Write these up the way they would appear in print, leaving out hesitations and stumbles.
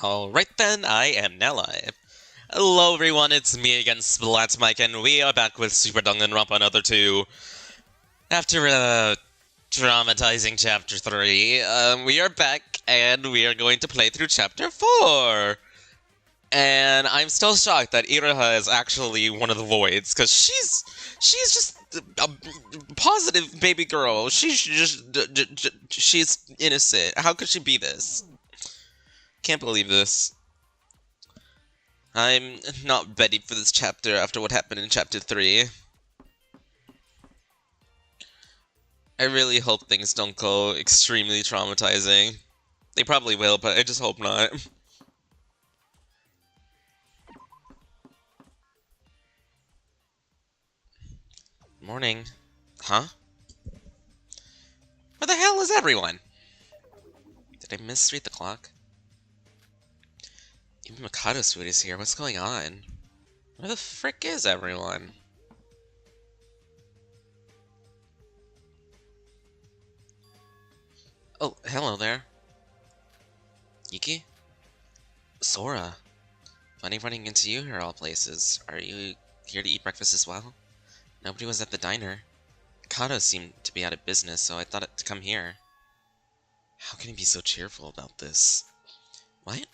Alright then, I am now live. Hello everyone, it's me again, Splat Mike, and we are back with Super Danganronpa Another 2. After traumatizing Chapter 3, we are back, and we are going to play through Chapter 4! And I'm still shocked that Iroha is actually one of the Voids, because she's just a positive baby girl. She's innocent. How could she be this? Can't believe this. I'm not ready for this chapter after what happened in Chapter 3. I really hope things don't go extremely traumatizing. They probably will, but I just hope not. Morning. Huh? Where the hell is everyone? Did I misread the clock? Even Mikado's food is here. What's going on? Where the frick is everyone? Oh, hello there. Yuki? Sora. Funny running into you here, all places. Are you here to eat breakfast as well? Nobody was at the diner. Mikado seemed to be out of business, so I thought to come here. How can he be so cheerful about this? What?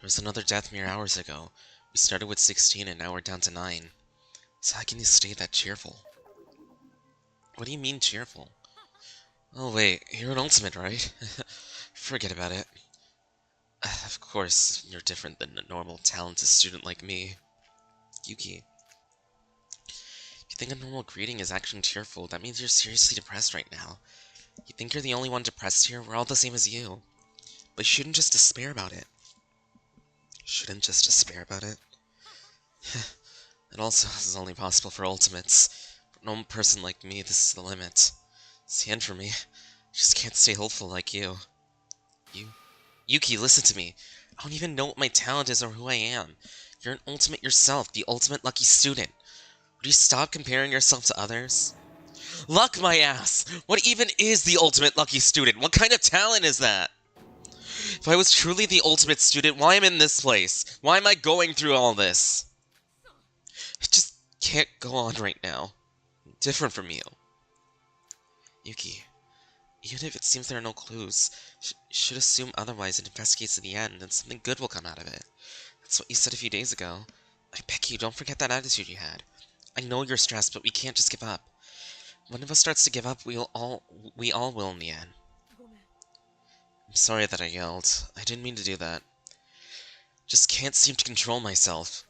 There was another death mere hours ago. We started with 16 and now we're down to 9. So how can you stay that cheerful? What do you mean cheerful? Oh wait, you're an ultimate, right? Forget about it. Of course, you're different than a normal, talented student like me. Yuki. If you think a normal greeting is acting cheerful, that means you're seriously depressed right now. You think you're the only one depressed here? We're all the same as you. But you shouldn't just despair about it. Shouldn't just despair about it? It also is only possible for ultimates. For a normal person like me, this is the limit. It's the end for me. I just can't stay hopeful like you. Yuki, listen to me. I don't even know what my talent is or who I am. You're an ultimate yourself, the ultimate lucky student. Would you stop comparing yourself to others? Luck my ass! What even is the ultimate lucky student? What kind of talent is that? If I was truly the ultimate student, why am I in this place? Why am I going through all this? I just can't go on right now. I'm different from you. Yuki, even if it seems there are no clues, you should assume otherwise and investigate to the end, and something good will come out of it. That's what you said a few days ago. I beg you, don't forget that attitude you had. I know you're stressed, but we can't just give up. One of us starts to give up, we all will in the end. I'm sorry that I yelled. I didn't mean to do that. Just can't seem to control myself.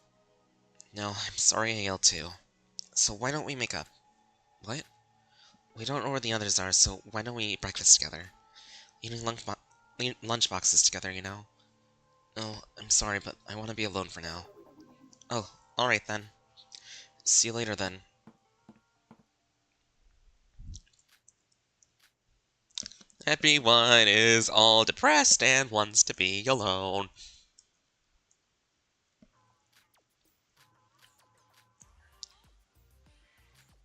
No, I'm sorry I yelled too. So why don't we make up? What? We don't know where the others are, so why don't we eat breakfast together? Eating lunchboxes together, you know? Oh, I'm sorry, but I want to be alone for now. Oh, alright then. See you later then. Everyone is all depressed and wants to be alone.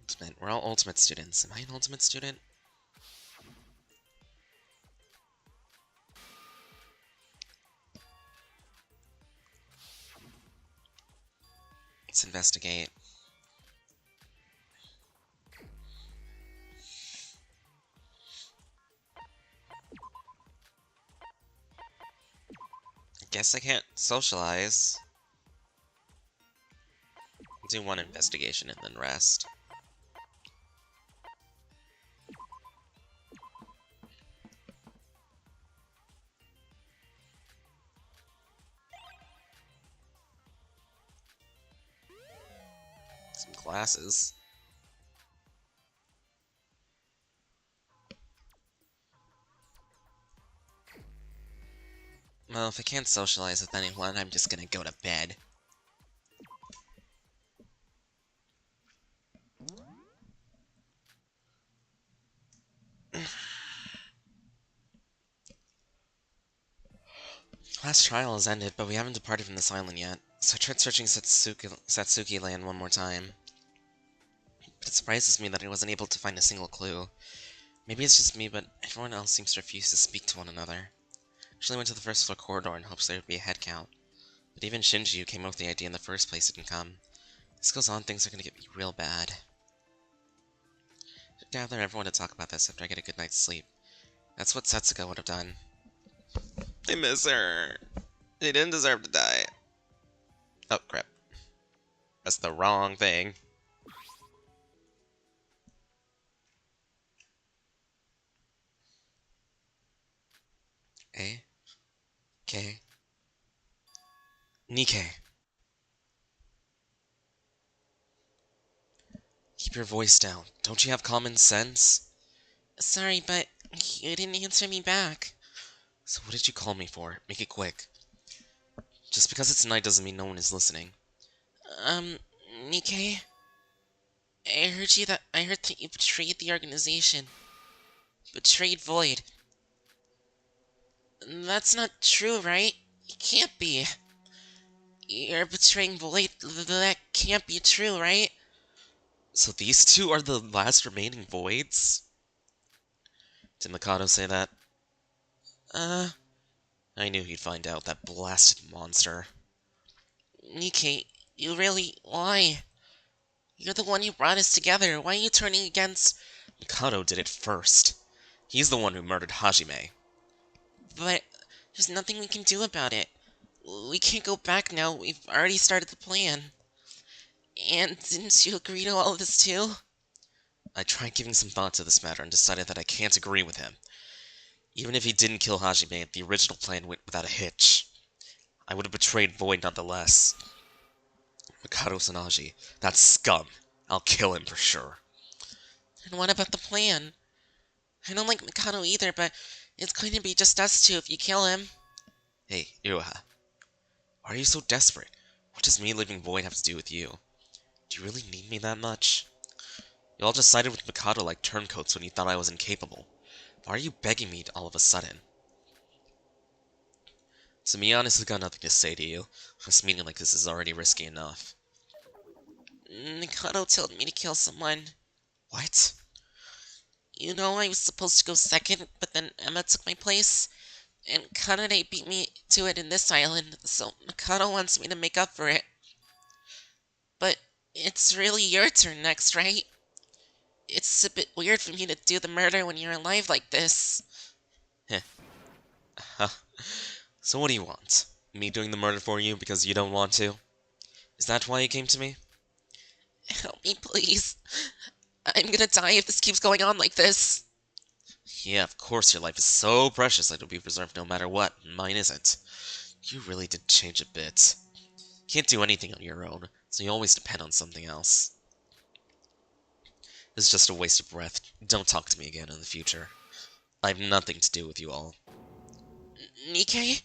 Ultimate. We're all ultimate students. Am I an ultimate student? Let's investigate. I guess I can't socialize. Do one investigation and then rest. Some classes. Well, if I can't socialize with anyone, I'm just gonna go to bed. Last trial has ended, but we haven't departed from this island yet, so I tried searching Setsuki land one more time. But it surprises me that I wasn't able to find a single clue. Maybe it's just me, but everyone else seems to refuse to speak to one another. Actually went to the first floor corridor in hopes there would be a head count. But even Shinji, who came up with the idea in the first place, didn't come. This goes on, things are gonna get real bad. Should gather everyone to talk about this after I get a good night's sleep. That's what Setsuka would have done. I miss her. She didn't deserve to die. Oh, crap. That's the wrong thing. A. K. Nikkei. Keep your voice down. Don't you have common sense? Sorry, but you didn't answer me back. So what did you call me for? Make it quick. Just because it's night doesn't mean no one is listening. Nikkei? I heard that you betrayed the organization. Betrayed Void. That's not true, right? It can't be. You're betraying Void. That can't be true, right? So these two are the last remaining Voids? Did Mikado say that? I knew he'd find out, that blasted monster. Nikkei, you really... why? You're the one who brought us together. Why are you turning against... Mikado did it first. He's the one who murdered Hajime. But there's nothing we can do about it. We can't go back now. We've already started the plan. And didn't you agree to all of this too? I tried giving some thought to this matter and decided that I can't agree with him. Even if he didn't kill Hajime, the original plan went without a hitch. I would have betrayed Void nonetheless. Mikado Sanaji, that scum. I'll kill him for sure. And what about the plan? I don't like Mikado either, but it's going to be just us two if you kill him. Hey, Iroha. Why are you so desperate? What does me leaving Void have to do with you? Do you really need me that much? You all just sided with Mikado like turncoats when you thought I was incapable. Why are you begging me all of a sudden? To be honest, I've got nothing to say to you. This meeting like this is already risky enough. Mikado told me to kill someone. What? You know, I was supposed to go second, but then Emma took my place, and Kanade beat me to it in this island, so Mikado wants me to make up for it. But it's really your turn next, right? It's a bit weird for me to do the murder when you're alive like this. Heh. Huh. So what do you want? Me doing the murder for you because you don't want to? Is that why you came to me? Help me, please. I'm gonna die if this keeps going on like this. Yeah, of course your life is so precious that it'll be preserved no matter what. Mine isn't. You really did change a bit. Can't do anything on your own, so you always depend on something else. This is just a waste of breath. Don't talk to me again in the future. I have nothing to do with you all. Nikkei?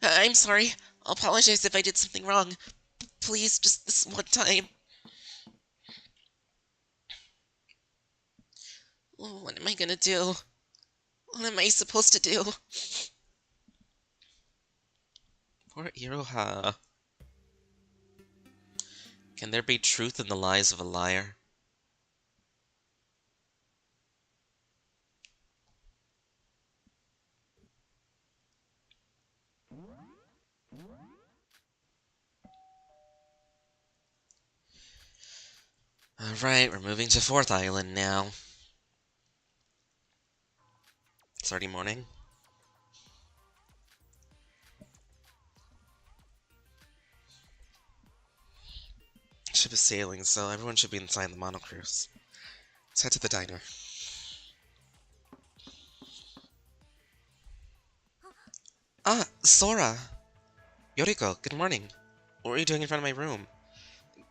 I'm sorry. I'll apologize if I did something wrong. Please, just this one time. What am I gonna do? What am I supposed to do? Poor Iroha. Can there be truth in the lies of a liar? Alright, we're moving to 4th Island now. It's already morning. Ship is sailing, so everyone should be inside the monocruise. Let's head to the diner. Ah, Sora! Yoriko, good morning. What are you doing in front of my room?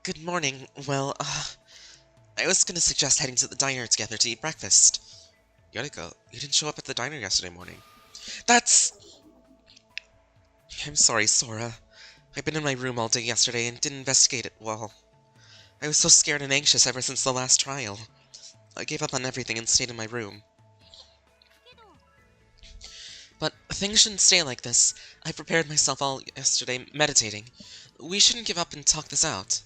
Good morning. Well, I was gonna suggest heading to the diner together to eat breakfast. Yoriko, you didn't show up at the diner yesterday morning. That's... I'm sorry, Sora. I've been in my room all day yesterday and didn't investigate it well. I was so scared and anxious ever since the last trial. I gave up on everything and stayed in my room. But things shouldn't stay like this. I prepared myself all yesterday meditating. We shouldn't give up and talk this out.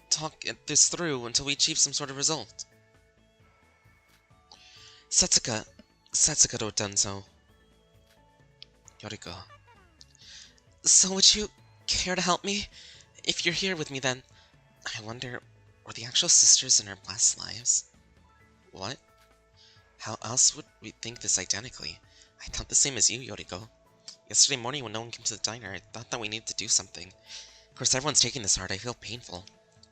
Talk this through until we achieve some sort of result. Setsuka no done so. Yoriko. So would you care to help me? If you're here with me, then... I wonder, were the actual sisters in our past lives? What? How else would we think this identically? I thought the same as you, Yoriko. Yesterday morning when no one came to the diner, I thought that we needed to do something. Of course, everyone's taking this hard. I feel painful.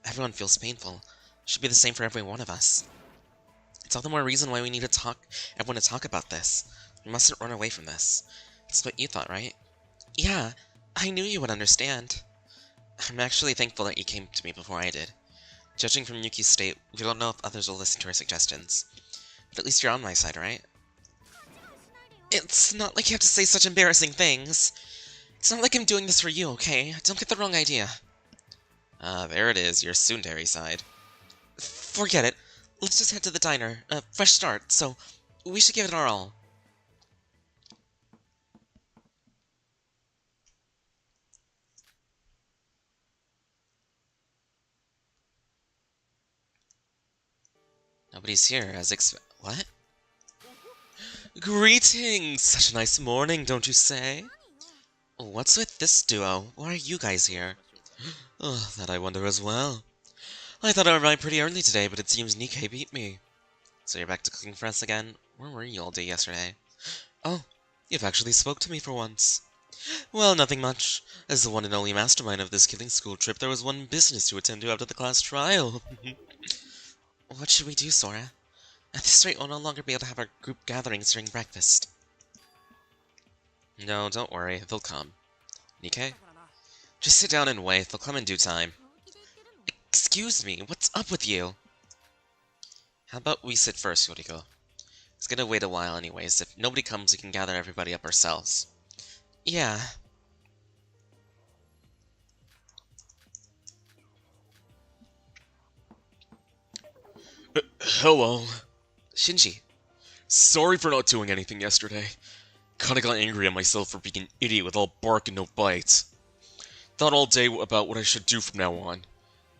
Everyone feels painful. Should be the same for every one of us. It's all the more reason why we need to everyone to talk about this. We mustn't run away from this. That's what you thought, right? Yeah, I knew you would understand. I'm actually thankful that you came to me before I did. Judging from Yuki's state, we don't know if others will listen to our suggestions. But at least you're on my side, right? It's not like you have to say such embarrassing things. It's not like I'm doing this for you, okay? Don't get the wrong idea. There it is, your tsundere side. Forget it. Let's just head to the diner. Fresh start, so we should give it our all. Nobody's here, as what? Greetings! Such a nice morning, don't you say? What's with this duo? Why are you guys here? Oh, that I wonder as well. I thought I arrived pretty early today, but it seems Nikkei beat me. So you're back to cooking for us again? Where were you all day yesterday? Oh, you've actually spoke to me for once. Well, nothing much. As the one and only mastermind of this killing school trip, there was one business to attend to after the class trial. What should we do, Sora? At this rate, we'll no longer be able to have our group gatherings during breakfast. No, don't worry, they'll come. Nikkei? Just sit down and wait, they'll come in due time. Excuse me, what's up with you? How about we sit first, Yoriko? It's gonna wait a while anyways. If nobody comes, we can gather everybody up ourselves. Yeah. Hello. Shinji. Sorry for not doing anything yesterday. Kinda got angry at myself for being an idiot with all bark and no bite. Thought all day about what I should do from now on.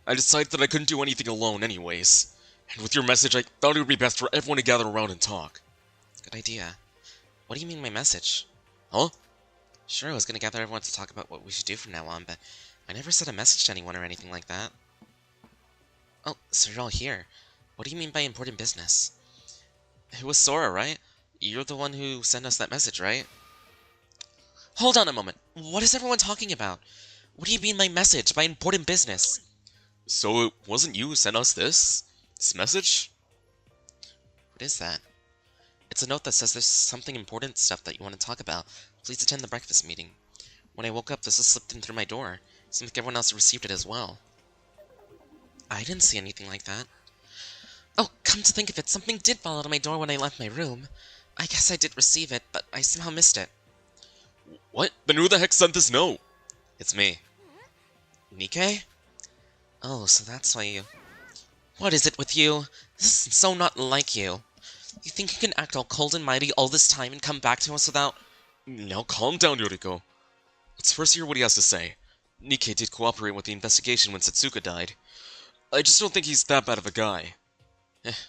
I decided that I couldn't do anything alone anyways. And with your message, I thought it would be best for everyone to gather around and talk. Good idea. What do you mean my message? Huh? Sure, I was gonna gather everyone to talk about what we should do from now on, but I never sent a message to anyone or anything like that. Oh, so you're all here. What do you mean by important business? It was Sora, right? You're the one who sent us that message, right? Hold on a moment. What is everyone talking about? What do you mean by message, by important business? So it wasn't you who sent us this? This message? What is that? It's a note that says there's something important stuff that you want to talk about. Please attend the breakfast meeting. When I woke up, this was slipped in through my door. Seems like everyone else received it as well. I didn't see anything like that. Oh, come to think of it, something did fall out of my door when I left my room. I guess I did receive it, but I somehow missed it. What? Then who the heck sent this note? It's me. Nikkei? Oh, so that's why you... What is it with you? This is so not like you. You think you can act all cold and mighty all this time and come back to us without... Now calm down, Yoriko. Let's first hear what he has to say. Nikkei did cooperate with the investigation when Setsuka died. I just don't think he's that bad of a guy.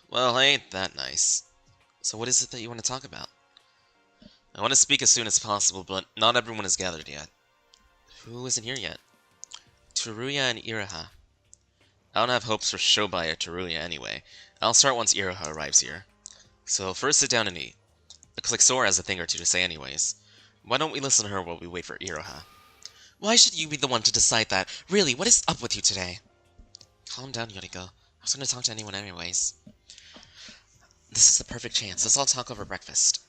Well, I ain't that nice. So what is it that you want to talk about? I want to speak as soon as possible, but not everyone is gathered yet. Who isn't here yet? Teruya and Iroha. I don't have hopes for Shobai or Teruya anyway. I'll start once Iroha arrives here. So first sit down and eat. Looks like Sora has a thing or two to say anyways. Why don't we listen to her while we wait for Iroha? Why should you be the one to decide that? Really, what is up with you today? Calm down, Yoriko. I was going to talk to anyone anyways. This is the perfect chance. Let's all talk over breakfast.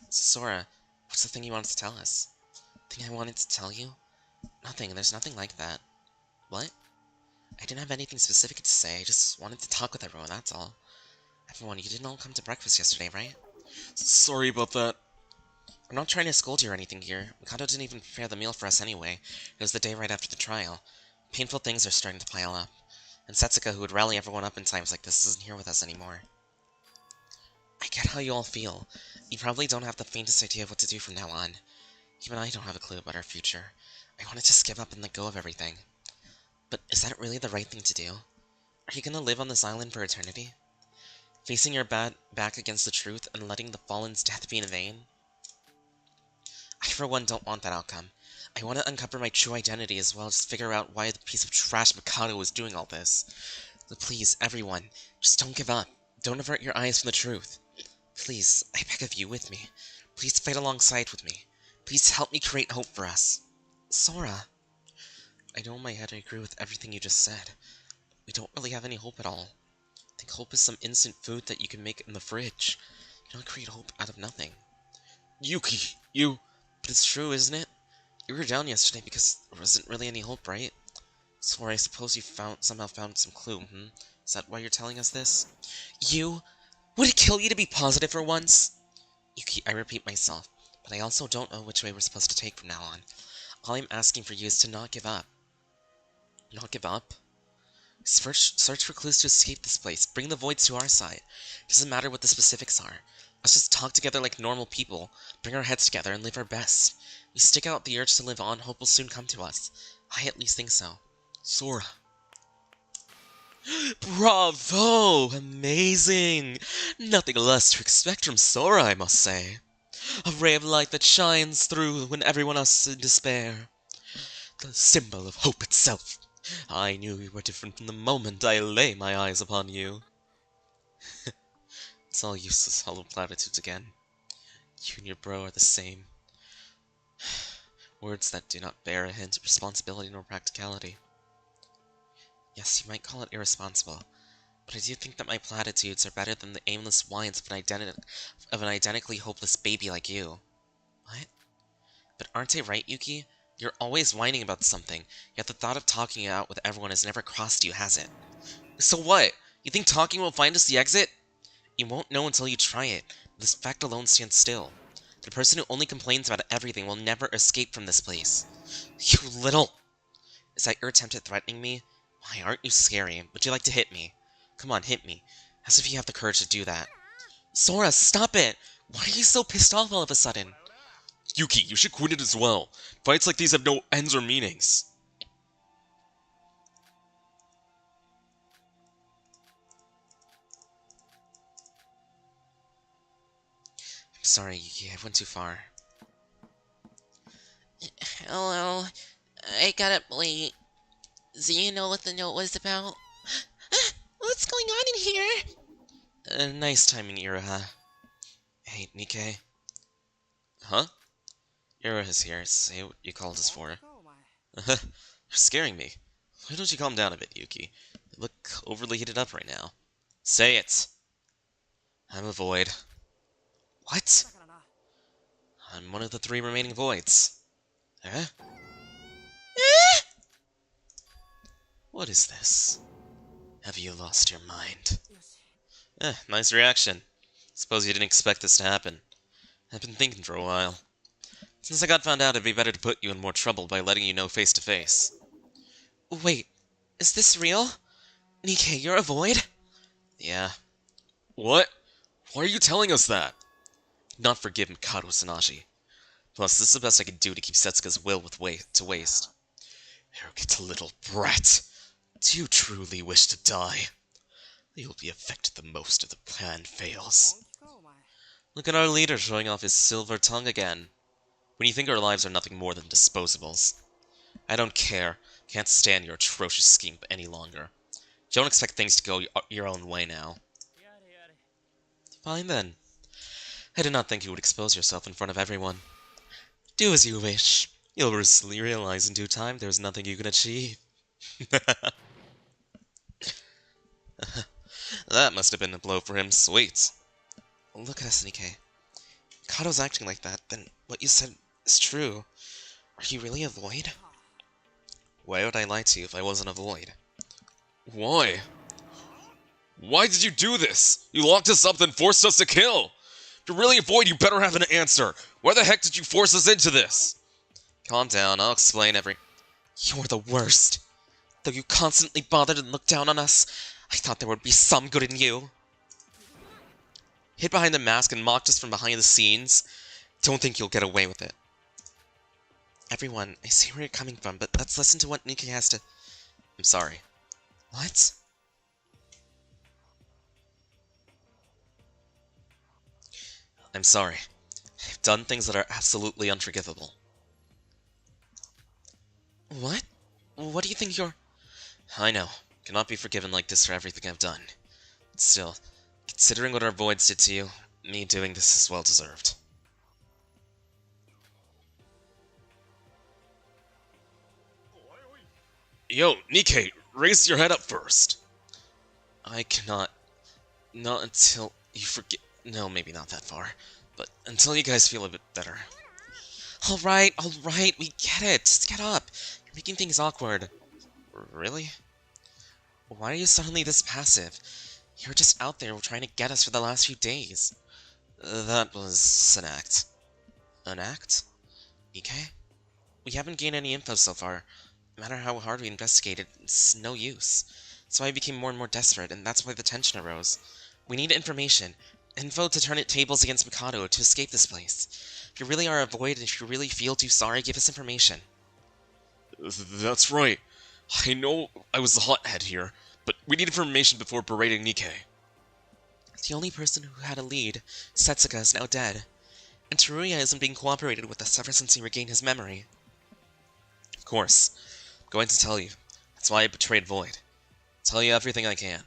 Sora, what's the thing you wanted to tell us? Thing I wanted to tell you? Nothing. There's nothing like that. What? I didn't have anything specific to say. I just wanted to talk with everyone, that's all. Everyone, you didn't all come to breakfast yesterday, right? Sorry about that. I'm not trying to scold you or anything here. Mikado didn't even prepare the meal for us anyway. It was the day right after the trial. Painful things are starting to pile up. And Setsuka, who would rally everyone up in times like this, isn't here with us anymore. I get how you all feel. You probably don't have the faintest idea of what to do from now on. Even I don't have a clue about our future. I want to just give up and let go of everything. But is that really the right thing to do? Are you gonna live on this island for eternity? Facing your back against the truth and letting the fallen's death be in vain? I, for one, don't want that outcome. I want to uncover my true identity as well as figure out why the piece of trash Mikado is doing all this. But please, everyone, just don't give up. Don't avert your eyes from the truth. Please, I beg of you, with me. Please fight alongside with me. Please help me create hope for us. Sora. I know in my head I agree with everything you just said. We don't really have any hope at all. I think hope is some instant food that you can make in the fridge. You don't create hope out of nothing. Yuki, you... But it's true, isn't it? You were down yesterday because there wasn't really any hope, right? Sora, I suppose you somehow found some clue, Is that why you're telling us this? You? Would it kill you to be positive for once? Yuki, I repeat myself, but I also don't know which way we're supposed to take from now on. All I'm asking for you is to not give up. Not give up? Search for clues to escape this place. Bring the voids to our side. It doesn't matter what the specifics are. Let's just talk together like normal people, bring our heads together, and live our best. We stick out the urge to live on, hope will soon come to us. I at least think so. Sora. Bravo! Amazing! Nothing less to expect from Sora, I must say. A ray of light that shines through when everyone else is in despair. The symbol of hope itself. I knew you were different from the moment I lay my eyes upon you. It's all useless, hollow platitudes again. You and your bro are the same. Words that do not bear a hint of responsibility nor practicality. Yes, you might call it irresponsible, but I do think that my platitudes are better than the aimless whines of an identically hopeless baby like you. What? But aren't I right, Yuki? You're always whining about something, yet the thought of talking it out with everyone has never crossed you, has it? So what? You think talking will find us the exit? You won't know until you try it. This fact alone stands still. The person who only complains about everything will never escape from this place. You little... Is that your attempt at threatening me? Why, aren't you scary? Would you like to hit me? Come on, hit me. As if you have the courage to do that. Sora, stop it! Why are you so pissed off all of a sudden? Yuki, you should quit it as well. Fights like these have no ends or meanings. I'm sorry, Yuki, I went too far. Hello, I got up late. Do you know what the note was about? What's going on in here? Nice timing, Iroha. Hey, Nikkei. Huh? Iroha's here. Say what you called us for. You're scaring me. Why don't you calm down a bit, Yuki? You look overly heated up right now. Say it! I'm a void. What? I'm one of the 3 remaining voids. Huh? What is this? Have you lost your mind? Nice reaction. Suppose you didn't expect this to happen. I've been thinking for a while. Since I got found out, it'd be better to put you in more trouble by letting you know face to face. Wait, is this real? Nikkei, you're a void? Yeah. What? Why are you telling us that? Not forgive Mikado Sanashi. Plus, this is the best I can do to keep Setsuka's will to waste. Arrogant little brat. Do you truly wish to die? You'll be affected the most if the plan fails. Look at our leader showing off his silver tongue again. When you think our lives are nothing more than disposables. I don't care. Can't stand your atrocious scheme any longer. Don't expect things to go your own way now. Fine then. I did not think you would expose yourself in front of everyone. Do as you wish. You'll realize in due time there's nothing you can achieve. That must have been a blow for him. Sweet. Look at us, Nikkei. Mikado's acting like that, then what you said is true. Are you really a void? Why would I lie to you if I wasn't a void? Why? Why did you do this? You locked us up, then forced us to kill! If you're really a void, you better have an answer! Why the heck did you force us into this? Calm down, I'll explain You're the worst. Though you constantly bothered and looked down on us, I thought there would be some good in you. Hid behind the mask and mocked us from behind the scenes. Don't think you'll get away with it. Everyone, I see where you're coming from, but let's listen to what Nikkei has to... I'm sorry. What? I'm sorry. I've done things that are absolutely unforgivable. What? What do you think you're... I know. Cannot be forgiven like this for everything I've done. Still, considering what our voids did to you, me doing this is well deserved. Yo, Nikkei, raise your head up first. I cannot... Not until you forget... No, maybe not that far. But until you guys feel a bit better. Alright, we get it. Just get up. You're making things awkward. Really? Why are you suddenly this passive? You were just out there trying to get us for the last few days. That was an act. An act? Okay? We haven't gained any info so far. No matter how hard we investigated, it's no use. So I became more and more desperate, and that's why the tension arose. We need information. Info to turn it tables against Mikado to escape this place. If you really are a void and if you really feel too sorry, give us information. That's right. I know I was the hothead here, but we need information before berating Nikkei. The only person who had a lead, Setsuka, is now dead. And Teruya isn't being cooperated with us ever since he regained his memory. Of course. I'm going to tell you. That's why I betrayed Void. Tell you everything I can.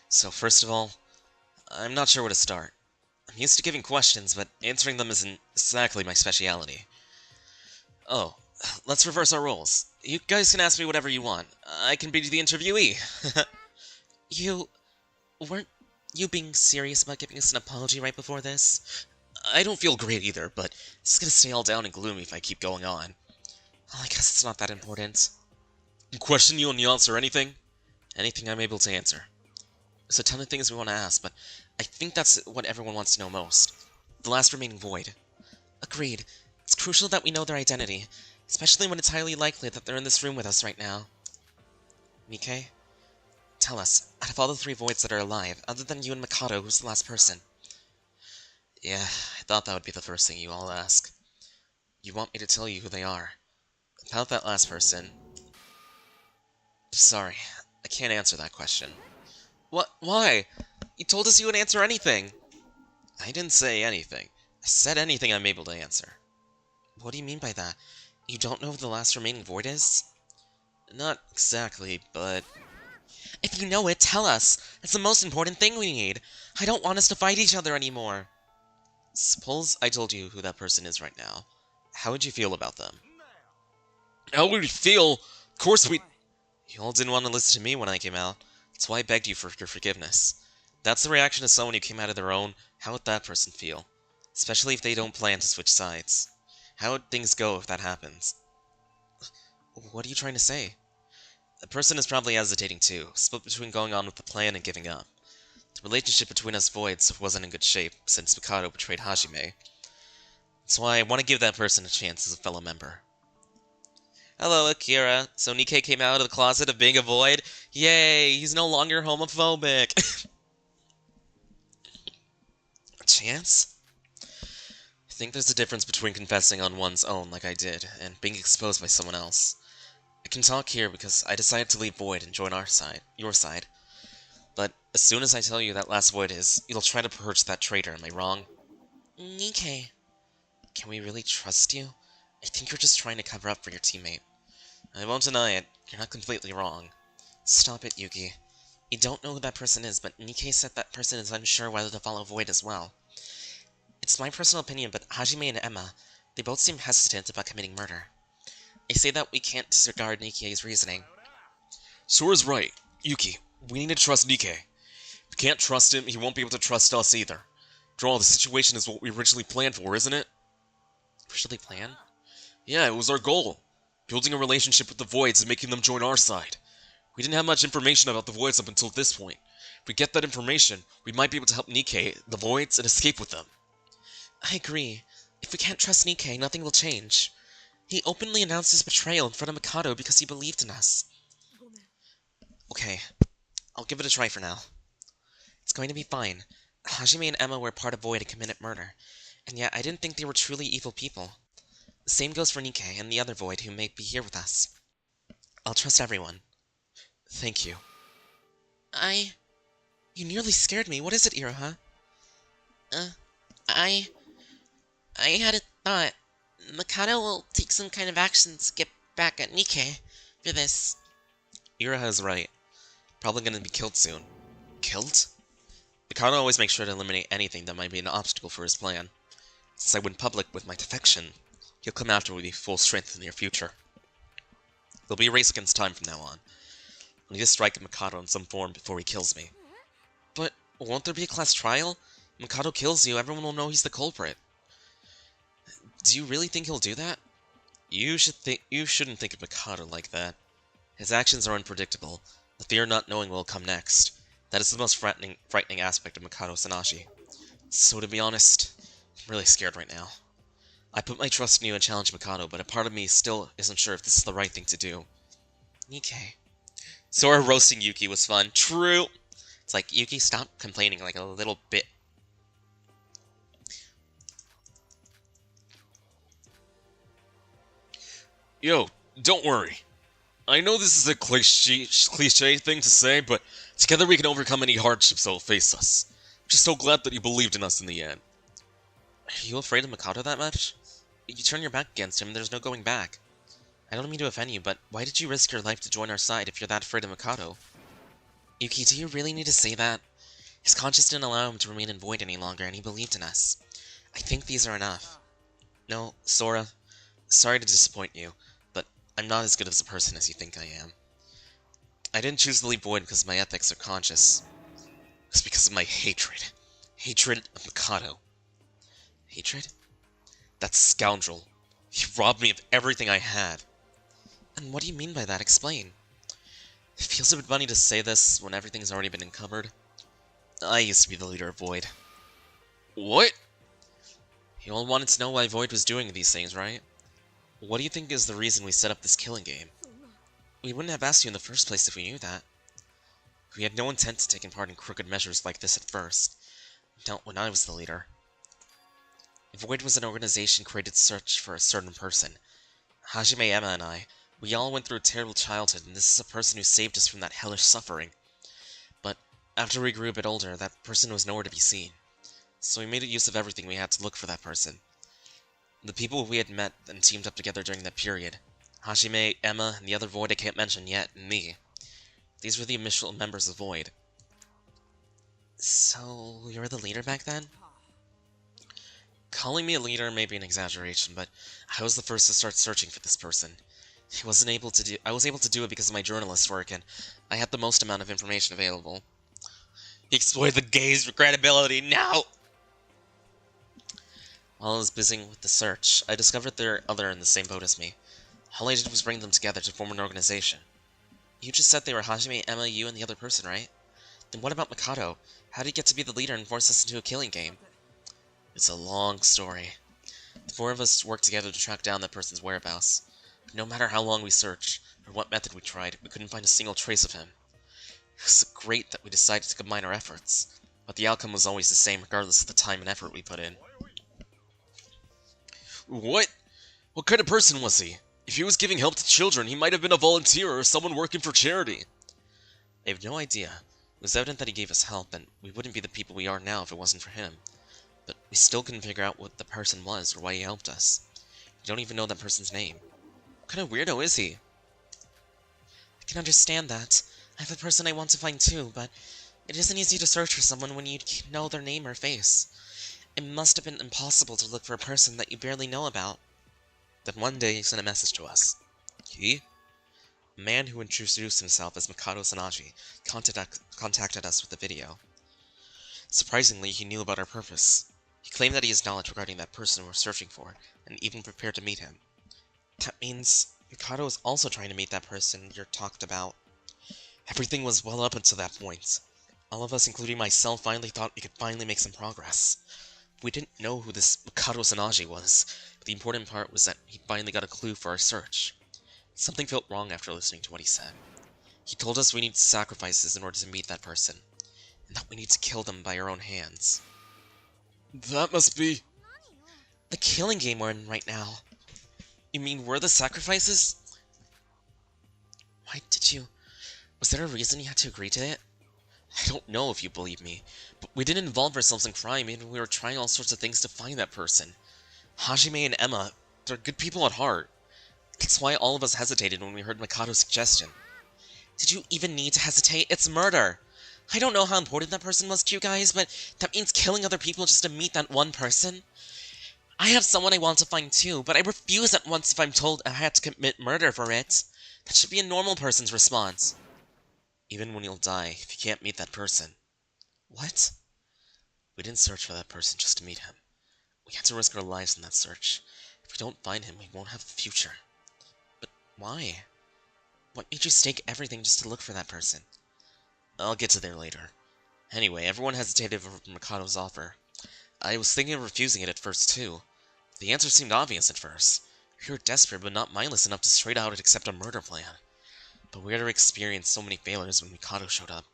So first of all, I'm not sure where to start. I'm used to giving questions, but answering them isn't exactly my speciality. Oh, let's reverse our roles. You guys can ask me whatever you want. I can be the interviewee. Weren't you being serious about giving us an apology right before this? I don't feel great either, but it's gonna stay all down and gloomy if I keep going on. Well, I guess it's not that important. Question you on the answer anything? Anything I'm able to answer. There's a ton of things we want to ask, but I think that's what everyone wants to know most. The last remaining void. Agreed. It's crucial that we know their identity, especially when it's highly likely that they're in this room with us right now. Nikkei? Tell us, out of all the 3 voids that are alive, other than you and Mikado, who's the last person? Yeah, I thought that would be the first thing you all ask. You want me to tell you who they are. About that last person... Sorry, I can't answer that question. What? Why? You told us you would answer anything! I didn't say anything. I said anything I'm able to answer. What do you mean by that? You don't know who the last remaining void is? Not exactly, but... If you know it, tell us! That's the most important thing we need! I don't want us to fight each other anymore! Suppose I told you who that person is right now. How would you feel about them? How would we feel? Of course we... You all didn't want to listen to me when I came out. That's why I begged you for your forgiveness. That's the reaction of someone who came out of their own. How would that person feel? Especially if they don't plan to switch sides. How would things go if that happens? What are you trying to say? The person is probably hesitating too, split between going on with the plan and giving up. The relationship between us voids wasn't in good shape since Mikado betrayed Hajime. That's why I want to give that person a chance as a fellow member. Hello, Akira. So Nikkei came out of the closet of being a void? Yay, he's no longer homophobic. A chance? I think there's a difference between confessing on one's own like I did, and being exposed by someone else. I can talk here because I decided to leave Void and join your side. But as soon as I tell you that last Void is, you'll try to purge that traitor, am I wrong? Nikkei, can we really trust you? I think you're just trying to cover up for your teammate. I won't deny it, you're not completely wrong. Stop it, Yuki. You don't know who that person is, but Nikkei said that person is unsure whether to follow Void as well. It's my personal opinion, but Hajime and Emma, they both seem hesitant about committing murder. They say that we can't disregard Nikkei's reasoning. Sora's right. Yuki, we need to trust Nikkei. If we can't trust him, he won't be able to trust us either. After all, the situation is what we originally planned for, isn't it? Originally planned? Yeah, it was our goal. Building a relationship with the Voids and making them join our side. We didn't have much information about the Voids up until this point. If we get that information, we might be able to help Nikkei, the Voids, and escape with them. I agree. If we can't trust Nikkei, nothing will change. He openly announced his betrayal in front of Mikado because he believed in us. Okay, I'll give it a try for now. It's going to be fine. Hajime and Emma were part of Void and committed murder, and yet I didn't think they were truly evil people. The same goes for Nikkei and the other Void who may be here with us. I'll trust everyone. Thank you. You nearly scared me. What is it, Iroha? Uh, I... I had a thought. Mikado will take some kind of action to get back at Nikke for this. Iroha is right. Probably gonna be killed soon. Killed? Mikado always makes sure to eliminate anything that might be an obstacle for his plan. Since I went public with my defection, he'll come after me with full strength in the near future. There'll be a race against time from now on. I need to strike at Mikado in some form before he kills me. But won't there be a class trial? If Mikado kills you, everyone will know he's the culprit. Do you really think he'll do that? You shouldn't think of Mikado like that. His actions are unpredictable. The fear of not knowing what will come next. That is the most frightening aspect of Mikado Sanashi. So to be honest, I'm really scared right now. I put my trust in you and challenge Mikado, but a part of me still isn't sure if this is the right thing to do. Nikke. Sora roasting Yuki was fun. True! It's like, Yuki, stop complaining like a little bit. Yo, don't worry. I know this is a cliche thing to say, but together we can overcome any hardships that will face us. I'm just so glad that you believed in us in the end. Are you afraid of Mikado that much? You turn your back against him, there's no going back. I don't mean to offend you, but why did you risk your life to join our side if you're that afraid of Mikado? Yuki, do you really need to say that? His conscience didn't allow him to remain in Void any longer, and he believed in us. I think these are enough. No, Sora, sorry to disappoint you, but I'm not as good as a person as you think I am. I didn't choose to leave Void because my ethics are conscious. It's because of my hatred. Hatred of Mikado. Hatred? That scoundrel. He robbed me of everything I had. And what do you mean by that? Explain. It feels a bit funny to say this when everything's already been uncovered. I used to be the leader of Void. What? You all wanted to know why Void was doing these things, right? What do you think is the reason we set up this killing game? We wouldn't have asked you in the first place if we knew that. We had no intent to take part in crooked measures like this at first. Not when I was the leader. Void was an organization created to search for a certain person. Hajime, Emma, and I, we all went through a terrible childhood, and this is a person who saved us from that hellish suffering. But after we grew a bit older, that person was nowhere to be seen. So we made use of everything we had to look for that person. The people we had met and teamed up together during that period. Hajime, Emma, and the other Void I can't mention yet, and me. These were the initial members of Void. So, you were the leader back then? Calling me a leader may be an exaggeration, but I was the first to start searching for this person. I was able to do it because of my journalist work, and I had the most amount of information available. He exploited the gays for credibility, now! While I was busy with the search, I discovered there are others in the same boat as me. All I did was bring them together to form an organization. You just said they were Hajime, Emma, you, and the other person, right? Then what about Mikado? How did he get to be the leader and force us into a killing game? It's a long story. The four of us worked together to track down that person's whereabouts. But no matter how long we searched, or what method we tried, we couldn't find a single trace of him. It was great that we decided to combine our efforts, but the outcome was always the same regardless of the time and effort we put in. What? What kind of person was he? If he was giving help to children, he might have been a volunteer or someone working for charity. I have no idea. It was evident that he gave us help, and we wouldn't be the people we are now if it wasn't for him. But we still couldn't figure out what the person was or why he helped us. We don't even know that person's name. What kind of weirdo is he? I can understand that. I have a person I want to find too, but it isn't easy to search for someone when you know their name or face. It must have been impossible to look for a person that you barely know about. Then one day he sent a message to us. He? A man who introduced himself as Mikado Sanashi contacted us with a video. Surprisingly, he knew about our purpose. He claimed that he has knowledge regarding that person we're searching for, and even prepared to meet him. That means Mikado is also trying to meet that person you're talked about. Everything was well up until that point. All of us, including myself, finally thought we could finally make some progress. We didn't know who this Mikado Sanashi was, but the important part was that he finally got a clue for our search. Something felt wrong after listening to what he said. He told us we need sacrifices in order to meet that person, and that we need to kill them by our own hands. That must be... the killing game we're in right now. You mean we're the sacrifices? Why did you... was there a reason you had to agree to it? I don't know if you believe me, but we didn't involve ourselves in crime even when we were trying all sorts of things to find that person. Hajime and Emma, they're good people at heart. That's why all of us hesitated when we heard Mikado's suggestion. Did you even need to hesitate? It's murder! I don't know how important that person was to you guys, but that means killing other people just to meet that one person? I have someone I want to find too, but I refuse at once if I'm told I had to commit murder for it. That should be a normal person's response. Even when you'll die, if you can't meet that person. What? We didn't search for that person just to meet him. We had to risk our lives in that search. If we don't find him, we won't have a future. But why? What made you stake everything just to look for that person? I'll get to there later. Anyway, everyone hesitated over Mikado's offer. I was thinking of refusing it at first, too. The answer seemed obvious at first. We were desperate, but not mindless enough to straight out accept a murder plan. But we had experienced so many failures when Mikado showed up.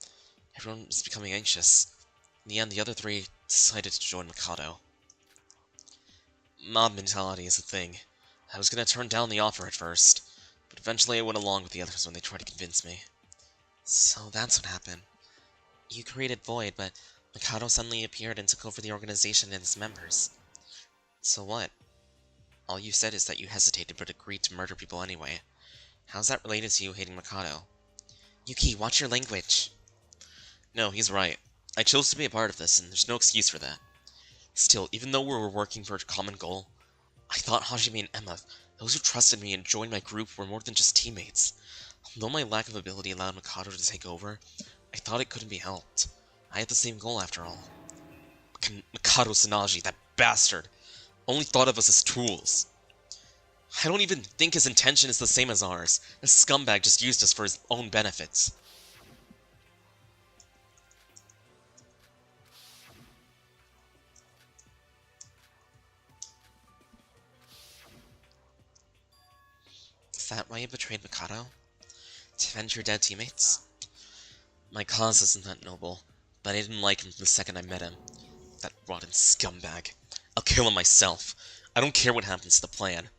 Everyone was becoming anxious. In the end, the other three decided to join Mikado. Mob mentality is a thing. I was gonna turn down the offer at first, but eventually I went along with the others when they tried to convince me. So that's what happened. You created Void, but Mikado suddenly appeared and took over the organization and its members. So what? All you said is that you hesitated but agreed to murder people anyway. How's that related to you hating Mikado? Yuki, watch your language! No, he's right. I chose to be a part of this, and there's no excuse for that. Still, even though we were working for a common goal, I thought Hajime and Emma, those who trusted me and joined my group, were more than just teammates. Although my lack of ability allowed Mikado to take over, I thought it couldn't be helped. I had the same goal after all. Mikado Sanaji, that bastard, only thought of us as tools. I don't even think his intention is the same as ours. This scumbag just used us for his own benefits. Is that why you betrayed Mikado? To avenge your dead teammates? My cause isn't that noble, but I didn't like him from the second I met him. That rotten scumbag. I'll kill him myself. I don't care what happens to the plan.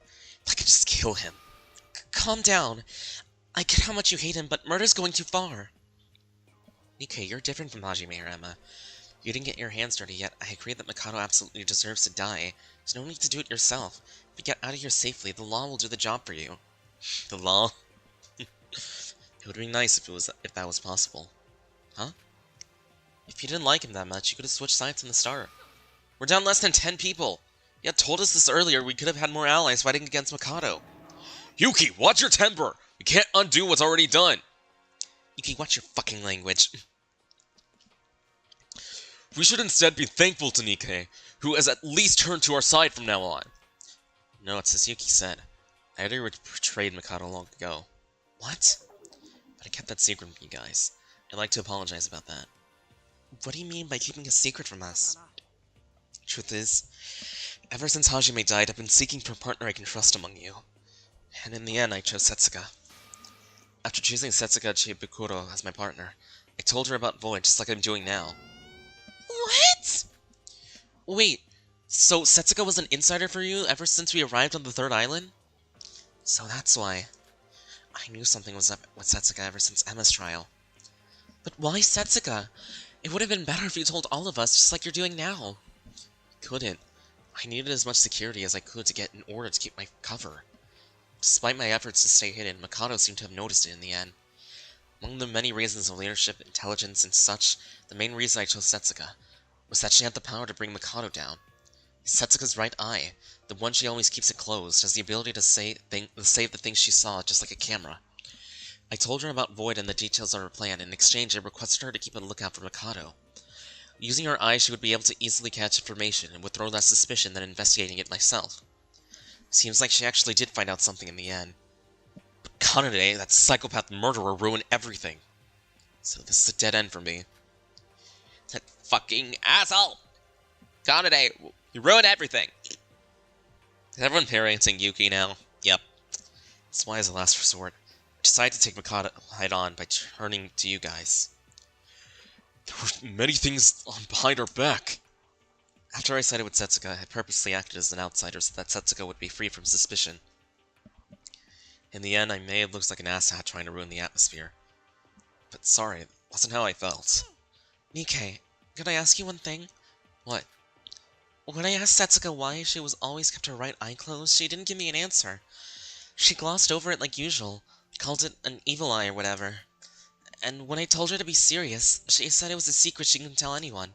If I could just kill him. Calm down. I get how much you hate him, but murder's going too far. Nikkei, you're different from Hajime or Emma. You didn't get your hands dirty yet. I agree that Mikado absolutely deserves to die. There's no need to do it yourself. If you get out of here safely, the law will do the job for you. The law? It would be nice if that was possible. Huh? If you didn't like him that much, you could have switched sides from the start. We're down less than 10 people. You had told us this earlier, we could have had more allies fighting against Mikado. Yuki, watch your temper! You can't undo what's already done! Yuki, watch your fucking language. We should instead be thankful to Nikkei, who has at least turned to our side from now on. No, it's as Yuki said. I already betrayed Mikado long ago. What? But I kept that secret from you guys. I'd like to apologize about that. What do you mean by keeping a secret from us? Truth is, ever since Hajime died, I've been seeking for a partner I can trust among you. And in the end, I chose Setsuka. After choosing Setsuka Chibukuro as my partner, I told her about Void just like I'm doing now. What? Wait, so Setsuka was an insider for you ever since we arrived on the third island? So that's why. I knew something was up with Setsuka ever since Emma's trial. But why Setsuka? It would have been better if you told all of us, just like you're doing now. Couldn't. I needed as much security as I could to get in order to keep my cover. Despite my efforts to stay hidden, Mikado seemed to have noticed it in the end. Among the many reasons of leadership, intelligence, and such, the main reason I chose Setsuka was that she had the power to bring Mikado down. Setsuka's right eye, the one she always keeps it closed, has the ability to save the things she saw just like a camera. I told her about Void and the details of her plan. In exchange, I requested her to keep a lookout for Mikado. Using her eye, she would be able to easily catch information and would throw less suspicion than investigating it myself. Seems like she actually did find out something in the end. But Kanade, that psychopath murderer, ruined everything. So this is a dead end for me. That fucking asshole! Kanade, you ruined everything! Is everyone parenting Yuki now? Yep. That's why as a last resort, I decided to take Mikado head-on by turning to you guys. There were many things behind our back. After I sided with Setsuka, I purposely acted as an outsider so that Setsuka would be free from suspicion. In the end, I may have looked like an asshat trying to ruin the atmosphere. But sorry, it wasn't how I felt. Nikkei, could I ask you one thing? What? When I asked Setsuka why she was always kept her right eye closed, she didn't give me an answer. She glossed over it like usual, called it an evil eye or whatever. And when I told her to be serious, she said it was a secret she couldn't tell anyone.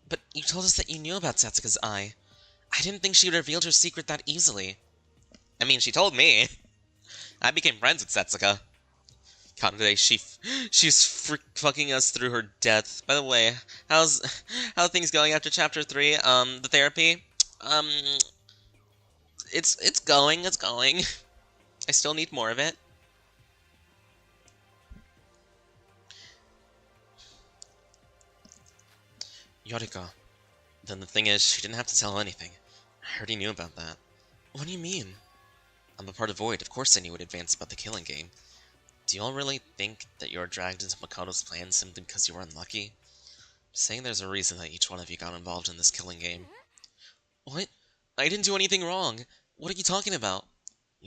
But you told us that you knew about Setsuka's eye. I didn't think she would reveal her secret that easily. I mean, she told me. I became friends with Setsuka. Kanade, she's fucking us through her death. By the way, how are things going after chapter 3? The therapy? Um, it's going. I still need more of it. Yoriko. Then the thing is, she didn't have to tell anything. I already knew about that. What do you mean? I'm a part of Void, of course I knew in advance about the killing game. Do you all really think that you were dragged into Makoto's plan simply because you were unlucky? I'm saying there's a reason that each one of you got involved in this killing game. What? I didn't do anything wrong. What are you talking about?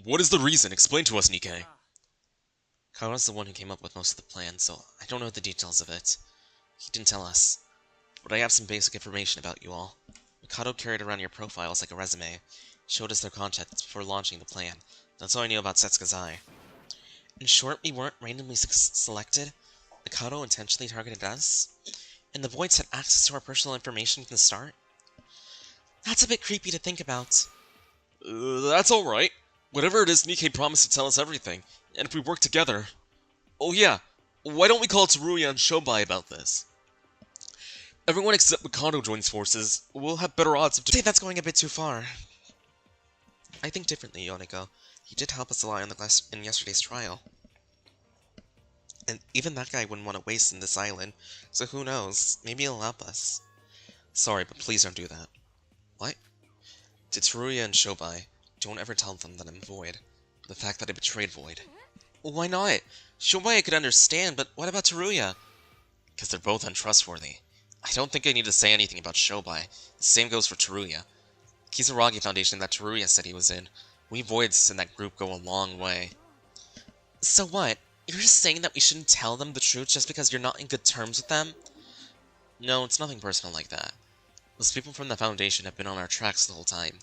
What is the reason? Explain to us, Nikkei. Kaora's the one who came up with most of the plan, so I don't know the details of it. He didn't tell us. But I have some basic information about you all. Makoto carried around your profiles like a resume, showed us their contacts before launching the plan. That's all I knew about Setsuka's eye. In short, we weren't randomly selected. Makoto intentionally targeted us, and the Voids had access to our personal information from the start. That's a bit creepy to think about. That's alright. Whatever it is, Nikkei promised to tell us everything, and if we work together... Oh yeah, why don't we call Tsuruya and Shobai about this? Everyone except Makoto joins forces, we'll have better odds of... I'd say that's going a bit too far. I think differently, Yoniko. He did help us a lot in yesterday's trial. And even that guy wouldn't want to waste in this island, so who knows, maybe he'll help us. Sorry, but please don't do that. What? To Tsuruya and Shobai, don't ever tell them that I'm Void. The fact that I betrayed Void. Why not? Shobai I could understand, but what about Tsuruya? Because they're both untrustworthy. I don't think I need to say anything about Shobai. The same goes for Tsuruya. Kisaragi Foundation that Tsuruya said he was in. We Voids in that group go a long way. So what? You're just saying that we shouldn't tell them the truth just because you're not in good terms with them? No, it's nothing personal like that. Those people from the Foundation have been on our tracks the whole time.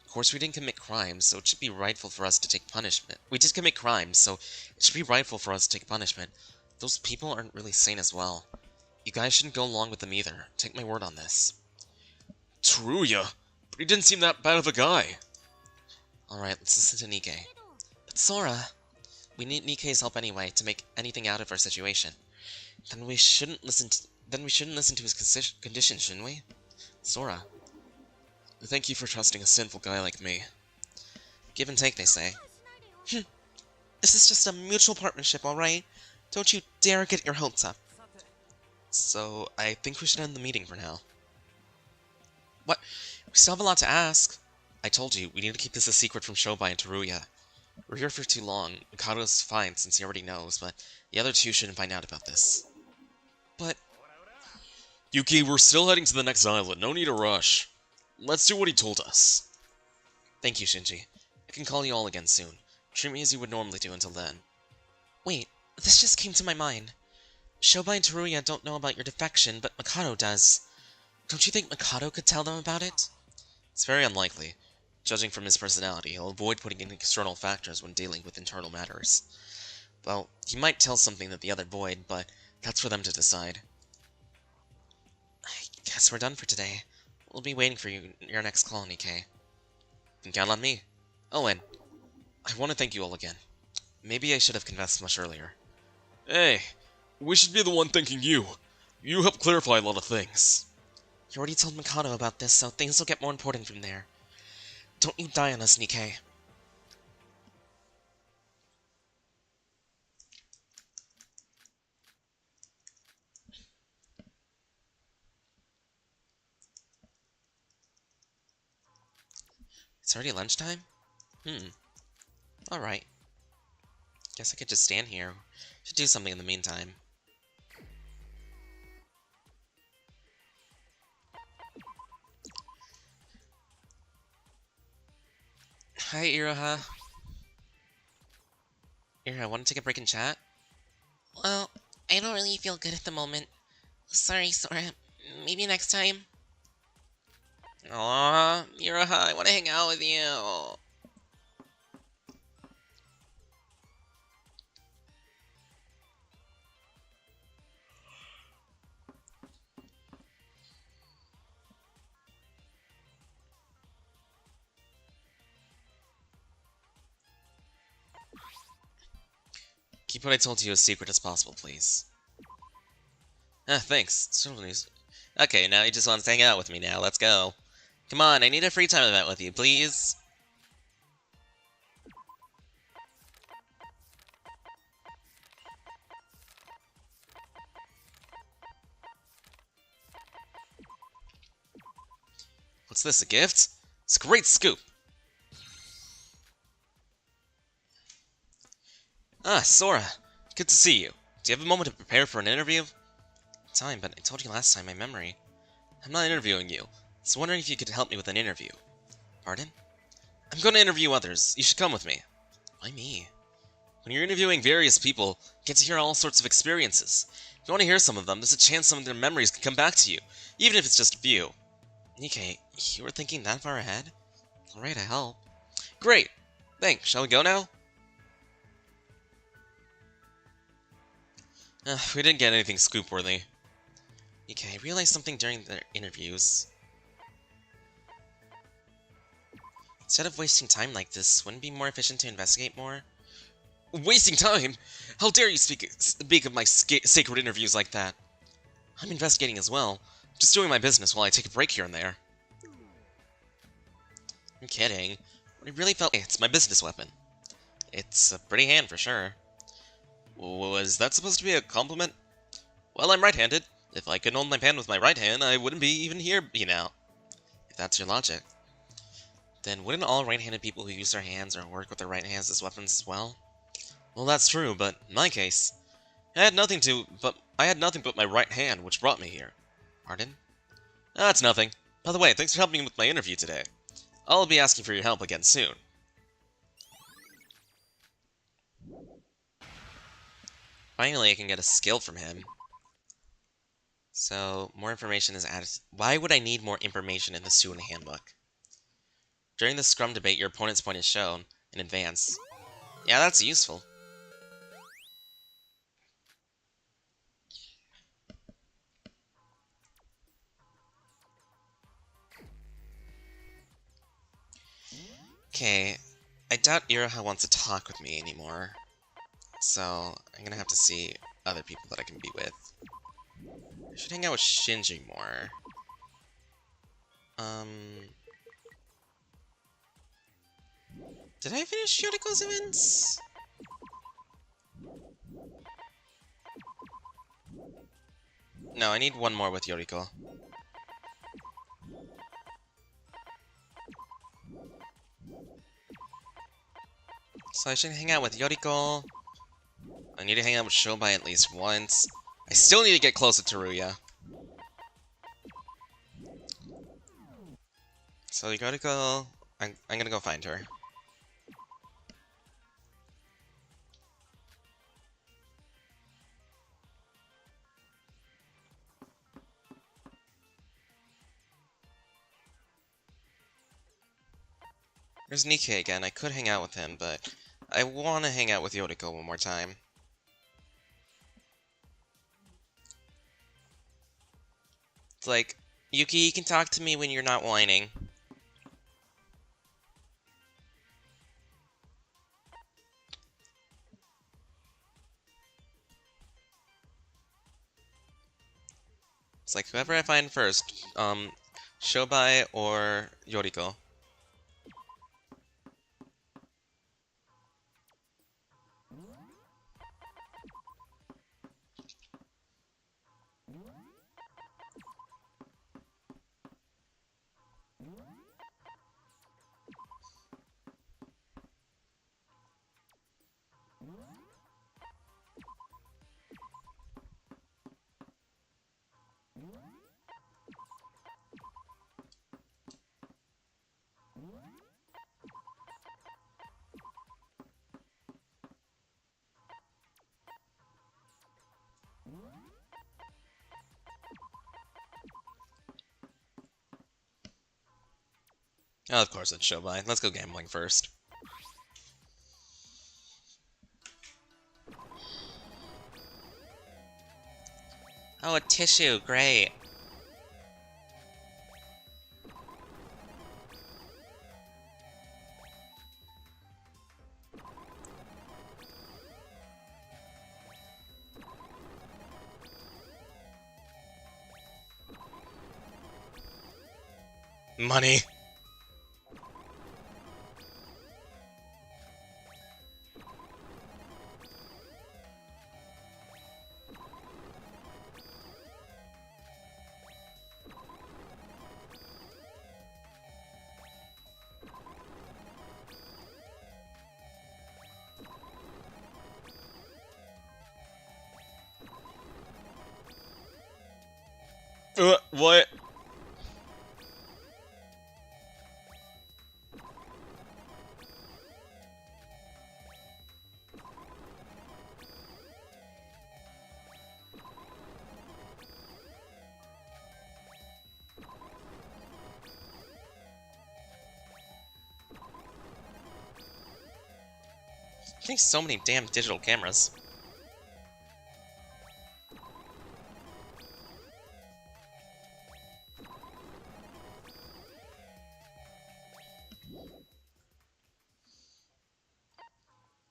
Of course, we didn't commit crimes, so it should be rightful for us to take punishment. We did commit crimes, so it should be rightful for us to take punishment. Those people aren't really sane as well. You guys shouldn't go along with them either. Take my word on this. Tsuruya? But he didn't seem that bad of a guy. Alright, let's listen to Nikkei. But Sora, we need Nikkei's help anyway to make anything out of our situation. Then we shouldn't listen to his conditions, shouldn't we? Sora. Thank you for trusting a sinful guy like me. Give and take, they say. This is just a mutual partnership, alright? Don't you dare get your hopes up. So, I think we should end the meeting for now. What? We still have a lot to ask. I told you, we need to keep this a secret from Shobai and Tsuruya. We're here for too long. Mikado's fine since he already knows, but the other two shouldn't find out about this. But... Yuki, we're still heading to the next island. No need to rush. Let's do what he told us. Thank you, Shinji. I can call you all again soon. Treat me as you would normally do until then. Wait, this just came to my mind. Shobai and Tsuruya don't know about your defection, but Mikado does. Don't you think Mikado could tell them about it? It's very unlikely. Judging from his personality, he'll avoid putting in external factors when dealing with internal matters. Well, he might tell something that the other Void, but that's for them to decide. I guess we're done for today. We'll be waiting for you in your next call, Nikkei. You can count on me. Oh, and I want to thank you all again. Maybe I should have confessed much earlier. Hey, we should be the one thanking you. You helped clarify a lot of things. You already told Mikado about this, so things will get more important from there. Don't you die on us, Nikkei. It's already lunchtime? Alright. Guess I could just stand here. Should do something in the meantime. Hi, Iroha. Iroha, want to take a break and chat? Well, I don't really feel good at the moment. Sorry, Sora. Maybe next time. Aw, Iroha, I want to hang out with you. Keep what I told you as secret as possible, please. Ah, thanks. Okay, now he just wants to hang out with me now. Let's go. Come on, I need a free time event with you, please. What's this, a gift? It's a great scoop! Ah, Sora. Good to see you. Do you have a moment to prepare for an interview? Time, but I told you last time my memory. I'm not interviewing you. I was wondering if you could help me with an interview. Pardon? I'm going to interview others. You should come with me. Why me? When you're interviewing various people, you get to hear all sorts of experiences. If you want to hear some of them, there's a chance some of their memories can come back to you, even if it's just a few. Nikkei, you were thinking that far ahead? Alright, I help. Great! Thanks, shall we go now? We didn't get anything scoop-worthy. Nikkei, I realized something during the interviews. Instead of wasting time like this, wouldn't it be more efficient to investigate more? Wasting time? How dare you speak of my sacred interviews like that? I'm investigating as well. Just doing my business while I take a break here and there. I'm kidding. But I really felt it's my business weapon. It's a pretty hand for sure. Was that supposed to be a compliment? Well, I'm right-handed. If I could hold my pen with my right hand, I wouldn't be even here, you know. If that's your logic. Then wouldn't all right-handed people who use their hands or work with their right hands as weapons as well? Well, that's true, but in my case, I had nothing but my right hand, which brought me here. Pardon? That's nothing. By the way, thanks for helping me with my interview today. I'll be asking for your help again soon. Finally, I can get a skill from him. So, more information is added. Why would I need more information in the student handbook? During the scrum debate, your opponent's point is shown in advance. Yeah, that's useful. Okay, I doubt Iroha wants to talk with me anymore. So, I'm gonna have to see other people that I can be with. I should hang out with Shinji more. Did I finish Yoriko's events? No, I need one more with Yoriko. So I should hang out with Yoriko. I need to hang out with Shobai at least once. I still need to get closer to Ruya. So you gotta go. I'm gonna go find her. There's Nikkei again. I could hang out with him, but I want to hang out with Yoriko one more time. It's like, Yuki, you can talk to me when you're not whining. It's like, whoever I find first, Shobai or Yoriko. Oh, of course it's Shobai. Let's go gambling first. Oh, a tissue. Great. Money. What? There's so many damn digital cameras.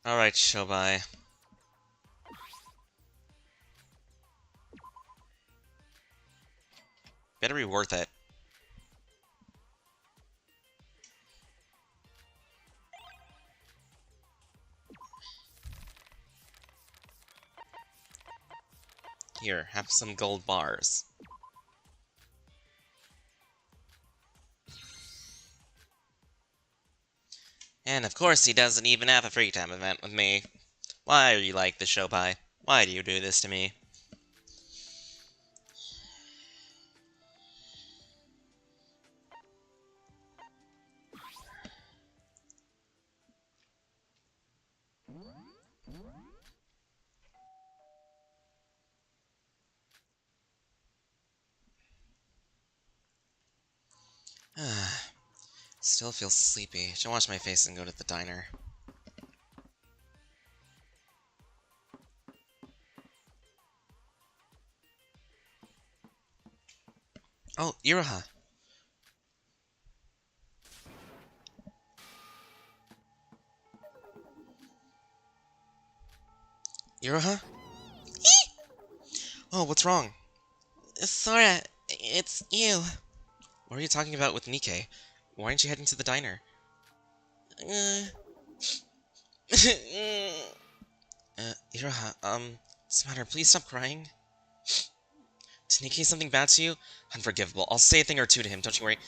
Alright, Shobai. Better be worth it. Here, have some gold bars. And of course he doesn't even have a free time event with me. Why are you like this, Shobai? Why do you do this to me? Still feel sleepy. Should wash my face and go to the diner. Oh, Iroha. Iroha? Oh, what's wrong? Sora, it's you. What are you talking about with Nikkei? Why aren't you heading to the diner? Iroha, what's the matter? Please stop crying. Did Nikkei something bad to you? Unforgivable. I'll say a thing or two to him, don't you worry.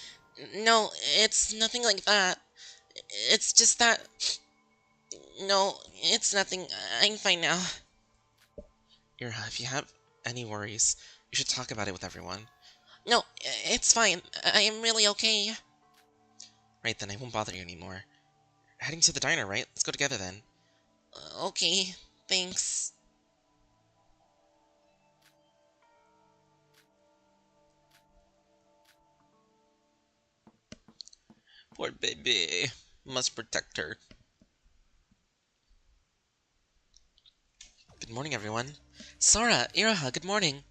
No, it's nothing like that. It's just that... No, it's nothing. I'm fine now. Iroha, if you have any worries, you should talk about it with everyone. No, it's fine. I am really okay. Right then, I won't bother you anymore. Heading to the diner, right? Let's go together then. Okay, thanks. Poor baby. Must protect her. Good morning, everyone. Sora, Iroha, good morning.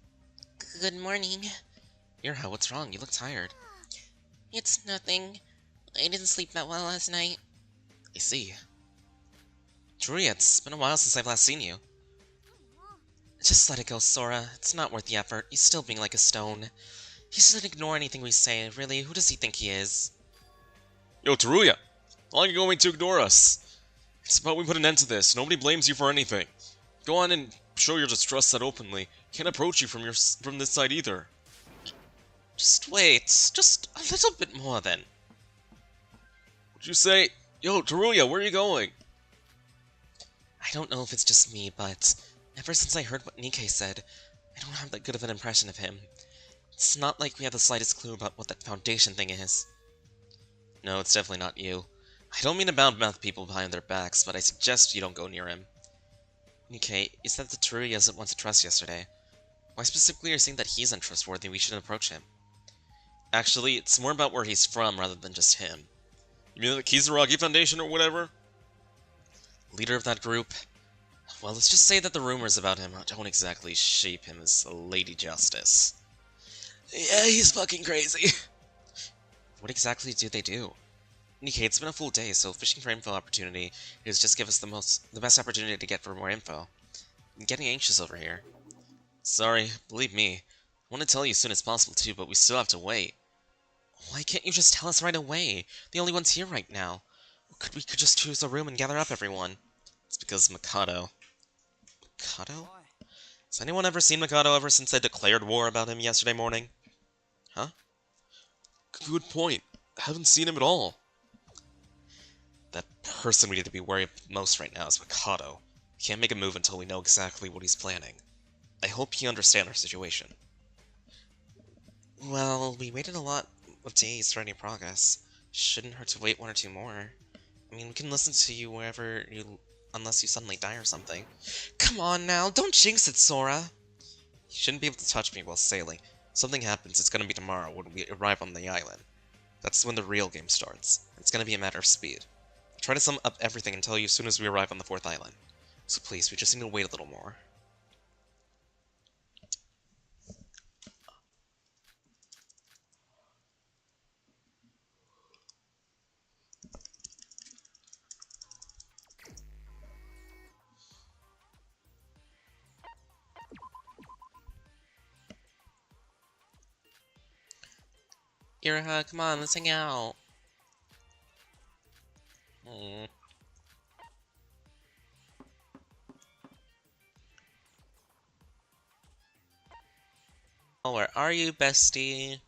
Good morning. Iroha, what's wrong? You look tired. It's nothing. I didn't sleep that well last night. I see. Truly, it's been a while since I've last seen you. Just let it go, Sora. It's not worth the effort. He's still being like a stone. He shouldn't ignore anything we say, really. Who does he think he is? Yo, Teruya! How long are you going to ignore us? It's about we put an end to this. Nobody blames you for anything. Go on and show your distrust that openly. Can't approach you from this side either. Just wait. Just a little bit more, then. Would you say, yo, Teruya, where are you going? I don't know if it's just me, but ever since I heard what Nikkei said, I don't have that good of an impression of him. It's not like we have the slightest clue about what that foundation thing is. No, it's definitely not you. I don't mean to badmouth people behind their backs, but I suggest you don't go near him. Nikkei, you said that Teruya isn't one to trust yesterday. Why specifically are you saying that he's untrustworthy and we shouldn't approach him? Actually, it's more about where he's from rather than just him. You mean the Kizaragi Foundation or whatever? Leader of that group? Well, let's just say that the rumors about him don't exactly shape him as a Lady Justice. Yeah, he's fucking crazy. What exactly do they do? Okay, it's been a full day, so fishing for info opportunity is just give us the best opportunity to get for more info. I'm getting anxious over here. Sorry, believe me. I want to tell you as soon as possible too, but we still have to wait. Why can't you just tell us right away? The only ones here right now. We could just choose a room and gather up everyone. It's because Mikado. Mikado? Has anyone ever seen Mikado ever since I declared war about him yesterday morning? Huh? Good point. I haven't seen him at all. That person we need to be worried most right now is Mikado. We can't make a move until we know exactly what he's planning. I hope he understands our situation. Well, we waited a lot of days for any progress. Shouldn't hurt to wait 1 or 2 more. I mean, we can listen to you wherever you... unless you suddenly die or something. Come on now, don't jinx it, Sora! You shouldn't be able to touch me while sailing. If something happens, it's gonna be tomorrow when we arrive on the island. That's when the real game starts. It's gonna be a matter of speed. I'll try to sum up everything and tell you as soon as we arrive on the 4th island. So please, we just need to wait a little more. Iroha, come on, let's hang out. Hmm. Oh, where are you, bestie?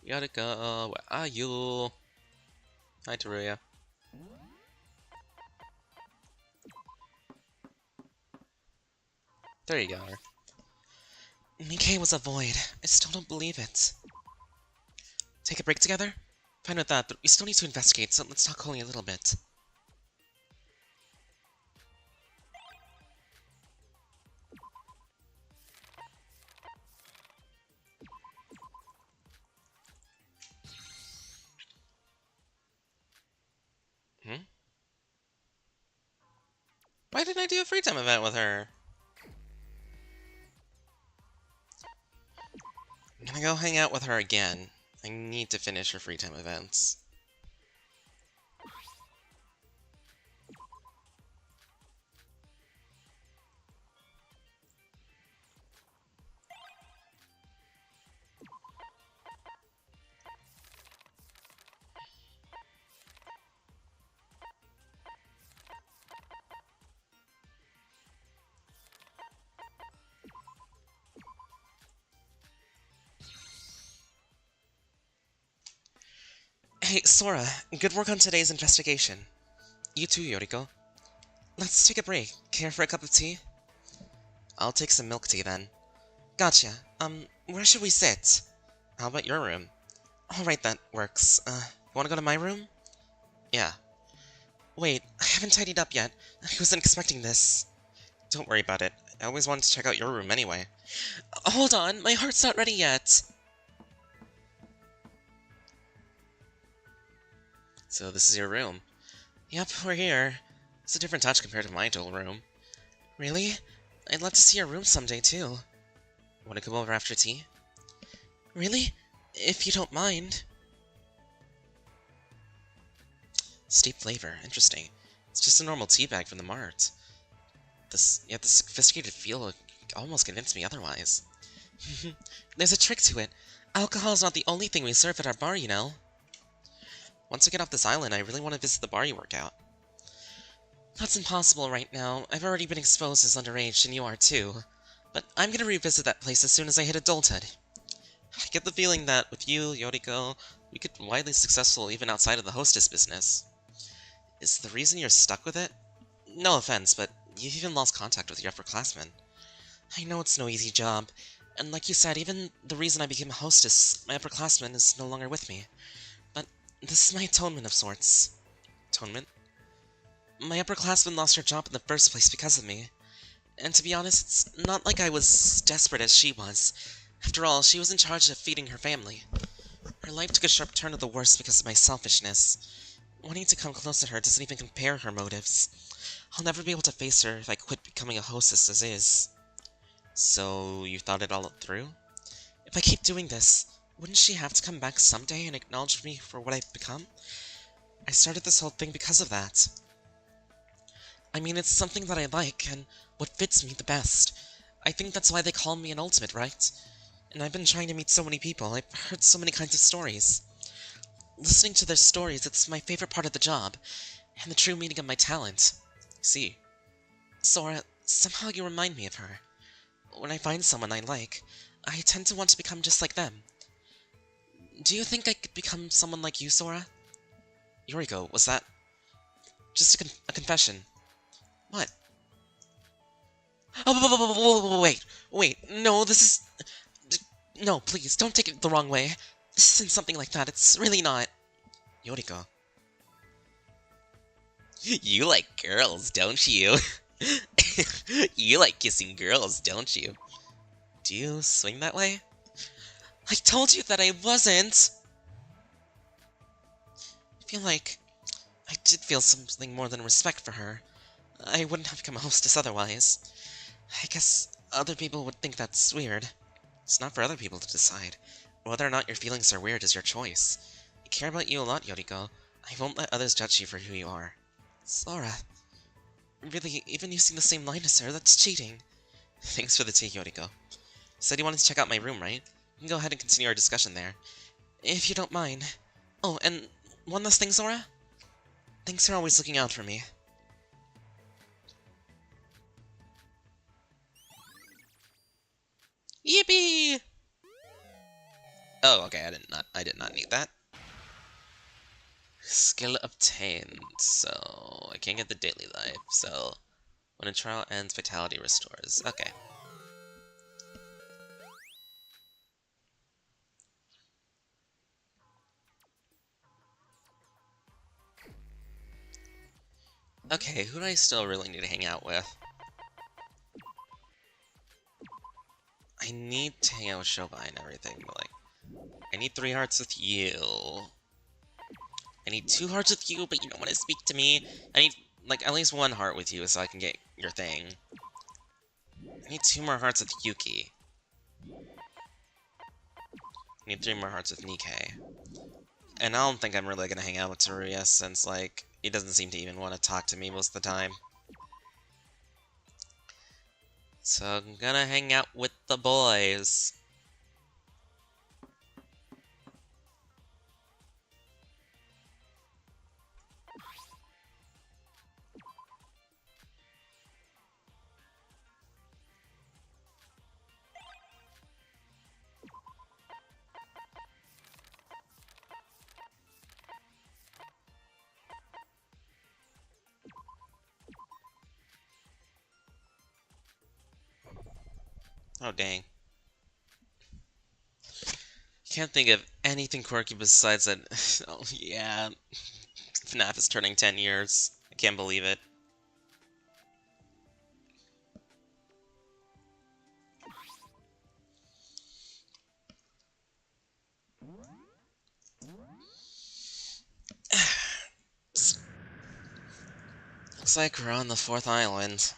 You gotta go. Where are you? Hi, Teruya. There you go. Nikkei was a void. I still don't believe it. Take a break together? Fine with that, but we still need to investigate, so let's talk only a little bit. Hmm? Why didn't I do a free time event with her? I'm gonna go hang out with her again. I need to finish her free time events. Hey, Sora, good work on today's investigation. You too, Yoriko. Let's take a break. Care for a cup of tea? I'll take some milk tea then. Gotcha. Where should we sit? How about your room? Alright, that works. Wanna go to my room? Yeah. Wait, I haven't tidied up yet. I wasn't expecting this. Don't worry about it. I always wanted to check out your room anyway. Hold on, my heart's not ready yet. So this is your room. Yep, we're here. It's a different touch compared to my dual room. Really? I'd love to see your room someday, too. Wanna come over after tea? Really? If you don't mind. Steep flavor. Interesting. It's just a normal tea bag from the mart. Yet the sophisticated feel almost convinced me otherwise. There's a trick to it. Alcohol's not the only thing we serve at our bar, you know. Once I get off this island, I really want to visit the bar you work out. That's impossible right now. I've already been exposed as underage, and you are too. But I'm gonna revisit that place as soon as I hit adulthood. I get the feeling that with you, Yoriko, we could be widely successful even outside of the hostess business. Is the reason you're stuck with it? No offense, but you've even lost contact with your upperclassmen. I know it's no easy job, and like you said, even the reason I became a hostess, my upperclassman is no longer with me. But This is my atonement of sorts. Atonement? My upperclassman lost her job in the first place because of me. And to be honest, it's not like I was desperate as she was. After all, she was in charge of feeding her family. Her life took a sharp turn to the worse because of my selfishness. Wanting to come close to her doesn't even compare her motives. I'll never be able to face her if I quit becoming a hostess as is. So, you thought it all through? If I keep doing this, wouldn't she have to come back someday and acknowledge me for what I've become? I started this whole thing because of that. I mean, it's something that I like, and what fits me the best. I think that's why they call me an ultimate, right? And I've been trying to meet so many people, I've heard so many kinds of stories. Listening to their stories, it's my favorite part of the job, and the true meaning of my talent. See, Sora, somehow you remind me of her. When I find someone I like, I tend to want to become just like them. Do you think I could become someone like you, Sora? Yoriko, was that just a confession? What? Oh, wait, no, this is... No, please, don't take it the wrong way. This isn't something like that, it's really not. Yoriko. You like girls, don't you? You like kissing girls, don't you? Do you swing that way? I told you that I wasn't! I feel like I did feel something more than respect for her. I wouldn't have become a hostess otherwise. I guess other people would think that's weird. It's not for other people to decide. Whether or not your feelings are weird is your choice. I care about you a lot, Yoriko. I won't let others judge you for who you are. Sora. Really, even using the same line as her, that's cheating. Thanks for the tea, Yoriko. You said you wanted to check out my room, right? We can go ahead and continue our discussion there. If you don't mind. Oh, and one last thing, Sora? Thanks for always looking out for me. Yippee! Oh, okay, I did not need that. Skill obtained, so I can't get the daily life, so when a trial ends, vitality restores. Okay. Okay, who do I still really need to hang out with? I need to hang out with Shobai and everything, but like, I need 3 hearts with you. I need 2 hearts with you, but you don't want to speak to me. I need, like, at least 1 heart with you so I can get your thing. I need 2 more hearts with Yuki. I need 3 more hearts with Nikkei. And I don't think I'm really gonna hang out with Teruya since, like, he doesn't seem to even want to talk to me most of the time. So I'm gonna hang out with the boys. Oh, dang. Can't think of anything quirky besides that. Oh, yeah. FNAF is turning 10 years. I can't believe it. Looks like we're on the 4th island.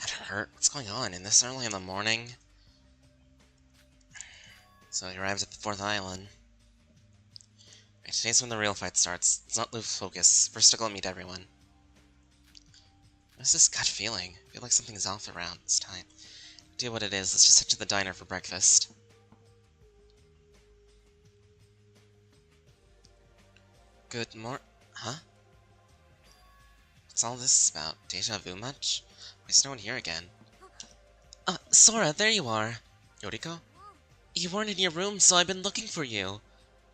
That hurt. What's going on? In this early in the morning? So he arrives at the 4th island. Right, today's when the real fight starts. Let's not lose focus. First, I'll go meet everyone. What's this gut feeling? I feel like something's off around this time. Do what it is. Let's just head to the diner for breakfast. Good morning. Huh? What's all this about? Deja vu much? Why is no one here again? Sora, there you are. Yoriko? You weren't in your room, so I've been looking for you.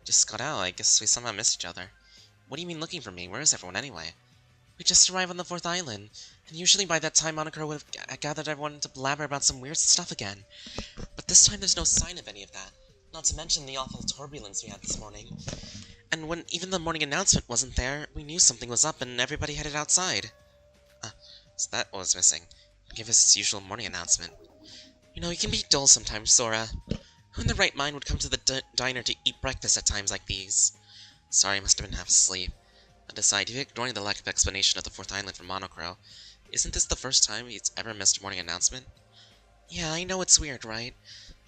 Just got out. I guess we somehow missed each other. What do you mean looking for me? Where is everyone anyway? We just arrived on the 4th island, and usually by that time Monaco would have gathered everyone to blabber about some weird stuff again. But this time there's no sign of any of that. Not to mention the awful turbulence we had this morning. And when even the morning announcement wasn't there, we knew something was up and everybody headed outside. So that was missing. Give us his usual morning announcement. You know, he can be dull sometimes, Sora. Who in their right mind would come to the diner to eat breakfast at times like these? Sorry, I must have been half asleep. But aside, even ignoring the lack of explanation of the fourth island from Monocro, isn't this the first time he's ever missed a morning announcement? Yeah, I know it's weird, right?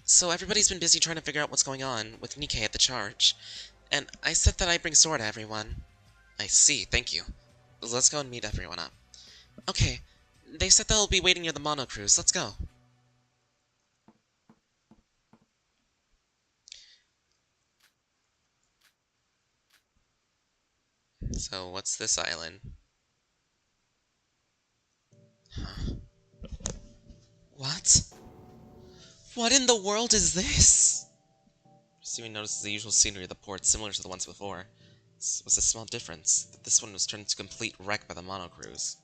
So everybody's been busy trying to figure out what's going on, with Nikkei at the charge. And I said that I'd bring Sora to everyone. I see, thank you. Let's go and meet everyone up. Okay, they said they'll be waiting near the Mono Cruise. Let's go. So, what's this island? Huh? What? What in the world is this? Steven notices the usual scenery of the port, similar to the ones before. This was a small difference, that this one was turned into complete wreck by the Mono Cruise.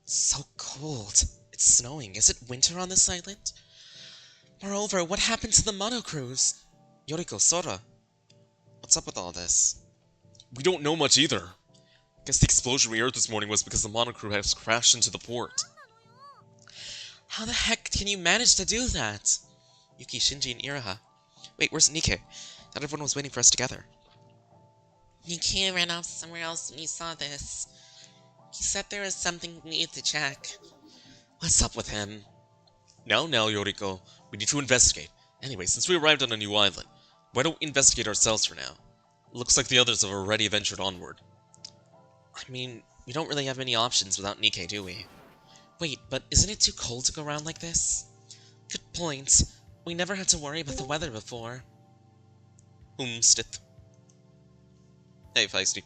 So cold. It's snowing. Is it winter on this island? Moreover, what happened to the Mono Cruise? Yoriko, Sora. What's up with all this? We don't know much either. Guess the explosion we heard this morning was because the monocrew has crashed into the port. How the heck can you manage to do that? Yuki, Shinji, and Iroha. Wait, where's Nikkei? Thought everyone was waiting for us together. Nikkei ran off somewhere else when he saw this. He said there was something we needed to check. What's up with him? Now, Yoriko, we need to investigate. Anyway, since we arrived on a new island, why don't we investigate ourselves for now? Looks like the others have already ventured onward. I mean, we don't really have many options without Nikkei, do we? Wait, but isn't it too cold to go around like this? Good point. We never had to worry about the weather before. Stith. Hey, Feisty.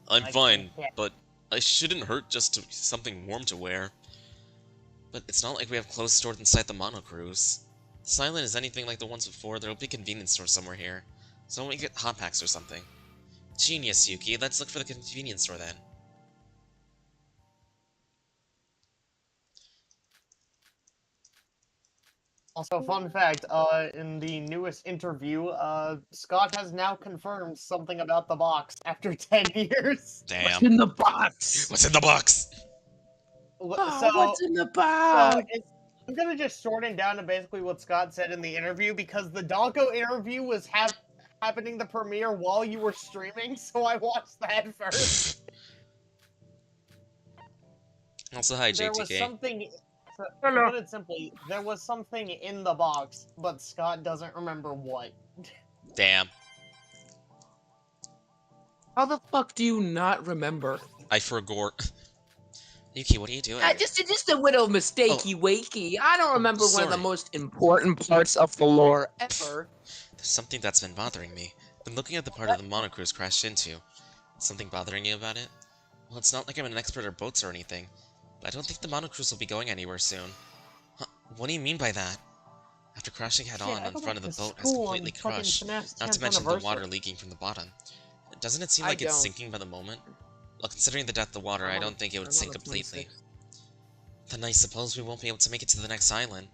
I'm fine, but I shouldn't hurt just to something warm to wear. But it's not like we have clothes stored inside the Mono Cruise. If this island is anything like the ones before, there'll be a convenience store somewhere here. So why don't we get hot packs or something? Genius, Yuki. Let's look for the convenience store then. Also, fun fact, in the newest interview, Scott has now confirmed something about the box after 10 years. Damn. What's in the box? What's in the box? What's in the box? I'm gonna just shorten down to basically what Scott said in the interview, because the Donko interview was happening the premiere while you were streaming, so I watched that first. Also, hi, There JTK. was something... To put it simply, there was something in the box, but Scott doesn't remember what. Damn. How the fuck do you not remember? I forgot. Yuki, what are you doing? Just a little mistakey wakey. I don't remember one of the sorry. most important parts of the lore ever. There's something that's been bothering me. Been looking at the part of the Mono Cruise crashed into. Something bothering you about it? Well, it's not like I'm an expert at boats or anything. I don't think the Mono Cruise will be going anywhere soon. Huh, what do you mean by that? After crashing head-on in front of the boat has completely crushed, not to mention the water leaking from the bottom. Doesn't it seem like it's sinking by the moment? Well, considering the depth of the water, I don't think it would sink completely. Then I suppose we won't be able to make it to the next island.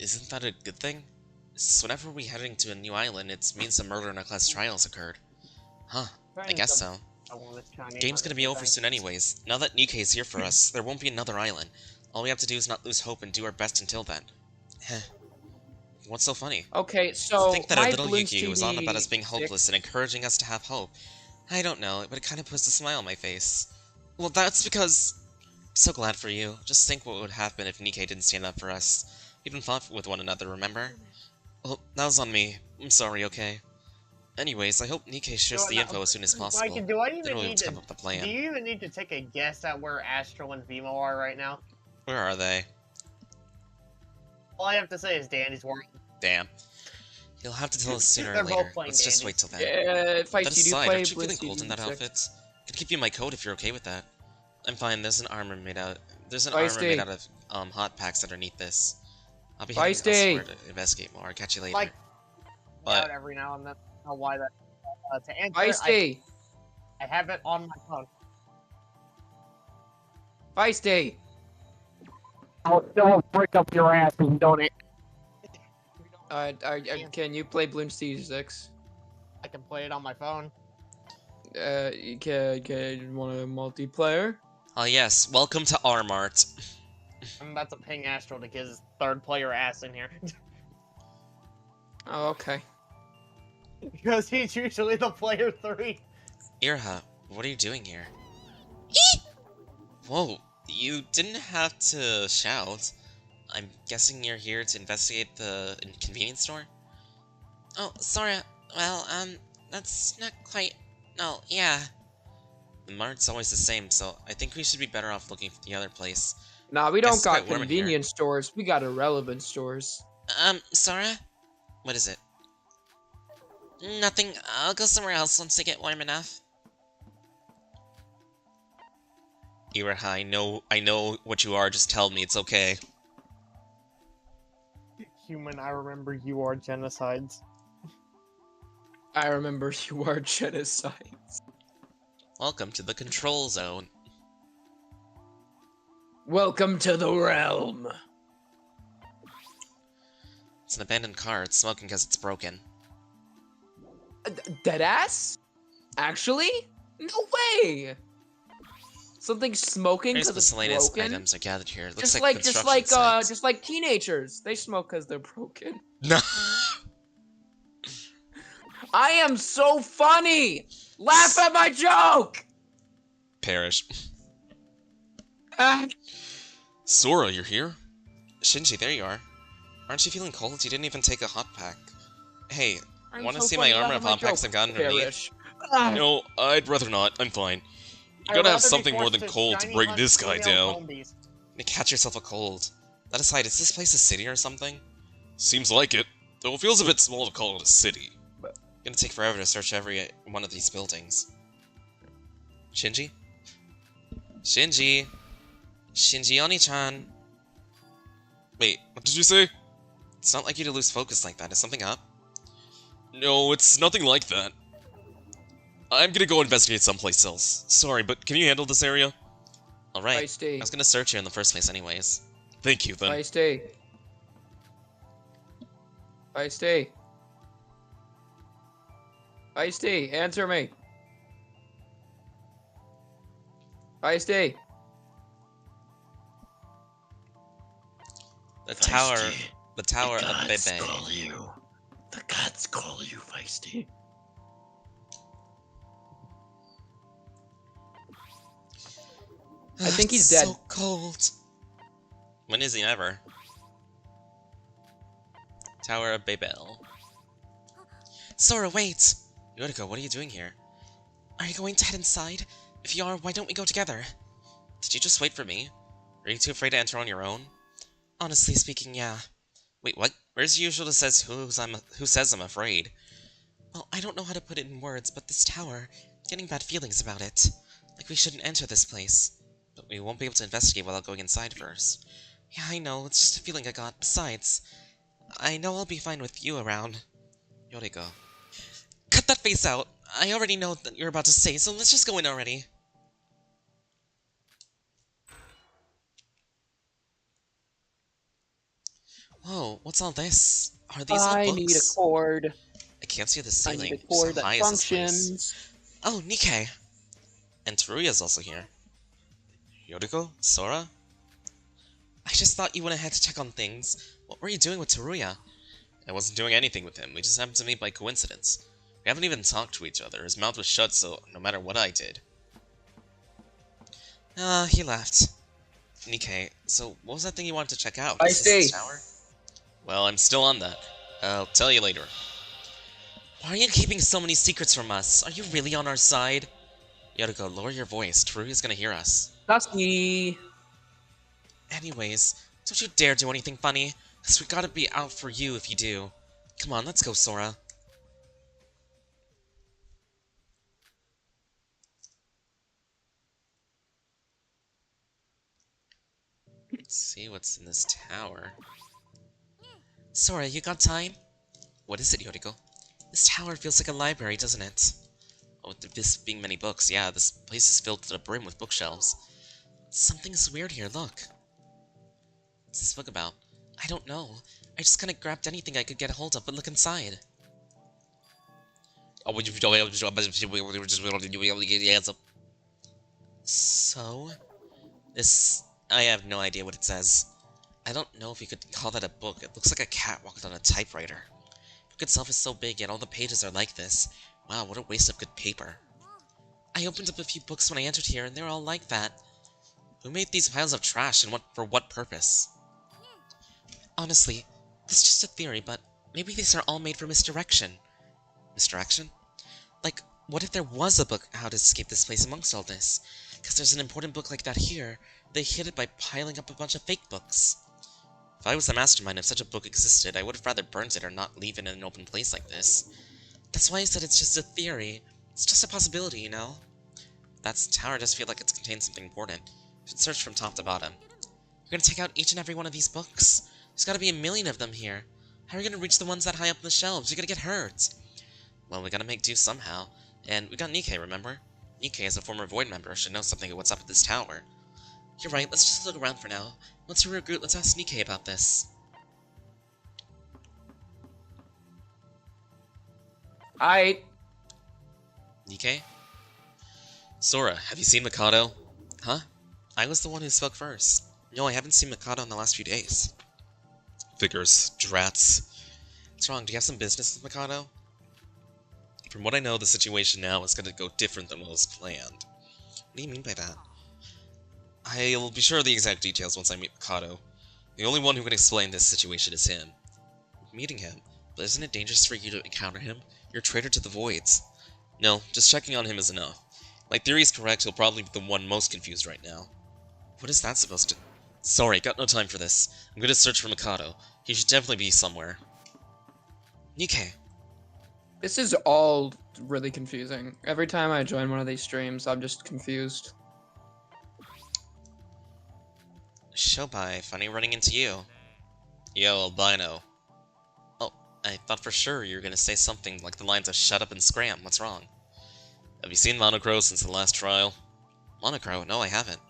Isn't that a good thing? So whenever we're heading to a new island, it means a murder in our class trials occurred. Huh, I guess so. Game's gonna be over soon anyways. Now that Nikkei's here for us, there won't be another island. All we have to do is not lose hope and do our best until then. Heh. What's so funny? Okay, so To think that our my little Bloons Yuki was on about us being TV hopeless and encouraging us to have hope. I don't know, but it kind of puts a smile on my face. Well, that's because... I'm so glad for you. Just think what would happen if Nikkei didn't stand up for us. We even fought with one another, remember? Well, that was on me. I'm sorry, okay? Anyways, I hope Nikkei shares the info as soon as possible. Mike, do I Then even we'll be able need to to... come up with a plan. Do you even need to take a guess at where Astro and Vimo are right now? Where are they? All I have to say is Danny's working. Damn. You'll have to tell us sooner or They're later. both playing Let's just dandies. wait till then. Feisty, That do you aside, play aren't you feeling Bloons cold in that TV6? outfit? I could give you my coat if you're okay with that. I'm fine. There's an armor made out. There's an Feisty. armor made out of hot packs underneath this. I'll be heading Feisty. elsewhere to investigate more. I'll catch you later. Like, But out every now and then. I don't know why that. To answer, Feisty! I have it on my phone. Feisty! I'll still break up your ass if you don't. Can you play Bloons TD6? I can play it on my phone. Can want a multiplayer? Oh yes, welcome to Armart. I'm about to ping Astro to get his third player ass in here. Oh, okay. Because he's usually the player 3. Iroha, what are you doing here? Whoa, you didn't have to shout. I'm guessing you're here to investigate the convenience store? Oh, Sora, well, that's not quite... No, yeah. The mart's always the same, so I think we should be better off looking for the other place. Nah, we Guess don't it's got quite warm in here. convenience stores. We got irrelevant stores. Sora? What is it? Nothing. I'll go somewhere else once I get warm enough. Iroha, I know what you are, just tell me, it's okay. Human, I remember you are genocides. I remember you are genocides. Welcome to the control zone. Welcome to the realm. It's an abandoned car, it's smoking because it's broken. Deadass? Actually? No way! Something smoking Various because it's miscellaneous broken? items are gathered here. It looks Just like like, construction sites. just like teenagers. They smoke because they're broken. No. I am so funny! Laugh at my joke! Perish. Ah, Sora, you're here? Shinji, there you are. Aren't you feeling cold? You didn't even take a hot pack. Hey, I'm want to so see funny, my armor laugh of at my hot packs joke, I've got underneath? Perish. Ah, No, I'd rather not. I'm fine. You gotta have something more than cold to bring this guy down. To catch yourself a cold. That aside, is this place a city or something? Seems like it, though it feels a bit small to call it a city. Gonna take forever to search every one of these buildings. Shinji? Shinji? Shinji Oni-chan? Wait, What did you say? it's not like you to lose focus like that. Is something up? No, it's nothing like that. I'm gonna go investigate someplace else. Sorry, but can you handle this area? Alright, I Feisty. was gonna search here in the first place anyways. Thank you, then. Feisty. Feisty. Feisty, answer me. Feisty. The tower of gods Bebe. call you. The gods call you, Feisty. I think he's It's dead. so cold. When is he ever? Tower of Babel. Sora, wait! Yoriko, what are you doing here? Are you going to head inside? If you are, why don't we go together? Did you just wait for me? Are you too afraid to enter on your own? Honestly speaking, yeah. Wait, what? Where's the usual that says who says I'm afraid? Well, I don't know how to put it in words, but this tower, getting bad feelings about it. Like we shouldn't enter this place. But we won't be able to investigate without going inside first. Yeah, I know, it's just a feeling I got. Besides, I know I'll be fine with you around. Yoriko. Cut that face out! I already know what you're about to say, so let's just go in already. Whoa, what's all this? Are these all I books? need a cord. I can't see the I ceiling. need a cord So that high is this place? functions. Oh, Nikkei! And Teruya's also here. Yoriko? Sora? I just thought you went ahead to check on things. What were you doing with Teruya? I wasn't doing anything with him. We just happened to meet by coincidence. We haven't even talked to each other. His mouth was shut, so no matter what I did. He left. Nikkei, so what was that thing you wanted to check out? I Is this see. the tower? Well, I'm still on that. I'll tell you later. Why are you keeping so many secrets from us? Are you really on our side? Yoriko, lower your voice. Teruya's gonna hear us. Dusty. Anyways, don't you dare do anything funny, cause we gotta be out for you if you do. Come on, let's go, Sora. Let's see what's in this tower. Sora, you got time? What is it, Yoriko? This tower feels like a library, doesn't it? Oh, with this being many books, yeah, this place is filled to the brim with bookshelves. Something's weird here, look. What's this book about? I don't know. I just kinda grabbed anything I could get a hold of, but look inside. So? This... I have no idea what it says. I don't know if you could call that a book. It looks like a cat walked on a typewriter. The book itself is so big, yet all the pages are like this. Wow, what a waste of good paper. I opened up a few books when I entered here, and they're all like that. Who made these piles of trash, and for what purpose? Honestly, this is just a theory, but maybe these are all made for misdirection. Misdirection? Like, what if there was a book how to escape this place amongst all this? Because there's an important book like that here. They hid it by piling up a bunch of fake books. If I was the mastermind of such a book existed, I would have rather burned it or not leave it in an open place like this. That's why I said it's just a theory. It's just a possibility, you know? That tower does feel like it contains something important. You should search from top to bottom. You're gonna take out each and every one of these books? There's gotta be a million of them here. How are you gonna reach the ones that high up on the shelves? You're gonna get hurt. Well, we gotta make do somehow. And we got Nikkei, remember? Nikkei, as a former Void member, should know something of what's up at this tower. You're right, let's just look around for now. Once we regroup, let's ask Nikkei about this. Nikkei? Sora, have you seen Mikado? Huh? I was the one who spoke first. No, I haven't seen Mikado in the last few days. Figures. Drats. What's wrong? Do you have some business with Mikado? From what I know, the situation now is going to go different than what was planned. What do you mean by that? I'll be sure of the exact details once I meet Mikado. The only one who can explain this situation is him. Meeting him? But isn't it dangerous for you to encounter him? You're a traitor to the Voids. No, just checking on him is enough. My theory is correct, he'll probably be the one most confused right now. What is that supposed to... Sorry, got no time for this. I'm gonna search for Mikado. He should definitely be somewhere. Nikkei. This is all really confusing. Every time I join one of these streams, I'm just confused. Shobai, funny running into you. Yo, albino. Oh, I thought for sure you were gonna say something like the lines of shut up and scram. What's wrong? Have you seen Monocro since the last trial? Monocro? No, I haven't.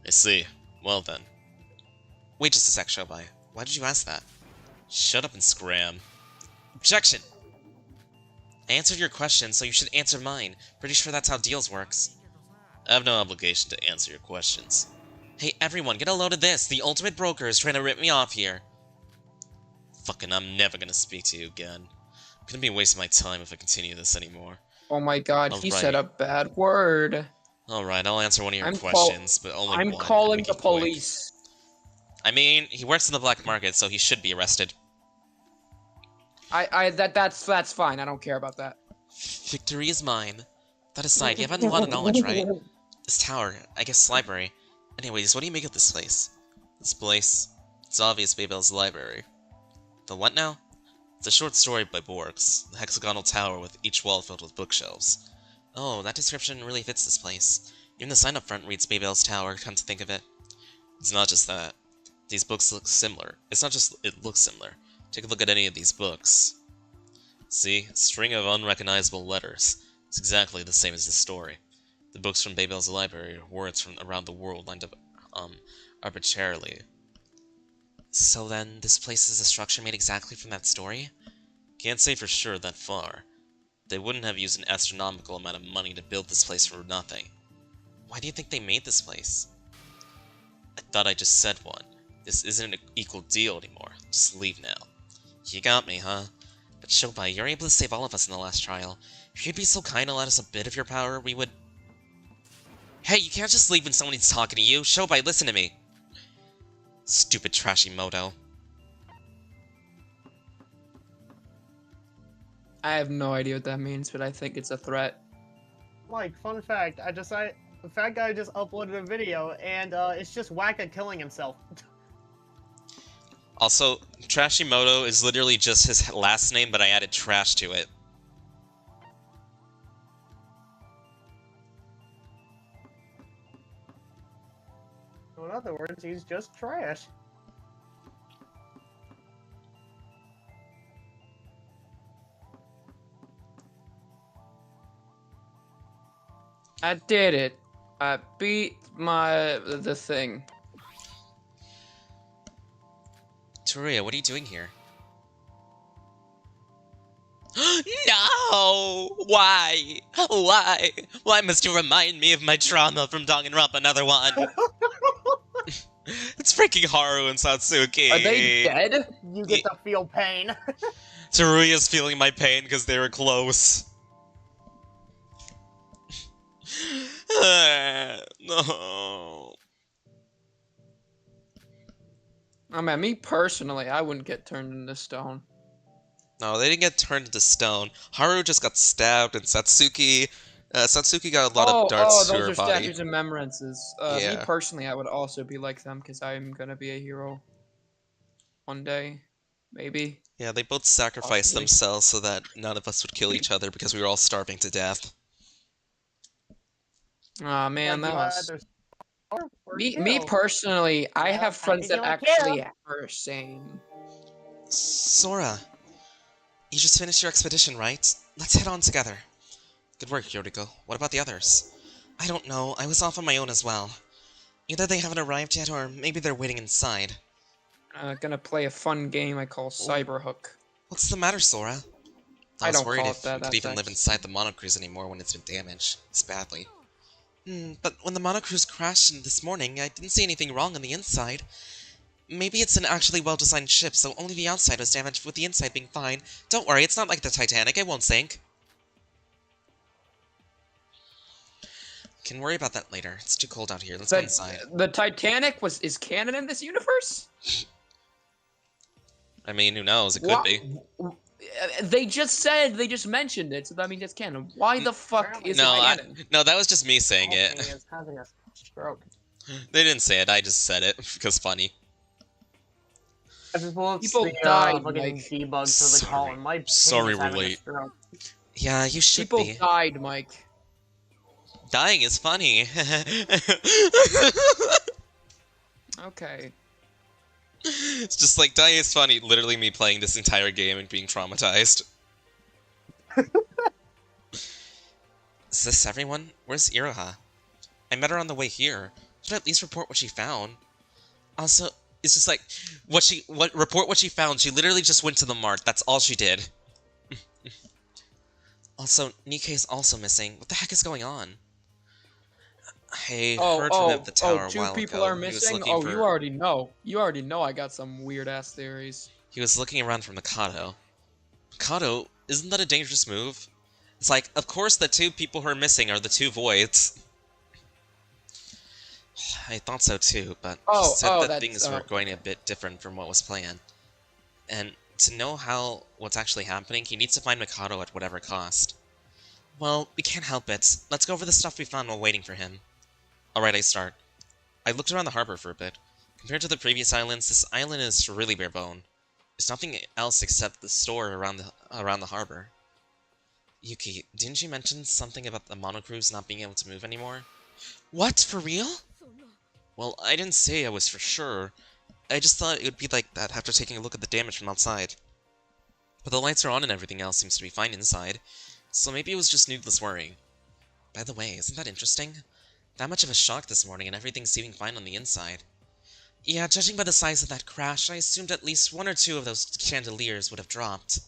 I see. Well then. Wait just a sec, Shobai. Why did you ask that? Shut up and scram. Objection! I answered your question, so you should answer mine. Pretty sure that's how deals works. I have no obligation to answer your questions. Hey everyone, get a load of this! The ultimate broker is trying to rip me off here! Fucking, I'm never gonna speak to you again. I'm gonna be wasting my time if I continue this anymore. Oh my god, he Alright. said a bad word. Alright, I'll answer one of your I'm questions, but only one. I'm and calling make the it quick. police. I mean, he works in the black market, so he should be arrested. That's fine. I don't care about that. Victory is mine. That aside, you have a lot of knowledge, right? This tower, I guess library. Anyways, what do you make of this place? This place? It's obvious Babel's library. The what now? It's a short story by Borgs, the hexagonal tower with each wall filled with bookshelves. Oh, that description really fits this place. Even the sign up front reads Babel's tower, come to think of it. It's not just that. These books look similar. It's not just it looks similar. Take a look at any of these books. See? A string of unrecognizable letters. It's exactly the same as the story. The books from Babel's library are words from around the world lined up, arbitrarily. So then, this place is a structure made exactly from that story? Can't say for sure that far. They wouldn't have used an astronomical amount of money to build this place for nothing. Why do you think they made this place? I thought I just said one. This isn't an equal deal anymore. Just leave now. You got me, huh? But Shobai, you're able to save all of us in the last trial. If you'd be so kind to let us a bit of your power, we would... Hey, you can't just leave when someone's talking to you! Shobai, listen to me! Stupid trashy Moto. I have no idea what that means, but I think it's a threat. Mike, fun fact, the fat guy just uploaded a video, and it's just Wacka killing himself. Also, Trashimoto is literally just his last name, but I added trash to it. In other words, he's just trash. I did it. I beat the thing. Teruya, what are you doing here? No! Why? Why? Why must you remind me of my trauma from Danganronpa another one? It's freaking Haru and Satsuki. Are they dead? You get to feel pain. Teruya's feeling my pain because they were close. No. I mean, me personally, I wouldn't get turned into stone. No, they didn't get turned into stone. Haru just got stabbed, and Satsuki got a lot of darts to those her are body. statues and remembrances. Me Yeah. personally, I would also be like them because I'm gonna be a hero one day, maybe. Yeah, they both sacrificed Possibly. themselves so that none of us would kill each other because we were all starving to death. Aw man, But that was there's more me kill. personally. I Yeah, have friends that I think you actually kill. are sane. Sora, you just finished your expedition, right? Let's head on together. Good work, Yoriko. What about the others? I don't know. I was off on my own as well. Either they haven't arrived yet, or maybe they're waiting inside. Gonna play a fun game I call Cyberhook. What's the matter, Sora? I was don't worried call if it that, we could that's even live inside the monocruise anymore when it's been damaged. It's badly. But when the monocruise crashed this morning, I didn't see anything wrong on the inside. Maybe it's an actually well-designed ship, so only the outside was damaged with the inside being fine. Don't worry, it's not like the Titanic, it won't sink. Can worry about that later. It's too cold out here. Let's go inside. The Titanic is canon in this universe? I mean, who knows? It could be. They just mentioned it, so that means it's canon. Why the fuck is it canon? No, that was just me saying it. It's having a stroke. They didn't say it, I just said it, because funny. People died, fucking Mike. debugged for the Sorry. call, and my Sorry ping is we're having a late. stroke. Yeah, you should People be. died, Mike. Dying is funny. Okay. It's just like, dying is funny, literally me playing this entire game and being traumatized. Is this everyone? Where's Iroha? I met her on the way here. Should at least report what she found. Also, it's just like, report what she found. She literally just went to the mart. That's all she did. Also, Nikkei's also missing. What the heck is going on? I heard from him at the tower a two while people ago. are He was missing? looking Oh, for- you already know. You already know I got some weird-ass theories. He was looking around for Mikado. Mikado? Isn't that a dangerous move? It's like, of course the two people who are missing are the two voids. I thought so too, but he said that things were going a bit different from what was planned. And to know what's actually happening, he needs to find Mikado at whatever cost. Well, we can't help it. Let's go over the stuff we found while waiting for him. Alright, I start. I looked around the harbor for a bit. Compared to the previous islands, this island is really bare bone. There's nothing else except the store around the harbor. Yuki, didn't you mention something about the monocruise not being able to move anymore? What? For real? Well, I didn't say I was for sure. I just thought it would be like that after taking a look at the damage from outside. But the lights are on and everything else seems to be fine inside, so maybe it was just needless worrying. By the way, isn't that interesting? That much of a shock this morning and everything seeming fine on the inside. Yeah, judging by the size of that crash, I assumed at least one or two of those chandeliers would have dropped.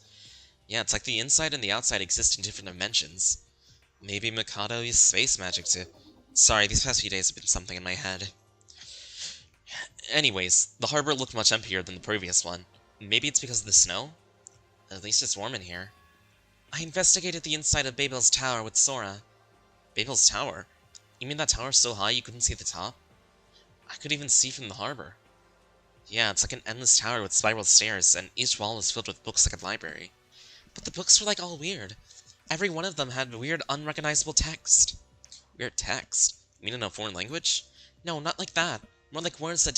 Yeah, it's like the inside and the outside exist in different dimensions. Maybe Mikado used space magic to... Sorry, these past few days have been something in my head. Anyways, the harbor looked much emptier than the previous one. Maybe it's because of the snow? At least it's warm in here. I investigated the inside of Babel's tower with Sora. Babel's tower? You mean that tower so high you couldn't see the top? I could even see from the harbor. Yeah, it's like an endless tower with spiral stairs, and each wall is filled with books like a library. But the books were like all weird. Every one of them had weird, unrecognizable text. Weird text? You mean in a foreign language? No, not like that. More like words that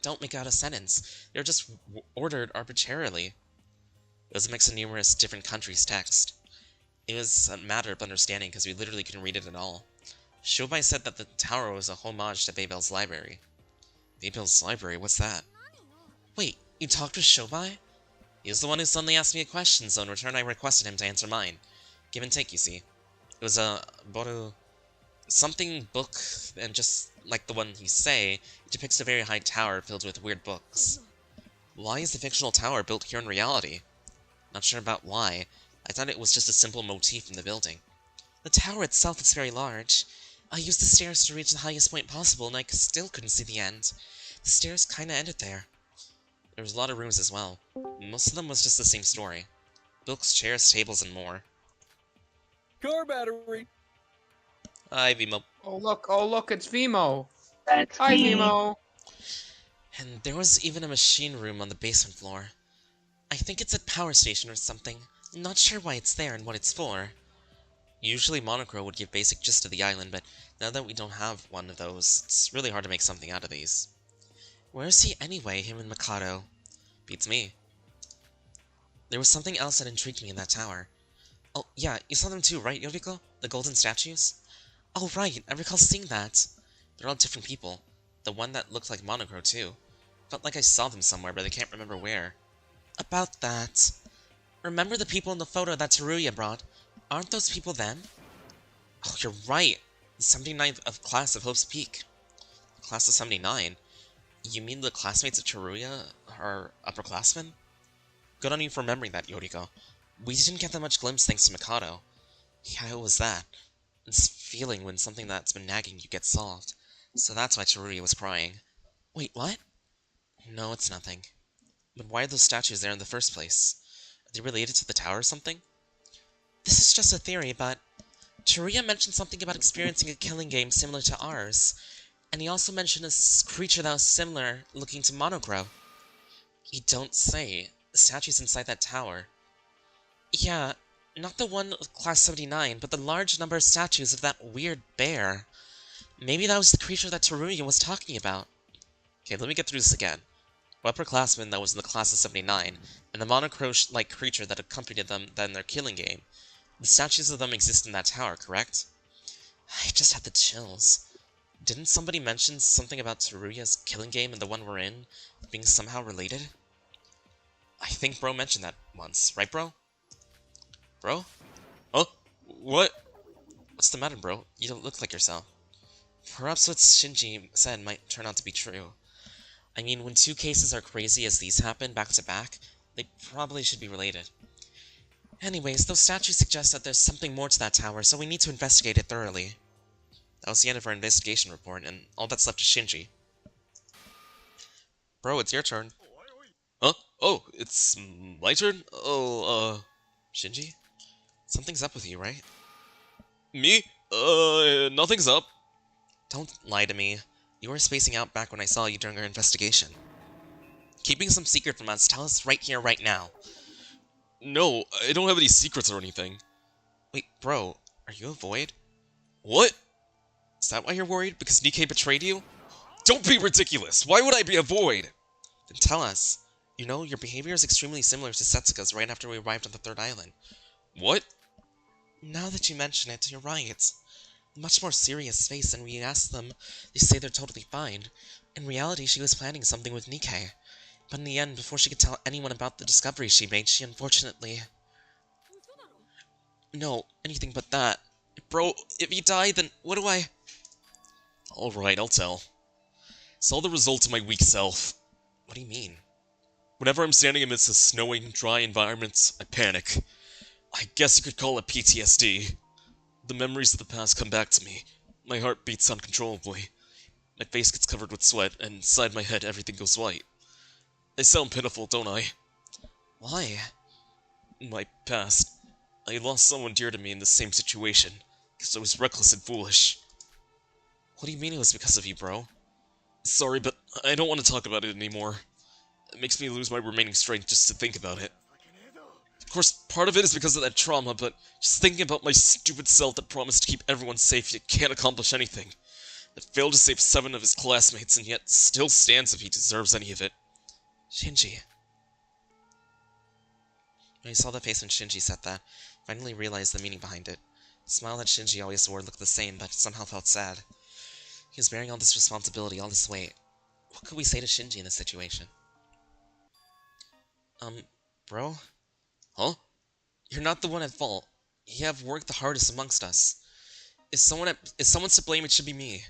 don't make out a sentence. They're just ordered arbitrarily. It was a mix of numerous different countries' text. It was a matter of understanding because we literally couldn't read it at all. Shobai said that the tower was a homage to Babel's library. Babel's library? What's that? Wait, you talked with Shobai? He was the one who suddenly asked me a question, so in return I requested him to answer mine. Give and take, you see. It was a Boru... something book, and just like the one you say, it depicts a very high tower filled with weird books. Why is the fictional tower built here in reality? Not sure about why. I thought it was just a simple motif in the building. The tower itself is very large. I used the stairs to reach the highest point possible, and I still couldn't see the end. The stairs kinda ended there. There was a lot of rooms as well. Most of them was just the same story. Books, chairs, tables, and more. Car battery. Hi, Vimo. Oh look, it's Vimo. That's Hi, me. Vimo. And there was even a machine room on the basement floor. I think it's a power station or something. I'm not sure why it's there and what it's for. Usually Monocro would give basic gist of the island, but now that we don't have one of those, it's really hard to make something out of these. Where is he anyway, him and Mikado? Beats me. There was something else that intrigued me in that tower. Oh, yeah, you saw them too, right, Yoriko? The golden statues? Oh, right, I recall seeing that. They're all different people. The one that looked like Monocro, too. Felt like I saw them somewhere, but I can't remember where. About that... Remember the people in the photo that Teruya brought? Aren't those people them? Oh, you're right! The 79th of class of Hope's Peak. Class of 79? You mean the classmates of Teruya are upperclassmen? Good on you for remembering that, Yoriko. We didn't get that much glimpse thanks to Mikado. Yeah, it was that. This feeling when something that's been nagging you gets solved. So that's why Teruya was crying. Wait, what? No, it's nothing. But why are those statues there in the first place? Are they related to the tower or something? This is just a theory, but... Teruya mentioned something about experiencing a killing game similar to ours. And he also mentioned a creature that was similar, looking to Monocro. You don't say. The statues inside that tower. Yeah, not the one of Class 79, but the large number of statues of that weird bear. Maybe that was the creature that Teruya was talking about. Okay, let me get through this again. Upperclassman that was in the Class of 79, and the Monocro-like creature that accompanied them in their killing game. The statues of them exist in that tower, correct? I just had the chills. Didn't somebody mention something about Teruya's killing game and the one we're in being somehow related? I think Bro mentioned that once, right, Bro? Bro? Oh, what? What's the matter, Bro? You don't look like yourself. Perhaps what Shinji said might turn out to be true. I mean, when two cases are crazy as these happen back to back, they probably should be related. Anyways, those statues suggest that there's something more to that tower, so we need to investigate it thoroughly. That was the end of our investigation report, and all that's left is Shinji. Bro, it's your turn. Huh? Oh, it's my turn? Shinji? Something's up with you, right? Me? Nothing's up. Don't lie to me. You were spacing out back when I saw you during our investigation. Keeping some secret from us, tell us right here, right now. No, I don't have any secrets or anything. Wait, bro, are you a void? What? Is that why you're worried? Because DK betrayed you? Don't be ridiculous! Why would I be a void? Then tell us. You know, your behavior is extremely similar to Setsuka's right after we arrived on the third island. What? Now that you mention it, you're right. Much more serious face, and we asked them, they say they're totally fine. In reality, she was planning something with Nikkei. But in the end, before she could tell anyone about the discovery she made, she unfortunately... No, anything but that. Bro, if you die, then what do I... Alright, I'll tell. It's all the result of my weak self. What do you mean? Whenever I'm standing amidst a snowing, dry environment, I panic. I guess you could call it PTSD. The memories of the past come back to me. My heart beats uncontrollably. My face gets covered with sweat, and inside my head everything goes white. I sound pitiful, don't I? Why? In my past, I lost someone dear to me in the same situation, because I was reckless and foolish. What do you mean it was because of you, bro? Sorry, but I don't want to talk about it anymore. It makes me lose my remaining strength just to think about it. Of course, part of it is because of that trauma, but just thinking about my stupid self that promised to keep everyone safe yet can't accomplish anything. That failed to save 7 of his classmates and yet still stands if he deserves any of it. Shinji. I saw the face when Shinji said that. Finally realized the meaning behind it. The smile that Shinji always wore looked the same, but somehow felt sad. He was bearing all this responsibility, all this weight. What could we say to Shinji in this situation? Bro? Huh? You're not the one at fault. You have worked the hardest amongst us. If someone's to blame, it should be me.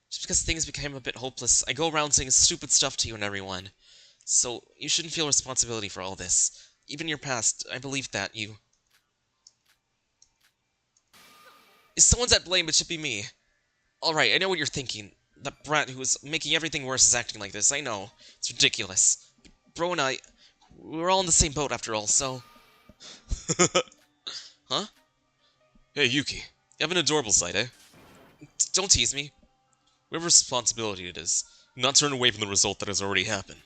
Just because things became a bit hopeless, I go around saying stupid stuff to you and everyone. So, you shouldn't feel responsibility for all this. Even your past, I believe that you... If someone's at blame, it should be me. Alright, I know what you're thinking. That brat who is making everything worse is acting like this, I know. It's ridiculous. Bro and I, we're all in the same boat after all, so... Huh? Hey, Yuki. You have an adorable side, eh? Don't tease me. We have a responsibility it is. Not turn away from the result that has already happened.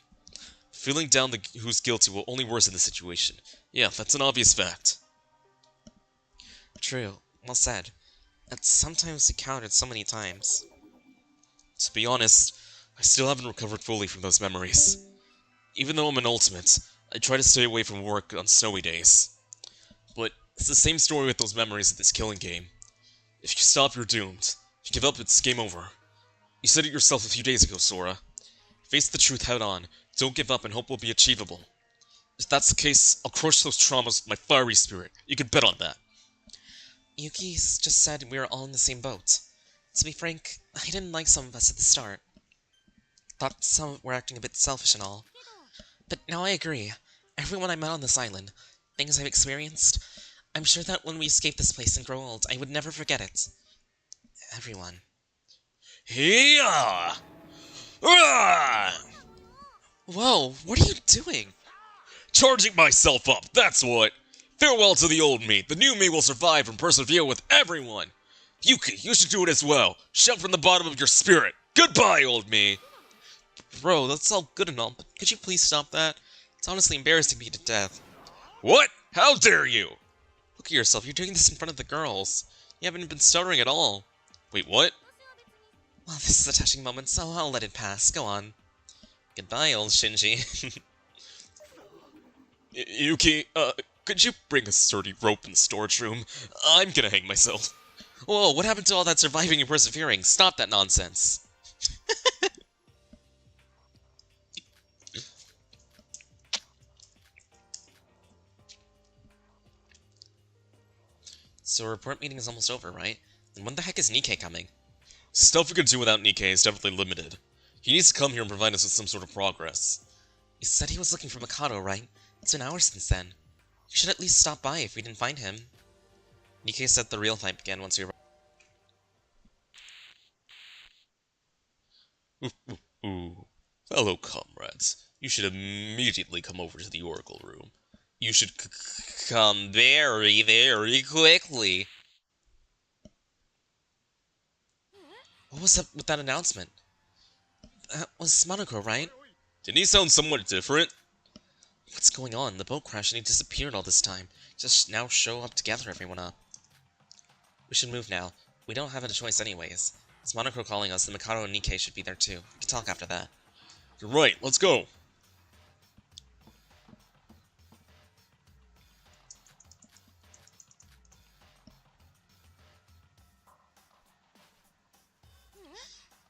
Feeling down who's guilty will only worsen the situation. Yeah, that's an obvious fact. True. Well said. But sometimes we counted so many times. To be honest, I still haven't recovered fully from those memories. Even though I'm an ultimate, I try to stay away from work on snowy days. But it's the same story with those memories of this killing game. If you stop, you're doomed. If you give up, it's game over. You said it yourself a few days ago, Sora. Face the truth head on, don't give up, and hope will be achievable. If that's the case, I'll crush those traumas with my fiery spirit. You can bet on that. Yuki's just said we were all in the same boat. To be frank, I didn't like some of us at the start. Thought some were acting a bit selfish and all. But now I agree. Everyone I met on this island, things I've experienced, I'm sure that when we escape this place and grow old, I would never forget it. Everyone. Hiya! Ah! Whoa, what are you doing? Charging myself up, that's what! Farewell to the old me. The new me will survive and persevere with everyone. Yuki, you should do it as well. Shout from the bottom of your spirit. Goodbye, old me. Bro, that's all good and all, but could you please stop that? It's honestly embarrassing me to death. What? How dare you? Look at yourself, you're doing this in front of the girls. You haven't been stuttering at all. Wait, what? Well, this is a touching moment, so I'll let it pass. Go on. Goodbye, old Shinji. Yuki, could you bring a sturdy rope in the storage room? I'm gonna hang myself. Whoa, what happened to all that surviving and persevering? Stop that nonsense. So report meeting is almost over, right? And when the heck is Nikkei coming? Stuff we can do without Nikkei is definitely limited. He needs to come here and provide us with some sort of progress. You said he was looking for Mikado, right? It's been hours since then. You should at least stop by if we didn't find him. Nikkei said the real fight began once we arrived. Ooh. Fellow comrades, you should immediately come over to the Oracle room. You should Come very, very quickly. What was up with that announcement? That was Monoko, right? Didn't he sound somewhat different? What's going on? The boat crashed and he disappeared all this time. Just now show up to gather everyone up. We should move now. We don't have a choice anyways. It's Monoko calling us, and Mikado and Nikkei should be there too. We can talk after that. You're right, let's go.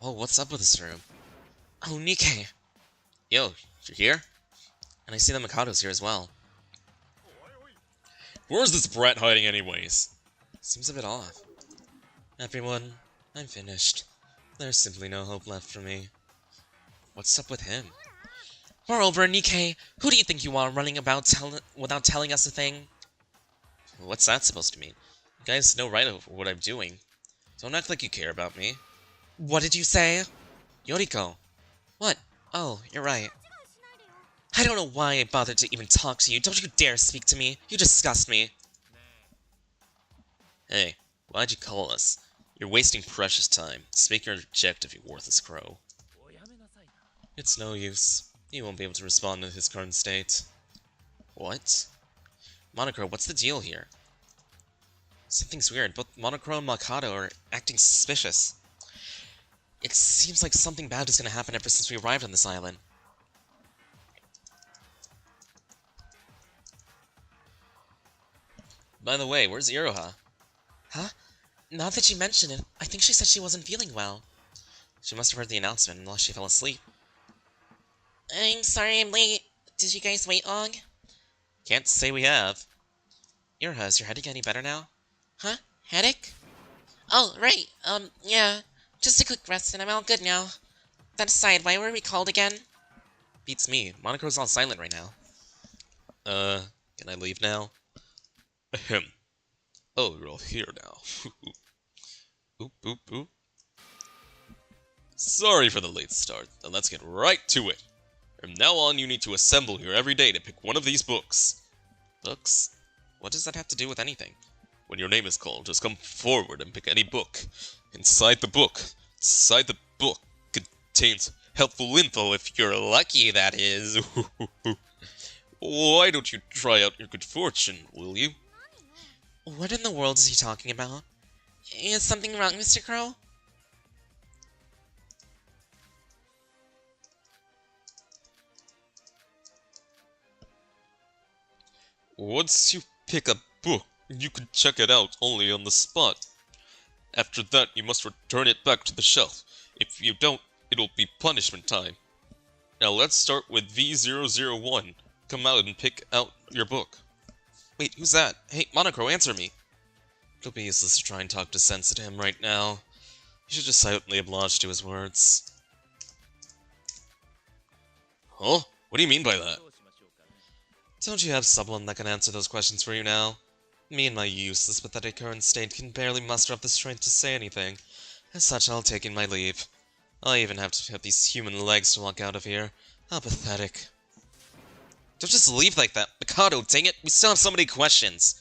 Oh, what's up with this room? Oh, Nikkei! Yo, you're here? And I see the Mikado's here as well. Where's this brat hiding anyways? Seems a bit off. Everyone, I'm finished. There's simply no hope left for me. What's up with him? Moreover, Nikkei, who do you think you are running about without telling us a thing? What's that supposed to mean? You guys know right over what I'm doing. Don't act like you care about me. What did you say? Yoriko. What? Oh, you're right. I don't know why I bothered to even talk to you. Don't you dare speak to me. You disgust me. Hey, why'd you call us? You're wasting precious time. Speak or reject, you worthless crow. It's no use. He won't be able to respond in his current state. What? Monocro, what's the deal here? Something's weird. Both Monocro and Mikado are acting suspicious. It seems like something bad is gonna happen ever since we arrived on this island. By the way, where's Iroha? Huh? Now that you mention it, I think she said she wasn't feeling well. She must have heard the announcement, unless she fell asleep. I'm sorry I'm late. Did you guys wait long? Can't say we have. Iroha, is your headache any better now? Huh? Headache? Oh, right. Yeah. Just a quick rest and I'm all good now. That aside, why were we called again? Beats me. Monaco's all silent right now. Can I leave now? Ahem. Oh, you're all here now. Oop, oop, oop. Sorry for the late start, then let's get right to it. From now on, you need to assemble here every day to pick one of these books. Books? What does that have to do with anything? When your name is called, just come forward and pick any book. Inside the book contains helpful info if you're lucky, that is. Why don't you try out your good fortune, will you? What in the world is he talking about? Is something wrong, Mr. Crow? Once you pick a book, you can check it out only on the spot. After that, you must return it back to the shelf. If you don't, it'll be punishment time. Now let's start with V001. Come out and pick out your book. Wait, who's that? Hey, Monocro, answer me. It'll be useless to try and talk sense to him right now. You should just silently oblige to his words. Huh? What do you mean by that? Don't you have someone that can answer those questions for you now? Me in my useless, pathetic current state can barely muster up the strength to say anything. As such, I'll take in my leave. I even have to have these human legs to walk out of here. How pathetic. Don't just leave like that. Mikado, dang it, we still have so many questions.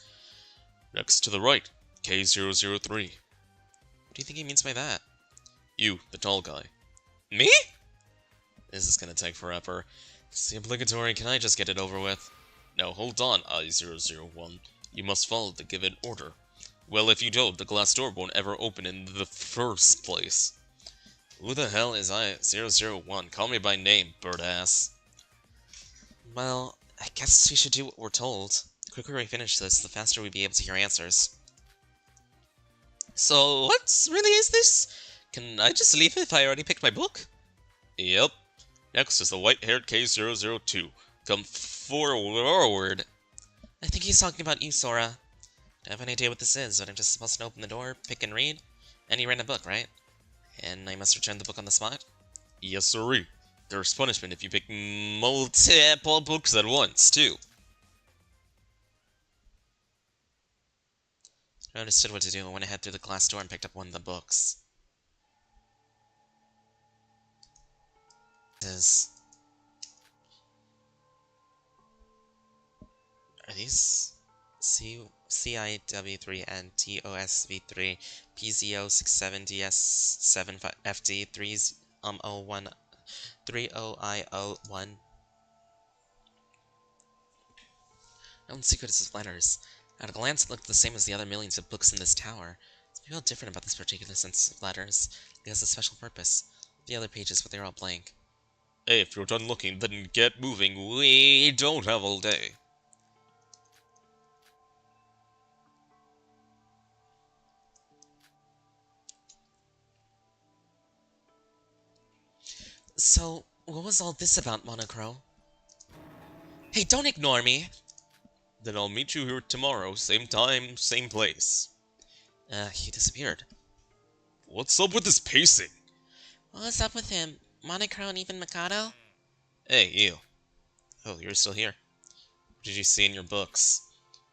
Next to the right, K003. What do you think he means by that? You, the tall guy. Me? This is gonna take forever. It's the obligatory, can I just get it over with? Now hold on, I-001. You must follow the given order. Well, if you don't, the glass door won't ever open in the first place. Who the hell is I-001? Call me by name, bird-ass. Well, I guess we should do what we're told. The quicker we finish this, the faster we'll be able to hear answers. So, what really is this? Can I just leave if I already picked my book? Yep. Next is the white-haired K002. Come forward. I think he's talking about you, Sora. I have an idea what this is, but I'm just supposed to open the door, pick and read? And you read a book, right? And I must return the book on the spot? Yes, sirree. There's punishment if you pick multiple books at once, too. I understood what to do. I went ahead through the glass door and picked up one of the books. Are these CIW3 and TOSV3 PZO67DS7 FD3 01 30I01? No one's secret is his letters. At a glance, it looked the same as the other millions of books in this tower. Something real different about this particular sense of letters. It has a special purpose. The other pages, but they're all blank. Hey, if you're done looking, then get moving. We don't have all day. So, what was all this about, Monocro? Hey, don't ignore me! Then I'll meet you here tomorrow, same time, same place. He disappeared. What's up with this pacing? What's up with him? Monocro and even Mikado? Hey, you. Oh, you're still here. What did you see in your books?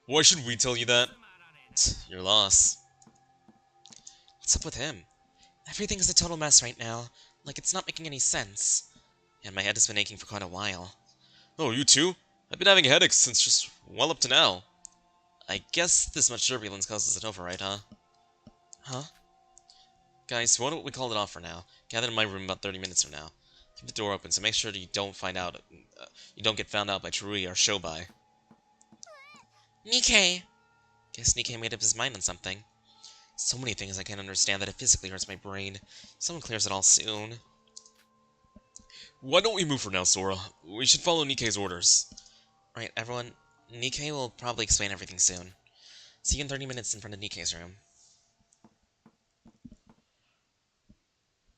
Why should we tell you that? Your loss. What's up with him? Everything's a total mess right now. Like, it's not making any sense. And my head has been aching for quite a while. Oh, you too? I've been having headaches since just well up to now. I guess this much turbulence causes an override, huh? Huh? Guys, why don't we call it off for now? Gather in my room about 30 minutes from now. Keep the door open, so make sure that you don't get found out by Chirui or Shobai. Nikkei! Guess Nikkei made up his mind on something. So many things I can't understand that it physically hurts my brain. Someone clears it all soon. Why don't we move for now, Sora? We should follow Nikkei's orders. Right, everyone. Nikkei will probably explain everything soon. See you in 30 minutes in front of Nikkei's room.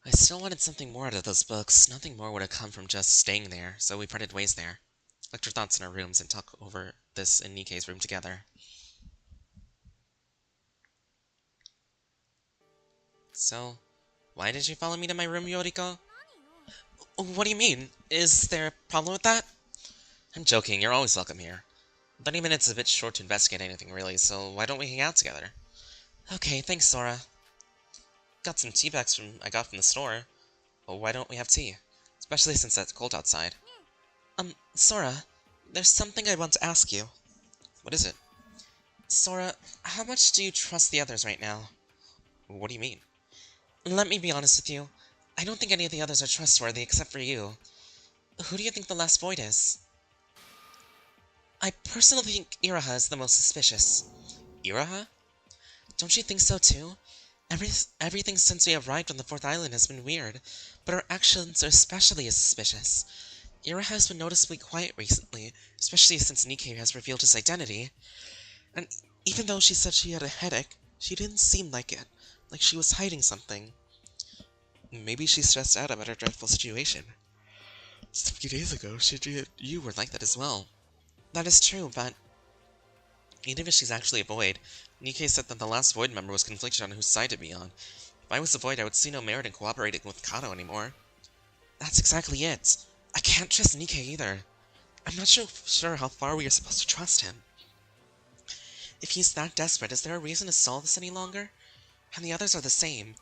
I still wanted something more out of those books. Nothing more would have come from just staying there, so we parted ways there. Collect our thoughts in our rooms and talk over this in Nikkei's room together. So, why did you follow me to my room, Yoriko? What do you mean? Is there a problem with that? I'm joking, you're always welcome here. 30 minutes is a bit short to investigate anything really, so why don't we hang out together? Okay, thanks, Sora. Got some tea bags I got from the store. Well, why don't we have tea? Especially since it's cold outside. Sora, there's something I want to ask you. What is it? Sora, how much do you trust the others right now? What do you mean? Let me be honest with you. I don't think any of the others are trustworthy except for you. Who do you think the last void is? I personally think Iroha is the most suspicious. Iroha? Don't you think so too? Everything since we arrived on the 4th island has been weird, but our actions are especially as suspicious. Iroha has been noticeably quiet recently, especially since Nikkei has revealed his identity. And even though she said she had a headache, she didn't seem like it, like she was hiding something. Maybe she's stressed out about her dreadful situation. Just a few days ago, you were like that as well. That is true, but Even if she's actually a void, Nikkei said that the last void member was conflicted on whose side to be on. If I was a void, I would see no merit in cooperating with Kato anymore. that's exactly it. I can't trust Nikkei either. I'm not sure how far we are supposed to trust him. If he's that desperate, is there a reason to solve this any longer? And the others are the same.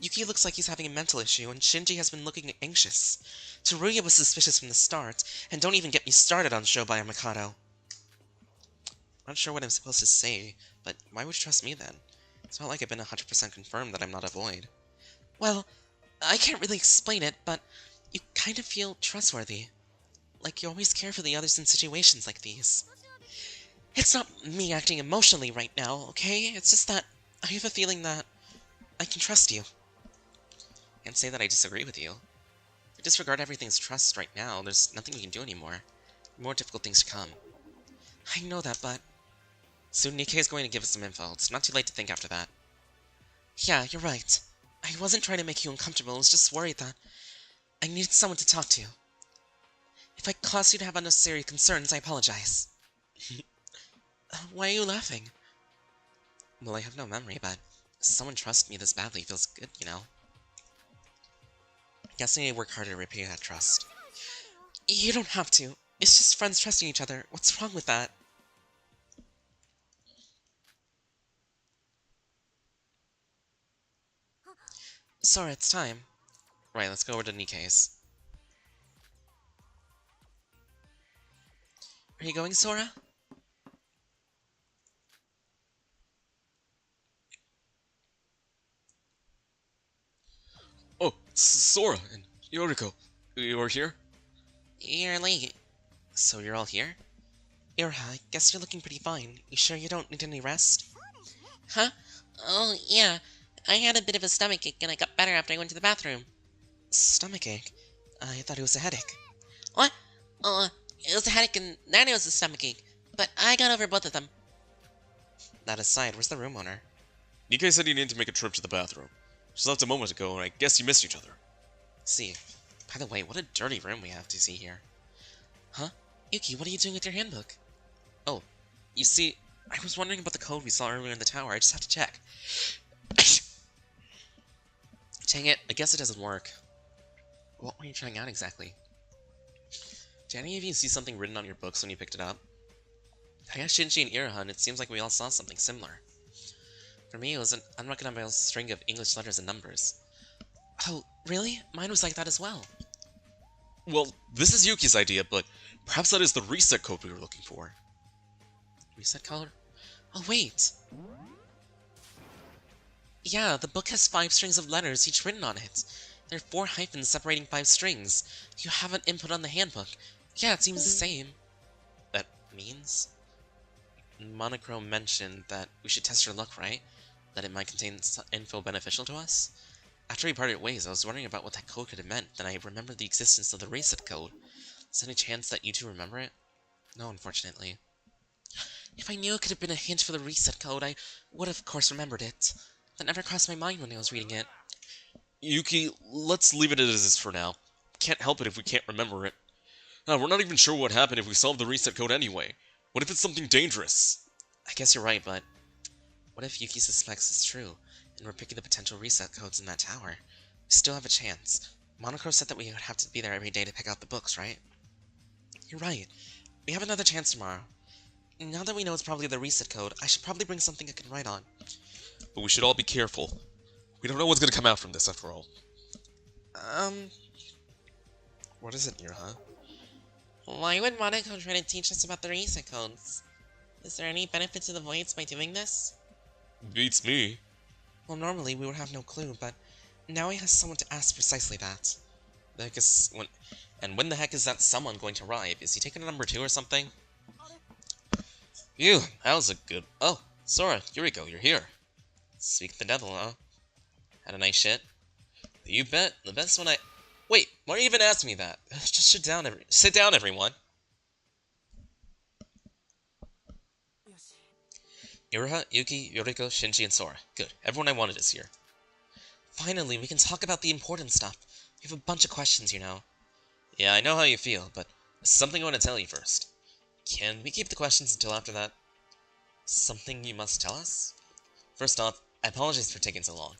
Yuki looks like he's having a mental issue, and Shinji has been looking anxious. Teruya was suspicious from the start, and don't even get me started on Shobai and Mikado. I'm not sure what I'm supposed to say, but why would you trust me then? It's not like I've been 100% confirmed that I'm not a void. Well, I can't really explain it, but you kind of feel trustworthy. Like you always care for the others in situations like these. It's not me acting emotionally right now, okay? It's just that I have a feeling that I can trust you. I can't say that I disagree with you. If we disregard everything's trust right now, there's nothing we can do anymore. More difficult things to come. I know that, but Soon Nikkei is going to give us some info. It's not too late to think after that. yeah, you're right. I wasn't trying to make you uncomfortable, I was just worried that I needed someone to talk to. If I caused you to have unnecessary concerns, I apologize. Why are you laughing? Well, I have no memory, but someone trusts me this badly feels good, you know? I guess I need to work harder to repay that trust. You don't have to. It's just friends trusting each other. What's wrong with that? Sora, it's time. Right, let's go over to Nikkei's. Are you going, Sora? Oh, Sora and Yoriko, you are here? You're late. So you're all here? Iroha, I guess you're looking pretty fine. You sure you don't need any rest? Huh? Oh, yeah. I had a bit of a stomachache and I got better after I went to the bathroom. Stomachache? I thought it was a headache. What? It was a headache and then it was a stomachache. But I got over both of them. That aside, where's the room owner? Nikkei said he needed to make a trip to the bathroom. She left a moment ago, and I guess you missed each other. See. By the way, what a dirty room we have to see here. Huh? Yuki, what are you doing with your handbook? Oh, you see, I was wondering about the code we saw earlier in the tower. I just have to check. Dang it, I guess it doesn't work. What were you trying out exactly? Did any of you see something written on your books when you picked it up? I asked Shinji and Iroha, and it seems like we all saw something similar. For me, it was an unrecognizable string of English letters and numbers. Oh, really? Mine was like that as well. Well, this is Yuki's idea, but perhaps that is the reset code we were looking for. Reset code? Oh, wait! Yeah, the book has 5 strings of letters, each written on it. There are 4 hyphens separating 5 strings. You have an input on the handbook. Yeah, it seems the same. That means? Monochrome mentioned that we should test her luck, right? That it might contain info beneficial to us? After we parted ways, I was wondering about what that code could have meant, then I remembered the existence of the reset code. Is there any chance that you two remember it? No, unfortunately. If I knew it could have been a hint for the reset code, I would have, of course, remembered it. That never crossed my mind when I was reading it. Yuki, let's leave it as is for now. Can't help it if we can't remember it. We're not even sure what happened if we solved the reset code anyway. What if it's something dangerous? I guess you're right, but what if Yuki suspects it's true, and we're picking the potential reset codes in that tower? We still have a chance. Monocro said that we would have to be there every day to pick out the books, right? You're right. We have another chance tomorrow. Now that we know it's probably the reset code, I should probably bring something I can write on. But we should all be careful. We don't know what's gonna come out from this after all. What is it, Iroha? Why would Monaco try to teach us about the reset codes? Is there any benefit to the Voids by doing this? Beats me. Well, normally we would have no clue, but now he has someone to ask precisely that. The heck is when the heck is that someone going to arrive? Is he taking a number 2 or something? Phew, that was a good... Oh, Sora, Yuriko, you're here. Speak the devil, huh? Had a nice shit? You bet, the best one I... Wait, why are you even asking me that? Just sit down, everyone. Iroha, Yuki, Yuriko, Shinji, and Sora. Good, everyone I wanted is here. Finally, we can talk about the important stuff. We have a bunch of questions, you know. Yeah, I know how you feel, but there's something I want to tell you first. Can we keep the questions until after that? Something you must tell us? First off, I apologize for taking so long.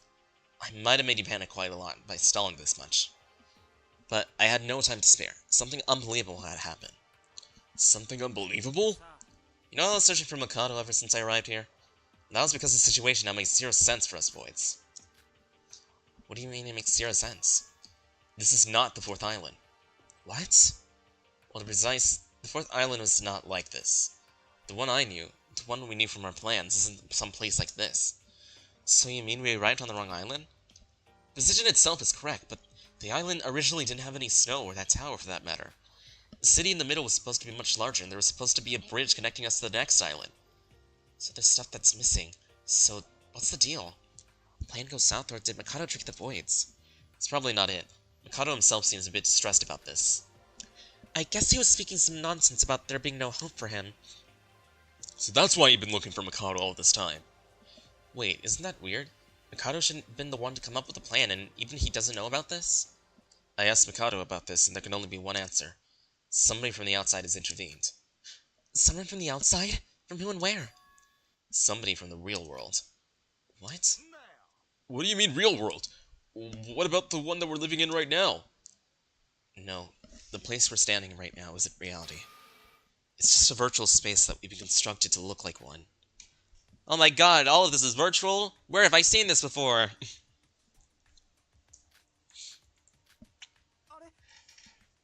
I might have made you panic quite a lot by stalling this much. But I had no time to spare. Something unbelievable had happened. Something unbelievable? You know I was searching for Mikado ever since I arrived here? That was because the situation now makes zero sense for us Voids. What do you mean it makes zero sense? This is not the 4th island. What? Well, the 4th island was not like this. The one I knew, the one we knew from our plans, isn't some place like this. So you mean we arrived on the wrong island? The position itself is correct, but the island originally didn't have any snow, or that tower for that matter. The city in the middle was supposed to be much larger, and there was supposed to be a bridge connecting us to the next island. So there's stuff that's missing. So, what's the deal? The plan goes south, or did Mikado trick the Voids? It's probably not it. Mikado himself seems a bit distressed about this. I guess he was speaking some nonsense about there being no hope for him. So that's why you've been looking for Mikado all this time. Wait, isn't that weird? Mikado shouldn't have been the one to come up with a plan, and even he doesn't know about this? I asked Mikado about this, and there can only be one answer. Somebody from the outside has intervened. Someone from the outside? From who and where? Somebody from the real world. What? What do you mean, real world? What about the one that we're living in right now? No, the place we're standing in right now isn't reality. It's just a virtual space that we've been constructed to look like one. Oh my god, all of this is virtual? Where have I seen this before?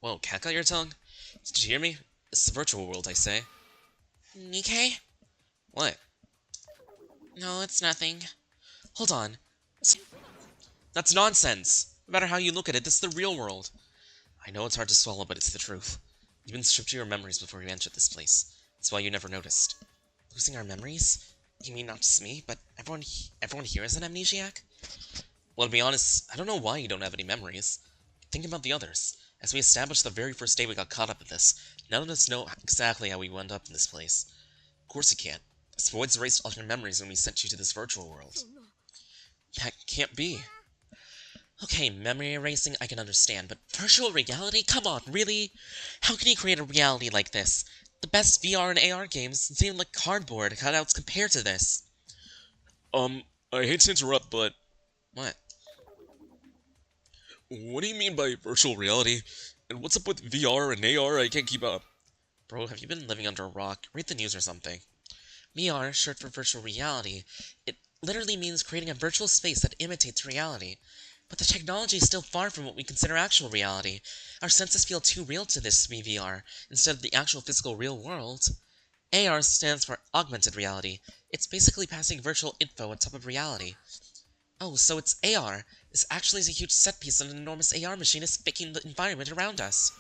Whoa, cat got your tongue? Did you hear me? It's the virtual world, I say. Nikkei? What? No, it's nothing. Hold on. That's nonsense! No matter how you look at it, this is the real world. I know it's hard to swallow, but it's the truth. You've been stripped of your memories before you entered this place. That's why you never noticed. Losing our memories? You mean not just me, but everyone here is an amnesiac? Well, to be honest, I don't know why you don't have any memories. Think about the others. As we established the very first day we got caught up in this, none of us know exactly how we wound up in this place. Of course you can't. Us Voids erased all your memories when we sent you to this virtual world. That can't be. Okay, memory erasing I can understand, but virtual reality? Come on, really? How can you create a reality like this? The best VR and AR games seem like cardboard cutouts compared to this. I hate to interrupt, but What? what do you mean by virtual reality? And what's up with VR and AR? I can't keep up. Bro, have you been living under a rock? Read the news or something. VR, short for virtual reality, it literally means creating a virtual space that imitates reality. But the technology is still far from what we consider actual reality. Our senses feel too real to this to be VR, instead of the actual physical real world. AR stands for augmented reality. It's basically passing virtual info on top of reality. Oh, so it's AR. This actually is a huge set piece and an enormous AR machine is faking the environment around us.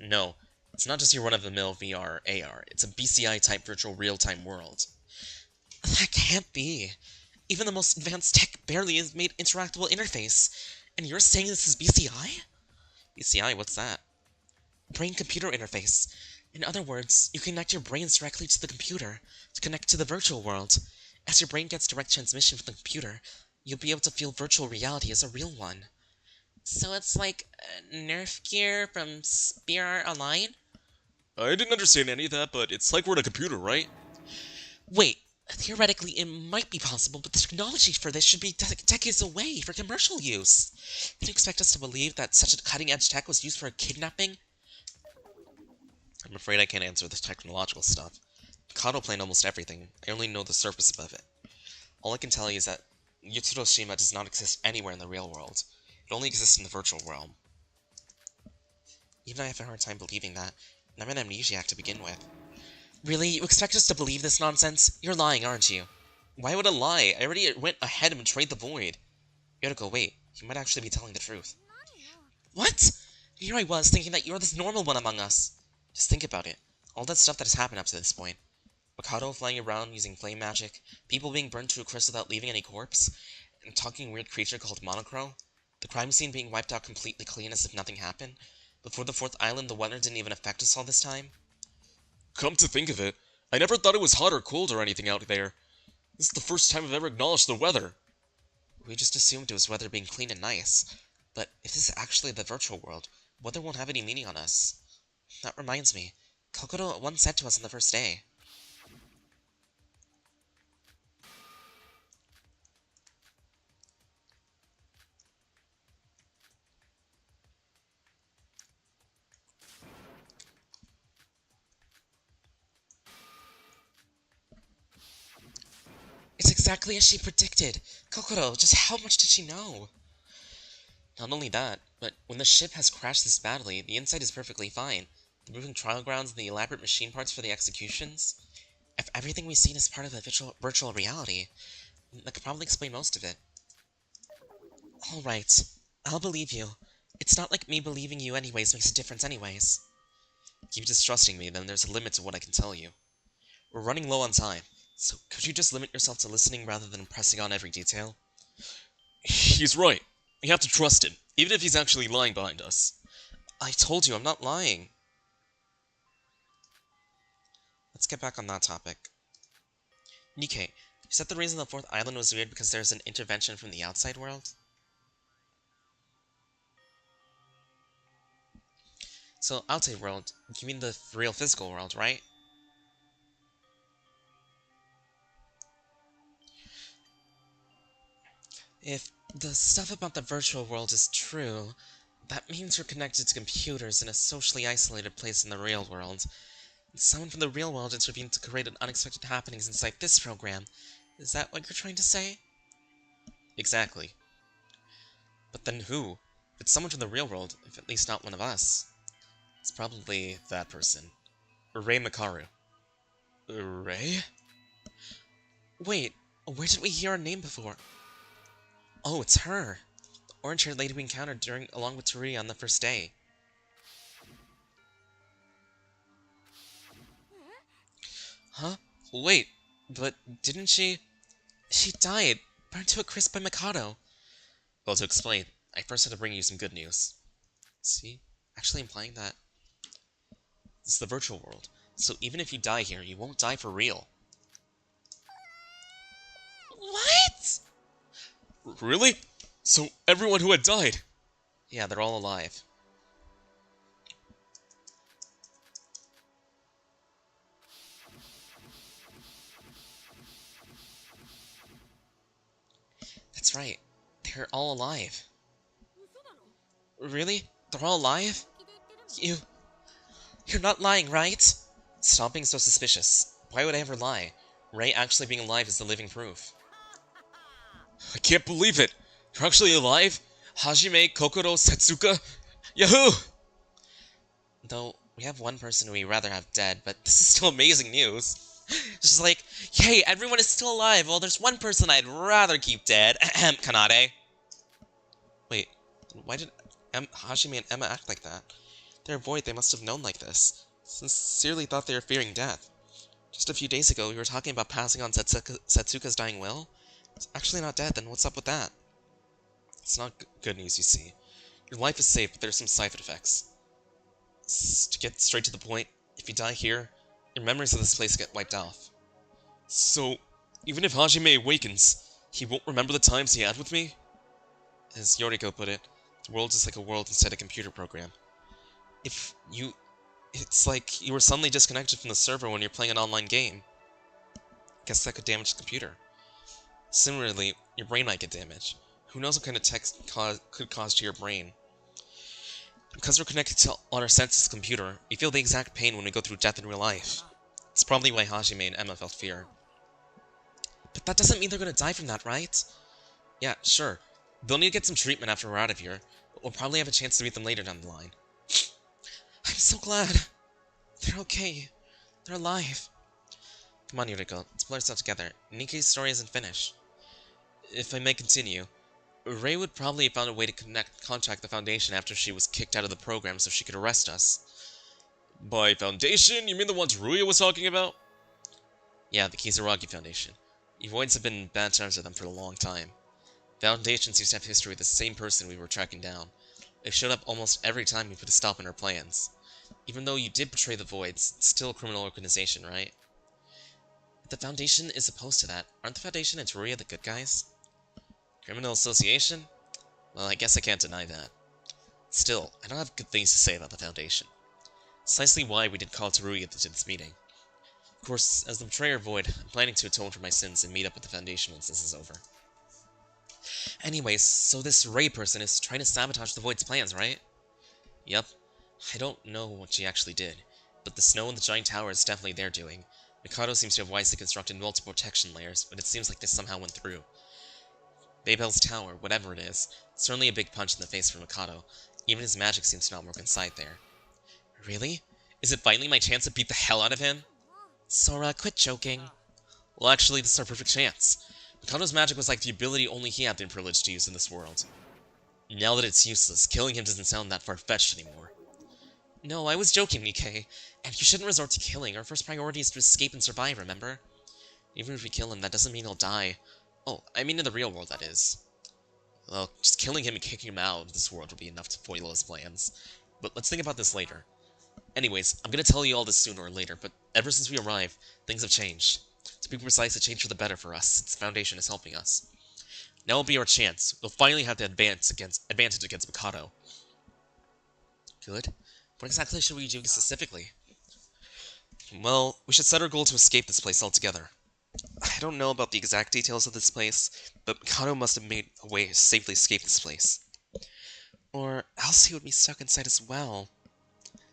No, it's not just your run-of-the-mill VR or AR. It's a BCI-type virtual real-time world. That can't be. Even the most advanced tech barely has made interactable interface. And you're saying this is BCI? BCI, what's that? Brain-computer interface. In other words, you connect your brains directly to the computer to connect to the virtual world. As your brain gets direct transmission from the computer, you'll be able to feel virtual reality as a real one. So it's like Nerf gear from Spear Art Online? I didn't understand any of that, but it's like we're in a computer, right? Wait, Theoretically, it might be possible, but the technology for this should be decades away for commercial use. Can you expect us to believe that such a cutting-edge tech was used for a kidnapping? I'm afraid I can't answer this technological stuff. Mikado planned almost everything. I only know the surface above it. All I can tell you is that Yutsuroshima does not exist anywhere in the real world. It only exists in the virtual realm. Even I have a hard time believing that, and I'm an amnesiac to begin with. Really? You expect us to believe this nonsense? You're lying, aren't you? Why would I lie? I already went ahead and betrayed the void. Yotoko, wait. You might actually be telling the truth. What? Here I was, thinking that you're this normal one among us. Just think about it. All that stuff that has happened up to this point. Mikado flying around using flame magic, people being burned to a crisp without leaving any corpse, and a talking weird creature called Monocro, the crime scene being wiped out completely clean as if nothing happened. Before the 4th island, the weather didn't even affect us all this time. Come to think of it, I never thought it was hot or cold or anything out there. This is the first time I've ever acknowledged the weather. We just assumed it was weather being clean and nice. But if this is actually the virtual world, weather won't have any meaning on us. That reminds me, Kokoro once said to us on the first day. It's exactly as she predicted! Kokoro, just how much did she know? Not only that, but when the ship has crashed this badly, the inside is perfectly fine. The moving trial grounds and the elaborate machine parts for the executions. If everything we've seen is part of a virtual reality, that could probably explain most of it. Alright, I'll believe you. It's not like me believing you anyways makes a difference anyways. Keep distrusting me, then there's a limit to what I can tell you. We're running low on time, so could you just limit yourself to listening rather than pressing on every detail? He's right. We have to trust him, even if he's actually lying behind us. I told you, I'm not lying. Let's get back on that topic. Nikkei, you said the reason the 4th island was weird because there's an intervention from the outside world? So, outside world, you mean the real physical world, right? If the stuff about the virtual world is true, that means you're connected to computers in a socially isolated place in the real world. Someone from the real world intervened to create unexpected happenings inside this program. Is that what you're trying to say? Exactly. But then who? If it's someone from the real world, if at least not one of us. It's probably that person. Rei Makaru. Rei? Wait, where did we hear her name before? Oh, it's her! The orange-haired lady we encountered along with Tori on the first day. Huh? Wait, but didn't she... She died, burned to a crisp by Mikado. Well, to explain, I first had to bring you some good news. See? Actually implying that... It's the virtual world, so even if you die here, you won't die for real. What?! Really? So everyone who had died? Yeah, they're all alive. That's right. They're all alive. Really? They're all alive? You're not lying, right? Stop being so suspicious. Why would I ever lie? Rei actually being alive is the living proof. I can't believe it! You're actually alive? Hajime, Kokoro, Setsuka? Yahoo! Though, we have one person we'd rather have dead, but this is still amazing news. Just like, hey, everyone is still alive, well, there's one person I'd rather keep dead. Ahem, Kanade. Wait, why did Hajime and Emma act like that? They're void, they must have known like this. Sincerely thought they were fearing death. Just a few days ago, we were talking about passing on Setsuka's dying will. It's actually not dead, then what's up with that? It's not good news, you see. Your life is safe, but there's some side effects. To get straight to the point, if you die here, your memories of this place get wiped off. So, even if Hajime awakens, he won't remember the times he had with me? As Yoriko put it, the world is like a world instead of a computer program. It's like you were suddenly disconnected from the server when you're playing an online game. Guess that could damage the computer. Similarly, your brain might get damaged. Who knows what kind of text could cause to your brain. Because we're connected to all our senses to the computer, we feel the exact pain when we go through death in real life. It's probably why Hajime and Emma felt fear. But that doesn't mean they're gonna die from that, right? Yeah, sure. They'll need to get some treatment after we're out of here, but we'll probably have a chance to meet them later down the line. I'm so glad. They're okay. They're alive. Come on, Yuriko, let's pull ourselves together. Nikkei's story isn't finished. If I may continue, Rei would probably have found a way to contact the Foundation after she was kicked out of the program so she could arrest us. By Foundation, you mean the ones Ruya was talking about? Yeah, the Kizaragi Foundation. You Voids have been in bad terms with them for a long time. Foundation seems to have history with the same person we were tracking down. They showed up almost every time we put a stop in our plans. Even though you did betray the Voids, it's still a criminal organization, right? The Foundation is opposed to that. Aren't the Foundation and Teruya the good guys? Criminal association? Well, I guess I can't deny that. Still, I don't have good things to say about the Foundation. Precisely why we did call Teruya to this meeting. Of course, as the Betrayer Void, I'm planning to atone for my sins and meet up with the Foundation once this is over. Anyways, so this Rei person is trying to sabotage the Void's plans, right? Yep. I don't know what she actually did, but the snow in the giant tower is definitely their doing. Mikado seems to have wisely constructed multiple protection layers, but it seems like this somehow went through. Babel's tower, whatever it is, certainly a big punch in the face for Mikado. Even his magic seems to not work inside there. Really? Is it finally my chance to beat the hell out of him? Sora, quit joking. Well, actually, this is our perfect chance. Mikado's magic was like the ability only he had been privileged to use in this world. Now that it's useless, killing him doesn't sound that far-fetched anymore. No, I was joking, Nikkei. And you shouldn't resort to killing. Our first priority is to escape and survive, remember? Even if we kill him, that doesn't mean he'll die. Oh, I mean in the real world, that is. Well, just killing him and kicking him out of this world will be enough to foil his plans. But let's think about this later. Anyways, I'm gonna tell you all this sooner or later, but ever since we arrived, things have changed. To be precise, it changed for the better for us, since the Foundation is helping us. Now will be our chance. We'll finally have the advantage against Mikado. Good. What exactly should we do specifically? Well, we should set our goal to escape this place altogether. I don't know about the exact details of this place, but Mikado must have made a way to safely escape this place. Or else he would be stuck inside as well.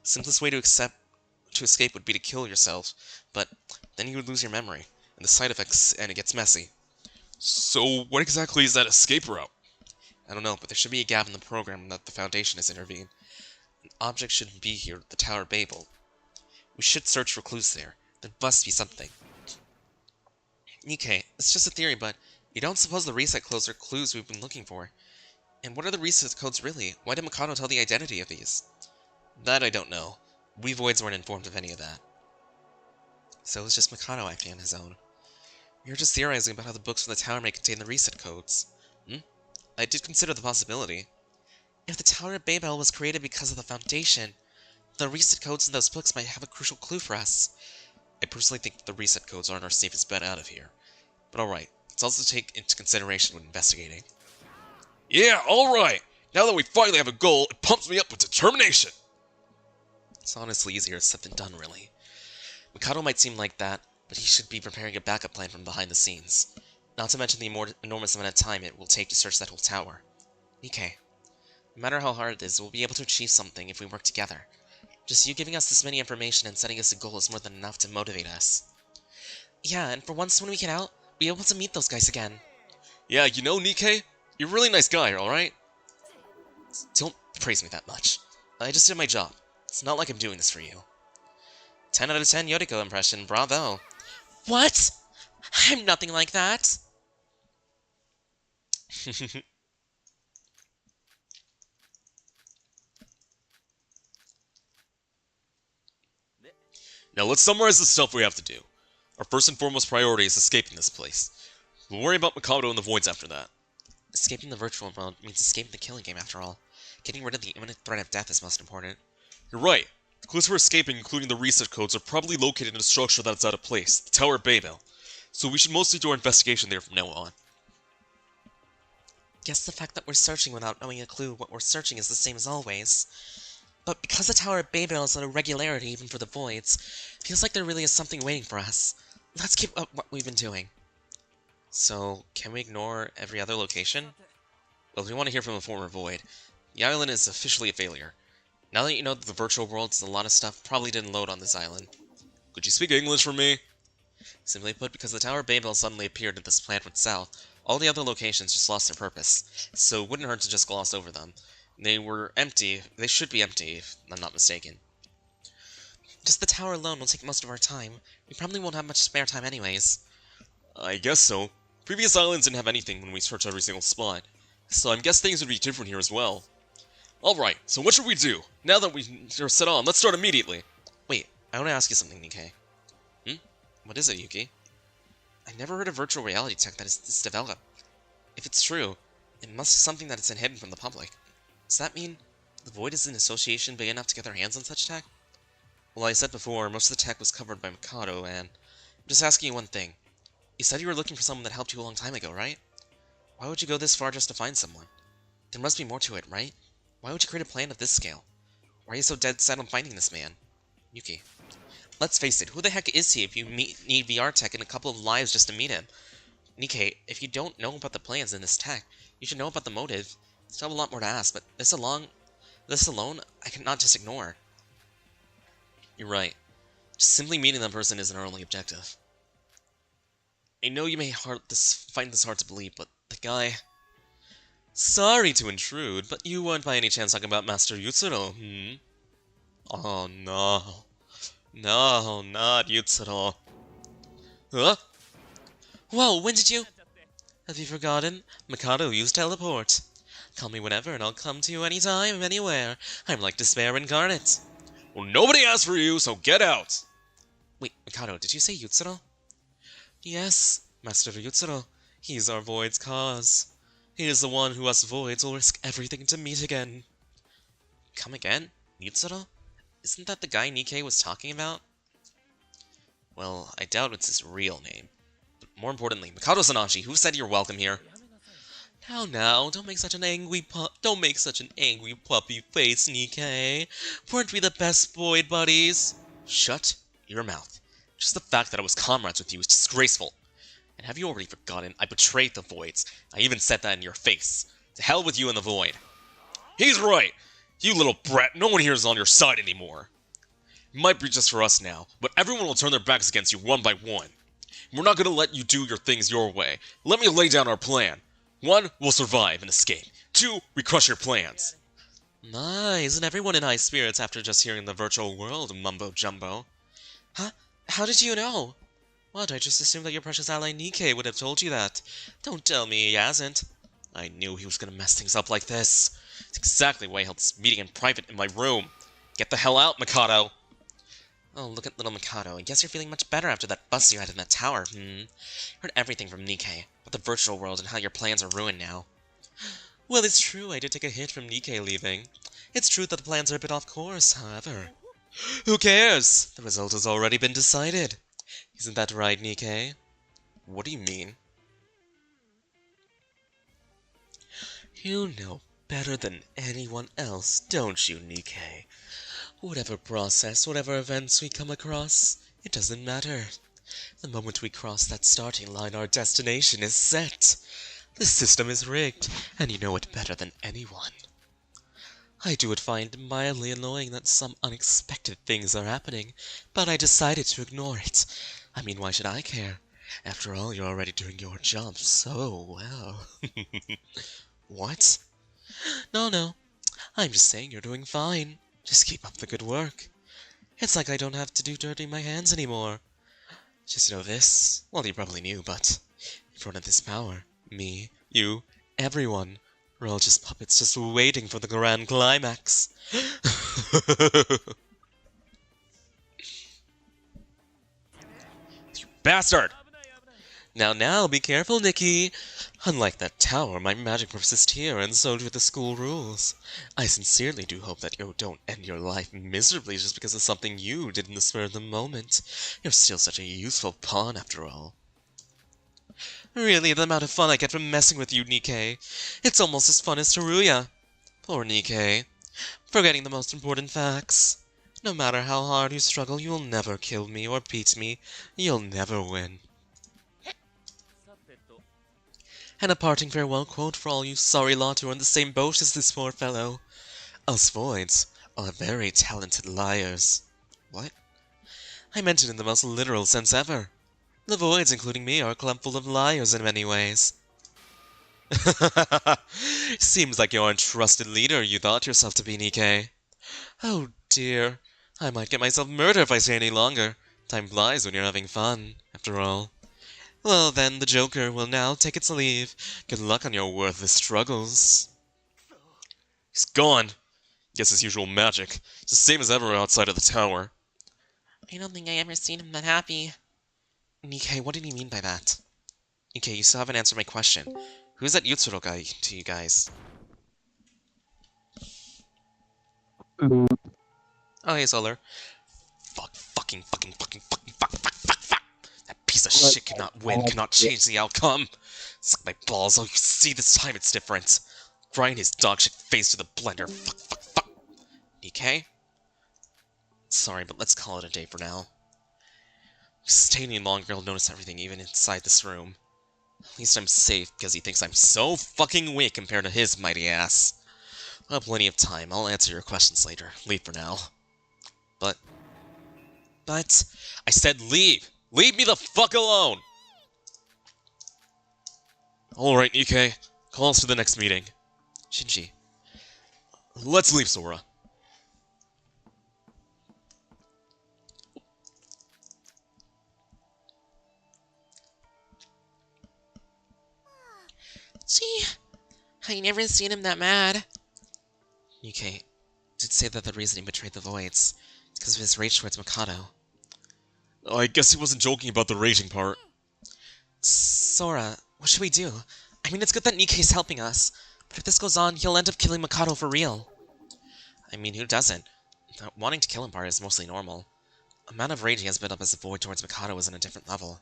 Simplest way to escape would be to kill yourself, but then you would lose your memory, and the side effects, and it gets messy. So, what exactly is that escape route? I don't know, but there should be a gap in the program that the Foundation has intervened. An object shouldn't be here at the Tower of Babel. We should search for clues there. There must be something. Nikkei, it's just a theory, but you don't suppose the reset codes are clues we've been looking for. And what are the reset codes really? Why did Mikado tell the identity of these? That I don't know. We Voids weren't informed of any of that. So it was just Mikado acting on his own. We were just theorizing about how the books from the tower may contain the reset codes. I did consider the possibility. If the Tower of Babel was created because of the Foundation, the reset codes in those books might have a crucial clue for us. I personally think the reset codes aren't our safest bet out of here. But alright, let's also take into consideration when investigating. Yeah, alright! Now that we finally have a goal, it pumps me up with determination! It's honestly easier said than done, really. Mikado might seem like that, but he should be preparing a backup plan from behind the scenes. Not to mention the enormous amount of time it will take to search that whole tower. Nikkei, no matter how hard it is, we'll be able to achieve something if we work together. Just you giving us this many information and setting us a goal is more than enough to motivate us. Yeah, and for once when we get out, we'll be able to meet those guys again. Yeah, you know, Nikkei, you're a really nice guy, alright? Don't praise me that much. I just did my job. It's not like I'm doing this for you. 10 out of 10 Yoriko impression, bravo. What? I'm nothing like that. Now let's summarize the stuff we have to do. Our first and foremost priority is escaping this place. We'll worry about Mikado and the Voids after that. Escaping the virtual world means escaping the killing game after all. Getting rid of the imminent threat of death is most important. You're right. The clues for escaping, including the reset codes, are probably located in a structure that's out of place, the Tower of Babel. So we should mostly do our investigation there from now on. Guess the fact that we're searching without knowing a clue what we're searching is the same as always. But because the Tower of Babel is an irregularity even for the Voids, it feels like there really is something waiting for us. let's keep up what we've been doing. So, can we ignore every other location? Well, if we want to hear from a former Void, the island is officially a failure. Now that you know that the virtual world's a lot of stuff probably didn't load on this island. Could you speak English for me? Simply put, because the Tower Babel suddenly appeared at this planet went south, all the other locations just lost their purpose, so it wouldn't hurt to just gloss over them. They were empty. They should be empty, if I'm not mistaken. Just the tower alone will take most of our time. We probably won't have much spare time anyways. I guess so. Previous islands didn't have anything when we searched every single spot, so I guess things would be different here as well. Alright, so what should we do? Now that we're set on, let's start immediately. Wait, I want to ask you something, Nikkei. What is it, Yuki? I never heard of virtual reality tech that is this developed. If it's true, it must be something that is hidden from the public. Does that mean the Void is an association big enough to get their hands on such tech? Well, I said before, most of the tech was covered by Mikado, and I'm just asking you one thing. You said you were looking for someone that helped you a long time ago, right? Why would you go this far just to find someone? There must be more to it, right? Why would you create a plan of this scale? Why are you so dead set on finding this man? Yuki. Let's face it, who the heck is he if you need VR tech and a couple of lives just to meet him? Nikkei, if you don't know about the plans in this tech, you should know about the motive. Still have a lot more to ask, but this alone, I cannot just ignore. You're right. Just simply meeting that person isn't our only objective. I know you may find this hard to believe, but the guy... Sorry to intrude, but you weren't by any chance talking about Master Yutsuro, hmm? Oh no. No, not Yutsuro. Huh? Whoa, when did you... Have you forgotten? Mikado used teleport. Call me whenever and I'll come to you anytime, anywhere. I'm like despair incarnate. Well, nobody asked for you, so get out! Wait, Mikado, did you say Yutsuro? Yes, Master Yutsuro. He's our Void's cause. He is the one who us Voids will risk everything to meet again. Come again? Yutsuro? Isn't that the guy Nikkei was talking about? Well, I doubt it's his real name. But more importantly, Mikado Sanashi, who said you're welcome here? Now, don't make such an angry puppy face, Nikkei. Weren't we the best Void buddies? Shut your mouth. Just the fact that I was comrades with you is disgraceful. And have you already forgotten? I betrayed the Voids. I even said that in your face. To hell with you and the Void. He's right! You little brat, no one here is on your side anymore. It might be just for us now, but everyone will turn their backs against you one by one. We're not gonna let you do your things your way. Let me lay down our plan. 1, we'll survive and escape. 2, we crush your plans. Isn't everyone in high spirits after just hearing the virtual world mumbo-jumbo? Huh? How did you know? What, I just assumed that your precious ally Nikkei would have told you that. Don't tell me he hasn't. I knew he was gonna mess things up like this. It's exactly why I held this meeting in private in my room. Get the hell out, Mikado! Oh, look at little Mikado. I guess you're feeling much better after that bust you had in that tower, Heard everything from Nikkei, about the virtual world and how your plans are ruined now. Well, it's true, I did take a hit from Nikkei leaving. It's true that the plans are a bit off course, however. Who cares? The result has already been decided. Isn't that right, Nikkei? What do you mean? You know better than anyone else, don't you, Nikkei? Whatever process, whatever events we come across, it doesn't matter. The moment we cross that starting line, our destination is set. The system is rigged, and you know it better than anyone. I do find it mildly annoying that some unexpected things are happening, but I decided to ignore it. I mean, why should I care? After all, you're already doing your job so well. What? No. I'm just saying you're doing fine. Just keep up the good work. It's like I don't have to do dirty my hands anymore. Just know this. Well, you probably knew, but in front of this power, me, you, everyone, we're all just puppets just waiting for the grand climax. You bastard! Now, be careful, Nikki. Unlike that tower, my magic persists here, and so do the school rules. I sincerely do hope that you don't end your life miserably just because of something you did in the spur of the moment. You're still such a useful pawn, after all. Really, the amount of fun I get from messing with you, Nikkei. It's almost as fun as Teruya. Poor Nikkei. Forgetting the most important facts. No matter how hard you struggle, you'll never kill me or beat me. You'll never win. And a parting farewell quote for all you sorry lot who are in the same boat as this poor fellow. Us voids are very talented liars. What? I meant it in the most literal sense ever. The voids, including me, are a clump full of liars in many ways. Seems like you're a trusted leader you thought yourself to be, Nikkei. Oh dear, I might get myself murdered if I stay any longer. Time flies when you're having fun, after all. Well then, the Joker will now take its leave. Good luck on your worthless struggles. He's gone. Guess his usual magic. It's the same as ever outside of the tower. I don't think I ever seen him that happy. Nikkei, what did he mean by that? Nikkei, you still haven't answered my question. Who's that Yutsuro guy to you guys? Oh, hey, Solar. Fuck. That piece of shit cannot win, cannot change the outcome. Suck my balls, oh, you see, this time it's different. Grind his dogshit face to the blender. Fuck. Nikkei? Sorry, but let's call it a day for now. If you stay any longer, he'll notice everything, even inside this room. At least I'm safe, because he thinks I'm so fucking weak compared to his mighty ass. I'll have plenty of time. I'll answer your questions later. Leave for now. But... I said leave! Leave me the fuck alone! Alright, Nikkei. Call us to the next meeting. Shinji. Let's leave, Sora. Gee, I never seen him that mad. Nikkei did say that the reason he betrayed the Voids is because of his rage towards Mikado. I guess he wasn't joking about the raging part. Sora, what should we do? I mean, it's good that Nikkei's helping us, but if this goes on, he'll end up killing Mikado for real. I mean, who doesn't? The wanting to kill him part is mostly normal. The amount of rage he has built up as a Void towards Mikado is on a different level.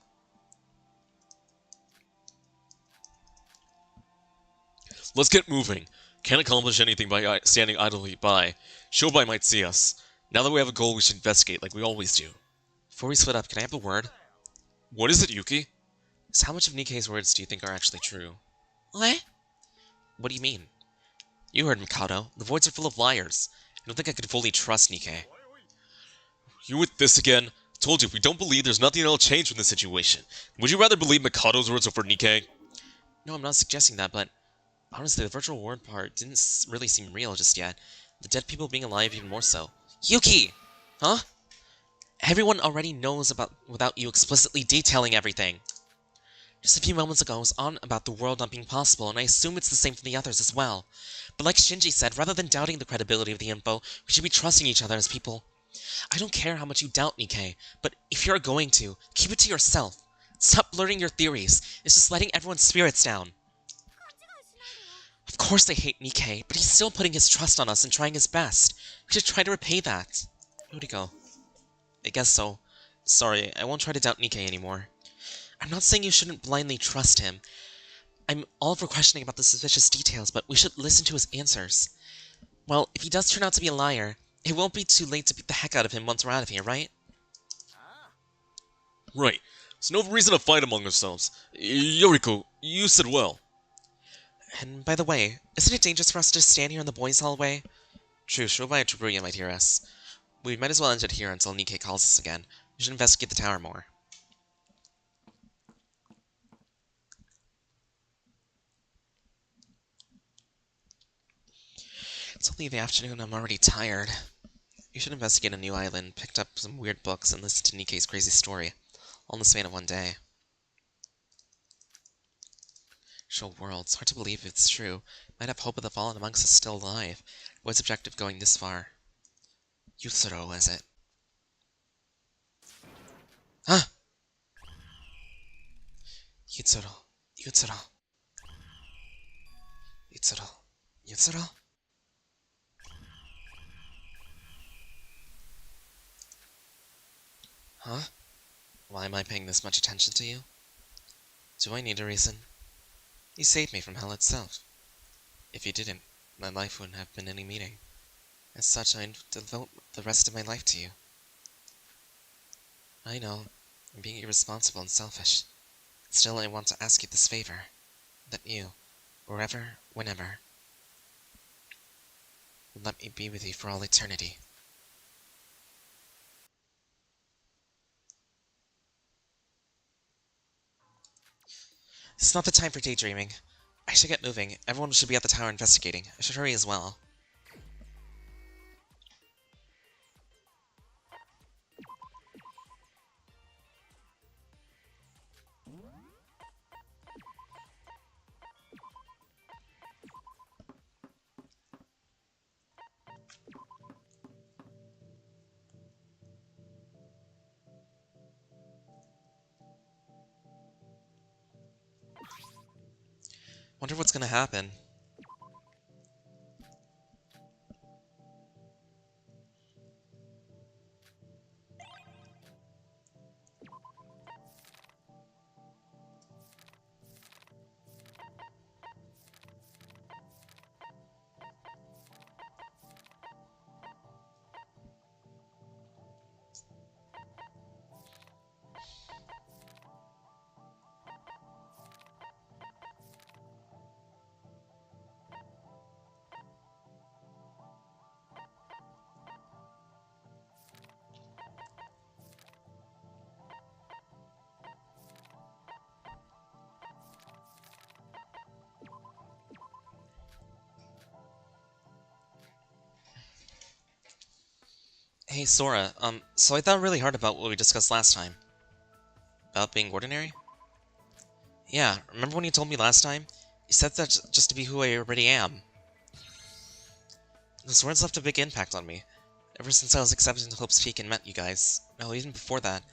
Let's get moving. Can't accomplish anything by standing idly by. Shobai might see us. Now that we have a goal, we should investigate like we always do. Before we split up, can I have a word? What is it, Yuki? So how much of Nikkei's words do you think are actually true? What? What do you mean? You heard Mikado. The Voids are full of liars. I don't think I could fully trust Nikkei. You with this again? Told you, if we don't believe, there's nothing that'll change from this situation. Would you rather believe Mikado's words over Nikkei? No, I'm not suggesting that, but honestly, the virtual world part didn't really seem real just yet. The dead people being alive even more so. Yuki! Huh? Everyone already knows about without you explicitly detailing everything. Just a few moments ago, I was on about the world not being possible, and I assume it's the same for the others as well. But like Shinji said, rather than doubting the credibility of the info, we should be trusting each other as people. I don't care how much you doubt Nikkei, but if you're going to, keep it to yourself. Stop blurting your theories. It's just letting everyone's spirits down. Of course they hate Nikkei, but he's still putting his trust on us and trying his best. We should try to repay that. Where'd he go? I guess so. Sorry, I won't try to doubt Nikkei anymore. I'm not saying you shouldn't blindly trust him. I'm all for questioning about the suspicious details, but we should listen to his answers. Well, if he does turn out to be a liar, it won't be too late to beat the heck out of him once we're out of here, right? Right. There's no reason to fight among ourselves. Yoriko, you said well. And by the way, isn't it dangerous for us to just stand here in the boys' hallway? True, Shobai and Shibuya might hear us. We might as well end it here until Nikkei calls us again. We should investigate the tower more. It's only the afternoon, I'm already tired. You should investigate a new island, picked up some weird books, and listen to Nikkei's crazy story. All in the span of one day. Show world, it's hard to believe it's true. Might have hope of the fallen amongst us still alive. What's objective going this far? Yutsuro, is it? Huh? Yutsuro. Huh? Why am I paying this much attention to you? Do I need a reason? You saved me from hell itself. If you didn't, my life wouldn't have been any meaning. As such, I devote the rest of my life to you. I know, I'm being irresponsible and selfish. Still, I want to ask you this favor. That you, wherever, whenever, will let me be with you for all eternity. It's not the time for daydreaming. I should get moving. Everyone should be at the tower investigating. I should hurry as well. Wonder what's gonna happen. Hey, Sora, so I thought really hard about what we discussed last time. About being ordinary? Yeah, remember when you told me last time? You said that just to be who I already am. Those words left a big impact on me. Ever since I was accepted to Hope's Peak and met you guys. No, even before that.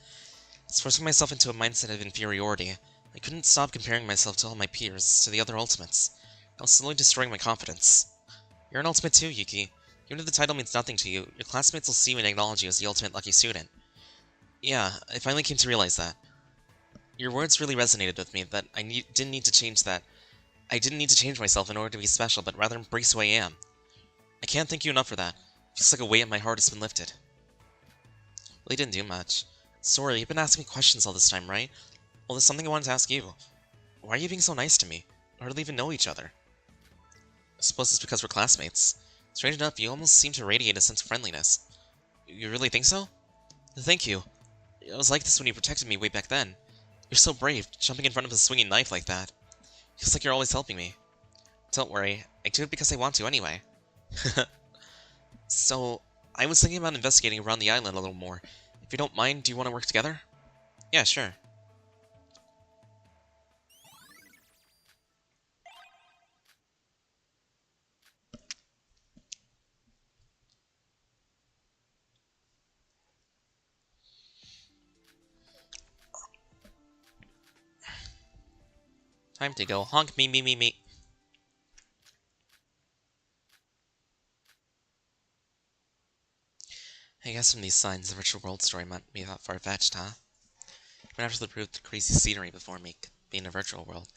It's forcing myself into a mindset of inferiority. I couldn't stop comparing myself to all my peers, to the other Ultimates. I was slowly destroying my confidence. You're an Ultimate too, Yuki. Even if the title means nothing to you, your classmates will see you and acknowledge you as the ultimate lucky student. Yeah, I finally came to realize that. Your words really resonated with me, that I didn't need to change that. I didn't need to change myself in order to be special, but rather embrace who I am. I can't thank you enough for that. It feels like a weight on my heart has been lifted. Well, you didn't do much. Sora, you've been asking me questions all this time, right? Well, there's something I wanted to ask you. Why are you being so nice to me? We hardly even know each other. I suppose it's because we're classmates. Strange enough, you almost seem to radiate a sense of friendliness. You really think so? Thank you. It was like this when you protected me way back then. You're so brave, jumping in front of a swinging knife like that. Feels like you're always helping me. Don't worry, I do it because I want to anyway. So, I was thinking about investigating around the island a little more. If you don't mind, do you want to work together? Yeah, sure. Time to go honk me. I guess from these signs, the virtual world story might be that far-fetched, huh? Even after the crazy scenery before me being a virtual world,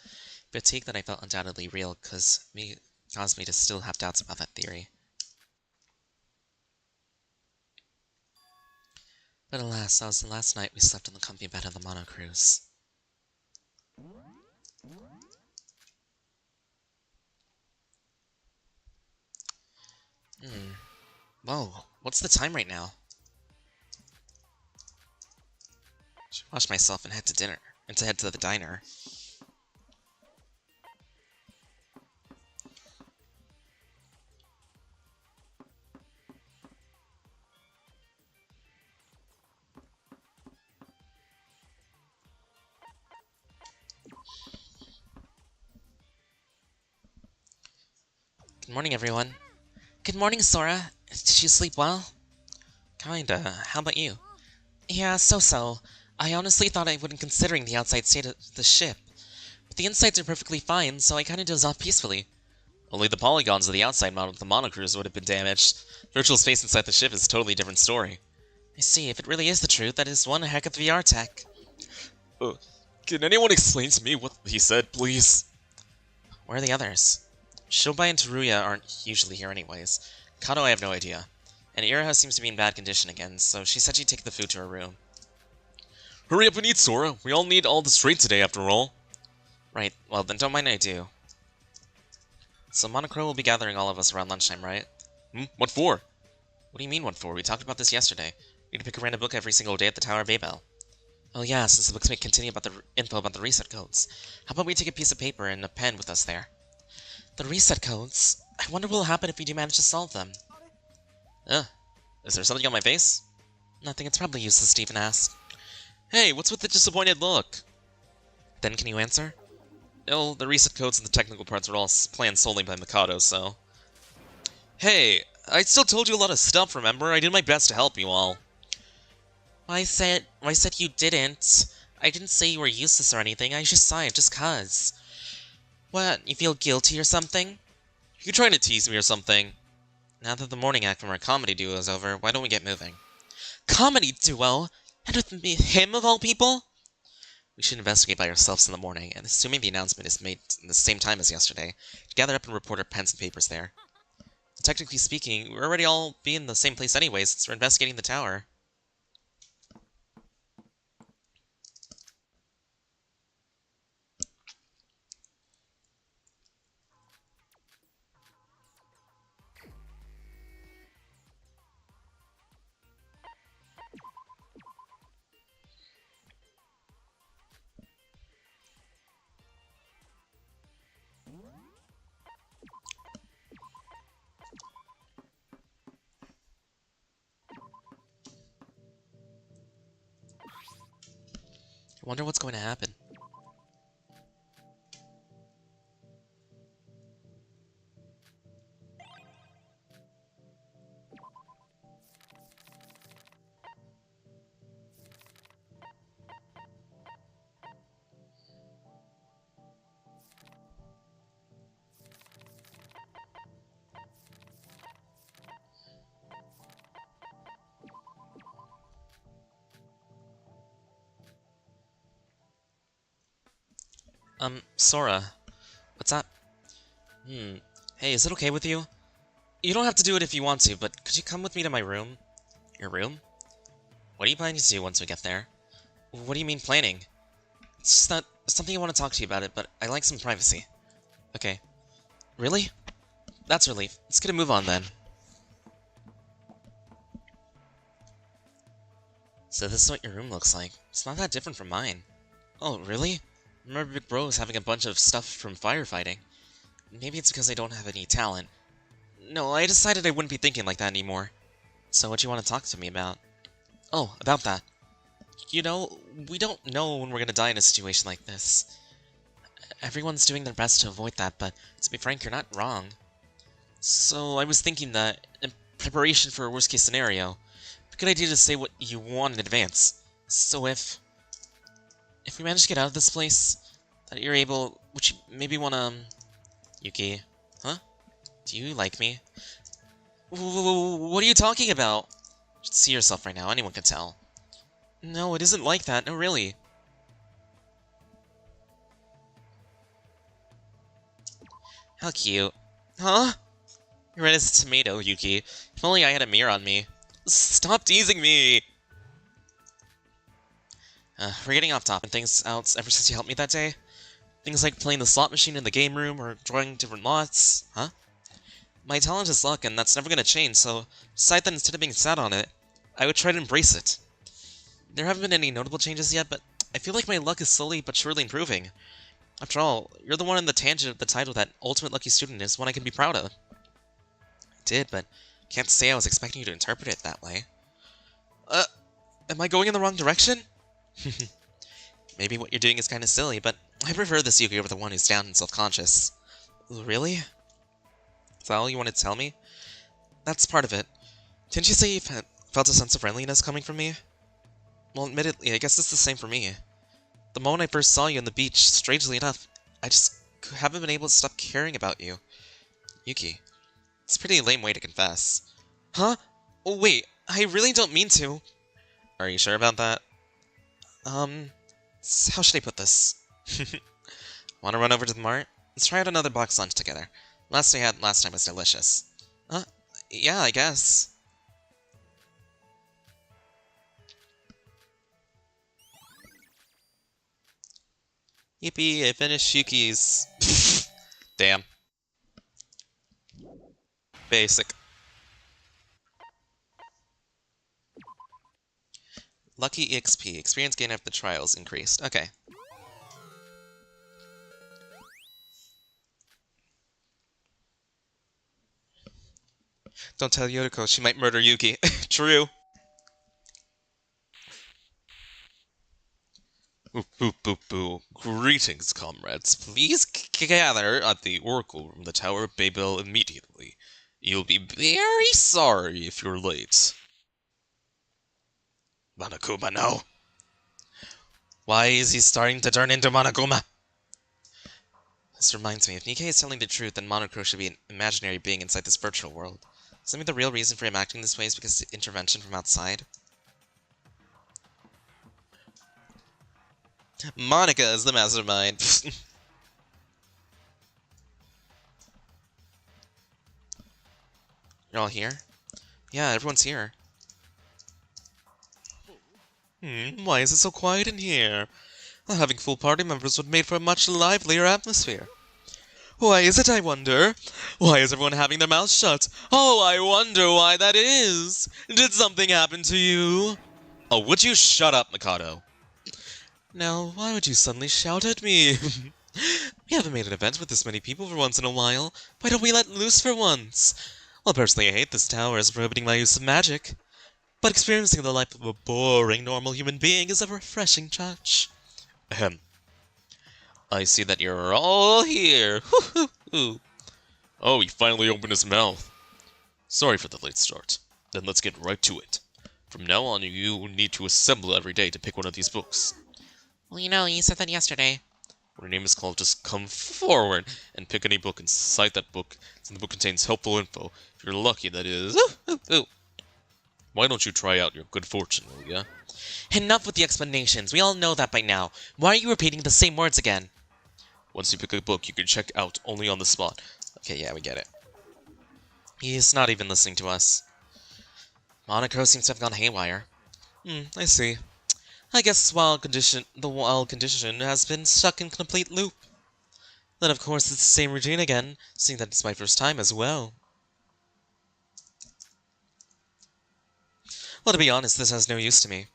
but take that I felt undoubtedly real caused me to still have doubts about that theory. But alas, that was the last night we slept in the comfy bed of the Mono Cruise. Whoa, what's the time right now? Should wash myself and head to the diner. Good morning, everyone. Good morning, Sora. Did you sleep well? Kinda. How about you? Yeah, so-so. I honestly thought I wouldn't considering the outside state of the ship. But the insides are perfectly fine, so I kinda dozed off peacefully. Only the polygons of the outside model of the monocruise would have been damaged. Virtual space inside the ship is a totally different story. I see. If it really is the truth, that is one heck of VR tech. Can anyone explain to me what he said, please? Where are the others? Shobai and Teruya aren't usually here anyways. Kato, I have no idea. And Iroha seems to be in bad condition again, so she said she'd take the food to her room. Hurry up and eat, Sora. We all need all the strength today, after all. Right, well then don't mind I do. So Monochrome will be gathering all of us around lunchtime, right? What for? What do you mean what for? We talked about this yesterday. We need to pick a random book every single day at the Tower of Babel. Oh yeah, since the books may contain about the info about the reset codes. How about we take a piece of paper and a pen with us there? The reset codes? I wonder what will happen if we do manage to solve them. Is there something on my face? Nothing, it's probably useless to even ask. Hey, what's with the disappointed look? Then can you answer? No, the reset codes and the technical parts were all planned solely by Mikado, so... Hey, I still told you a lot of stuff, remember? I did my best to help you all. I said you didn't. I didn't say you were useless or anything, I just saw it just cuz. What, you feel guilty or something? You trying to tease me or something? Now that the morning act from our comedy duo is over, why don't we get moving? Comedy duo? And with me, him of all people? We should investigate by ourselves in the morning, and assuming the announcement is made in the same time as yesterday, gather up and report our pens and papers there. Technically speaking, we're already all be in the same place anyways, since we're investigating the tower. I wonder what's going to happen. Sora. What's up? Hey, is it okay with you? You don't have to do it if you want to, but could you come with me to my room? Your room? What are you planning to do once we get there? What do you mean planning? It's just that something I want to talk to you about it, but I like some privacy. Okay. Really? That's a relief. Let's get a move on then. So this is what your room looks like. It's not that different from mine. Oh, really? Remember Big Bro was having a bunch of stuff from firefighting. Maybe it's because I don't have any talent. No, I decided I wouldn't be thinking like that anymore. So what do you want to talk to me about? Oh, about that. You know, we don't know when we're gonna die in a situation like this. Everyone's doing their best to avoid that, but to be frank, you're not wrong. So I was thinking that, in preparation for a worst-case scenario, it'd be a good idea to say what you want in advance. So if we manage to get out of this place, that you're able, would you maybe wanna... Yuki, huh? Do you like me? What are you talking about? You should see yourself right now, anyone can tell. No, it isn't like that, no really. How cute. Huh? You're red as a tomato, Yuki. If only I had a mirror on me. Stop teasing me! We're getting off topic. Things out ever since you helped me that day. Things like playing the slot machine in the game room or drawing different lots. Huh? My talent is luck, and that's never gonna change, so decide that instead of being sad on it, I would try to embrace it. There haven't been any notable changes yet, but I feel like my luck is slowly but surely improving. After all, you're the one in the tangent of the title that Ultimate Lucky Student is one I can be proud of. I did, but can't say I was expecting you to interpret it that way. Am I going in the wrong direction? Maybe what you're doing is kinda silly, but I prefer this Yuki over the one who's down and self-conscious. Really? Is that all you wanted to tell me? That's part of it. Didn't you say you felt a sense of friendliness coming from me? Well, admittedly, I guess it's the same for me. The moment I first saw you on the beach, strangely enough, I just haven't been able to stop caring about you. Yuki. It's a pretty lame way to confess. Huh? Oh, wait, I really don't mean to. Are you sure about that? How should I put this? Wanna run over to the mart? Let's try out another box lunch together. Last I had last time was delicious. Yeah, I guess. Yippee, I finished Yuki's. Damn. Basic. Lucky EXP. Experience gain after the trials increased. Okay. Don't tell Yotoko, she might murder Yuki. True. Boo, boo, boo, boo. Greetings, comrades. Please gather at the Oracle Room, the Tower of Babel, immediately. You'll be very sorry if you're late. Monokuma, no. Why is he starting to turn into Monokuma? This reminds me, if Nikkei is telling the truth, then Monokuro should be an imaginary being inside this virtual world. Does that mean the real reason for him acting this way is because of intervention from outside? Monica is the mastermind. You're all here? Yeah, everyone's here. Why is it so quiet in here? Having full party members would make for a much livelier atmosphere. Why is it, I wonder? Why is everyone having their mouths shut? Oh, I wonder why that is. Did something happen to you? Oh, would you shut up, Mikado? Now, why would you suddenly shout at me? We haven't made an event with this many people for once in a while. Why don't we let loose for once? Well, personally, I hate this tower as prohibiting my use of magic. But experiencing the life of a boring, normal human being is a refreshing touch. Ahem. I see that you're all here. Oh, he finally opened his mouth. Sorry for the late start. Then let's get right to it. From now on, you need to assemble every day to pick one of these books. Well, you said that yesterday. When your name is called, just come forward and pick any book inside that book, and the book contains helpful info. If you're lucky, that is. Why don't you try out your good fortune, will ya? Enough with the explanations. We all know that by now. Why are you repeating the same words again? Once you pick a book, you can check out only on the spot. Okay, yeah, we get it. He's not even listening to us. Monokuro seems to have gone haywire. I see. I guess the wild condition has been stuck in complete loop. Then of course it's the same routine again, seeing that it's my first time as well. Well, to be honest, this has no use to me.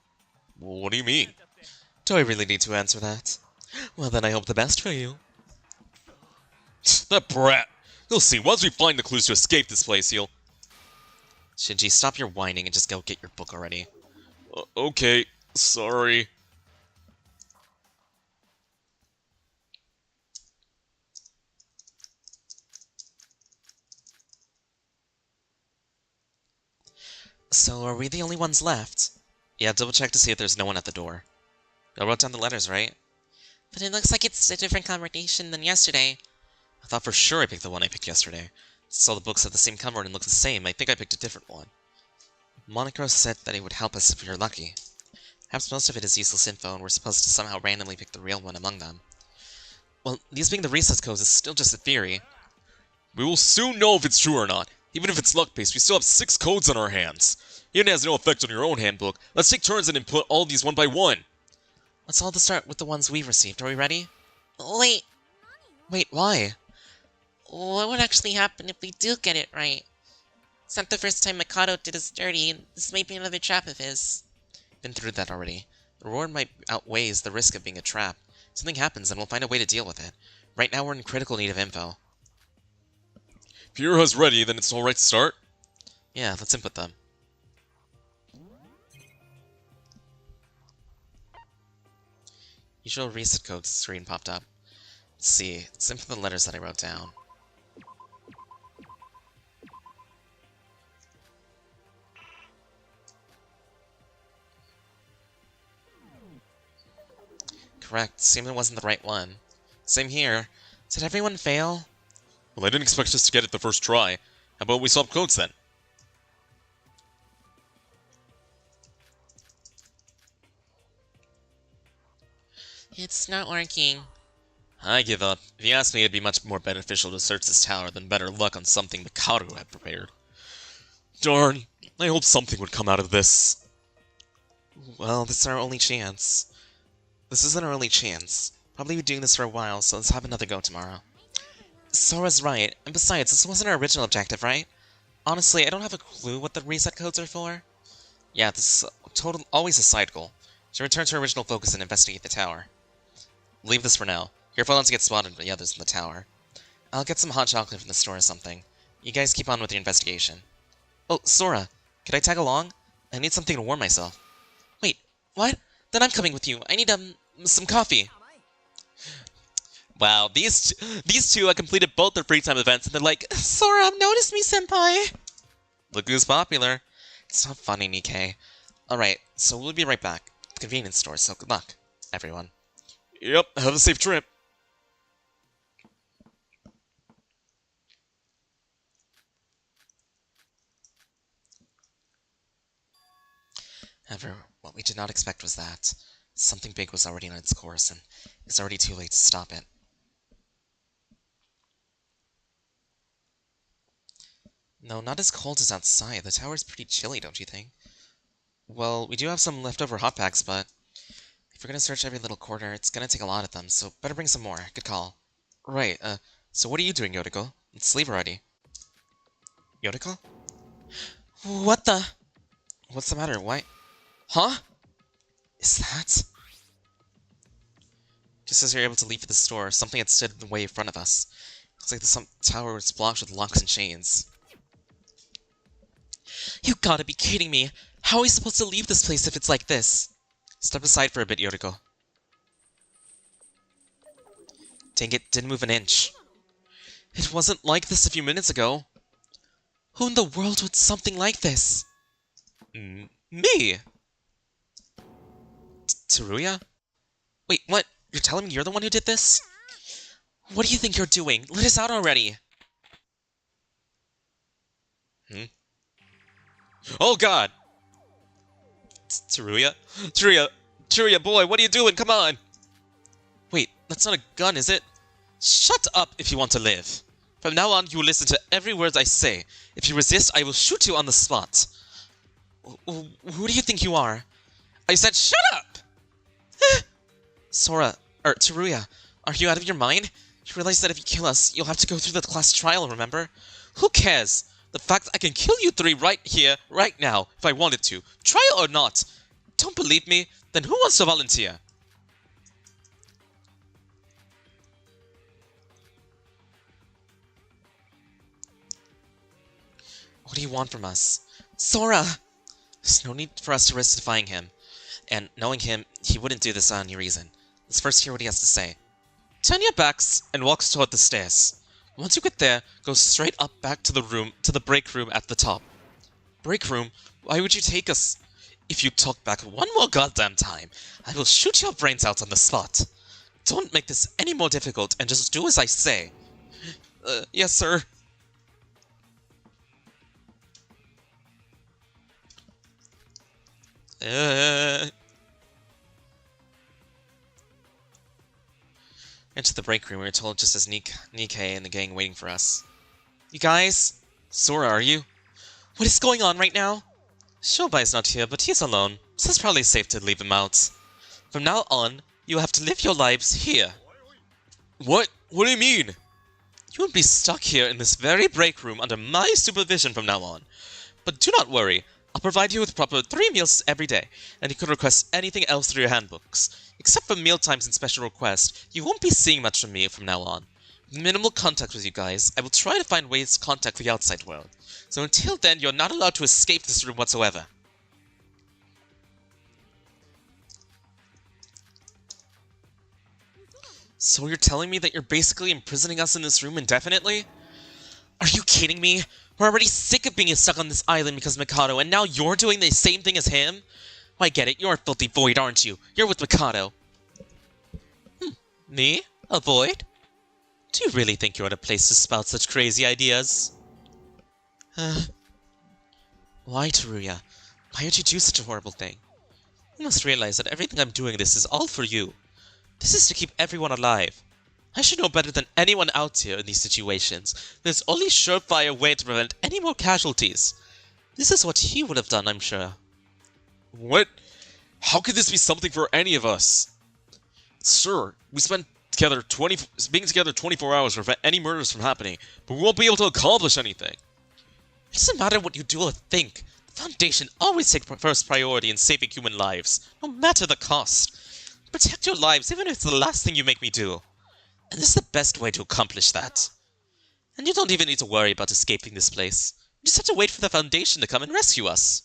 What do you mean? Do I really need to answer that? Well, then I hope the best for you. That brat! You'll see, once we find the clues to escape this place, he'll... Shinji, stop your whining and just go get your book already. Okay, sorry. So, are we the only ones left? Yeah, double check to see if there's no one at the door. I wrote down the letters, right? But it looks like it's a different combination than yesterday. I thought for sure I picked the one I picked yesterday. Since all the books have the same cover and look the same, I think I picked a different one. Monokuro said that it would help us if we were lucky. Perhaps most of it is useless info and we're supposed to somehow randomly pick the real one among them. Well, these being the recess codes is still just a theory. We will soon know if it's true or not. Even if it's luck-based, we still have 6 codes on our hands. Even if it has no effect on your own handbook, let's take turns and input all these one by one. Let's all start with the ones we've received. Are we ready? Wait, Wait, why? what would actually happen if we do get it right? It's not the first time Mikado did us dirty, and this may be another trap of his. Been through that already. The reward might outweighs the risk of being a trap. If something happens, then we'll find a way to deal with it. Right now, we're in critical need of info. If Iroha's ready, then it's alright to start. Yeah, let's input them. Usual reset code screen popped up. Let's see. Let's input the letters that I wrote down. Correct. Seemed it wasn't the right one. Same here. Did everyone fail? Well, I didn't expect us to get it the first try. How about we swap codes then? It's not working. I give up. If you ask me, it'd be much more beneficial to search this tower than better luck on something Mikado had prepared. Darn, I hope something would come out of this. Well, this is our only chance. This isn't our only chance. Probably been doing this for a while, so let's have another go tomorrow. Sora's right, and besides, this wasn't our original objective, right? Honestly, I don't have a clue what the reset codes are for. Yeah, this is always a side goal. To return to our original focus and investigate the tower. Leave this for now. Careful not to get spotted by the others in the tower. I'll get some hot chocolate from the store or something. You guys keep on with your investigation. Oh, Sora, could I tag along? I need something to warm myself. Wait, what? Then I'm coming with you. I need, some coffee. Wow, these two have completed both their free time events, and they're like, Sora, notice me, senpai! Look who's popular. It's not funny, Nikkei. Alright, so we'll be right back. The convenience store, so good luck, everyone. Yep, have a safe trip. However, what we did not expect was that something big was already on its course, and it's already too late to stop it. No, not as cold as outside. The tower's pretty chilly, don't you think? Well, we do have some leftover hot packs, but if we're gonna search every little corner, it's gonna take a lot of them, so better bring some more. Good call. Right, so what are you doing, Yotoko? Let's leave already. Yotoko? What the? What's the matter? Why? Huh? Is that? Just as you're able to leave for the store, something had stood in the way in front of us. Looks like the tower was blocked with locks and chains. You gotta be kidding me! How are we supposed to leave this place if it's like this? Step aside for a bit, Yotoko. Dang it, didn't move an inch. It wasn't like this a few minutes ago. Who in the world would something like this? Me! Teruya? Wait, what? You're telling me you're the one who did this? What do you think you're doing? Let us out already! Oh god! Teruya? Teruya, boy, what are you doing? Come on! Wait, that's not a gun, is it? Shut up if you want to live. From now on, you will listen to every word I say. If you resist, I will shoot you on the spot. Who do you think you are? I said shut up! Teruya, are you out of your mind? You realize that if you kill us, you'll have to go through the class trial, remember? Who cares? The fact I can kill you three right here, right now, if I wanted to. Trial or not. Don't believe me? Then who wants to volunteer? What do you want from us? Sora! There's no need for us to risk defying him. And knowing him, he wouldn't do this on any reason. Let's first hear what he has to say. Turn your backs and walk toward the stairs. Once you get there, go straight up back to the break room at the top. Break room? Why would you take us? If you talk back one more goddamn time, I will shoot your brains out on the spot. Don't make this any more difficult and just do as I say. Yes, sir. Into the break room, we were told just as Nikkei and the gang waiting for us. You guys? Sora, are you? What is going on right now? Shobai's not here, but he's alone, so it's probably safe to leave him out. From now on, you have to live your lives here. What? What do you mean? You will be stuck here in this very break room under my supervision from now on. But do not worry, I'll provide you with proper 3 meals every day, and you can request anything else through your handbooks. Except for meal times and special requests, you won't be seeing much from me from now on. With minimal contact with you guys, I will try to find ways to contact the outside world. So until then, you're not allowed to escape this room whatsoever. So you're telling me that you're basically imprisoning us in this room indefinitely? Are you kidding me? We're already sick of being stuck on this island because of Mikado, and now you're doing the same thing as him? I get it, you're a filthy void, aren't you? You're with Mikado. Me? A void? Do you really think you're at a place to spout such crazy ideas? Why, Teruya? Why would you do such a horrible thing? You must realize that everything I'm doing this is all for you. This is to keep everyone alive. I should know better than anyone out here in these situations. There's only surefire way to prevent any more casualties. This is what he would have done, I'm sure. What? How could this be something for any of us? Sir, we spent being together 24 hours to prevent any murders from happening, but we won't be able to accomplish anything. It doesn't matter what you do or think. The Foundation always takes first priority in saving human lives, no matter the cost. Protect your lives, even if it's the last thing you make me do. And this is the best way to accomplish that. And you don't even need to worry about escaping this place. You just have to wait for the Foundation to come and rescue us.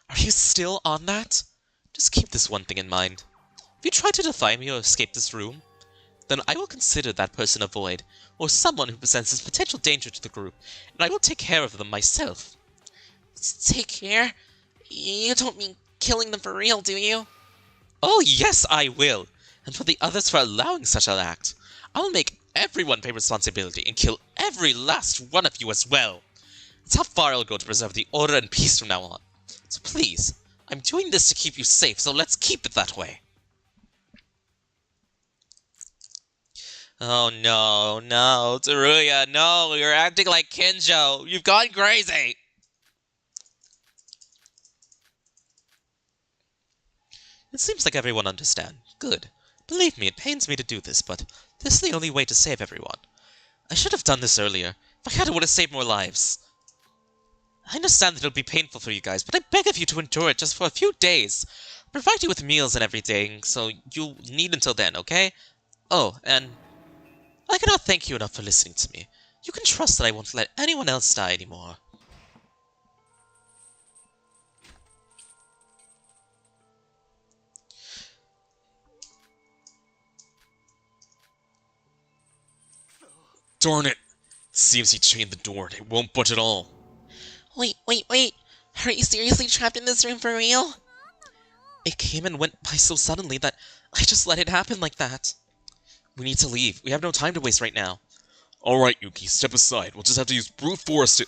Are you still on that? Just keep this one thing in mind. If you try to defy me or escape this room, then I will consider that person a void, or someone who presents potential danger to the group, and I will take care of them myself. Take care? You don't mean killing them for real, do you? Oh yes, I will! And for the others for allowing such an act. I'll make everyone pay responsibility and kill every last one of you as well. It's how far I'll go to preserve the order and peace from now on. So please, I'm doing this to keep you safe, so let's keep it that way. Oh no, Teruya, no, you're acting like Kinjo. You've gone crazy. It seems like everyone understands. Good. Believe me, it pains me to do this, but this is the only way to save everyone. I should have done this earlier. If I had, it would have saved more lives. I understand that it'll be painful for you guys, but I beg of you to endure it just for a few days. I'll provide you with meals and everything, so you'll need until then, okay? Oh, and I cannot thank you enough for listening to me. You can trust that I won't let anyone else die anymore. Darn it! Seems he chained the door and it won't budge at all. Wait. Are you seriously trapped in this room for real? It came and went by so suddenly that I just let it happen like that. We need to leave. We have no time to waste right now. Alright, Yuki, step aside. We'll just have to use brute force to...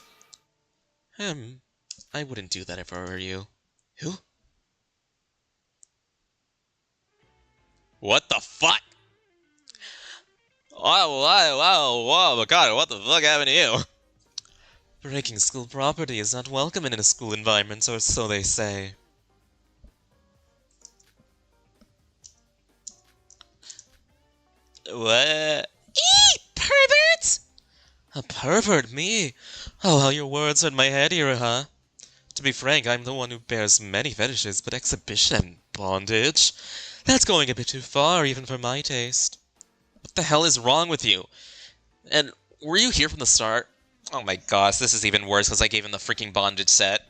I wouldn't do that if I were you. Who? What the fuck? Whoa, Mikado, what the fuck happened to you? Breaking school property is not welcome in a school environment, or so they say. What? Eee! Pervert! A pervert, me? Oh, how your words hurt my head, Iroha. To be frank, I'm the one who bears many fetishes, but exhibition and bondage? That's going a bit too far, even for my taste. What the hell is wrong with you? And were you here from the start? Oh my gosh, this is even worse because I gave him the freaking bondage set.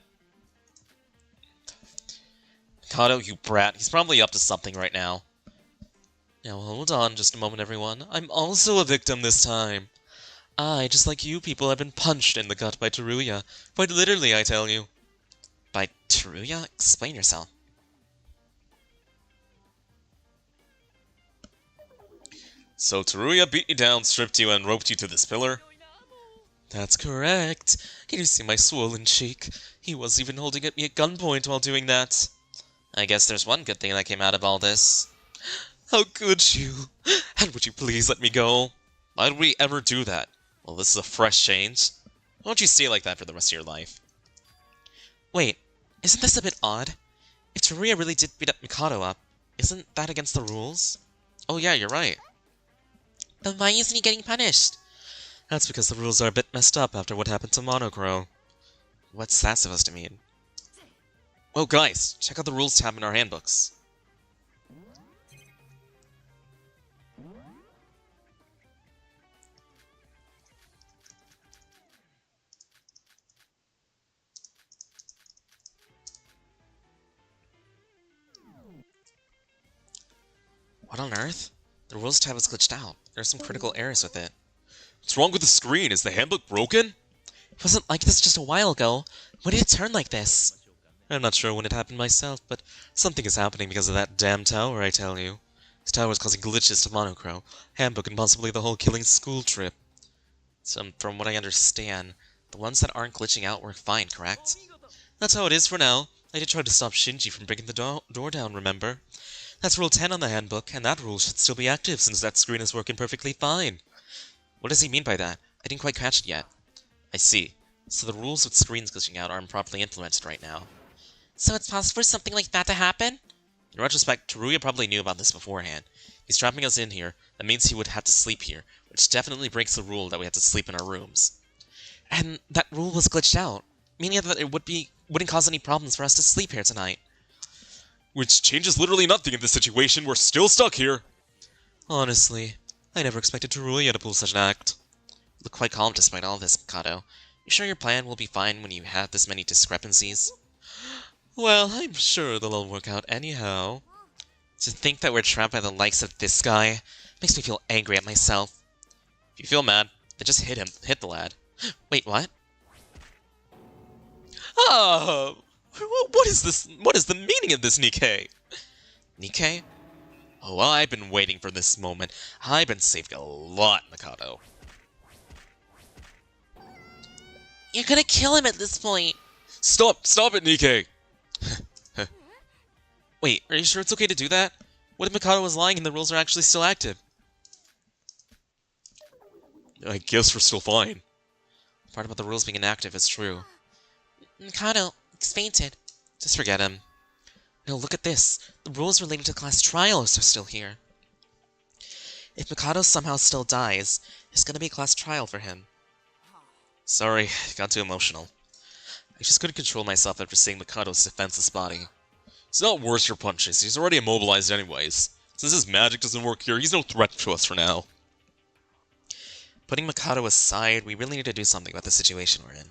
Mikado, you brat. He's probably up to something right now. Now hold on just a moment, everyone. I'm also a victim this time. I, just like you people, have been punched in the gut by Teruya. Quite literally, I tell you. By Teruya? Explain yourself. So Teruya beat you down, stripped you, and roped you to this pillar? That's correct. Can you see my swollen cheek? He was even holding at me at gunpoint while doing that. I guess there's one good thing that came out of all this. How could you? And would you please let me go? Why would we ever do that? Well, this is a fresh change. Why don't you stay like that for the rest of your life? Wait, isn't this a bit odd? If Teruya really did beat up Mikado up, isn't that against the rules? Oh yeah, you're right. Then why isn't he getting punished? That's because the rules are a bit messed up after what happened to Monocro. What's that supposed to mean? Well, guys, check out the rules tab in our handbooks. What on earth? The rules tab is glitched out. There's some critical errors with it. What's wrong with the screen? Is the handbook broken? It wasn't like this just a while ago. When did it turn like this? I'm not sure when it happened myself, but something is happening because of that damn tower, I tell you. This tower is causing glitches to Monocro, handbook, and possibly the whole killing school trip. So, from what I understand, the ones that aren't glitching out work fine, correct? That's how it is for now. I did try to stop Shinji from breaking the door down, remember? That's Rule 10 on the handbook, and that rule should still be active since that screen is working perfectly fine. What does he mean by that? I didn't quite catch it yet. I see. So the rules with screens glitching out aren't properly implemented right now. So it's possible for something like that to happen? In retrospect, Teruya probably knew about this beforehand. He's trapping us in here. That means he would have to sleep here, which definitely breaks the rule that we have to sleep in our rooms. And that rule was glitched out, meaning that it wouldn't cause any problems for us to sleep here tonight. Which changes literally nothing in this situation. We're still stuck here. Honestly, I never expected Teruya to pull such an act. You look quite calm despite all this, Mikado. You sure your plan will be fine when you have this many discrepancies? Well, I'm sure they'll all work out anyhow. To think that we're trapped by the likes of this guy makes me feel angry at myself. If you feel mad, then just hit him. Hit the lad. Wait, what? Ah! What is this? What is the meaning of this, Nikkei? Nikkei? Oh, I've been waiting for this moment. I've been saving a lot, Mikado. You're gonna kill him at this point. Stop it, Nikkei! Wait, are you sure it's okay to do that? What if Mikado was lying and the rules are actually still active? I guess we're still fine. The part about the rules being inactive is true. Mikado, he's fainted. Just forget him. No, look at this. The rules relating to class trials are still here. If Mikado somehow still dies, it's gonna be a class trial for him. Sorry, got too emotional. I just couldn't control myself after seeing Mikado's defenseless body. It's not worth your punches. He's already immobilized anyways. Since his magic doesn't work here, he's no threat to us for now. Putting Mikado aside, we really need to do something about the situation we're in.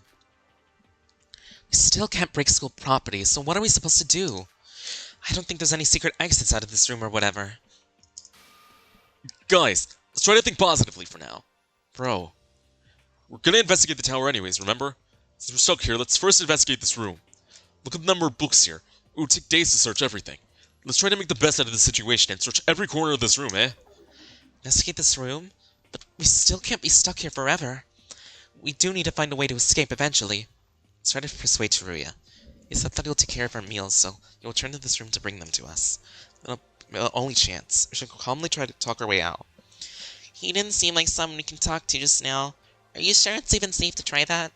We still can't break school property, so what are we supposed to do? I don't think there's any secret exits out of this room or whatever. Guys, let's try to think positively for now. Bro. We're gonna investigate the tower anyways, remember? Since we're stuck here, let's first investigate this room. Look at the number of books here. It would take days to search everything. Let's try to make the best out of the situation and search every corner of this room, eh? Investigate this room? But we still can't be stuck here forever. We do need to find a way to escape eventually. Let's try to persuade Teruya. He said that he'll take care of our meals, so he'll return to this room to bring them to us. Only chance. We should calmly try to talk our way out. He didn't seem like someone we can talk to just now. Are you sure it's even safe to try that?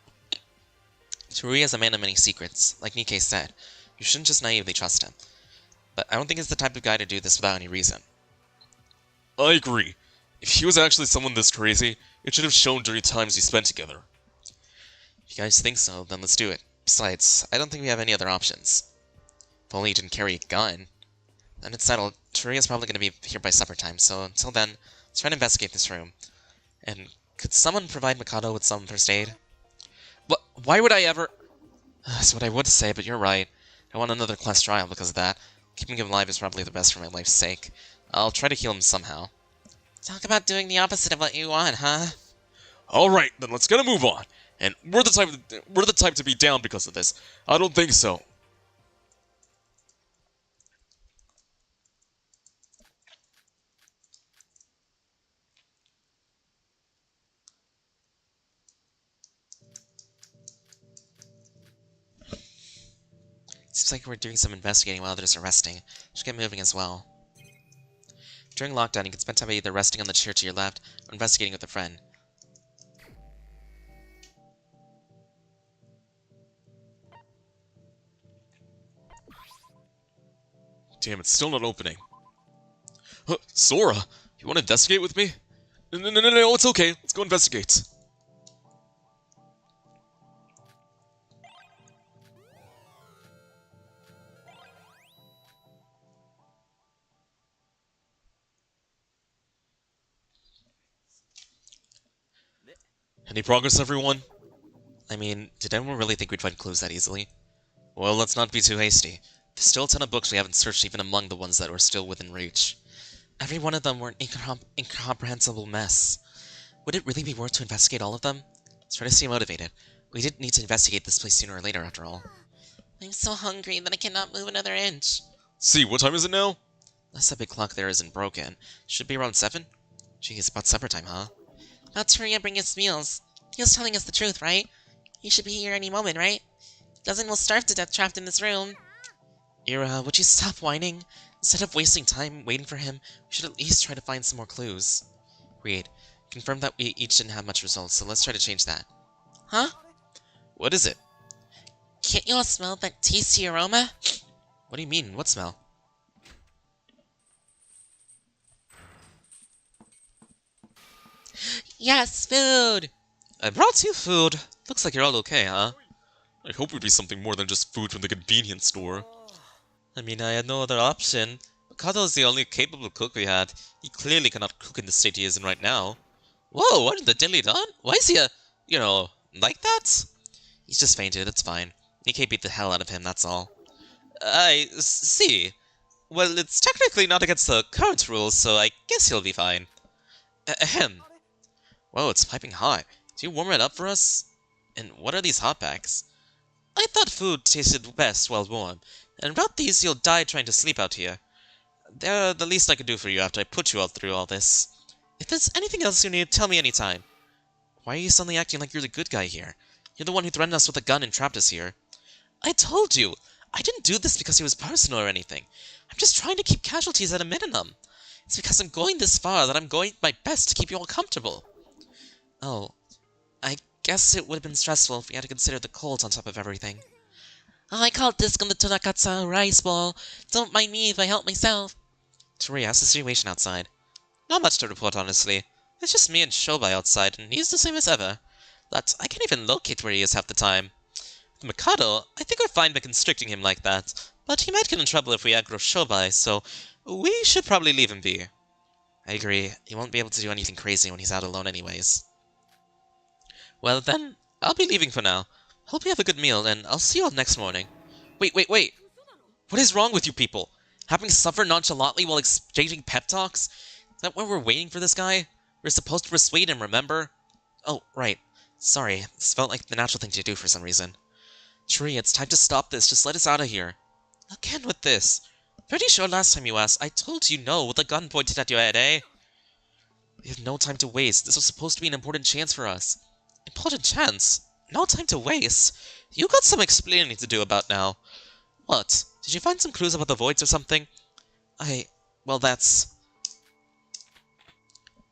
Teruya is a man of many secrets. Like Nikkei said, you shouldn't just naively trust him. But I don't think he's the type of guy to do this without any reason. I agree. If he was actually someone this crazy, it should have shown during times we spent together. If you guys think so, then let's do it. Besides, I don't think we have any other options. If only he didn't carry a gun. Then it's settled. Teruya's probably going to be here by supper time, so until then, let's try to investigate this room. And could someone provide Mikado with some first aid? Why would I ever... That's what I would say, but you're right. I want another class trial because of that. Keeping him alive is probably the best for my life's sake. I'll try to heal him somehow. Talk about doing the opposite of what you want, huh? Alright, then let's get a move on. And we're the type to be down because of this. I don't think so. Seems like we're doing some investigating while others are resting. Should get moving as well. During lockdown, you can spend time either resting on the chair to your left or investigating with a friend. Damn, it's still not opening. Sora, you want to investigate with me? No, it's okay. Let's go investigate. Any progress, everyone? I mean, did anyone really think we'd find clues that easily? Well, let's not be too hasty. There's still a ton of books we haven't searched even among the ones that were still within reach. Every one of them were an incomprehensible mess. Would it really be worth to investigate all of them? Let's try to stay motivated. We did need to investigate this place sooner or later, after all. I'm so hungry that I cannot move another inch. See, what time is it now? Unless that big clock there isn't broken. Should be around 7? Gee, it's about supper time, huh? About Teruya bring us meals. He was telling us the truth, right? He should be here any moment, right? Doesn't we'll starve to death trapped in this room. Iroha, would you stop whining? Instead of wasting time waiting for him, we should at least try to find some more clues. Agreed. Confirmed that we each didn't have much results, so let's try to change that. Huh? What is it? Can't you all smell that tasty aroma? What do you mean? What smell? Yes, food! I brought you food. Looks like you're all okay, huh? I hope it would be something more than just food from the convenience store. I mean, I had no other option. Mikado's the only capable cook we had. He clearly cannot cook in the state he is in right now. Whoa, what in the dilly done? Why is he like that? He's just fainted, it's fine. Nikkei beat the hell out of him, that's all. I see. Well, it's technically not against the current rules, so I guess he'll be fine. Ahem. Whoa, it's piping hot. Do you warm it up for us? And what are these hot packs? I thought food tasted best while warm, and without these you'll die trying to sleep out here. They're the least I could do for you after I put you all through all this. If there's anything else you need, tell me anytime. Why are you suddenly acting like you're the good guy here? You're the one who threatened us with a gun and trapped us here. I told you! I didn't do this because it was personal or anything. I'm just trying to keep casualties at a minimum. It's because I'm going this far that I'm going my best to keep you all comfortable. Oh, I guess it would have been stressful if we had to consider the cold on top of everything. Oh, I call this on the Tonakatsu rice bowl. Don't mind me if I help myself. Tori, how's the situation outside? Not much to report, honestly. It's just me and Shobai outside, and he's the same as ever. But I can't even locate where he is half the time. With Mikado, I think we're fine by constricting him like that, but he might get in trouble if we aggro Shobai, so we should probably leave him be. I agree. He won't be able to do anything crazy when he's out alone anyways. Well then, I'll be leaving for now. Hope you have a good meal, and I'll see you all next morning. Wait! What is wrong with you people? Having suffered nonchalantly while exchanging pep talks? Is that why we're waiting for this guy? We're supposed to persuade him, remember? Oh, right. Sorry, this felt like the natural thing to do for some reason. Tree, it's time to stop this. Just let us out of here. Again with this. Pretty sure last time you asked, I told you no with a gun pointed at your head, eh? We have no time to waste. This was supposed to be an important chance for us. Important chance? No time to waste? You got some explaining to do about now. What? Did you find some clues about the voids or something? Well, that's...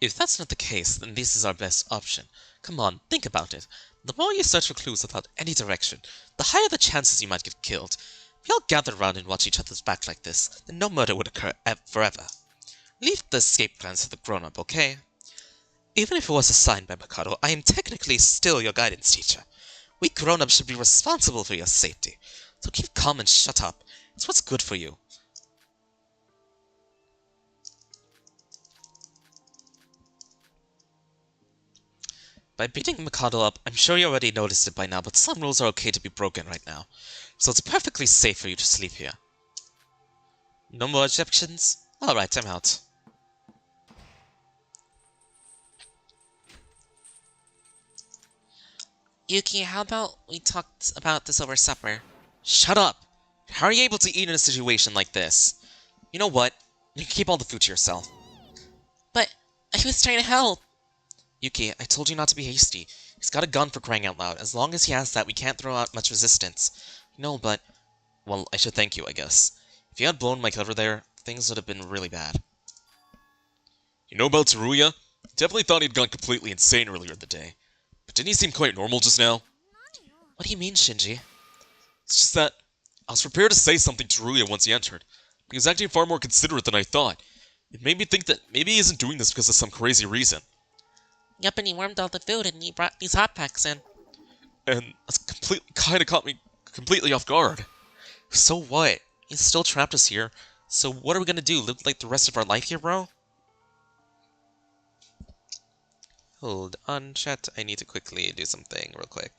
If that's not the case, then this is our best option. Come on, think about it. The more you search for clues without any direction, the higher the chances you might get killed. If we all gather around and watch each other's back like this, then no murder would occur forever. Leave the escape plans to the grown-up, okay? Even if it was assigned by Mikado, I am technically still your guidance teacher. We grown-ups should be responsible for your safety. So keep calm and shut up. It's what's good for you. By beating Mikado up, I'm sure you already noticed it by now, but some rules are okay to be broken right now. So it's perfectly safe for you to sleep here. No more objections? Alright, I'm out. Yuki, how about we talk about this over supper? Shut up! How are you able to eat in a situation like this? You know what? You can keep all the food to yourself. But I was trying to help. Yuki, I told you not to be hasty. He's got a gun for crying out loud. As long as he has that, we can't throw out much resistance. No, but... Well, I should thank you, I guess. If you had blown my cover there, things would have been really bad. You know about Teruya? Definitely thought he'd gone completely insane earlier in the day. But didn't he seem quite normal just now? What do you mean, Shinji? It's just that I was prepared to say something to Teruya once he entered. He was acting far more considerate than I thought. It made me think that maybe he isn't doing this because of some crazy reason. Yep, and he warmed all the food and he brought these hot packs in. And that's kinda caught me completely off guard. So what? He's still trapped us here. So what are we gonna do? Live like the rest of our life here, bro? Hold on, chat. I need to quickly do something real quick.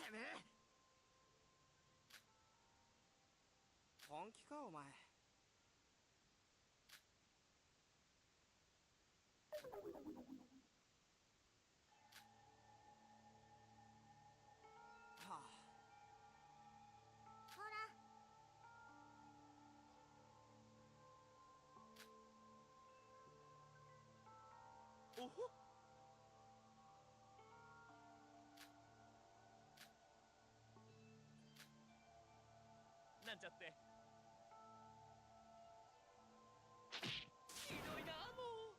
てめえ本気かお前はあほらおほなんちゃってひどいなもう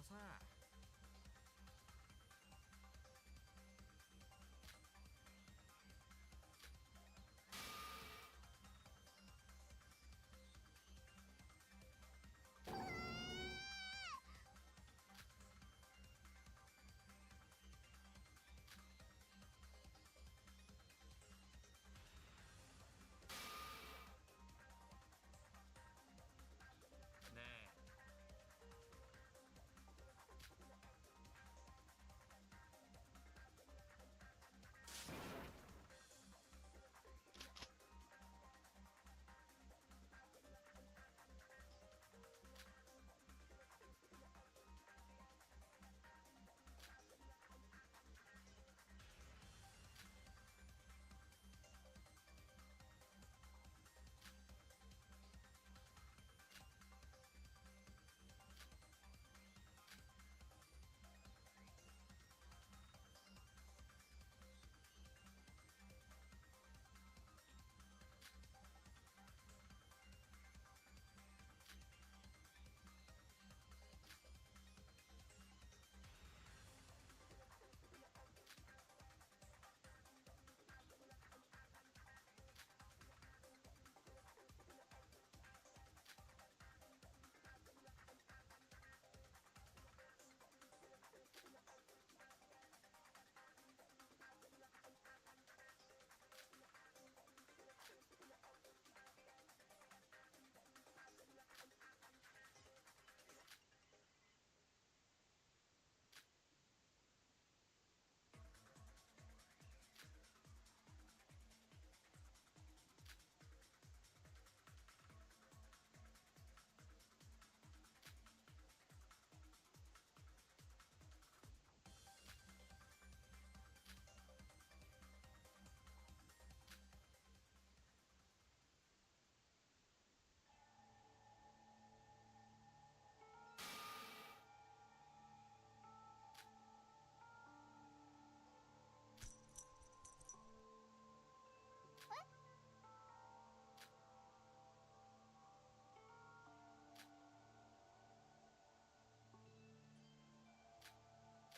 さ。ねえ。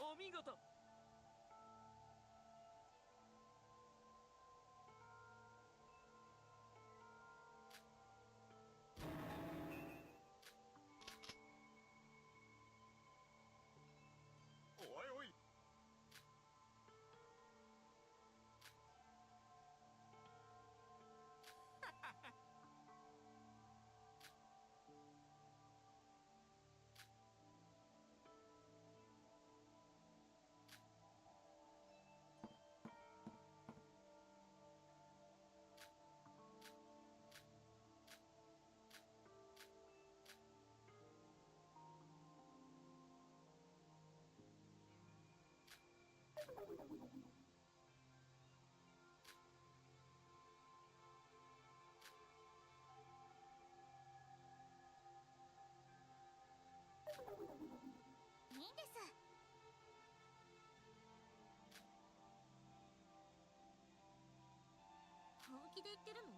お見事。おいおい。いいんです。本気で言ってるの？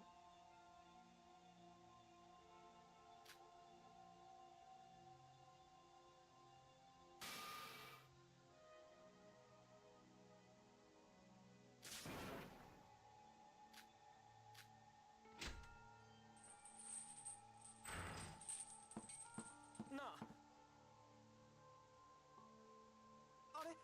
なあ。あれ？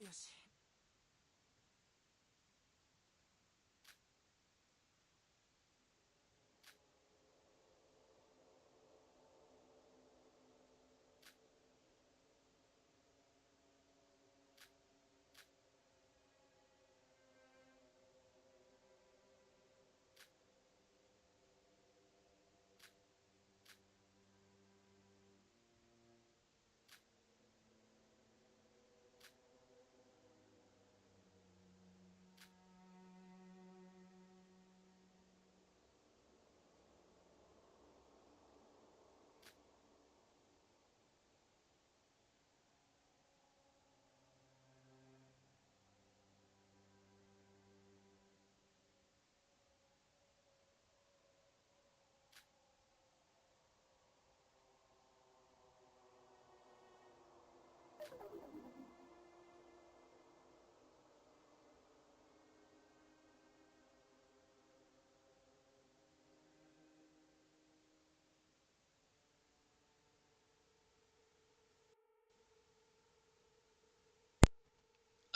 よし。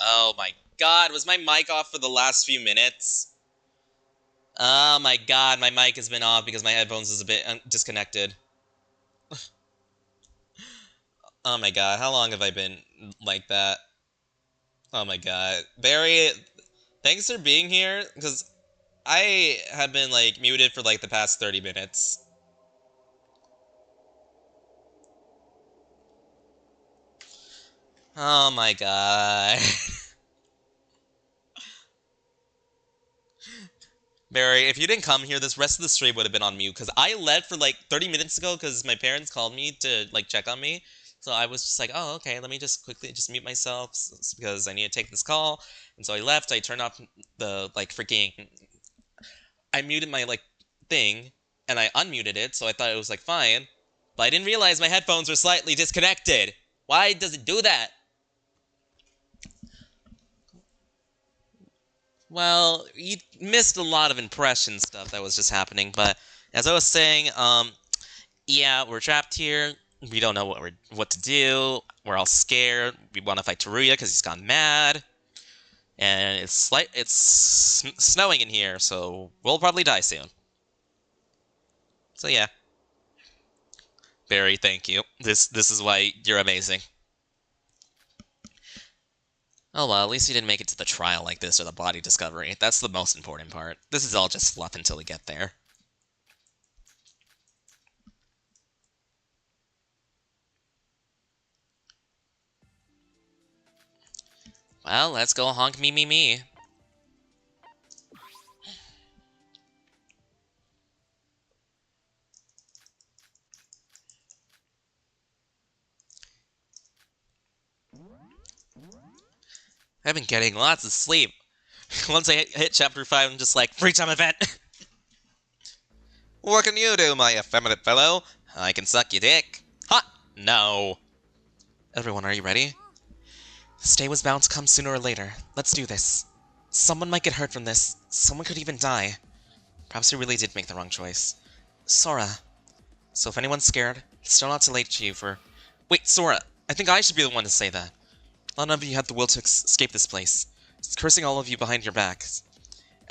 Oh my god, was my mic off for the last few minutes? Oh my god, my mic has been off because my headphones is a bit disconnected. Oh my god, how long have I been like that? Oh my god. Barry, thanks for being here, because I have been, like, muted for, like, the past 30 minutes. Oh my god. Barry, if you didn't come here, this rest of the stream would have been on mute, because I left for, like, 30 minutes ago, because my parents called me to, like, check on me. So I was just like, oh, okay, let me just quickly just mute myself, because I need to take this call. And so I left, I turned off the, like, freaking... I muted my, like, thing, and I unmuted it, so I thought it was, like, fine. But I didn't realize my headphones were slightly disconnected. Why does it do that? Well, you missed a lot of impression stuff that was just happening, but as I was saying, yeah, we're trapped here. We don't know what to do. We're all scared. We want to fight Teruya because he's gone mad. And it's snowing in here, so we'll probably die soon. So yeah. Barry, thank you. This is why you're amazing. Oh well, at least you didn't make it to the trial like this or the body discovery. That's the most important part. This is all just fluff until we get there. Well, let's go honk me. I've been getting lots of sleep. Once I hit chapter 5, I'm just like, free time event! What can you do, my effeminate fellow? I can suck your dick. Ha! No. Everyone, are you ready? This day was bound to come sooner or later. Let's do this. Someone might get hurt from this. Someone could even die. Perhaps we really did make the wrong choice. Sora. So if anyone's scared, it's still not too late for you for... Wait, Sora, I think I should be the one to say that. None of you had the will to escape this place. It's cursing all of you behind your backs.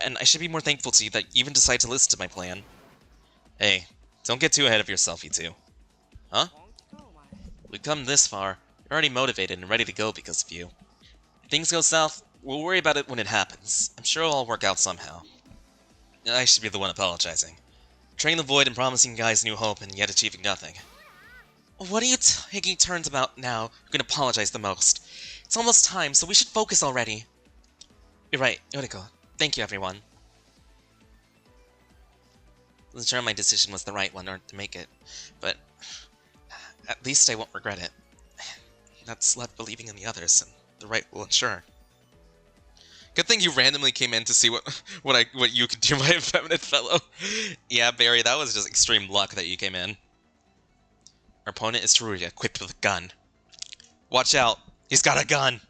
And I should be more thankful to you that you even decided to listen to my plan. Hey, don't get too ahead of yourself, you two. Huh? We've come this far. You're already motivated and ready to go because of you. If things go south, we'll worry about it when it happens. I'm sure it'll all work out somehow. I should be the one apologizing. Betraying the void and promising you guys new hope and yet achieving nothing. What are you taking turns about now? You're gonna apologize the most. It's almost time, so we should focus already. You're right, Yoriko. Thank you, everyone. I wasn't sure my decision was the right one or to make it, but at least I won't regret it. That's left believing in the others, and the right will ensure. Good thing you randomly came in to see what you could do, my effeminate fellow. Yeah, Barry, that was just extreme luck that you came in. Our opponent is Teruya, equipped with a gun. Watch out, he's got a gun!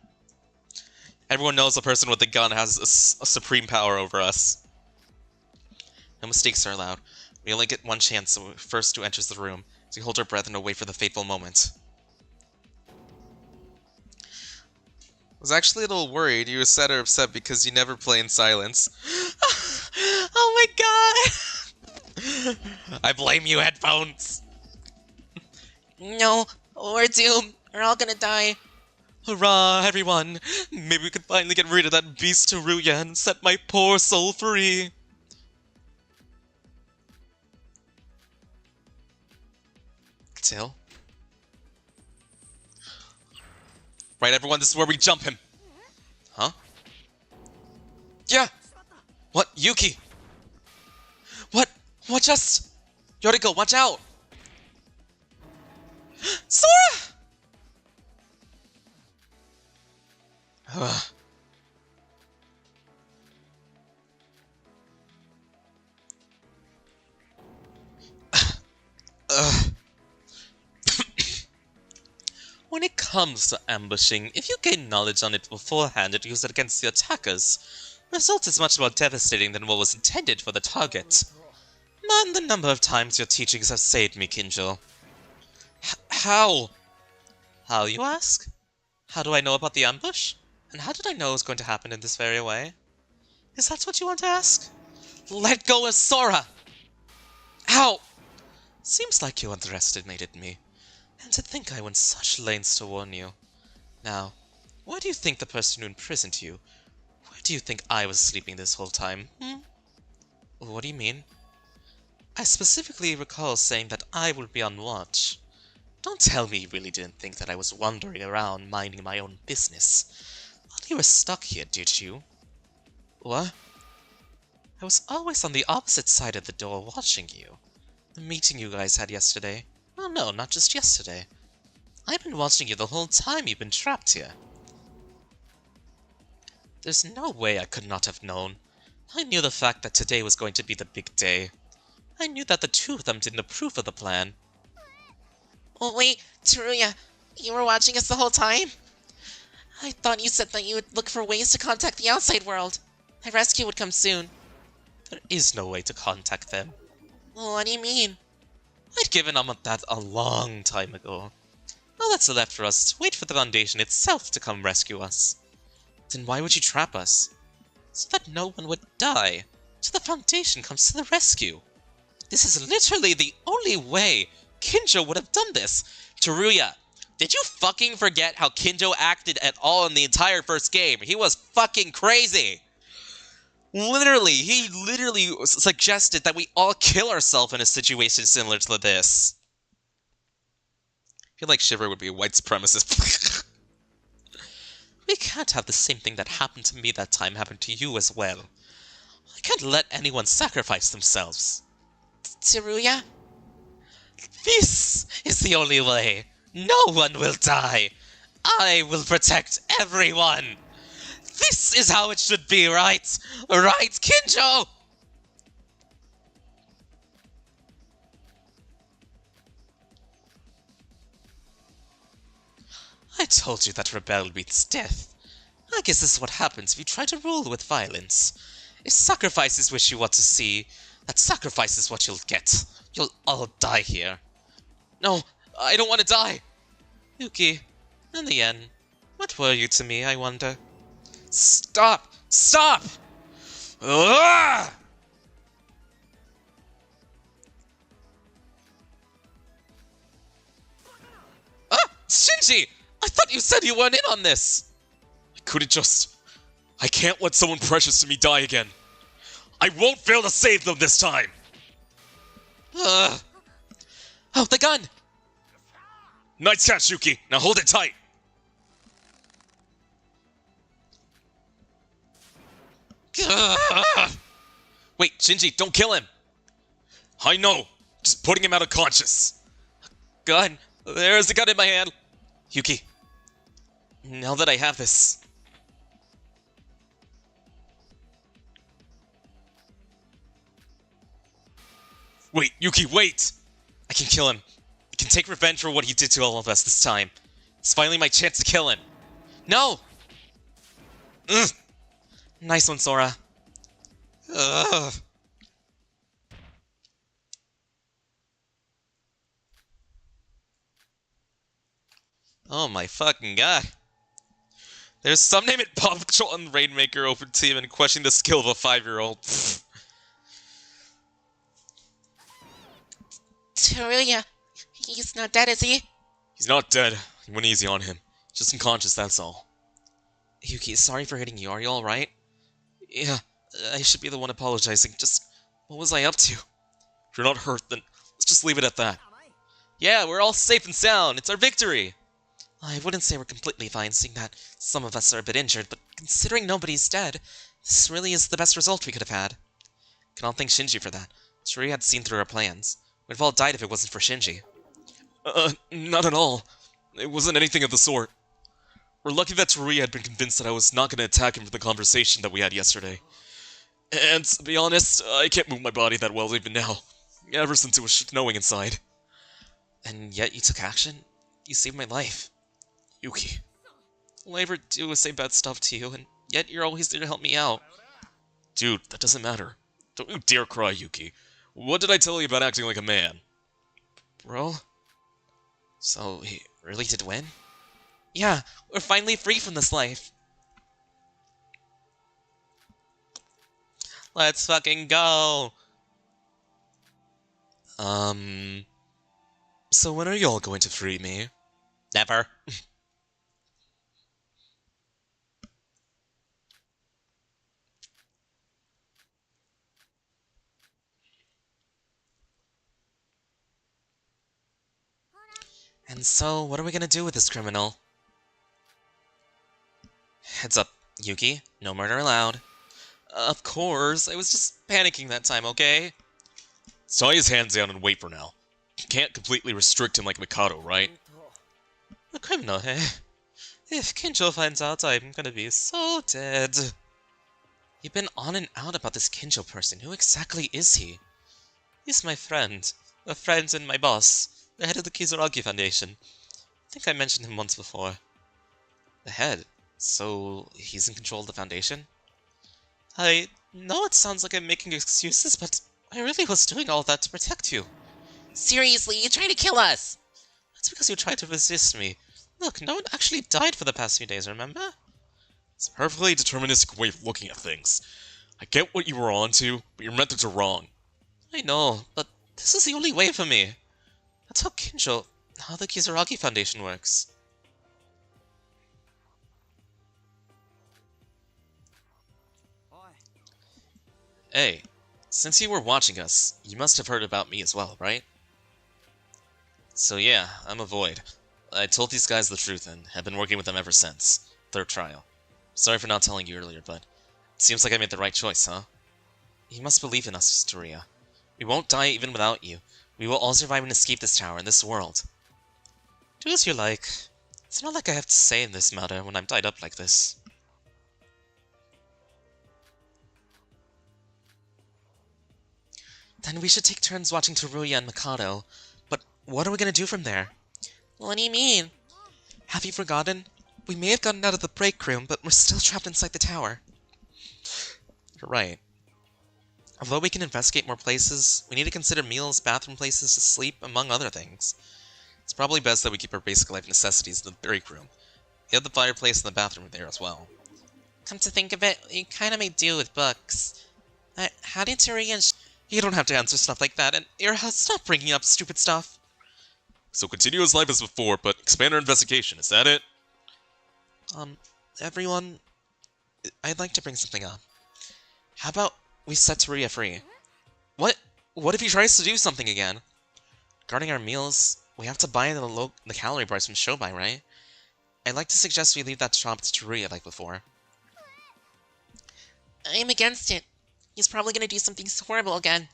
Everyone knows the person with the gun has a supreme power over us. No mistakes are allowed. We only get one chance, so first who enters the room, as we hold our breath and wait for the fateful moment. I was actually a little worried you were sad or upset because you never play in silence. Oh my god! I blame you, headphones! No, we're doomed. We're all gonna die. Hurrah, everyone! Maybe we could finally get rid of that beast Teruya and set my poor soul free! Till? Right, everyone, this is where we jump him! Huh? Yeah! What? Yuki! What? What just... Yoriko, watch out! Sora! When it comes to ambushing, if you gain knowledge on it beforehand and use it against the attackers, the result is much more devastating than what was intended for the target. Man, the number of times your teachings have saved me, Kinjo. How? How, you ask? How do I know about the ambush? And how did I know it was going to happen in this very way? Is that what you want to ask? Let go of Sora! Ow! Seems like you underestimated me. And to think I went such lengths to warn you. Now, where do you think the person who imprisoned you? Where do you think I was sleeping this whole time, What do you mean? I specifically recall saying that I would be on watch. Don't tell me you really didn't think that I was wandering around minding my own business. While you were stuck here, did you? What? I was always on the opposite side of the door watching you. The meeting you guys had yesterday. Oh no, not just yesterday. I've been watching you the whole time you've been trapped here. There's no way I could not have known. I knew the fact that today was going to be the big day. I knew that the two of them didn't approve of the plan. Oh wait, Teruya, you were watching us the whole time? I thought you said that you would look for ways to contact the outside world. My rescue would come soon. There is no way to contact them. What do you mean? I'd given up on that a long time ago. All that's left for us is to wait for the Foundation itself to come rescue us. Then why would you trap us? So that no one would die, till the Foundation comes to the rescue. This is literally the only way Kinjo would have done this. Teruya, did you fucking forget how Kinjo acted at all in the entire first game? He was fucking crazy. He literally suggested that we all kill ourselves in a situation similar to this. I feel like Shiver would be a white supremacist. We can't have the same thing that happened to me that time happen to you as well. I can't let anyone sacrifice themselves. Tsuruya? This is the only way. No one will die. I will protect everyone. This is how it should be, right? Right, Kinjo? I told you that rebel means death. I guess this is what happens if you try to rule with violence. If sacrifice is what you want to see, that sacrifice is what you'll get. You'll all die here. No, I don't want to die! Yuki, in the end, what were you to me, I wonder? Stop! Stop! Ah! Ah! Shinji! I thought you said you weren't in on this! I couldn't just... I can't let someone precious to me die again. I won't fail to save them this time! Ugh. Oh, the gun! Nice catch, Yuki! Now hold it tight! Ugh. Wait, Shinji, don't kill him! I know! Just putting him out of conscious! Gun! There's the gun in my hand! Yuki, now that I have this... Wait, Yuki, wait! I can kill him. I can take revenge for what he did to all of us this time. It's finally my chance to kill him. No! Ugh. Nice one, Sora. Ugh. Oh my fucking god. There's some name it Pop Patrol on Rainmaker Open Team and questioning the skill of a 5-year-old. Tsuruya, he's not dead, is he? He's not dead. He went easy on him. Just unconscious, that's all. Yuki, sorry for hitting you. Are you alright? Yeah, I should be the one apologizing. Just, what was I up to? If you're not hurt, then let's just leave it at that. Yeah, we're all safe and sound. It's our victory. I wouldn't say we're completely fine, seeing that some of us are a bit injured, but considering nobody's dead, this really is the best result we could have had. Can all thank Shinji for that. Sure, he had seen through our plans. We'd have all died if it wasn't for Shinji. Not at all. It wasn't anything of the sort. We're lucky that Teruya had been convinced that I was not going to attack him for the conversation that we had yesterday. And, to be honest, I can't move my body that well even now. Ever since it was snowing inside. And yet you took action? You saved my life. Yuki. All I ever do is say bad stuff to you, and yet you're always there to help me out. Dude, that doesn't matter. Don't you dare cry, Yuki. What did I tell you about acting like a man? Bro? So, he really did win? Yeah, we're finally free from this life. Let's fucking go! So when are y'all going to free me? Never. And so, what are we gonna do with this criminal? Heads up, Yuki. No murder allowed. Of course, I was just panicking that time, okay? Tie his hands down and wait for now. You can't completely restrict him like Mikado, right? A criminal, eh? If Kinjo finds out, I'm gonna be so dead. You've been on and out about this Kinjo person. Who exactly is he? He's my friend. A friend and my boss. The head of the Kizuragi Foundation. I think I mentioned him once before. The head? So, he's in control of the Foundation? I know it sounds like I'm making excuses, but I really was doing all that to protect you. Seriously, you're trying to kill us! That's because you tried to resist me. Look, no one actually died for the past few days, remember? It's a perfectly deterministic way of looking at things. I get what you were onto, but your methods are wrong. I know, but this is the only way for me. That's how Kinjo, how the Kizuragi Foundation works. Hey, since you were watching us, you must have heard about me as well, right? So yeah, I'm a Void. I told these guys the truth and have been working with them ever since. Third trial. Sorry for not telling you earlier, but it seems like I made the right choice, huh? You must believe in us, Teruya. We won't die even without you. We will all survive and escape this tower and this world. Do as you like. It's not like I have to say in this matter when I'm tied up like this. Then we should take turns watching Teruya and Mikado. But what are we gonna do from there? What do you mean? Have you forgotten? We may have gotten out of the break room, but we're still trapped inside the tower. You're right. Although we can investigate more places, we need to consider meals, bathroom places to sleep, among other things. It's probably best that we keep our basic life necessities in the break room. We have the fireplace and the bathroom there as well. Come to think of it, you kinda made do with books. How did Teruya and You don't have to answer stuff like that, and Iroha, stop bringing up stupid stuff. So continue his life as before, but expand our investigation, is that it? Everyone, I'd like to bring something up. How about we set Teruya free? What if he tries to do something again? Regarding our meals, we have to buy the calorie bars from Shobai, right? I'd like to suggest we leave that job to Teruya like before. I'm against it. He's probably gonna do something horrible again.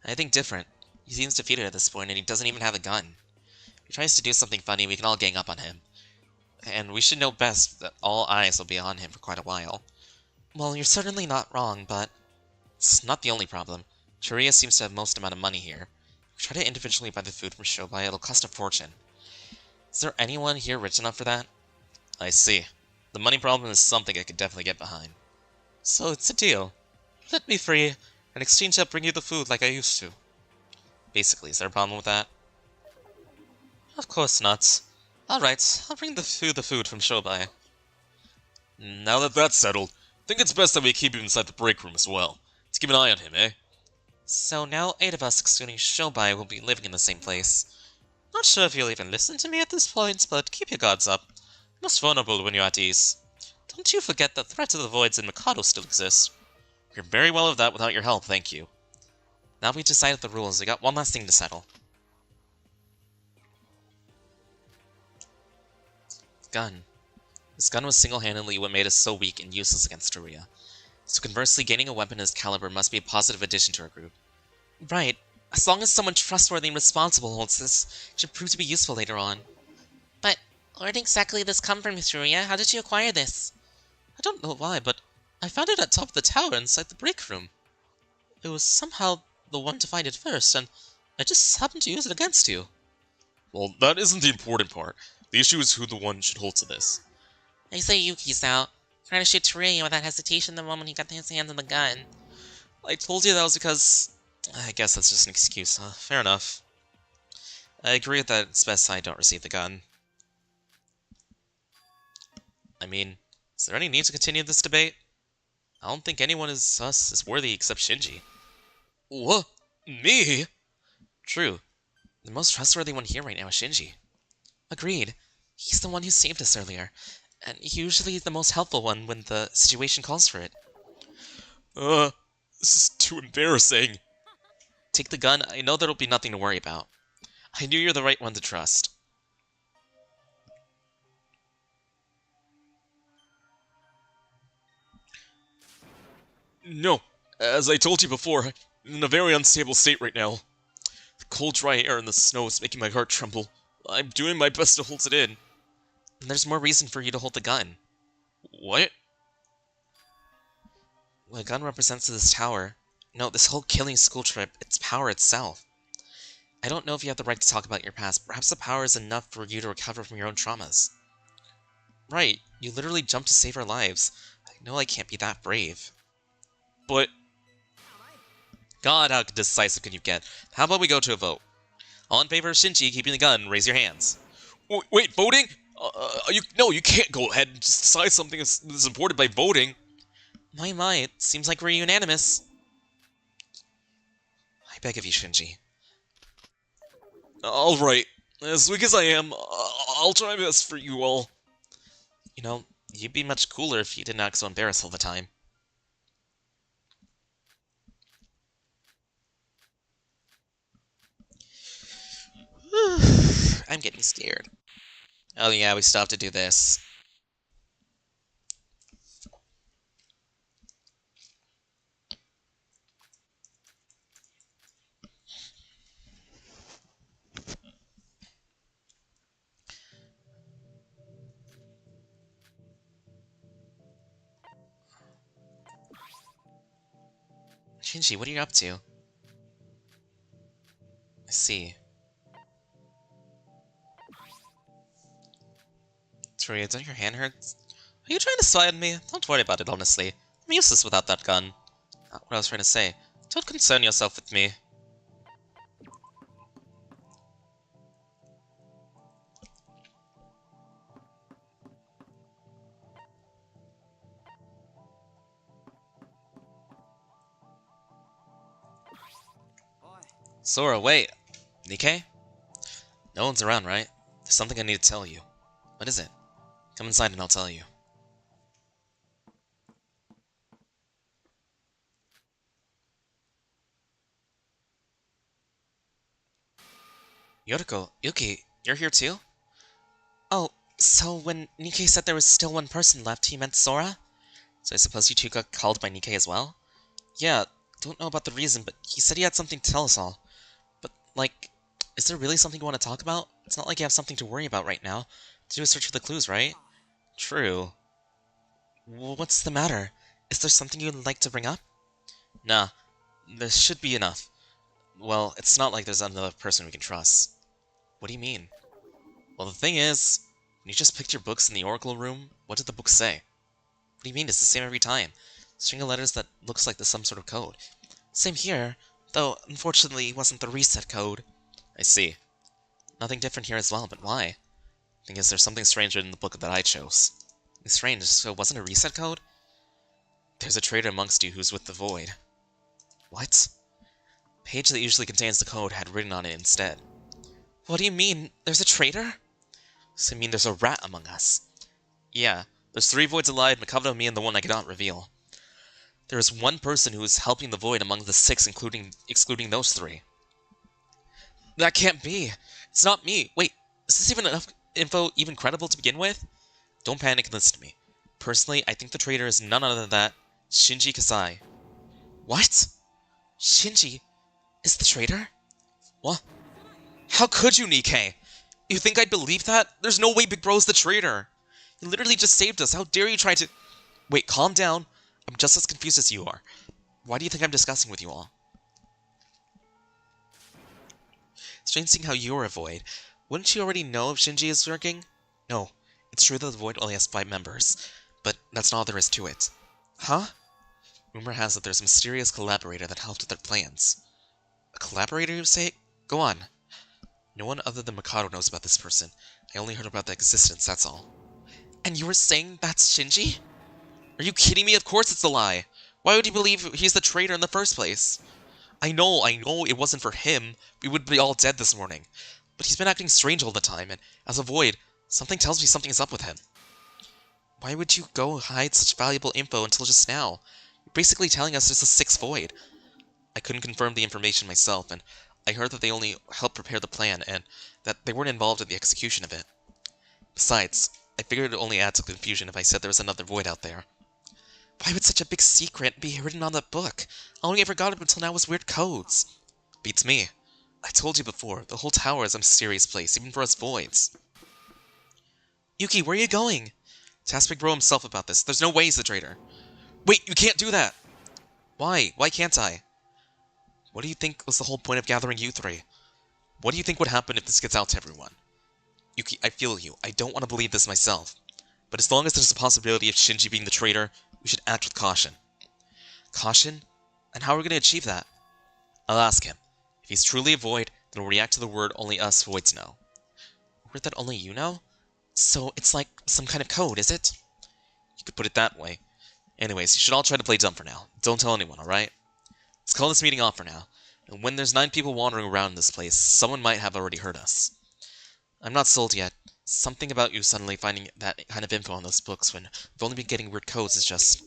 I think different. He seems defeated at this point, and he doesn't even have a gun. If he tries to do something funny, we can all gang up on him. And we should know best that all eyes will be on him for quite a while. Well, you're certainly not wrong, but it's not the only problem. Teruya seems to have most amount of money here. If we try to individually buy the food from Shobai, it'll cost a fortune. Is there anyone here rich enough for that? I see. The money problem is something I could definitely get behind. So it's a deal. Let me free. In exchange, I'll bring you the food like I used to. Basically, is there a problem with that? Of course not. Alright, I'll bring you the food from Shobai. Now that that's settled, I think it's best that we keep him inside the break room as well. Let's keep an eye on him, eh? So now 8 of us, excluding Shobai, will be living in the same place. Not sure if you'll even listen to me at this point, but keep your guards up. Most vulnerable when you're at ease. Don't you forget the threat to the voids in Mikado still exists. You're very well of that without your help, thank you. Now we decided the rules, we got one last thing to settle. Gun. This gun was single-handedly what made us so weak and useless against Teruya. So conversely, gaining a weapon of this caliber must be a positive addition to our group. Right. As long as someone trustworthy and responsible holds this, it should prove to be useful later on. But where did exactly this come from, Teruya? How did you acquire this? I don't know why, but I found it at top of the tower inside the break room. It was somehow the one to find it first, and I just happened to use it against you. Well, that isn't the important part. The issue is who the one should hold to this. I say Yuki's out. Trying to shoot Teruya without hesitation the moment he got his hands on the gun. I told you that was because... I guess that's just an excuse, huh? Fair enough. I agree with that it's best I don't receive the gun. I mean, is there any need to continue this debate? I don't think anyone is worthy except Shinji. What? Me? True. The most trustworthy one here right now is Shinji. Agreed. He's the one who saved us earlier, and usually the most helpful one when the situation calls for it. This is too embarrassing. Take the gun, I know there'll be nothing to worry about. I knew you're the right one to trust. No, as I told you before, I'm in a very unstable state right now. The cold, dry air and the snow is making my heart tremble. I'm doing my best to hold it in. And there's more reason for you to hold the gun. What? What a gun represents to this tower. No, this whole killing school trip, it's power itself. I don't know if you have the right to talk about your past. Perhaps the power is enough for you to recover from your own traumas. Right, you literally jumped to save our lives. I know I can't be that brave. But... God, how decisive can you get? How about we go to a vote? All in favor of Shinji keeping the gun, raise your hands. Wait, voting? No, you can't go ahead and just decide something that's important by voting. My, it seems like we're unanimous. I beg of you, Shinji. Alright, as weak as I am, I'll try my best for you all. You know, you'd be much cooler if you didn't act so embarrassed all the time. I'm getting scared. Oh yeah, we still have to do this. Shinji, what are you up to? I see. Tsuruya, don't your hand hurt? Are you trying to spy on me? Don't worry about it, honestly. I'm useless without that gun. What I was trying to say. Don't concern yourself with me. Sora, wait! Nikkei? No one's around, right? There's something I need to tell you. What is it? Come inside and I'll tell you. Yoriko, Yuki, you're here too? Oh, so when Nikkei said there was still one person left, he meant Sora? So I suppose you two got called by Nikkei as well? Yeah, don't know about the reason, but he said he had something to tell us all. But, like, is there really something you want to talk about? It's not like you have something to worry about right now. To do a search for the clues, right? True. What's the matter? Is there something you'd like to bring up? Nah, there should be enough. Well, it's not like there's another person we can trust. What do you mean? Well, the thing is, when you just picked your books in the Oracle room, what did the book say? What do you mean? It's the same every time. String of letters that looks like there's some sort of code. Same here, though unfortunately it wasn't the reset code. I see. Nothing different here as well, but why? Thing is, there's something stranger in the book that I chose. It's strange, so it wasn't a reset code? There's a traitor amongst you who's with the Void. What? Page that usually contains the code had written on it instead. What do you mean? There's a traitor? Does it mean there's a rat among us? Yeah, there's 3 Voids alive, Mikado, me, and the one I cannot reveal. There is one person who is helping the Void among the 6, excluding those 3. That can't be! It's not me! Wait, is this even enough info even credible to begin with? Don't panic and listen to me. Personally, I think the traitor is none other than that Shinji Kasai. What? Shinji is the traitor? What? How could you, Nikkei? You think I'd believe that? There's no way Big Bro's the traitor! He literally just saved us, how dare you try to— Wait, calm down. I'm just as confused as you are. Why do you think I'm discussing with you all? Strange seeing how you're a Void. Wouldn't you already know if Shinji is working? No, it's true that the Void only has 5 members, but that's not all there is to it. Huh? Rumor has it there's a mysterious collaborator that helped with their plans. A collaborator, you say? Go on. No one other than Mikado knows about this person. I only heard about their existence, that's all. And you were saying that's Shinji? Are you kidding me? Of course it's a lie! Why would you believe he's the traitor in the first place? I know it wasn't for him. We would be all dead this morning. But he's been acting strange all the time, and as a Void, something tells me something is up with him. Why would you go hide such valuable info until just now? You're basically telling us there's a 6th Void. I couldn't confirm the information myself, and I heard that they only helped prepare the plan, and that they weren't involved in the execution of it. Besides, I figured it would only add to confusion if I said there was another Void out there. Why would such a big secret be written on that book? All we ever got up until now was weird codes. Beats me. I told you before, the whole tower is a mysterious place, even for us Voids. Yuki, where are you going? To ask Big Bro himself about this. There's no way he's the traitor. Wait, you can't do that! Why? Why can't I? What do you think was the whole point of gathering you 3? What do you think would happen if this gets out to everyone? Yuki, I feel you. I don't want to believe this myself. But as long as there's a possibility of Shinji being the traitor, we should act with caution. Caution? And how are we going to achieve that? I'll ask him. If he's truly a Void, then he'll react to the word only us Voids know. A word that only you know? So it's like some kind of code, is it? You could put it that way. Anyways, you should all try to play dumb for now. Don't tell anyone, alright? Let's call this meeting off for now. And when there's 9 people wandering around this place, someone might have already heard us. I'm not sold yet. Something about you suddenly finding that kind of info on those books when we've only been getting weird codes is just—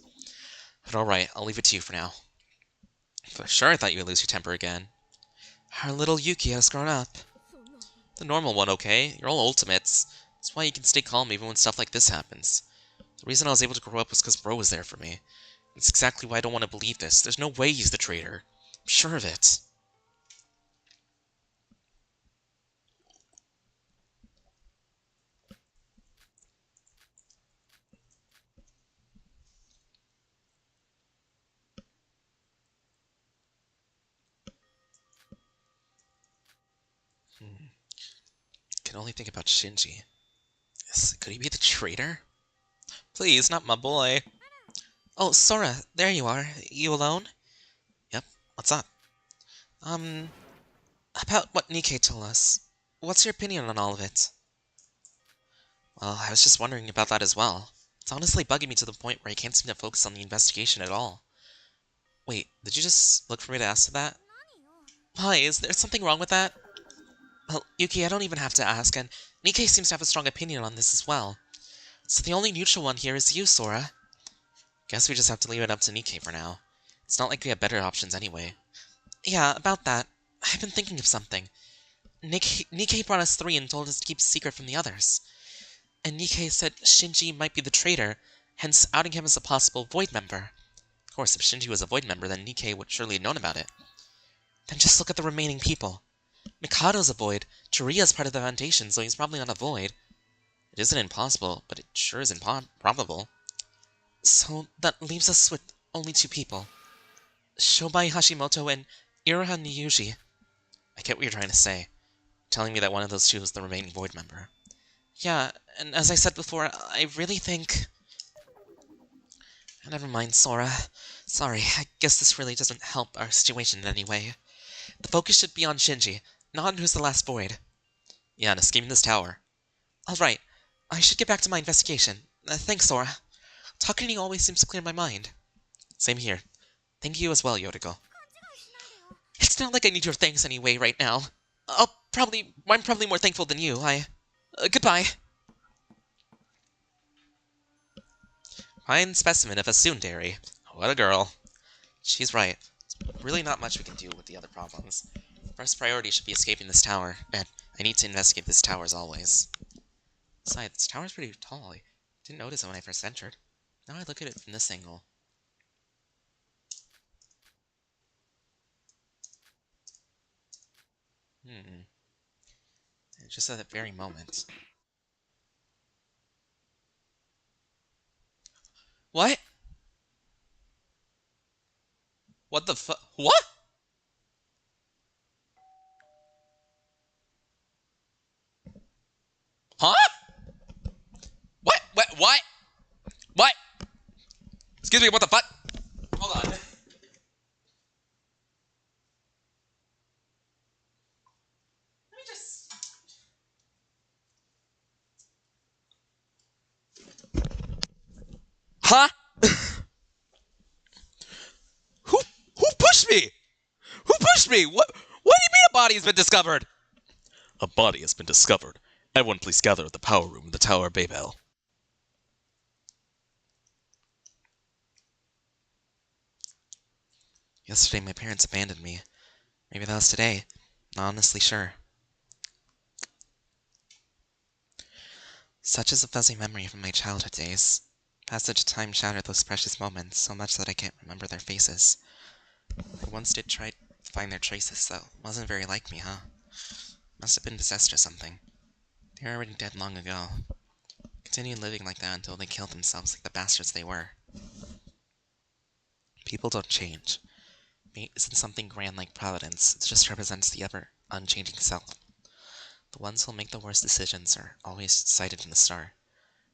But alright, I'll leave it to you for now. For sure I thought you would lose your temper again. Our little Yuki has grown up. The normal one, okay? You're all ultimates. That's why you can stay calm even when stuff like this happens. The reason I was able to grow up was because Bro was there for me. It's exactly why I don't want to believe this. There's no way he's the traitor. I'm sure of it. Can only think about Shinji. Could he be the traitor? Please, not my boy. Oh, Sora, there you are. You alone? Yep. What's up? About what Nikkei told us. What's your opinion on all of it? Well, I was just wondering about that as well. It's honestly bugging me to the point where I can't seem to focus on the investigation at all. Wait, did you just look for me to ask that? Why, is there something wrong with that? Well, Yuki, I don't even have to ask, and Nikkei seems to have a strong opinion on this as well. So the only neutral one here is you, Sora. Guess we just have to leave it up to Nikkei for now. It's not like we have better options anyway. Yeah, about that. I've been thinking of something. Nikkei brought us 3 and told us to keep secret from the others. And Nikkei said Shinji might be the traitor, hence outing him as a possible Void member. Of course, if Shinji was a Void member, then Nikkei would surely have known about it. Then just look at the remaining people. Mikado's a Void, Chiria's part of the Foundation, so he's probably not a Void. It isn't impossible, but it sure is improbable. So that leaves us with only 2 people. Shobai Hashimoto and Iroha Niyuji. I get what you're trying to say, telling me that one of those 2 is the remaining Void member. Yeah, and as I said before, I really think... Never mind, Sora. Sorry, I guess this really doesn't help our situation in any way. The focus should be on Shinji, not on who's the last Void. Yeah, and escaping this tower. Alright, I should get back to my investigation. Thanks, Sora. Talking to you always seems to clear my mind. Same here. Thank you as well, Yotoko. It's not like I need your thanks anyway right now. I'm probably more thankful than you. Goodbye. Fine specimen of a tsundere. What a girl. She's right. There's really not much we can do with the other problems. First priority should be escaping this tower, and I need to investigate this tower as always. Besides, this tower's pretty tall. I didn't notice it when I first entered. Now I look at it from this angle. Just at that very moment. What? What the fu- What? Huh? What? What? What? Excuse me, what the fuck? Hold on. Let me just... Huh? Who pushed me? Who pushed me? What do you mean a body has been discovered? A body has been discovered. Everyone please gather at the power room in the Tower of Babel. Yesterday my parents abandoned me. Maybe that was today. Not honestly sure. Such is a fuzzy memory from my childhood days. Passage of time shattered those precious moments so much that I can't remember their faces. I once did try to find their traces, though. Wasn't very like me, huh? Must have been possessed or something. They were already dead long ago. Continued living like that until they killed themselves like the bastards they were. People don't change. Fate isn't something grand like Providence. It just represents the ever-unchanging self. The ones who'll make the worst decisions are always cited in the star.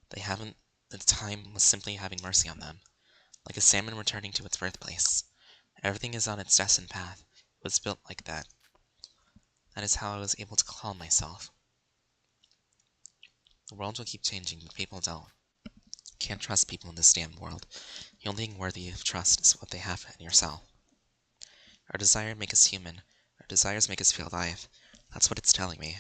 They haven't... The time was simply having mercy on them. Like a salmon returning to its birthplace. Everything is on its destined path. It was built like that. That is how I was able to calm myself. The world will keep changing, but people don't. Can't trust people in this damn world. The only thing worthy of trust is what they have in yourself. Our desire make us human. Our desires make us feel alive. That's what it's telling me.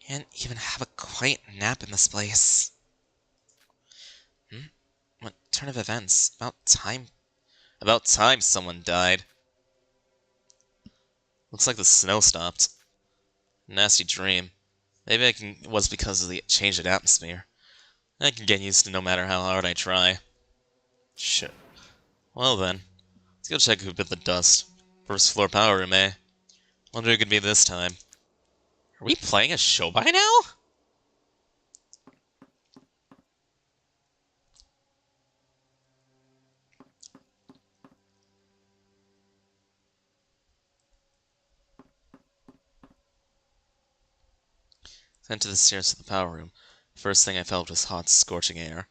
Can't even have a quiet nap in this place. What turn of events? About time. About time someone died. Looks like the snow stopped. Nasty dream. Maybe it was because of the change in atmosphere. I can get used to no matter how hard I try. Shit. Well then, let's go check who bit the dust. First floor power room, eh? Wonder who it could be this time. Are we playing a show by now? Went to the stairs to the power room. First thing I felt was hot, scorching air.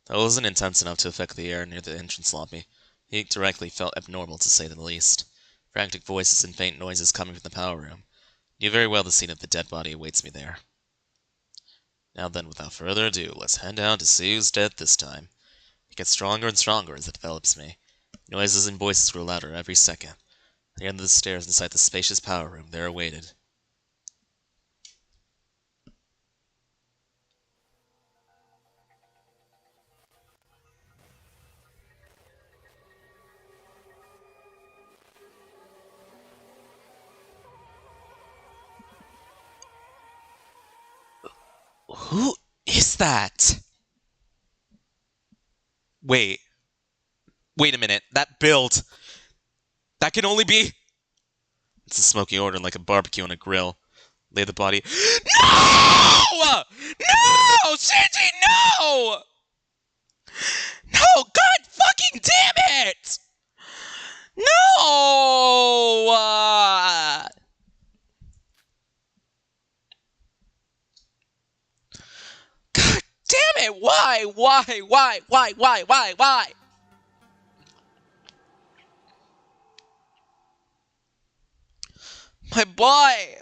That wasn't intense enough to affect the air near the entrance lobby. It directly felt abnormal, to say the least. Frantic voices and faint noises coming from the power room. Knew very well the scene of the dead body awaits me there. Now then, without further ado, let's head down to see who's dead this time. It gets stronger and stronger as it develops me. Noises and voices grow louder every second. At the end of the stairs inside the spacious power room, there I waited. Who is that? Wait a minute. That build. That can only be... It's a smoky order like a barbecue on a grill. Lay the body... No! No! Shinji, no! No! God fucking damn it! No! God damn it! Why? My boy!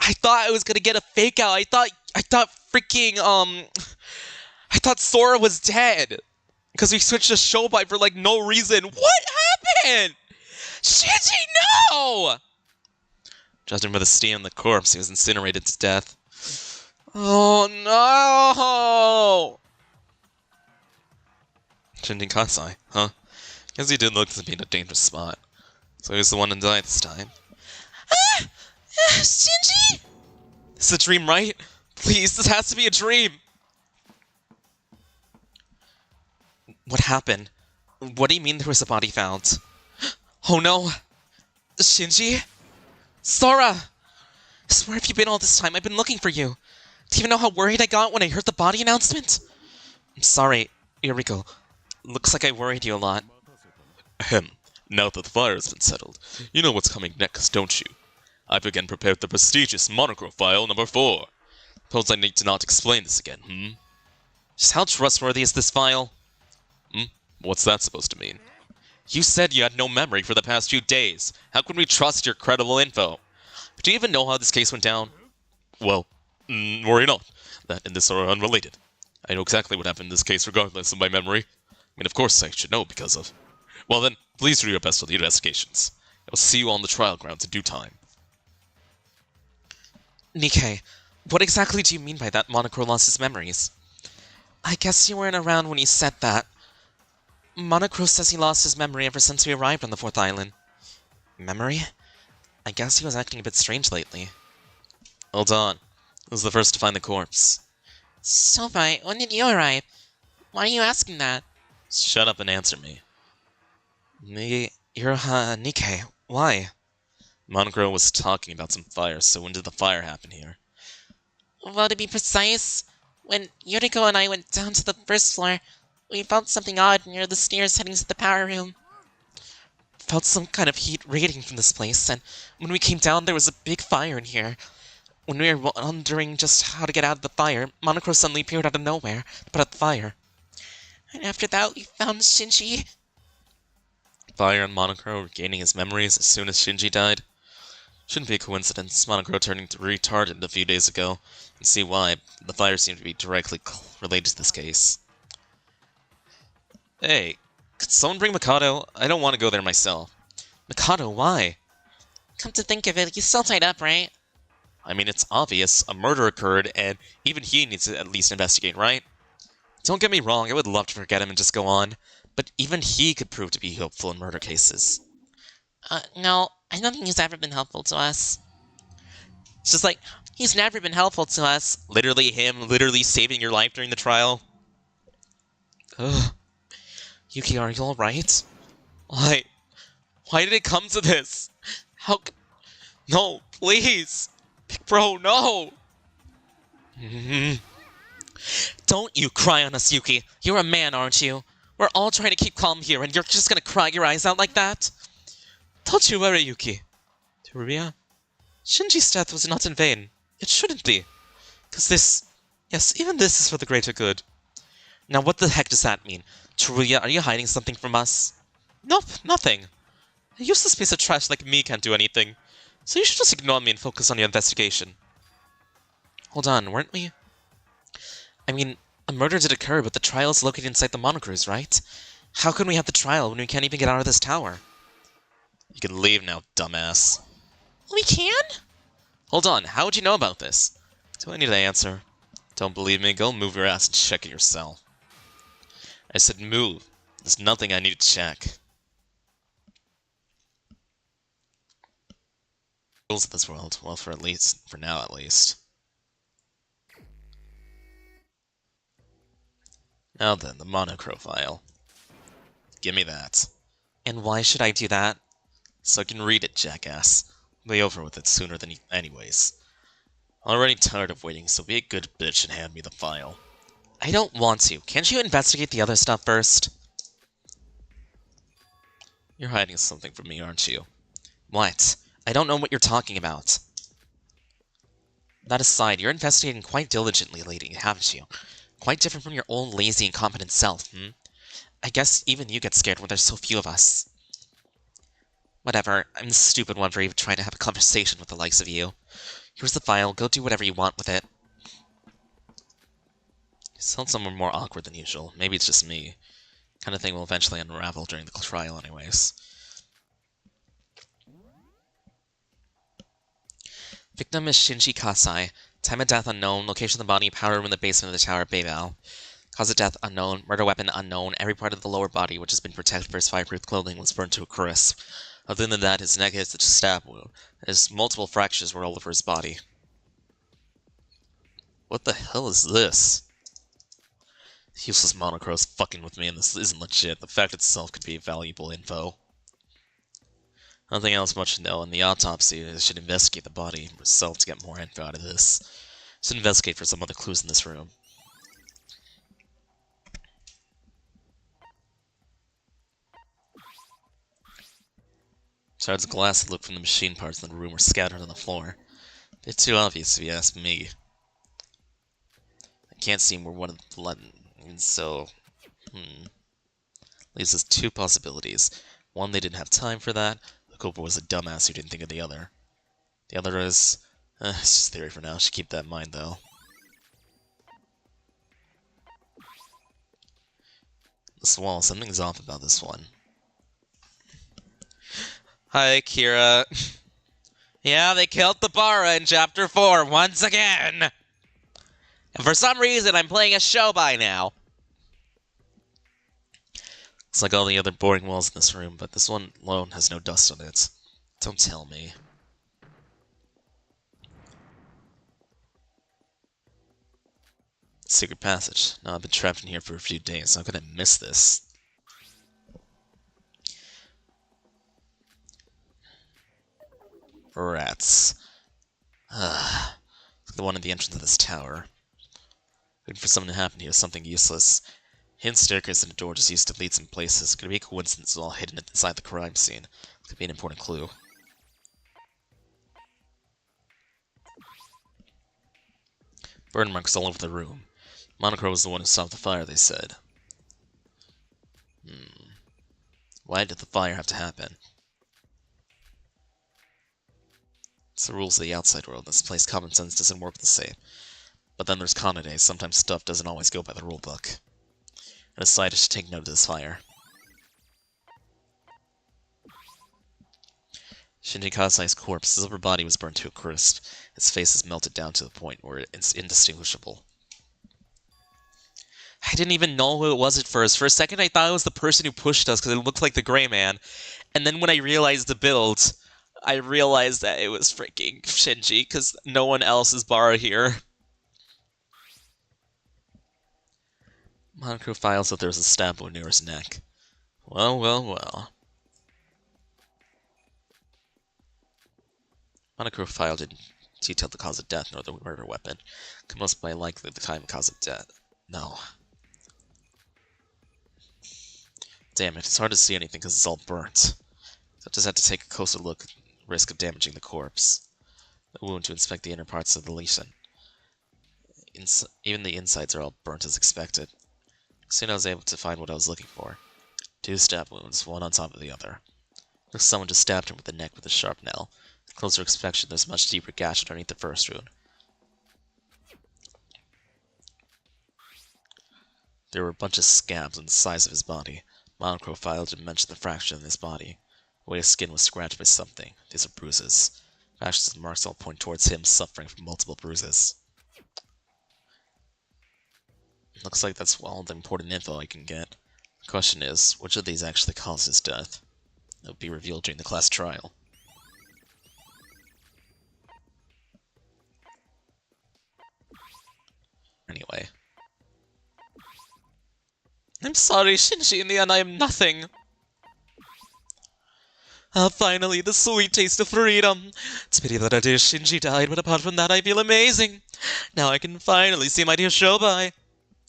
I thought I was gonna get a fake out. I thought freaking, I thought Sora was dead. Because we switched to Shobai for, like, no reason. What happened? Shinji, no! Judging by the steam on the corpse, he was incinerated to death. Oh, no! Shinji Kasai, huh? Guess he did look to be in a dangerous spot. So he's the one to die this time. Shinji? This is a dream, right? Please, this has to be a dream! What happened? What do you mean there was a body found? Oh no! Shinji? Sora! Where have you been all this time? I've been looking for you. Do you even know how worried I got when I heard the body announcement? I'm sorry, Yuriko. Looks like I worried you a lot. Ahem. Now that the fire has been settled, you know what's coming next, don't you? I've again prepared the prestigious Monochrome file number 4. Suppose I need to not explain this again, Just how trustworthy is this file? What's that supposed to mean? You said you had no memory for the past few days. How can we trust your credible info? Do you even know how this case went down? Well, worry not. That and this are unrelated. I know exactly what happened in this case regardless of my memory. I mean, of course I should know because of... Well then, please do your best with the investigations. I'll see you on the trial grounds in due time. Nikkei, what exactly do you mean by that Monochrome lost his memories? I guess you weren't around when he said that. Monochrome says he lost his memory ever since we arrived on the 4th island. Memory? I guess he was acting a bit strange lately. Hold on. I was the first to find the corpse. Sobai, when did you arrive? Why are you asking that? Shut up and answer me. Iroha, Nikkei, why? Monochrome was talking about some fire, so when did the fire happen here? Well, to be precise, when Yuriko and I went down to the first floor, we felt something odd near the stairs heading to the power room. Felt some kind of heat radiating from this place, and when we came down there was a big fire in here. When we were wondering just how to get out of the fire, Monochrome suddenly appeared out of nowhere to put out the fire. And after that, we found Shinji. Fire and Monochrome regaining his memories as soon as Shinji died? Shouldn't be a coincidence, Monochrome turning retarded a few days ago, and see why. The fire seemed to be directly related to this case. Hey, could someone bring Mikado? I don't want to go there myself. Mikado, why? Come to think of it, he's still tied up, right? I mean, it's obvious. A murder occurred, and even he needs to at least investigate, right? Don't get me wrong, I would love to forget him and just go on, but even he could prove to be helpful in murder cases. No, I don't think he's ever been helpful to us. It's just like, he's never been helpful to us. Literally him, literally saving your life during the trial. Ugh. Yuki, are you alright? Why? Why did it come to this? How c- No, please! Big bro, no! Don't you cry on us, Yuki. You're a man, aren't you? We're all trying to keep calm here, and you're just gonna cry your eyes out like that? Don't you worry, Yuki. Teruya, Shinji's death was not in vain. It shouldn't be. Because this... Yes, even this is for the greater good. Now what the heck does that mean? Teruya, are you hiding something from us? Nope, nothing. A useless piece of trash like me can't do anything. So you should just ignore me and focus on your investigation. Hold on, weren't we? I mean, a murder did occur, but the trial is located inside the monocruise, right? How can we have the trial when we can't even get out of this tower? You can leave now, dumbass. We can? Hold on, how would you know about this? Do I need to answer? Don't believe me? Go move your ass and check it yourself. I said move. There's nothing I need to check. Rules of this world. Well, for now at least. Now then, the monochrome file. Give me that. And why should I do that? So I can read it, jackass. I'll be over with it sooner than anyways. I'm already tired of waiting, so be a good bitch and hand me the file. I don't want to. Can't you investigate the other stuff first? You're hiding something from me, aren't you? What? I don't know what you're talking about. That aside, you're investigating quite diligently lately, haven't you? Quite different from your old lazy, incompetent self, I guess even you get scared when there's so few of us. Whatever, I'm the stupid one for even trying to have a conversation with the likes of you. Here's the file, go do whatever you want with it. You sound somewhere more awkward than usual. Maybe it's just me. Kind of thing will eventually unravel during the trial anyways. Victim is Shinji Kasai. Time of death unknown. Location of the body, powder room in the basement of the tower, Betrayal. Cause of death unknown. Murder weapon unknown. Every part of the lower body, which has been protected by his fireproof clothing, was burned to a crisp. Other than that, his neck is a stab wound. His multiple fractures were all over his body. What the hell is this? Useless monocro's fucking with me, and this isn't legit. The fact itself could be valuable info. Nothing else much to know. In the autopsy, I should investigate the body itself to get more info out of this. Should investigate for some other clues in this room. Shards of glass that look from the machine parts in the room were scattered on the floor. A bit too obvious if you ask me. I can't see where one of the blood, and so leaves us two possibilities. One, they didn't have time for that. The culprit was a dumbass who didn't think of the other. The other is, it's just theory for now. Should keep that in mind though. This wall, something's off about this one. Hi, Kira. Yeah, they killed the Bara in Chapter 4 once again! And for some reason, I'm playing a show by now. It's like all the other boring walls in this room, but this one alone has no dust on it. Don't tell me. Secret passage. Now I've been trapped in here for a few days. How could I miss this? Rats. The one at the entrance of this tower. Waiting for something to happen here, something useless. Hidden staircase and a door just used to lead some places. Could it be a coincidence it's all hidden inside the crime scene? Could be an important clue. Burn marks all over the room. Monochrome was the one who stopped the fire, they said. Why did the fire have to happen? It's the rules of the outside world. In this place, common sense doesn't work the same. But then there's Kanade. Sometimes stuff doesn't always go by the rulebook. And aside, I should take note of this fire. Shinji Kasai's corpse, his upper body was burned to a crisp. His face is melted down to the point where it's indistinguishable. I didn't even know who it was at first. For a second, I thought it was the person who pushed us because it looked like the Gray Man. And then when I realized the build, I realized that it was freaking Shinji because no one else is Bara here. Monochrome files that there's a stab wound near his neck. Well, well, well. Monochrome file didn't detail the cause of death nor the murder weapon. Could most by likely the time and cause of death. No. Damn it, it's hard to see anything because it's all burnt. So I just had to take a closer look, risk of damaging the corpse. a wound to inspect the inner parts of the lesion. Even the insides are all burnt as expected. Soon I was able to find what I was looking for. 2 stab wounds, one on top of the other. Looks someone just stabbed him with the neck with a sharp nail. On closer inspection, there's a much deeper gash underneath the first wound. There were a bunch of scabs on the sides of his body. Monochrome file didn't mention the fracture in his body. The way his skin was scratched by something. These are bruises. Fractures and marks all point towards him suffering from multiple bruises. Looks like that's all the important info I can get. The question is, which of these actually caused his death? It will be revealed during the class trial. Anyway. I'm sorry, Shinji, in the end I am nothing. Ah, finally, the sweet taste of freedom. It's a pity that our dear Shinji died, but apart from that I feel amazing. Now I can finally see my dear Shobai.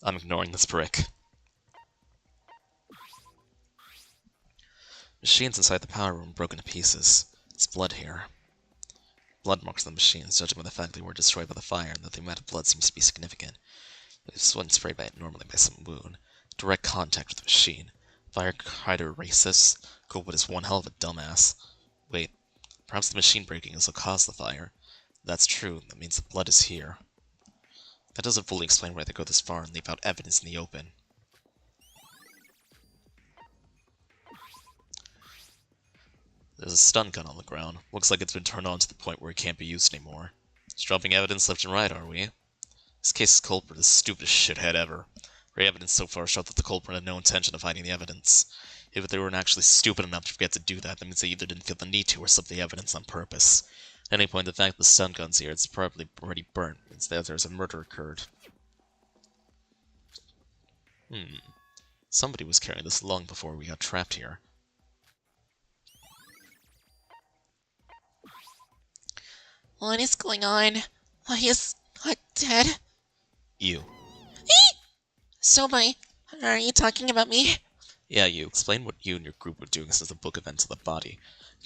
I'm ignoring this prick. Machines inside the power room broken to pieces. There's blood here. Blood marks on the machines, judging by the fact they were destroyed by the fire, and that the amount of blood seems to be significant. This wasn't sprayed by it normally by some wound. Direct contact with the machine. Fire tried to erase this. Goldwood is one hell of a dumbass. Wait, perhaps the machine breaking is what caused the fire. If that's true, that means the blood is here. That doesn't fully explain why they go this far and leave out evidence in the open. There's a stun gun on the ground. Looks like it's been turned on to the point where it can't be used anymore. Just dropping evidence left and right, are we? This case's culprit is the stupidest shithead ever. Our evidence so far showed that the culprit had no intention of hiding the evidence. If they weren't actually stupid enough to forget to do that, that means they either didn't feel the need to or slipped the evidence on purpose. At any point, the fact that the stun gun's here, it's probably already burnt, means that there's a murder occurred. Somebody was carrying this long before we got trapped here. What is going on? Why is Hut dead? You. So are you talking about me? Yeah, you. Explain what you and your group were doing since the book event of the body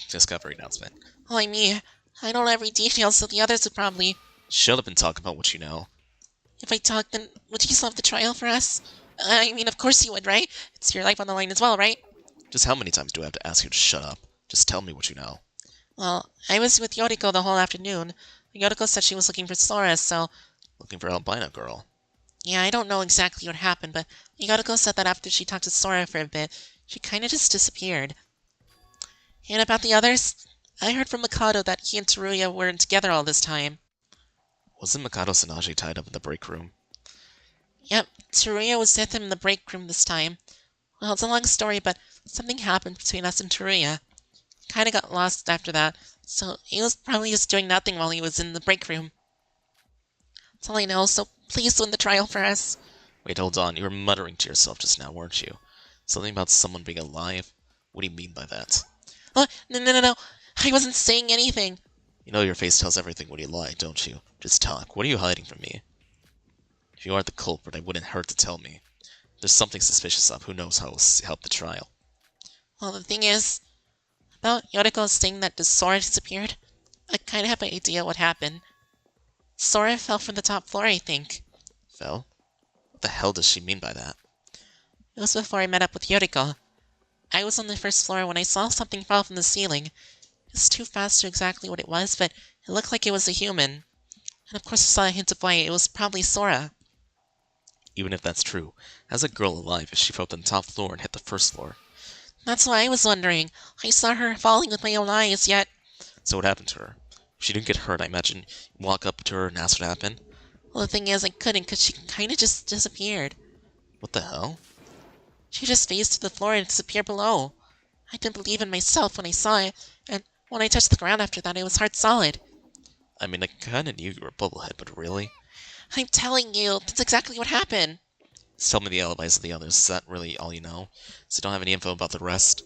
discovery announcement. Why me? I don't know every detail, so the others would probably... Shut up and talk about what you know. If I talk, then would you still have the trial for us? I mean, of course you would, right? It's your life on the line as well, right? Just how many times do I have to ask you to shut up? Just tell me what you know. Well, I was with Yoriko the whole afternoon. Yoriko said she was looking for Sora, so... Looking for albino girl. Yeah, I don't know exactly what happened, but Yoriko said that after she talked to Sora for a bit, she kinda just disappeared. And about the others, I heard from Mikado that he and Teruya weren't together all this time. Wasn't Mikado Sanaji tied up in the break room? Yep, Teruya was with him in the break room this time. Well, it's a long story, but something happened between us and Teruya. Kinda got lost after that, so he was probably just doing nothing while he was in the break room. That's all I know, so please win the trial for us. Wait, hold on. You were muttering to yourself just now, weren't you? Something about someone being alive? What do you mean by that? Oh, no. I wasn't saying anything. You know your face tells everything when you lie, don't you? Just talk. What are you hiding from me? If you aren't the culprit, it wouldn't hurt to tell me. If there's something suspicious up, who knows how it'll help the trial. Well, the thing is, about Yoriko saying that the Sora disappeared, I kinda have an idea what happened. Sora fell from the top floor, I think. Fell? What the hell does she mean by that? It was before I met up with Yoriko. I was on the first floor when I saw something fall from the ceiling. It was too fast to exactly what it was, but it looked like it was a human. And of course I saw a hint of white. It was probably Sora. Even if that's true, how's a girl alive if she fell from the top floor and hit the first floor? That's what I was wondering. I saw her falling with my own eyes, yet... So what happened to her? If she didn't get hurt, I imagine you walk up to her and ask what happened? Well, the thing is, I couldn't, because she kinda just disappeared. What the hell? She just phased to the floor and disappeared below. I didn't believe in myself when I saw it, and when I touched the ground after that, it was hard solid. I mean, I kinda knew you were a bubblehead, but really? I'm telling you, that's exactly what happened. Just tell me the alibis of the others. Is that really all you know? So you don't have any info about the rest?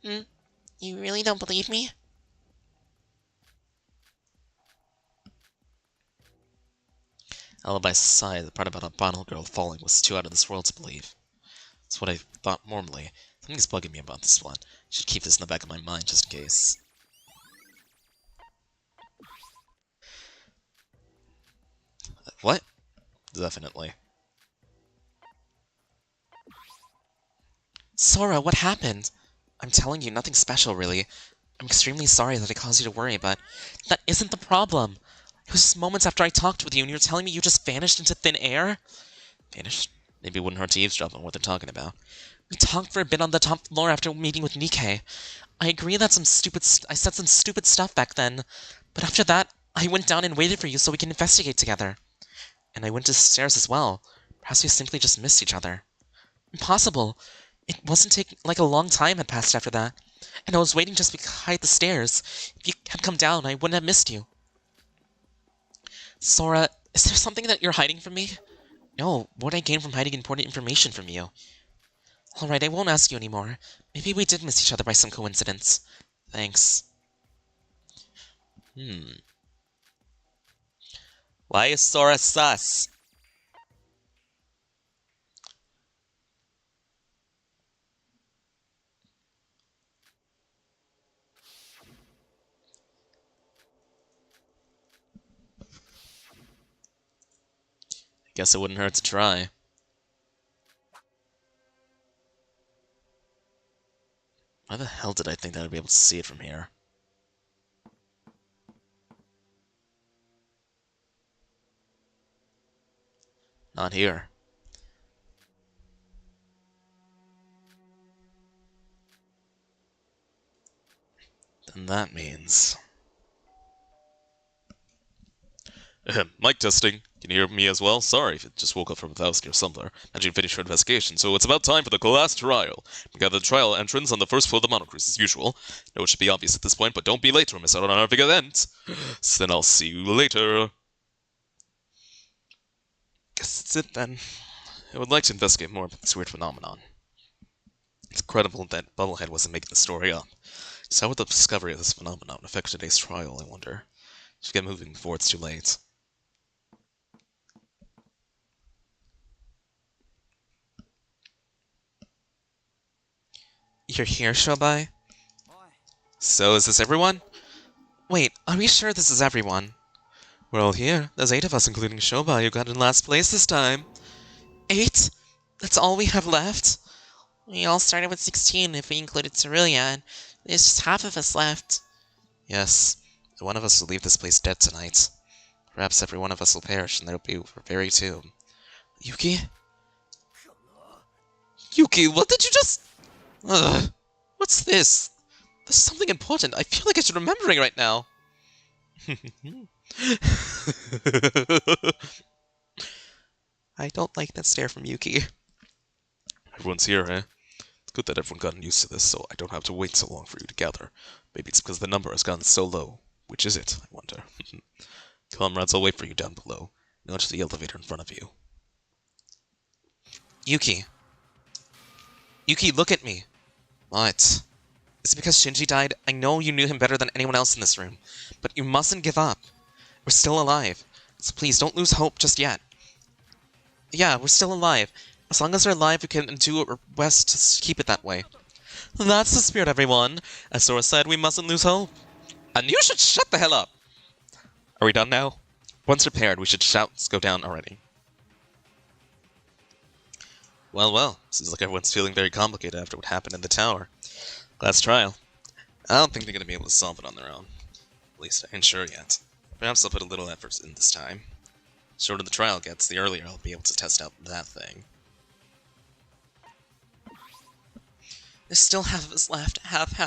You really don't believe me? Alibi aside, the part about a albino girl falling was too out of this world to believe. That's what I thought normally. Something's bugging me about this one. I should keep this in the back of my mind just in case. What? Definitely. Sora, what happened? I'm telling you, nothing special, really. I'm extremely sorry that I caused you to worry, but that isn't the problem. It was just moments after I talked with you, and you're telling me you just vanished into thin air? Vanished? Maybe it wouldn't hurt to eavesdrop on what they're talking about. We talked for a bit on the top floor after meeting with Nikkei. I agree that I said some stupid stuff back then, but after that, I went down and waited for you so we can investigate together. And I went to the stairs as well. Perhaps we simply just missed each other. Impossible. It wasn't taking like a long time had passed after that, and I was waiting just behind the stairs. If you had come down, I wouldn't have missed you. Sora, is there something that you're hiding from me? No, what I gain from hiding important information from you? Alright, I won't ask you anymore. Maybe we did miss each other by some coincidence. Thanks. Why is Sora sus? Guess it wouldn't hurt to try. Why the hell did I think that I'd be able to see it from here? Not here. Then that means... Mic testing. Can you hear me as well? Sorry if it just woke up from a thousand or somewhere. Imagine you finished your investigation, so it's about time for the class trial. We got the trial entrance on the first floor of the monocruise as usual. No, it should be obvious at this point, but don't be late or miss out on our big event. So then I'll see you later. Guess that's it then. I would like to investigate more about this weird phenomenon. It's incredible that Bubblehead wasn't making the story up. So how would the discovery of this phenomenon affect today's trial, I wonder? Should get moving before it's too late. You're here, Shobai? Oi. So is this everyone? Wait, are we sure this is everyone? We're all here. There's 8 of us, including Shobai, who got in last place this time. 8? That's all we have left? We all started with 16 if we included Cerulia, and there's just half of us left. Yes, one of us will leave this place dead tonight. Perhaps every one of us will perish, and there'll be our very tomb. Yuki? Yuki, what did you just... Ugh. What's this? There's something important. I feel like I should be remembering right now. I don't like that stare from Yuki. Everyone's here, eh? It's good that everyone got used to this, so I don't have to wait so long for you to gather. Maybe it's because the number has gotten so low. Which is it, I wonder? Comrades, I'll wait for you down below. Nudge the elevator in front of you. Yuki. Yuki, look at me. What? Is it because Shinji died? I know you knew him better than anyone else in this room, but you mustn't give up. We're still alive, so please don't lose hope just yet. Yeah, we're still alive. As long as we're alive, we can do our best to keep it that way. That's the spirit, everyone. As Sora said, we mustn't lose hope. And you should shut the hell up! Are we done now? Once repaired, we should shouts go down already. Well, seems like everyone's feeling very complicated after what happened in the tower. Class trial. I don't think they're going to be able to solve it on their own. At least I ain't sure yet. Perhaps they'll put a little effort in this time. The shorter the trial gets, the earlier I'll be able to test out that thing. There's still half of us left. Half.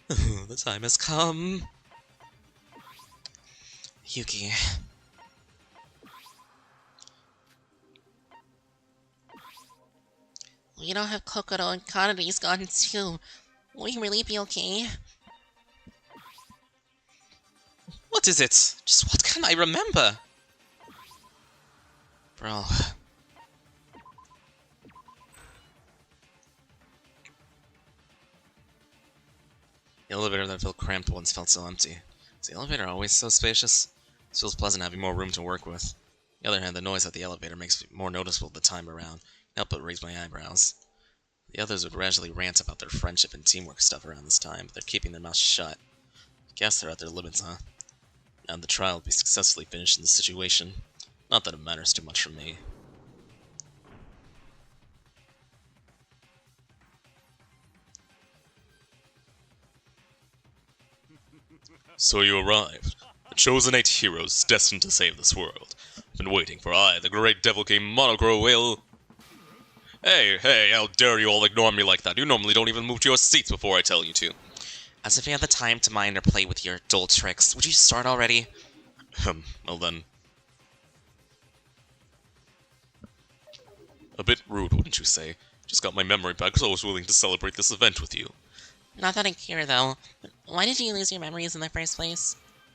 The time has come. Yuki. We don't have Kokoro and Kanade's gone too. Will we really be okay? What is it? Just what can I remember? Bro. The elevator that felt cramped once felt so empty. Is the elevator always so spacious? It feels pleasant having more room to work with. On the other hand, the noise at the elevator makes it more noticeable the time around. Help but raise my eyebrows. The others would gradually rant about their friendship and teamwork stuff around this time, but they're keeping their mouths shut. I guess they're at their limits, huh? and the trial will be successfully finished in this situation. Not that it matters too much for me. So you arrived. The chosen 8 heroes destined to save this world. Been waiting for I, the great Devil King Monocro, will... Hey, how dare you all ignore me like that? You normally don't even move to your seats before I tell you to. As if you had the time to mind or play with your dull tricks. Would you start already? Well then. A bit rude, wouldn't you say? Just got my memory back, so I was willing to celebrate this event with you. Not that I care, though. But why did you lose your memories in the first place?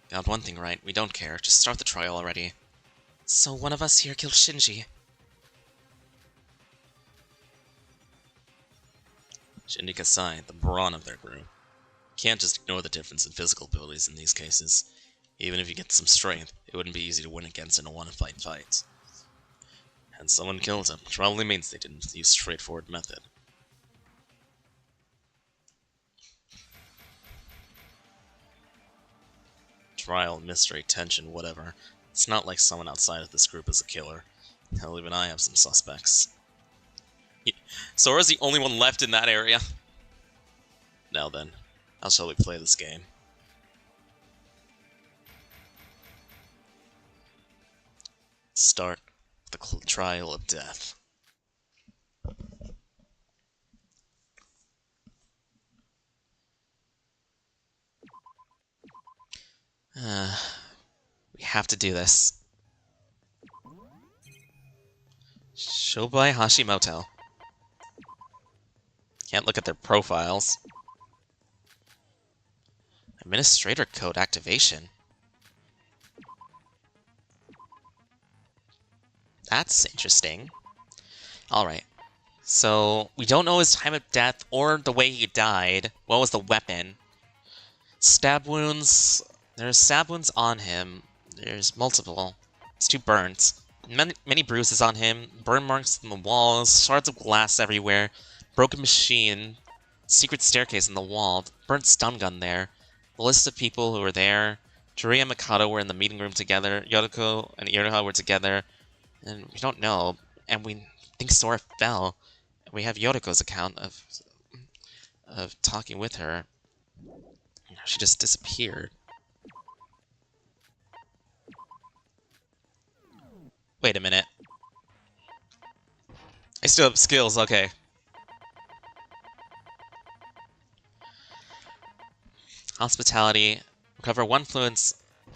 Got one thing right, we don't care. Just start the trial already. So one of us here killed Shinji. Shinji Kasai, the brawn of their group. Can't just ignore the difference in physical abilities in these cases. Even if you get some strength, it wouldn't be easy to win against in a one-fight fight. And someone killed him, which probably means they didn't use a straightforward method. Trial, mystery, tension, whatever. It's not like someone outside of this group is a killer. Hell, even I have some suspects. Sora's the only one left in that area. Now then, how shall we play this game? Start the trial of death. We have to do this. Shobai Hashimoto. Can't look at their profiles. Administrator code activation. That's interesting. Alright. So, we don't know his time of death or the way he died. What was the weapon? Stab wounds. There's stab wounds on him. There's multiple. It's 2 burns. Many bruises on him. Burn marks on the walls. Shards of glass everywhere. Broken machine. Secret staircase in the wall. Burnt stun gun there. The list of people who were there. Teruya and Mikado were in the meeting room together. Yotoko and Iroha were together. And we don't know. And we think Sora fell. We have Yotoko's account of talking with her. She just disappeared. Wait a minute. I still have skills, okay. Hospitality. Recover 1 fluence.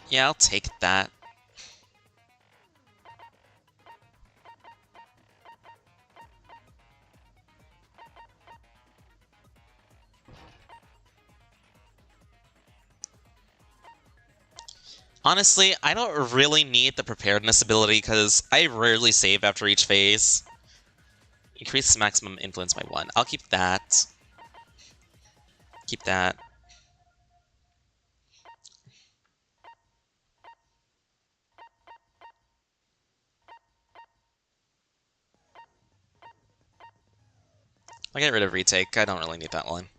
Yeah, I'll take that. Honestly, I don't really need the preparedness ability because I rarely save after each phase. Increase maximum influence by 1. I'll keep that. Keep that. I'll get rid of retake. I don't really need that one.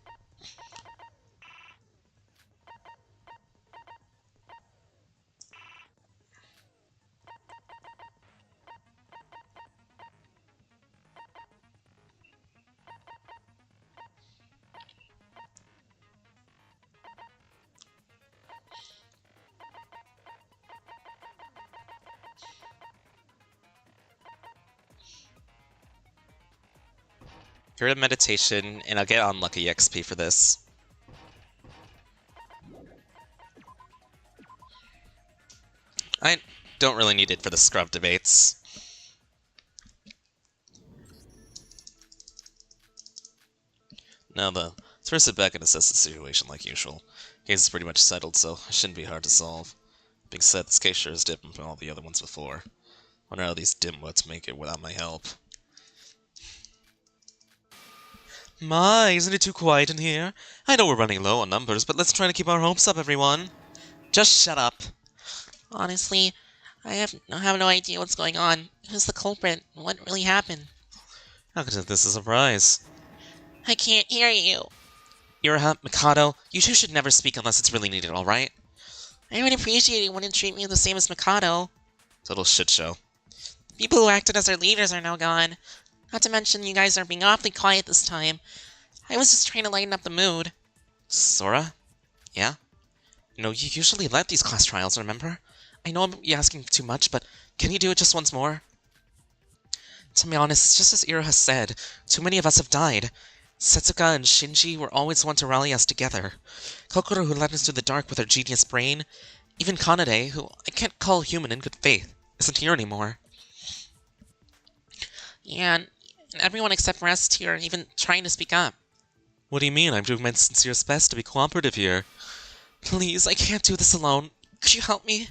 Get rid of meditation, and I'll get unlucky XP for this. I don't really need it for the scrub debates. Now then, let's first sit back and assess the situation like usual. Case is pretty much settled, so it shouldn't be hard to solve. Being said, this case sure is different from all the other ones before. Wonder how these dimwits make it without my help. My, isn't it too quiet in here? I know we're running low on numbers, but let's try to keep our hopes up, everyone. Just shut up. Honestly, I have no idea what's going on. Who's the culprit? What really happened? How could this is a surprise? I can't hear you. Iroha, Mikado, you two should never speak unless it's really needed, alright? I would appreciate it you wouldn't treat me the same as Mikado. Total shit show. The people who acted as our leaders are now gone. Not to mention you guys are being awfully quiet this time. I was just trying to lighten up the mood. Sora? Yeah? You know, you usually led these class trials, remember? I know I'm asking too much, but can you do it just once more? To be honest, just as Iroha said, too many of us have died. Setsuka and Shinji were always one to rally us together. Kokoro, who led us through the dark with her genius brain. Even Kanade, who I can't call human in good faith, isn't here anymore. Yeah, and everyone except Rest here are even trying to speak up. What do you mean? I'm doing my sincerest best to be cooperative here. Please, I can't do this alone. Could you help me?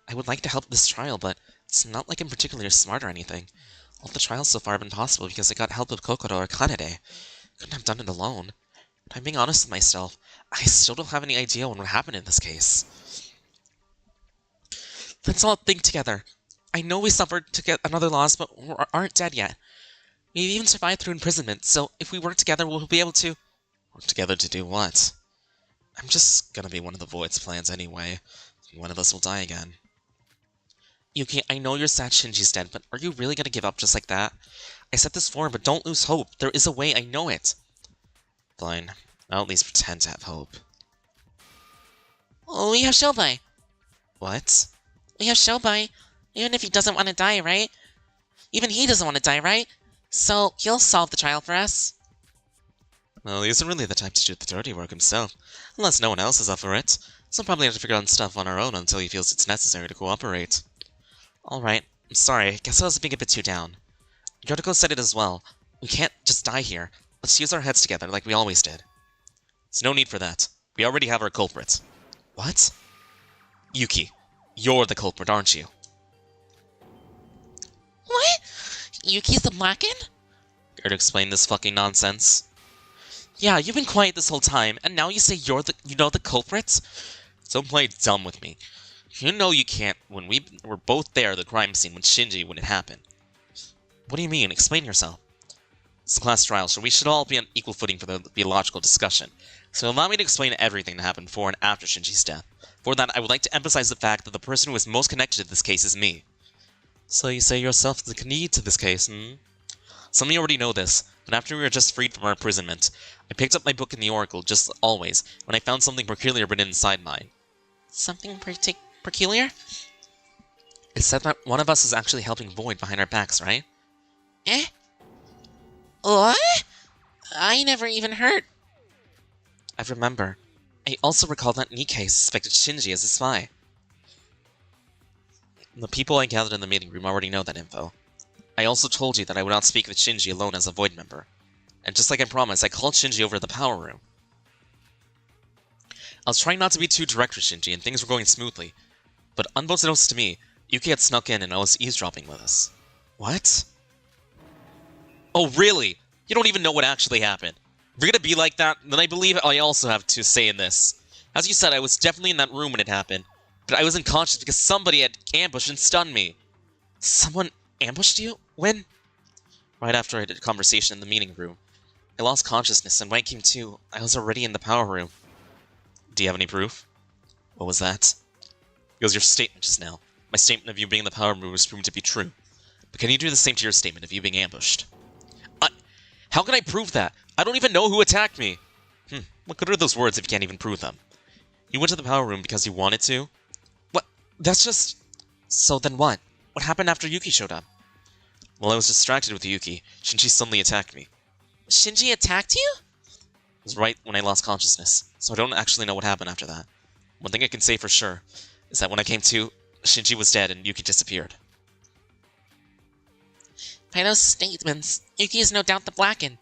I would like to help this trial, but it's not like I'm particularly smart or anything. All the trials so far have been possible because I got help of Kokoro or Kanade. Couldn't have done it alone. But I'm being honest with myself. I still don't have any idea what would happen in this case. Let's all think together. I know we suffered to get another loss, but we aren't dead yet. We've even survived through imprisonment, so if we work together, we'll be able to... Work together to do what? I'm just gonna be one of the Void's plans anyway. One of us will die again. Yuki, I know you're sad Shinji's dead, but are you really gonna give up just like that? I said this before, but don't lose hope. There is a way, I know it. Fine. I'll at least pretend to have hope. Oh, we have Shobai. What? We have Shobai. Even if he doesn't want to die, right? Even he doesn't want to die, right? So, he'll solve the trial for us. Well, he isn't really the type to do the dirty work himself, unless no one else is up for it. So we'll probably have to figure out stuff on our own until he feels it's necessary to cooperate. Alright, I'm sorry, I guess I was being a bit too down. Yotoko said it as well. We can't just die here. Let's use our heads together like we always did. There's no need for that. We already have our culprit. What? Yuki, you're the culprit, aren't you? What? Yuki's the Blackened? Care to explain this fucking nonsense? Yeah, you've been quiet this whole time, and now you say you know the culprits? Don't play dumb with me. You know you can't when we were both there at the crime scene with Shinji when it happened. What do you mean? Explain yourself. It's a class trial, so we should all be on equal footing for the theological discussion. So allow me to explain everything that happened before and after Shinji's death. For that, I would like to emphasize the fact that the person who is most connected to this case is me. So you say yourself the Kanade to this case, hmm? Some of you already know this, but after we were just freed from our imprisonment, I picked up my book in the Oracle, just always, when I found something peculiar written inside mine. Something peculiar? It said that one of us is actually helping Void behind our backs, right? Eh? What? I never even heard. I remember. I also recall that Nikkei suspected Shinji as a spy. The people I gathered in the meeting room already know that info. I also told you that I would not speak with Shinji alone as a Void member. And just like I promised, I called Shinji over to the power room. I was trying not to be too direct with Shinji, and things were going smoothly. But unbeknownst to me, Yuki had snuck in and I was eavesdropping with us. What? Oh, really? You don't even know what actually happened. If you're gonna be like that, then I believe I also have to say in this. As you said, I was definitely in that room when it happened, but I was unconscious because somebody had ambushed and stunned me. Someone ambushed you? When? Right after I had a conversation in the meeting room. I lost consciousness, and when I came to, I was already in the power room. Do you have any proof? What was that? It was your statement just now. My statement of you being in the power room was proven to be true. But can you do the same to your statement of you being ambushed? How can I prove that? I don't even know who attacked me! What good are those words if you can't even prove them? You went to the power room because you wanted to? What? That's just... So then what? What happened after Yuki showed up? While I was distracted with Yuki, Shinji suddenly attacked me. Shinji attacked you? It was right when I lost consciousness, so I don't actually know what happened after that. One thing I can say for sure is that when I came to, Shinji was dead and Yuki disappeared. By those statements, Yuki is no doubt the Blackened.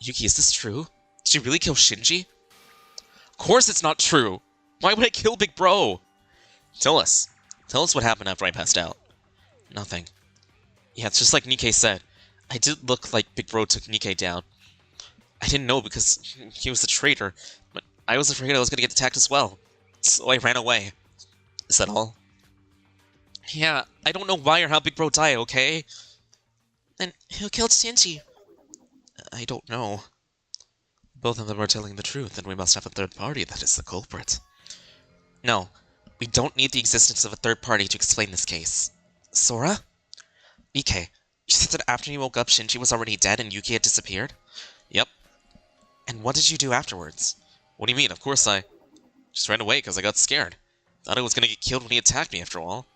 Yuki, is this true? Did you really kill Shinji? Of course it's not true! Why would I kill Big Bro? Tell us. Tell us what happened after I passed out. Nothing. Yeah, it's just like Nikkei said. I did look like Big Bro took Nikkei down. I didn't know because he was the traitor, but I was afraid I was gonna get attacked as well. So I ran away. Is that all? Yeah, I don't know why or how Big Bro died, okay? Then who killed Shinji? I don't know. Both of them are telling the truth, and we must have a third party that is the culprit. No, We don't need the existence of a third party to explain this case. Sora? Ike, you said that after you woke up, Shinji was already dead and Yuki had disappeared? Yep. And what did you do afterwards? What do you mean? Of course I just ran away because I got scared. Thought I was gonna get killed when he attacked me after all.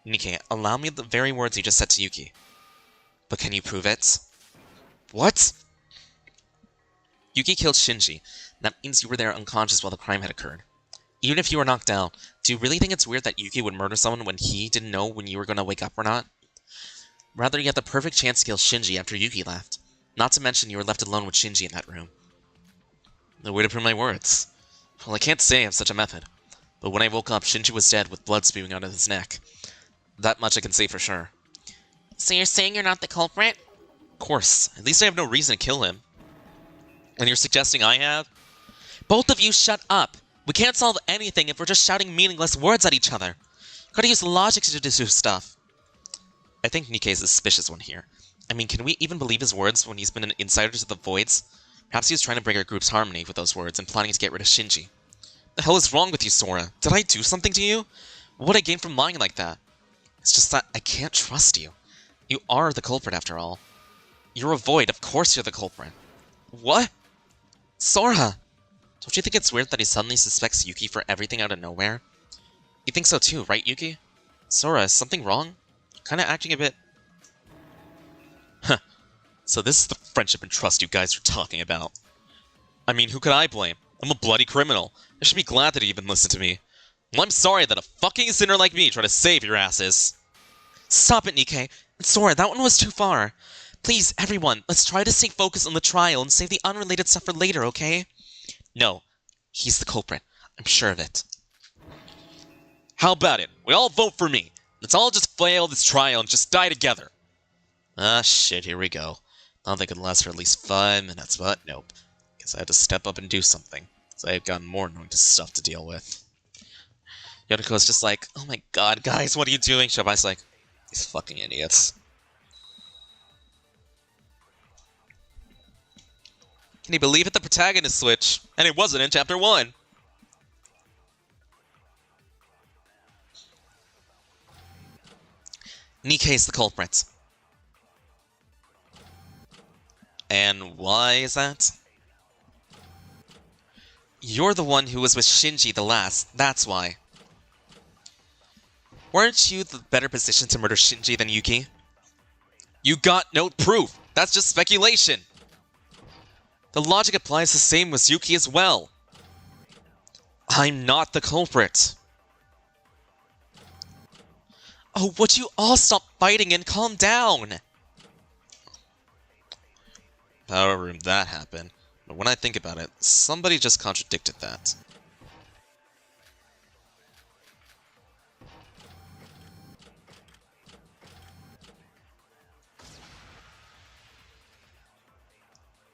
Nikke, allow me the very words you just said to Yuki. But can you prove it? What? Yuki killed Shinji. That means you were there unconscious while the crime had occurred. Even if you were knocked out, do you really think it's weird that Yuki would murder someone when he didn't know when you were going to wake up or not? Rather, you had the perfect chance to kill Shinji after Yuki left. Not to mention you were left alone with Shinji in that room. No way to prove my words. Well, I can't say I have such a method. But when I woke up, Shinji was dead with blood spewing out of his neck. That much I can say for sure. So you're saying you're not the culprit? Of course. At least I have no reason to kill him. And you're suggesting I have? Both of you shut up! We can't solve anything if we're just shouting meaningless words at each other. Gotta use logic to do stuff. I think Nikke is the suspicious one here. I mean, can we even believe his words when he's been an insider to the Voids? Perhaps he was trying to break our group's harmony with those words and planning to get rid of Shinji. The hell is wrong with you, Sora? Did I do something to you? What would I gain from lying like that? It's just that I can't trust you. You are the culprit after all. You're a Void, of course you're the culprit. What? Sora! Don't you think it's weird that he suddenly suspects Yuki for everything out of nowhere? You think so too, right, Yuki? Sora, is something wrong? Kinda acting a bit... Huh. So this is the friendship and trust you guys are talking about. I mean, who could I blame? I'm a bloody criminal. I should be glad that he even listened to me. Well, I'm sorry that a fucking sinner like me tried to save your asses. Stop it, Nikke. Sora, that one was too far. Please, everyone, let's try to stay focused on the trial and save the unrelated stuff for later, okay? No, he's the culprit. I'm sure of it. How about it? We all vote for me. Let's all just fail this trial and just die together. Ah, shit, here we go. Thought they could last for at least 5 minutes, but nope. Guess I have to step up and do something, because I have gotten more annoying stuff to deal with. Yodako's just like, oh my god, guys, what are you doing? Shobai's like, these fucking idiots. Can you believe it? The protagonist switch, and it wasn't in Chapter 1. Nikke's the culprit. And why is that? You're the one who was with Shinji the last, that's why. Weren't you the better position to murder Shinji than Yuki? You got no proof. That's just speculation. The logic applies the same with Yuki as well. I'm not the culprit. Oh, would you all stop fighting and calm down? However, that happened. But when I think about it, somebody just contradicted that.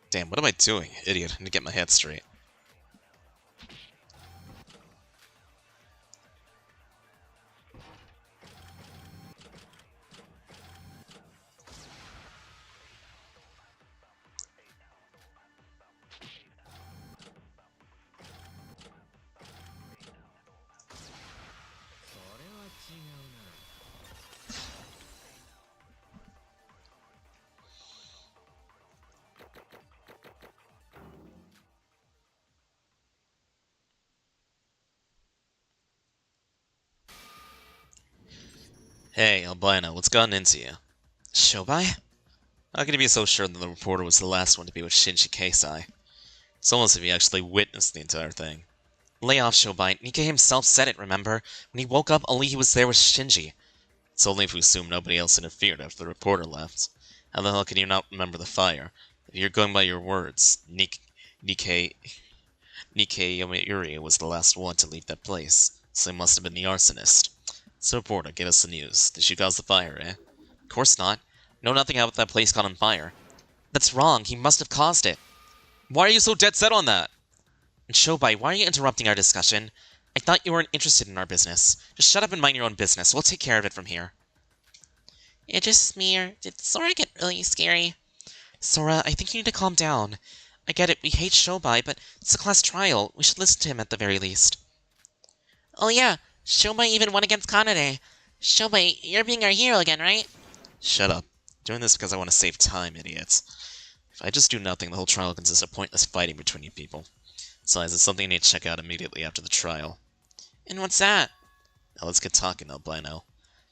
Damn, what am I doing? Idiot, I need to get my head straight. Hey, Albino, what's gotten into you? Shobai? How can you be so sure that the reporter was the last one to be with Shinji Keisai? It's almost as if he actually witnessed the entire thing. Lay off, Shobai. Nikke himself said it, remember? When he woke up, only he was there with Shinji. It's only if we assume nobody else interfered after the reporter left. How the hell can you not remember the fire? If you're going by your words, Nikke Yomiuri was the last one to leave that place, so he must have been the arsonist. So, reporter, get us the news. Did she cause the fire, eh? Of course not. Know nothing about that place caught on fire. That's wrong. He must have caused it. Why are you so dead set on that? And Shobai, why are you interrupting our discussion? I thought you weren't interested in our business. Just shut up and mind your own business. We'll take care of it from here. It just me, or did Sora get really scary? Sora, I think you need to calm down. I get it, we hate Shobai, but it's a class trial. We should listen to him at the very least. Oh yeah, Shobai even won against Kanade. Shobai, you're being our hero again, right? Shut up. I'm doing this because I want to save time, idiots. If I just do nothing, the whole trial consists of pointless fighting between you people. Besides, it's something I need to check out immediately after the trial. And what's that? Now let's get talking, albino.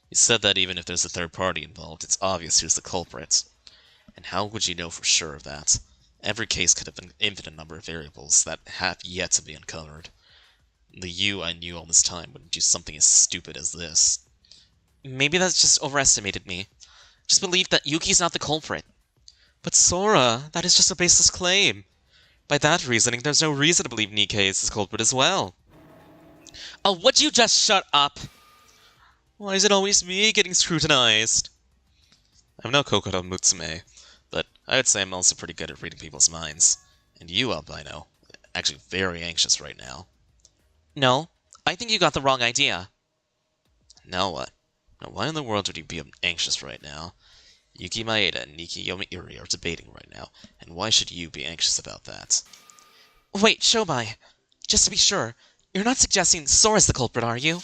You said that even if there's a third party involved, it's obvious who's the culprit. And how would you know for sure of that? Every case could have an infinite number of variables that have yet to be uncovered. The you I knew all this time wouldn't do something as stupid as this. Maybe that's just overestimated me. Just believe that Yuki's not the culprit. But Sora, that is just a baseless claim. By that reasoning, there's no reason to believe Nikkei is the culprit as well. Oh, would you just shut up? Why is it always me getting scrutinized? I'm no Kokoro Mutsume, but I would say I'm also pretty good at reading people's minds. And you, albino, actually very anxious right now. No, I think you got the wrong idea. Now what? Now why in the world would you be anxious right now? Yuki Maeda and Nikiyomi Iri are debating right now, and why should you be anxious about that? Wait, Shobai. Just to be sure, you're not suggesting Sora's the culprit, are you?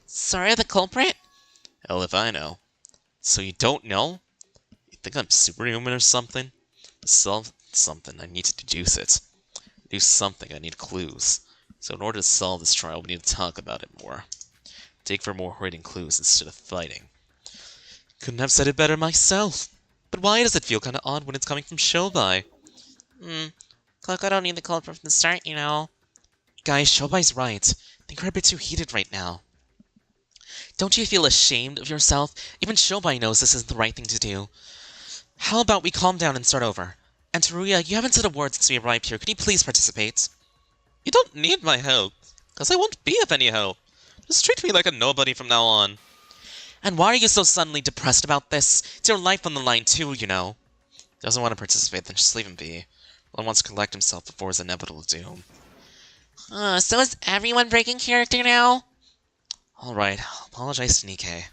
Sora the culprit? Hell if I know. So you don't know? You think I'm superhuman or something? To solve something, I need to deduce it. Do something, I need clues. So in order to solve this trial, we need to talk about it more. Dig for more hidden clues instead of fighting. Couldn't have said it better myself. But why does it feel kinda odd when it's coming from Shobai? Look, I don't need the culprit from the start, you know. Guys, Shobai's right. I think we're a bit too heated right now. Don't you feel ashamed of yourself? Even Shobai knows this isn't the right thing to do. How about we calm down and start over? And Teruya, you haven't said a word since we arrived here. Could you please participate? You don't need my help, because I won't be of any help. Just treat me like a nobody from now on. And why are you so suddenly depressed about this? It's your life on the line too, you know. Doesn't want to participate, then just leave him be. One wants to collect himself before his inevitable doom. So is everyone breaking character now? Alright, I'll apologize to Nikkei.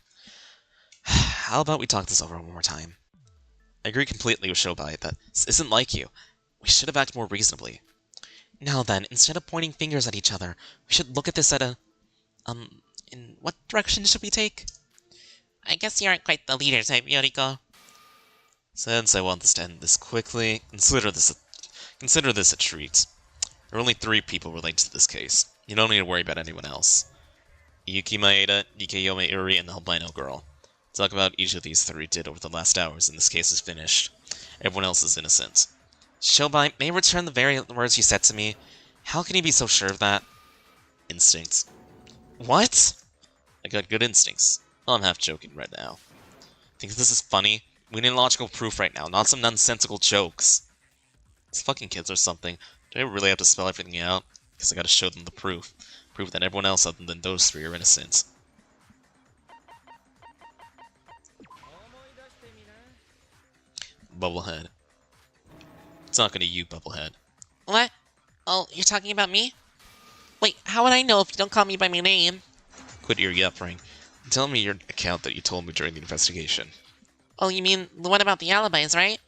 How about we talk this over one more time? I agree completely with Shobai that this isn't like you. We should have acted more reasonably. Now then, instead of pointing fingers at each other, we should look at this at a... in what direction should we take? I guess you aren't quite the leader type, Yoriko. Since I want this to end this quickly, consider this a treat. There are only 3 people related to this case. You don't need to worry about anyone else. Yuki Maeda, Nikiyomi Iri, and the albino girl. Talk about each of these 3 did over the last hours, and this case is finished. Everyone else is innocent. Shobai, may I return the very words you said to me? How can you be so sure of that? Instincts. What? I got good instincts. Oh, I'm half joking right now. Think this is funny? We need logical proof right now, not some nonsensical jokes. It's fucking kids or something. Do I really have to spell everything out? Because I gotta show them the proof. Proof that everyone else other than those 3 are innocent. Bubblehead. Talking to you, Bubblehead. What? Oh, you're talking about me? Wait, how would I know if you don't call me by my name? Quit your yapping. Tell me your account that you told me during the investigation. Oh, you mean the one about the alibis, right?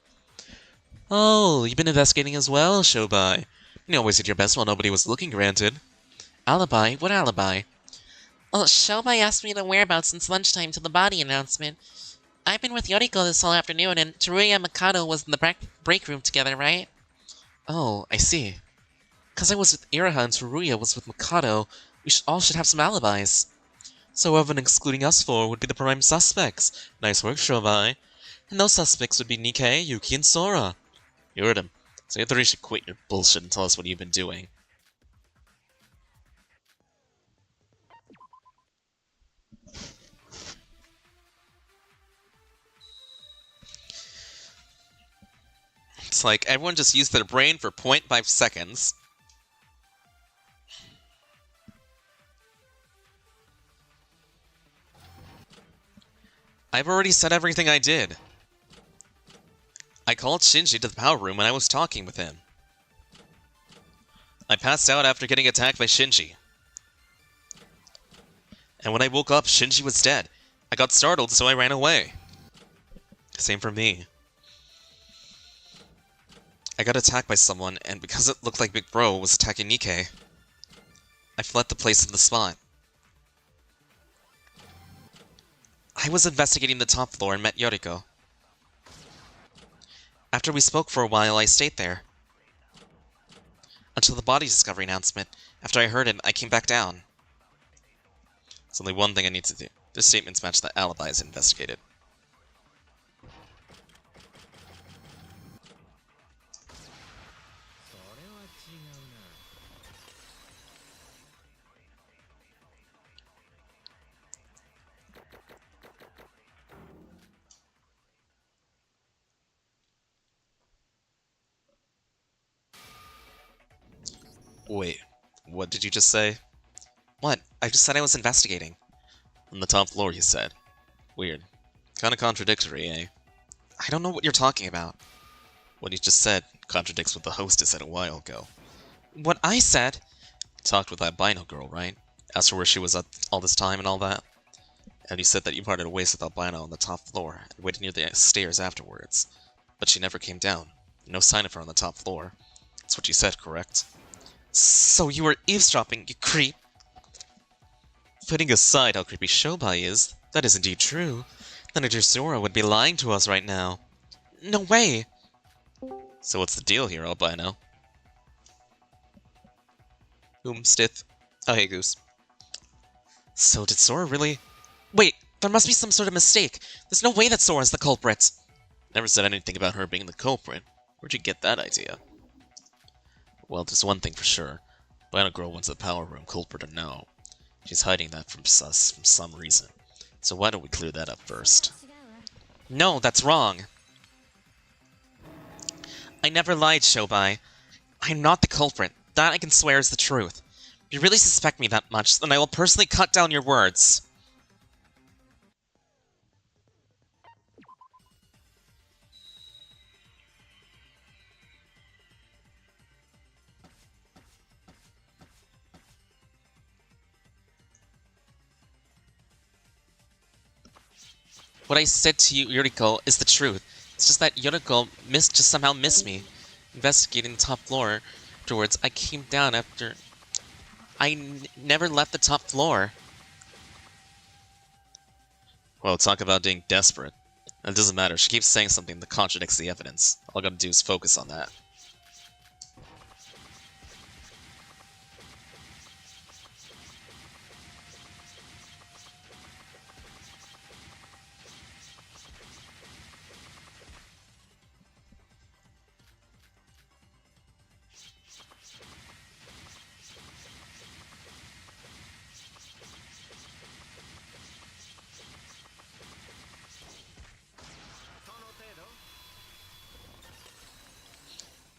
Oh, you've been investigating as well, Shobai. You always did your best while nobody was looking, granted. Alibi? What alibi? Well, Shobai asked me the whereabouts since lunchtime to the body announcement. I've been with Yoriko this whole afternoon, and Teruya and Mikado was in the break room together, right? Oh, I see. 'Cause I was with Iroha and Teruya was with Mikado, we all should have some alibis. So everyone excluding us 4 would be the prime suspects. Nice work, Shobai. And those suspects would be Nikkei, Yuki, and Sora. You heard him. So you 3 should quit your bullshit and tell us what you've been doing. It's like everyone just used their brain for 0.5 seconds. I've already said everything I did. I called Shinji to the power room when I was talking with him. I passed out after getting attacked by Shinji. And when I woke up, Shinji was dead. I got startled, so I ran away. Same for me. I got attacked by someone, and because it looked like Big Bro was attacking Nikkei, I fled the place on the spot. I was investigating the top floor and met Yoriko. After we spoke for a while, I stayed there. Until the body discovery announcement. After I heard it, I came back down. There's only one thing I need to do. This statements match the alibis investigated. Wait, what did you just say? What? I just said I was investigating. On the top floor, you said. Weird. Kinda contradictory, eh? I don't know what you're talking about. What you just said contradicts what the hostess said a while ago. What I said? You talked with that Bino girl, right? Asked her where she was at all this time and all that. And you said that you parted ways with Albino on the top floor and waited near the stairs afterwards. But she never came down. No sign of her on the top floor. That's what you said, correct? So you were eavesdropping, you creep! Putting aside how creepy Shobai is, that is indeed true. Then Sora would be lying to us right now. No way! So what's the deal here, Albino? Stith. Oh, hey, Goose. So did Sora really... Wait, there must be some sort of mistake. There's no way that Sora's the culprit. Never said anything about her being the culprit. Where'd you get that idea? Well, there's one thing for sure. Bino Girl wants the power room, culprit or no. She's hiding that from us for some reason. So why don't we clear that up first? No, that's wrong! I never lied, Shobai. I'm not the culprit. That I can swear is the truth. If you really suspect me that much, then I will personally cut down your words. What I said to you, Yuriko, is the truth. It's just that Yuriko just somehow missed me. Investigating the top floor. Afterwards, I came down after... I never left the top floor. Well, talk about being desperate. It doesn't matter, she keeps saying something that contradicts the evidence. All I gotta do is focus on that.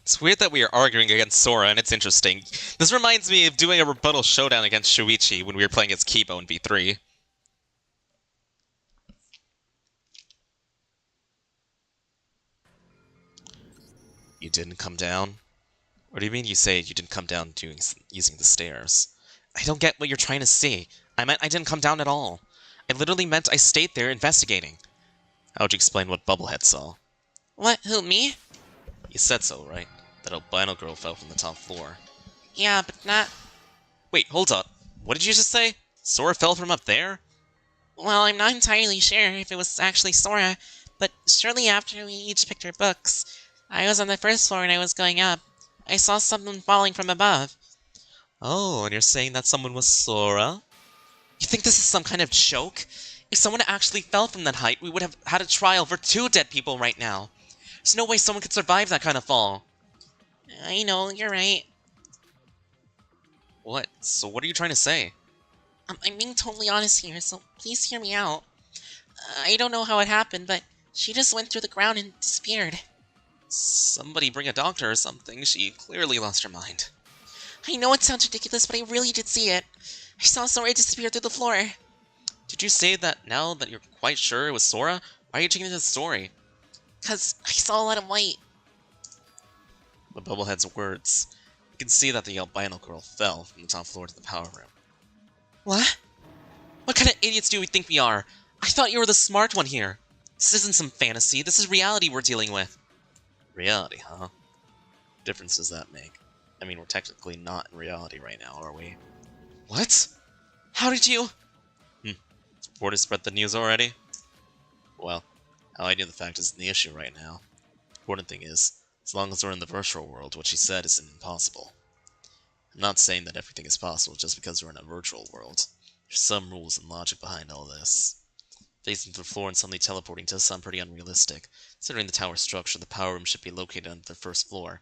It's weird that we are arguing against Sora, and it's interesting. This reminds me of doing a rebuttal showdown against Shuichi when we were playing as Kibo in V3. You didn't come down? What do you mean you say you didn't come down using the stairs? I don't get what you're trying to say. I meant I didn't come down at all. I literally meant I stayed there investigating. How would you explain what Bubblehead saw? What? Who, me? You said so, right? That albino girl fell from the top floor. Yeah, but not... Wait, hold up. What did you just say? Sora fell from up there? Well, I'm not entirely sure if it was actually Sora, but shortly after we each picked our books, I was on the first floor and I was going up. I saw someone falling from above. Oh, and you're saying that someone was Sora? You think this is some kind of joke? If someone actually fell from that height, we would have had a trial for 2 dead people right now. There's no way someone could survive that kind of fall. I know, you're right. What? So what are you trying to say? I'm being totally honest here, so please hear me out. I don't know how it happened, but she just went through the ground and disappeared. Somebody bring a doctor or something. She clearly lost her mind. I know it sounds ridiculous, but I really did see it. I saw Sora disappear through the floor. Did you say that now that you're quite sure it was Sora? Why are you changing the story? 'Cause I saw a lot of white. The Bubblehead's words. You can see that the albino girl fell from the top floor to the power room. What? What kind of idiots do we think we are? I thought you were the smart one here. This isn't some fantasy. This is reality we're dealing with. Reality, huh? What difference does that make? I mean, we're technically not in reality right now, are we? What? How did you... Word has spread the news already? Well, how I knew the fact isn't the issue right now. Important thing is, as long as we're in the virtual world, what she said isn't impossible. I'm not saying that everything is possible just because we're in a virtual world. There's some rules and logic behind all this. Facing through the floor and suddenly teleporting does sound pretty unrealistic. Considering the tower structure, the power room should be located under the first floor,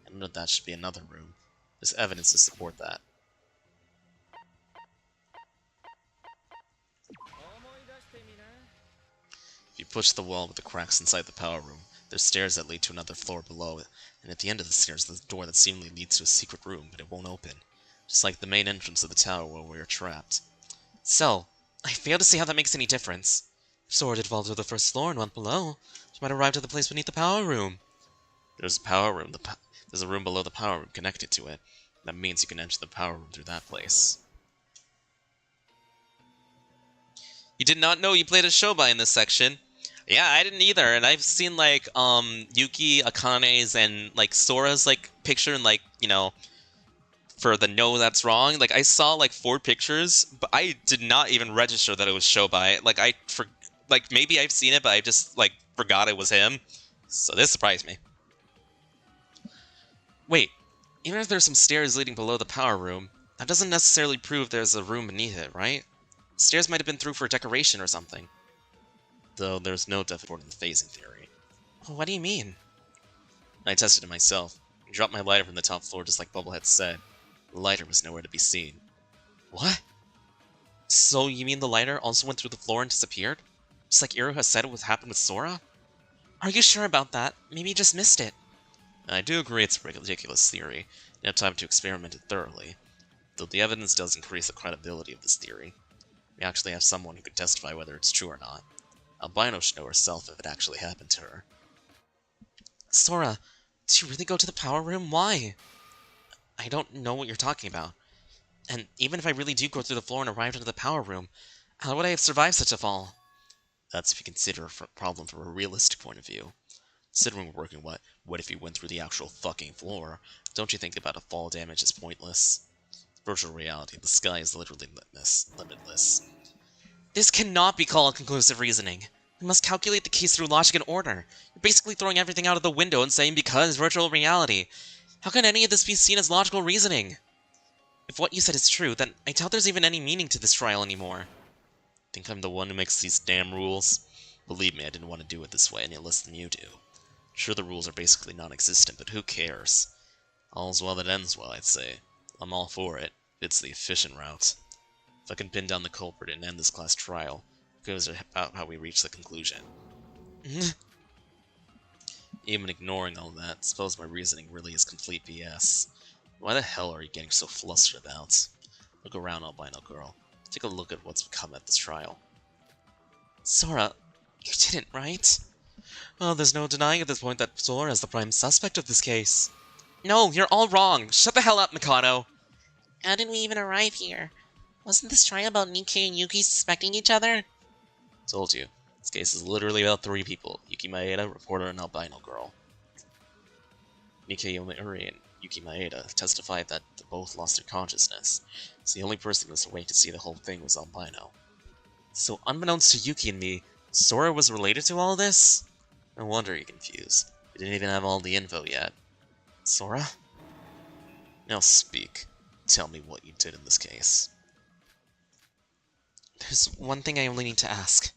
and under that should be another room. There's evidence to support that. If you push the wall with the cracks inside the power room, there's stairs that lead to another floor below it, and at the end of the stairs there's a door that seemingly leads to a secret room, but it won't open. Just like the main entrance of the tower where we are trapped. So, I fail to see how that makes any difference. If Sora did fall to the first floor and went below, she might arrive at the place beneath the power room. There's a power room. There's a room below the power room connected to it. That means you can enter the power room through that place. You did not know you played a Shobai in this section. Yeah, I didn't either, and I've seen, like, Yuki, Akane's, and, like, Sora's, like, picture, and, like, you know, for the no that's wrong. Like, I saw, like, 4 pictures, but I did not even register that it was Shobai. Like, like, maybe I've seen it, but I just, like, forgot it was him. So this surprised me. Wait, even if there's some stairs leading below the power room, that doesn't necessarily prove there's a room beneath it, right? The stairs might have been through for decoration or something. Though there's no definite in the phasing theory. What do you mean? I tested it myself. I dropped my lighter from the top floor just like Bubblehead said. The lighter was nowhere to be seen. What? So you mean the lighter also went through the floor and disappeared? Just like Iroha said would happen with Sora? Are you sure about that? Maybe you just missed it. I do agree it's a ridiculous theory, and have time to experiment it thoroughly. Though the evidence does increase the credibility of this theory. We actually have someone who could testify whether it's true or not. Albino should know herself if it actually happened to her. Sora, did you really go to the power room? Why? I don't know what you're talking about. And even if I really do go through the floor and arrive into the power room, how would I have survived such a fall? That's if you consider a problem from a realistic point of view. Considering we're working what if you went through the actual fucking floor, don't you think about a fall damage is pointless? Virtual reality, the sky is literally limitless. This cannot be called conclusive reasoning. We must calculate the case through logic and order. You're basically throwing everything out of the window and saying because virtual reality. How can any of this be seen as logical reasoning? If what you said is true, then I doubt there's even any meaning to this trial anymore. Think I'm the one who makes these damn rules? Believe me, I didn't want to do it this way any less than you do. Sure, the rules are basically non-existent, but who cares? All's well that ends well, I'd say. I'm all for it. It's the efficient route. If I can pin down the culprit and end this class trial, it goes about how we reach the conclusion. Even ignoring all that, suppose my reasoning really is complete BS. Why the hell are you getting so flustered about? Look around, albino girl. Take a look at what's become at this trial. Sora, you didn't, right? Well, there's no denying at this point that Sora is the prime suspect of this case. No, you're all wrong. Shut the hell up, Mikado. How did we even arrive here? Wasn't this trial about Nikkei and Yuki suspecting each other? Told you. This case is literally about 3 people. Yuki Maeda, reporter, and albino girl. Nikkei Yomiuri and Yuki Maeda testified that they both lost their consciousness, so the only person who was awake to see the whole thing was albino. So unbeknownst to Yuki and me, Sora was related to all this? No wonder you're confused. You didn't even have all the info yet. Sora? Now speak. Tell me what you did in this case. There's one thing I only need to ask.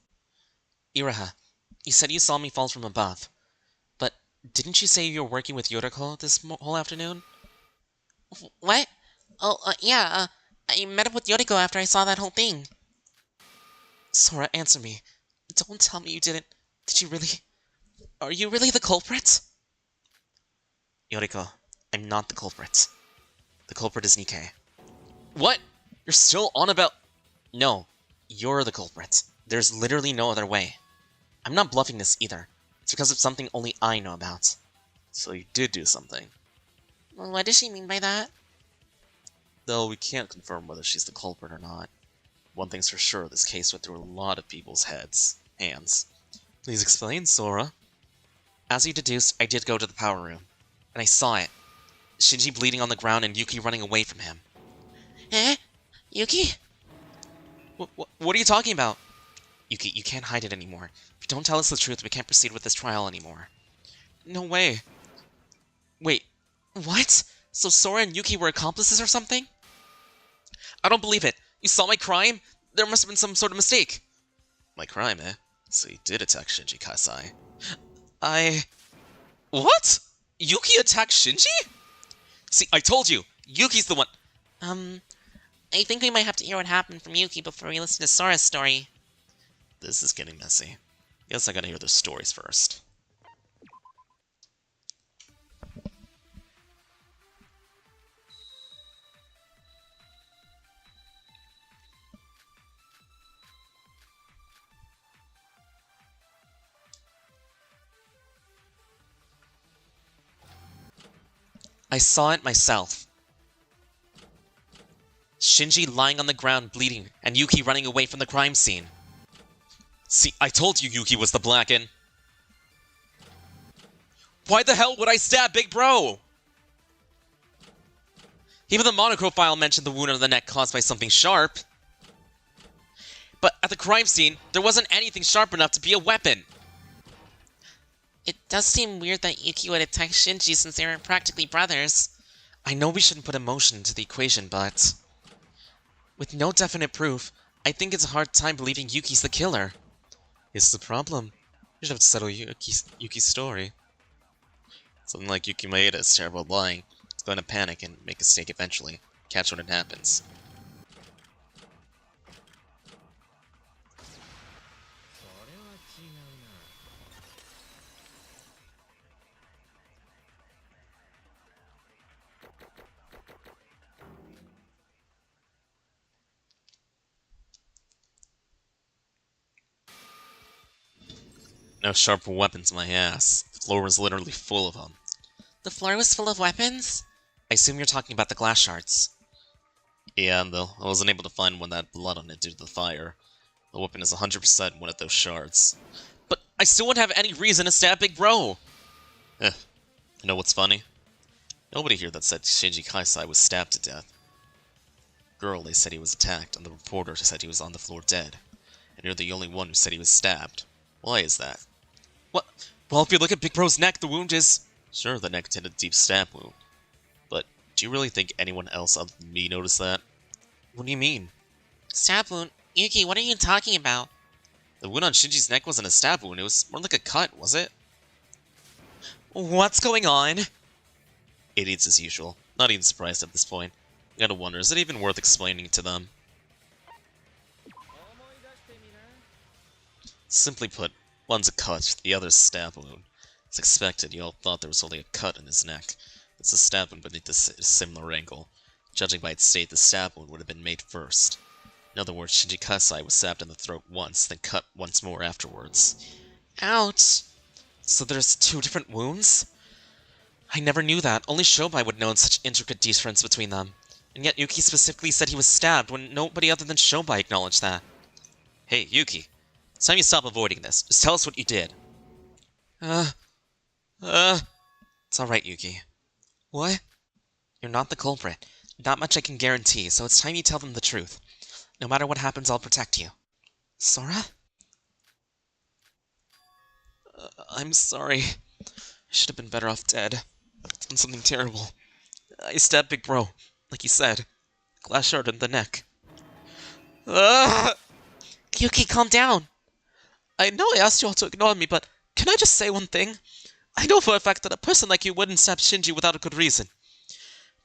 Iroha, you said you saw me fall from above, but didn't you say you were working with Yoriko this whole afternoon? What? Oh, yeah, I met up with Yoriko after I saw that whole thing. Sora, answer me. Don't tell me you didn't. Did you really? Are you really the culprit? Yoriko, I'm not the culprit. The culprit is Nikkei. What? You're still on about... No, you're the culprit. There's literally no other way. I'm not bluffing this either. It's because of something only I know about. So you did do something. What does she mean by that? Though we can't confirm whether she's the culprit or not. One thing's for sure, this case went through a lot of people's hands. Please explain, Sora. As you deduced, I did go to the power room, and I saw it. Shinji bleeding on the ground and Yuki running away from him. Eh? Yuki? What are you talking about? Yuki, you can't hide it anymore. If you don't tell us the truth, we can't proceed with this trial anymore. No way. Wait, what? So Sora and Yuki were accomplices or something? I don't believe it. You saw my crime? There must have been some sort of mistake. My crime, eh? So you did attack Shinji Kasai. What? Yuki attacked Shinji? See, I told you! Yuki's the one— I think we might have to hear what happened from Yuki before we listen to Sora's story. This is getting messy. Guess I gotta hear their stories first. I saw it myself. Shinji lying on the ground bleeding, and Yuki running away from the crime scene. See, I told you Yuki was the Blacken. Why the hell would I stab Big Bro? Even the Monaco file mentioned the wound on the neck caused by something sharp. But at the crime scene, there wasn't anything sharp enough to be a weapon. It does seem weird that Yuki would attack Shinji since they were practically brothers. I know we shouldn't put emotion into the equation, but with no definite proof, I think it's a hard time believing Yuki's the killer. It's the problem. You should have to settle Yuki's story. Something like Yuki Maeda's terrible at lying. He's going to panic and make a mistake eventually. Catch when it happens. No sharp weapons, my ass. The floor was literally full of them. The floor was full of weapons? I assume you're talking about the glass shards. Yeah, though I wasn't able to find one that had blood on it due to the fire. The weapon is 100% one of those shards. But I still wouldn't have any reason to stab Big Bro! You know what's funny? Nobody here that said Shinji Kaisai was stabbed to death. Girl, they said he was attacked, and the reporter said he was on the floor dead. And you're the only one who said he was stabbed. Why is that? What? Well, if you look at Big Bro's neck, the wound is— Sure, the neck had a deep stab wound. But do you really think anyone else other than me noticed that? What do you mean? Stab wound? Yuki, what are you talking about? The wound on Shinji's neck wasn't a stab wound, it was more like a cut, was it? What's going on? Idiots as usual. Not even surprised at this point. You gotta wonder, is it even worth explaining to them? Simply put, one's a cut, the other's a stab wound. As expected, you all thought there was only a cut in his neck. It's a stab wound beneath a similar angle. Judging by its state, the stab wound would have been made first. In other words, Shinji Kasai was stabbed in the throat once, then cut once more afterwards. Ouch! So there's two different wounds? I never knew that. Only Shobai would know such intricate difference between them. And yet Yuki specifically said he was stabbed when nobody other than Shobai acknowledged that. Hey, Yuki. It's time you stop avoiding this. Just tell us what you did. It's alright, Yuki. What? You're not the culprit. Not much I can guarantee, so it's time you tell them the truth. No matter what happens, I'll protect you. Sora? I'm sorry. I should have been better off dead. I've done something terrible. I stabbed Big Bro, like you said. Glass shard in the neck. Yuki, calm down! I know I asked you all to ignore me, but can I just say one thing? I know for a fact that a person like you wouldn't stab Shinji without a good reason.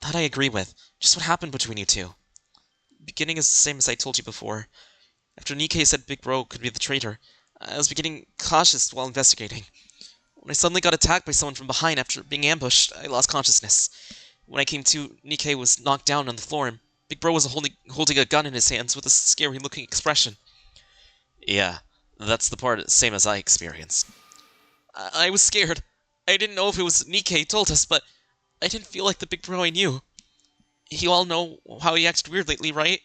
That I agree with. Just what happened between you two. Beginning is the same as I told you before. After Nikkei said Big Bro could be the traitor, I was beginning cautious while investigating. When I suddenly got attacked by someone from behind after being ambushed, I lost consciousness. When I came to, Nikkei was knocked down on the floor, and Big Bro was holding a gun in his hands with a scary-looking expression. Yeah, that's the part same as I experienced. I was scared. I didn't know if it was Nikkei told us, but I didn't feel like the Big Bro I knew. You all know how he acted weird lately, right?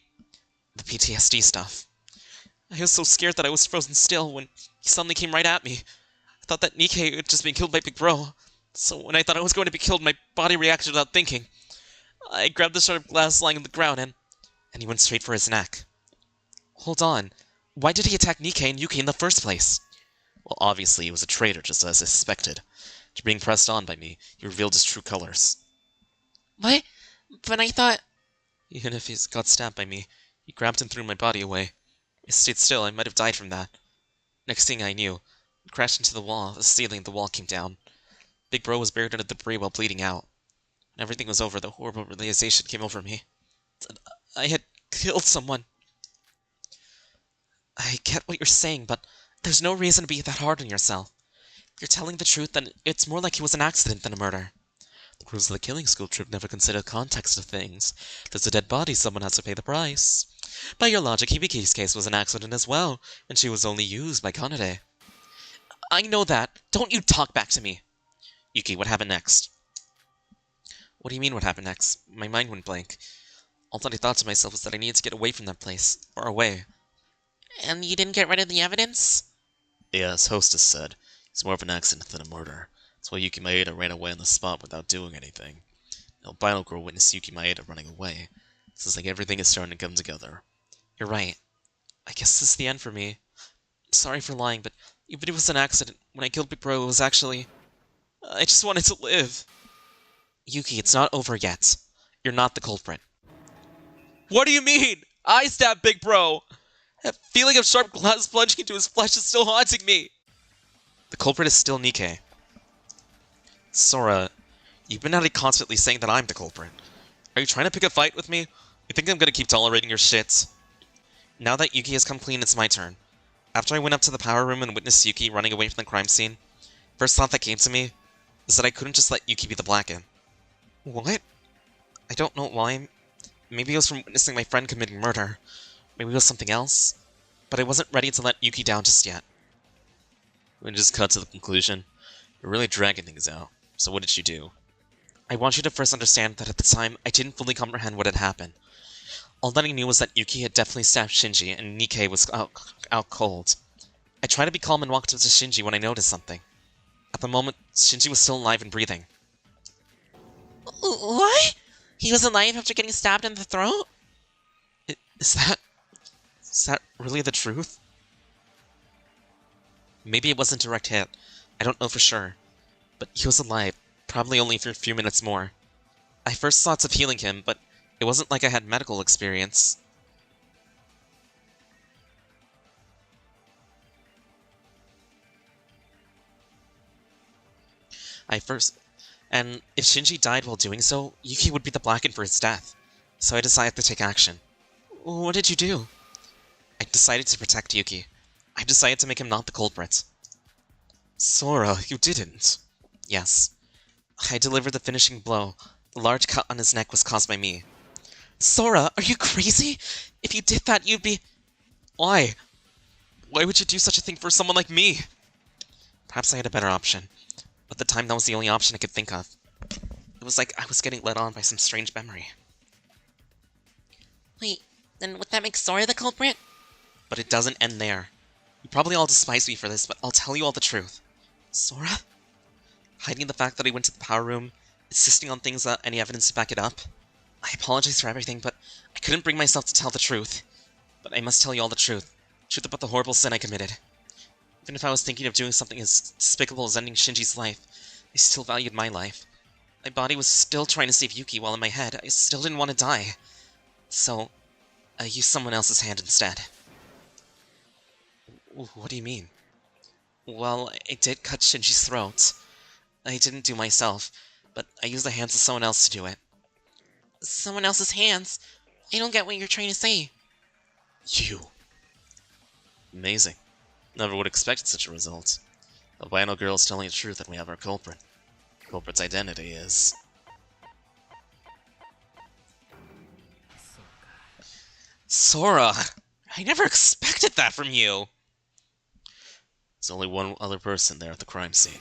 The PTSD stuff. I was so scared that I was frozen still when he suddenly came right at me. I thought that Nikkei had just been killed by Big Bro, so when I thought I was going to be killed, my body reacted without thinking. I grabbed the shard of glass lying on the ground, and he went straight for his neck. Hold on. Why did he attack Nikkei and Yuki in the first place? Well, obviously he was a traitor, just as I suspected. After being pressed on by me, he revealed his true colors. What? But I thought... Even if he got stabbed by me, he grabbed and threw my body away. I stayed still, I might have died from that. Next thing I knew, I crashed into the wall, the ceiling, the wall came down. Big Bro was buried under debris while bleeding out. When everything was over, the horrible realization came over me. That I had killed someone. I get what you're saying, but there's no reason to be that hard on yourself. If you're telling the truth, then it's more like it was an accident than a murder. The rules of the killing school trip never consider the context of things. If there's a dead body, someone has to pay the price. By your logic, Hibiki's case was an accident as well, and she was only used by Kanade. I know that. Don't you talk back to me. Yuki, what happened next? What do you mean what happened next? My mind went blank. All that I thought to myself was that I needed to get away from that place. Far away. And you didn't get rid of the evidence? Yeah, as Hostess said, it's more of an accident than a murder. That's why Yuki Maeda ran away on the spot without doing anything. The albino girl witnessed Yuki Maeda running away. It's like everything is starting to come together. You're right. I guess this is the end for me. Sorry for lying, but even if it was an accident, when I killed Big Bro, it was actually... I just wanted to live. Yuki, it's not over yet. You're not the culprit. What do you mean? I stabbed Big Bro! That feeling of sharp glass plunging into his flesh is still haunting me! The culprit is still Nikkei. Sora, you've been at it constantly saying that I'm the culprit. Are you trying to pick a fight with me? You think I'm gonna keep tolerating your shit? Now that Yuki has come clean, it's my turn. After I went up to the power room and witnessed Yuki running away from the crime scene, first thought that came to me is that I couldn't just let Yuki be the Blacken. What? I don't know why. Maybe it was from witnessing my friend committing murder. Maybe it was something else. But I wasn't ready to let Yuki down just yet. We just cut to the conclusion. You're really dragging things out. So what did you do? I want you to first understand that at the time, I didn't fully comprehend what had happened. All that I knew was that Yuki had definitely stabbed Shinji, and Nikkei was out cold. I tried to be calm and walked up to Shinji when I noticed something. At the moment, Shinji was still alive and breathing. What? He was alive after getting stabbed in the throat? Is that really the truth? Maybe it wasn't a direct hit. I don't know for sure. But he was alive, probably only for a few minutes more. I first thought of healing him, but it wasn't like I had medical experience. And if Shinji died while doing so, Yuki would be the Blackened for his death. So I decided to take action. What did you do? I decided to protect Yuki. I decided to make him not the culprit. Sora, you didn't. Yes. I delivered the finishing blow. The large cut on his neck was caused by me. Sora, are you crazy? If you did that, you'd be... Why? Why would you do such a thing for someone like me? Perhaps I had a better option. But at the time, that was the only option I could think of. It was like I was getting led on by some strange memory. Wait, then would that make Sora the culprit? But it doesn't end there. You probably all despise me for this, but I'll tell you all the truth. Sora? Hiding the fact that I went to the power room, insisting on things without any evidence to back it up. I apologize for everything, but I couldn't bring myself to tell the truth. But I must tell you all the truth. Truth about the horrible sin I committed. Even if I was thinking of doing something as despicable as ending Shinji's life, I still valued my life. My body was still trying to save Yuki, while in my head, I still didn't want to die. So, I used someone else's hand instead. What do you mean? Well, I did cut Shinji's throat. I didn't do myself, but I used the hands of someone else to do it. Someone else's hands? I don't get what you're trying to say. You. Amazing. Never would have expected such a result. The albino girl is telling the truth that we have our culprit. The culprit's identity is... Sora! I never expected that from you! There's only one other person there at the crime scene.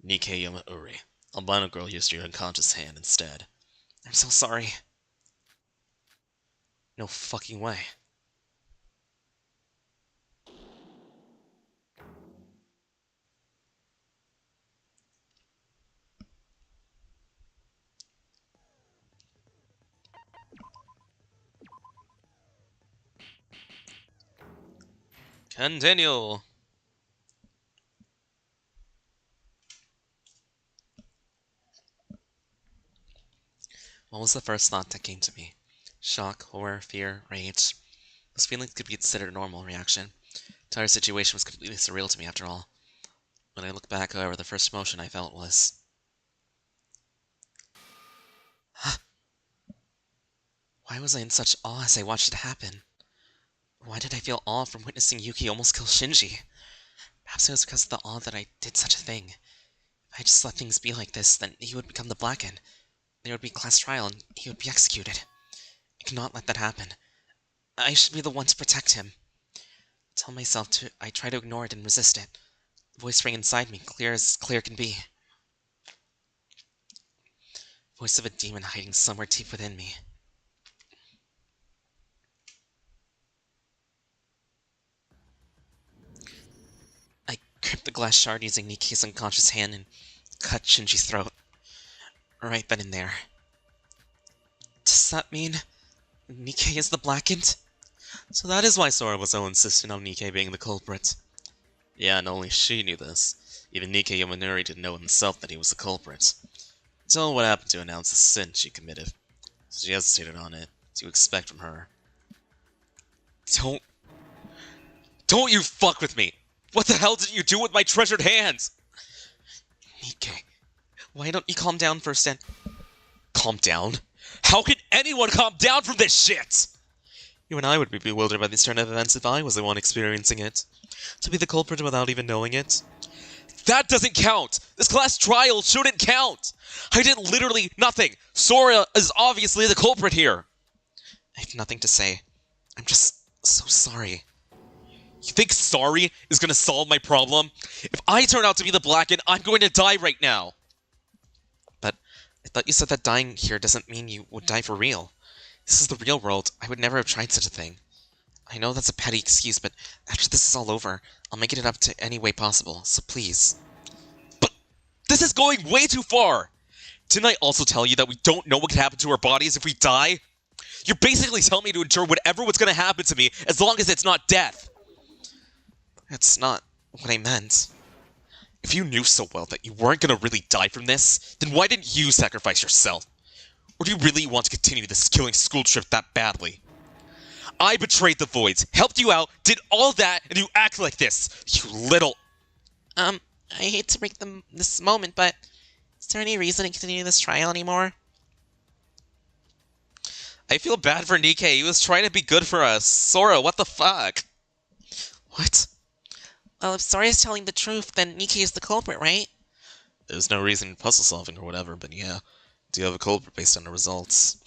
Nikkei Yamauri. Albino girl used your unconscious hand instead. I'm so sorry. No fucking way. Continue. What was the first thought that came to me? Shock, horror, fear, rage. Those feelings could be considered a normal reaction. The entire situation was completely surreal to me after all. When I look back, however, the first emotion I felt was... Why was I in such awe as I watched it happen? Why did I feel awe from witnessing Yuki almost kill Shinji? Perhaps it was because of the awe that I did such a thing. If I just let things be like this, then he would become the Blacken. There would be a class trial, and he would be executed. I cannot let that happen. I should be the one to protect him. I try to ignore it and resist it. The voice rang inside me, clear as clear can be. Voice of a demon hiding somewhere deep within me. I gripped the glass shard using Nikkei's unconscious hand and cut Shinji's throat. Right then and there. Does that mean Nikkei is the Blackened? So that is why Sora was so insistent on Nikkei being the culprit. Yeah, and only she knew this. Even Nikkei Yamanori didn't know himself that he was the culprit. Until what happened to announce the sin she committed. She hesitated on it, as you expect from her. Don't you fuck with me! What the hell did you do with my treasured hands? Nikkei, why don't you calm down first and... Calm down? How can anyone calm down from this shit? You and I would be bewildered by these turn of events if I was the one experiencing it. To be the culprit without even knowing it. That doesn't count! This class trial shouldn't count! I did literally nothing! Sora is obviously the culprit here! I have nothing to say. I'm just so sorry. You think sorry is gonna solve my problem? If I turn out to be the Blacken, I'm going to die right now! But I thought you said that dying here doesn't mean you would die for real. This is the real world. I would never have tried such a thing. I know that's a petty excuse, but after this is all over, I'll make it up to any way possible, so please. But this is going way too far! Didn't I also tell you that we don't know what could happen to our bodies if we die? You're basically telling me to endure whatever was gonna happen to me, as long as it's not death! That's not what I meant. If you knew so well that you weren't gonna really die from this, then why didn't you sacrifice yourself? Or do you really want to continue this killing school trip that badly? I betrayed the Voids, helped you out, did all that, and you act like this, you little... I hate to break this moment, but is there any reason to continue this trial anymore? I feel bad for Nikkei, he was trying to be good for us. Sora, what the fuck? What? Well, if Sora is telling the truth, then Nikkei is the culprit, right? There's no reason in puzzle solving or whatever, but yeah. Do you have a culprit based on the results?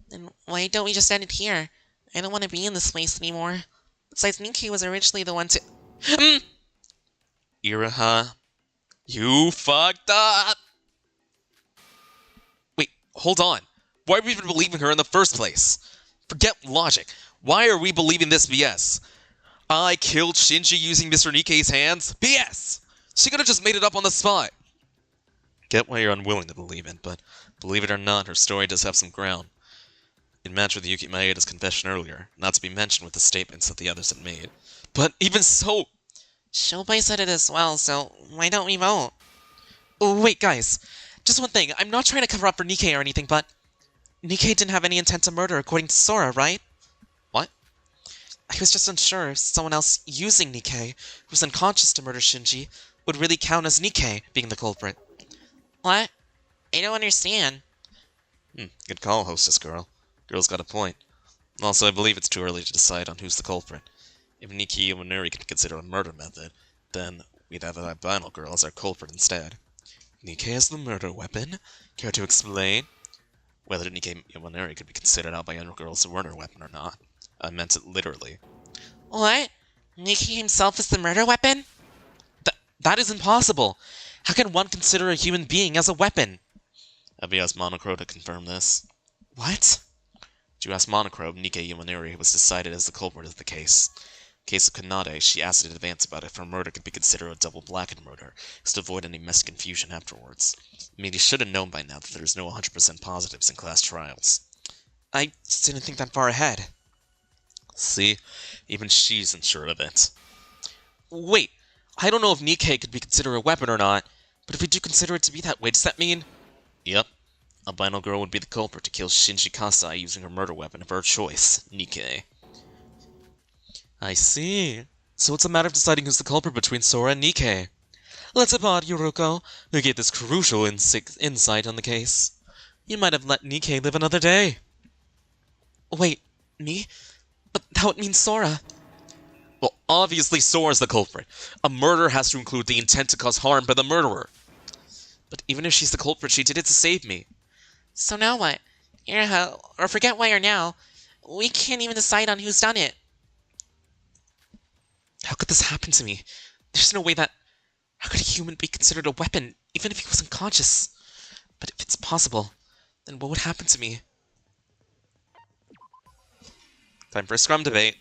Then why don't we just end it here? I don't want to be in this place anymore. Besides, Nikkei was originally the one to... Iroha, you fucked up! Wait, hold on. Why are we even believing her in the first place? Forget logic. Why are we believing this BS? I killed Shinji using Mr. Nikkei's hands? BS! She could have just made it up on the spot. Get why you're unwilling to believe it, but believe it or not, her story does have some ground. It matched with Yuki Maeda's confession earlier, not to be mentioned with the statements that the others had made. But even so... Shobai said it as well, so why don't we vote? Oh, wait, guys. Just one thing. I'm not trying to cover up for Nikkei or anything, but... Nikkei didn't have any intent to murder, according to Sora, right? What? I was just unsure if someone else using Nikkei, who was unconscious to murder Shinji, would really count as Nikkei being the culprit. What? I don't understand. Good call, hostess girl. Girl's got a point. Also, I believe it's too early to decide on who's the culprit. If Nikkei Yamanori can consider a murder method, then we'd have the albino girl as our culprit instead. Nikkei as the murder weapon? Care to explain? Whether Nikkei Yamanori could be considered albino girl as a murder weapon or not. I meant it literally. What? Nikkei himself is the murder weapon? That is impossible! How can one consider a human being as a weapon? Have you asked Monochrome to confirm this? What? Did you ask Monochrome, Nikkei Yamanori was decided as the culprit of the case. Case of Kanade, she asked in advance about if her murder could be considered a double Blackened murder, so to avoid any mess confusion afterwards. I mean, you should have known by now that there's no 100% positives in class trials. I just didn't think that far ahead. See? Even she's unsure of it. Wait, I don't know if Nikkei could be considered a weapon or not, but if we do consider it to be that way, does that mean... Yep. Albino girl would be the culprit to kill Shinji Kasai using her murder weapon of her choice, Nikkei. I see. So it's a matter of deciding who's the culprit between Sora and Nikkei. Let's applaud Yuruko, who gave this crucial insight on the case. You might have let Nikkei live another day. Wait, me? But that would mean Sora. Well, obviously Sora's the culprit. A murder has to include the intent to cause harm by the murderer. But even if she's the culprit, she did it to save me. So now what? Iroha, or forget why or now. We can't even decide on who's done it. How could this happen to me? There's no way that... How could a human be considered a weapon, even if he was unconscious? But if it's possible, then what would happen to me? Time for a scrum debate.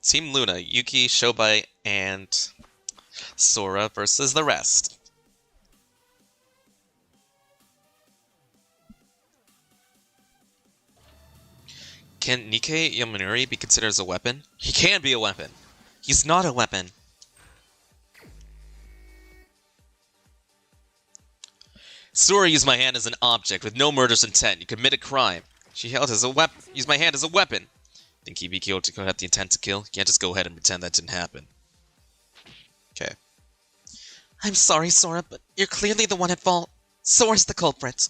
Team Luna, Yuki, Shobai, and Sora versus the rest. Can Nikkei Yamanori be considered as a weapon? He can be a weapon. He's not a weapon. Sora used my hand as an object with no murderous intent. You commit a crime. She held as a weapon. Used my hand as a weapon. Think Hibiki Otoko had the intent to kill? You can't just go ahead and pretend that didn't happen. Okay. I'm sorry, Sora, but you're clearly the one at fault. Sora's the culprit.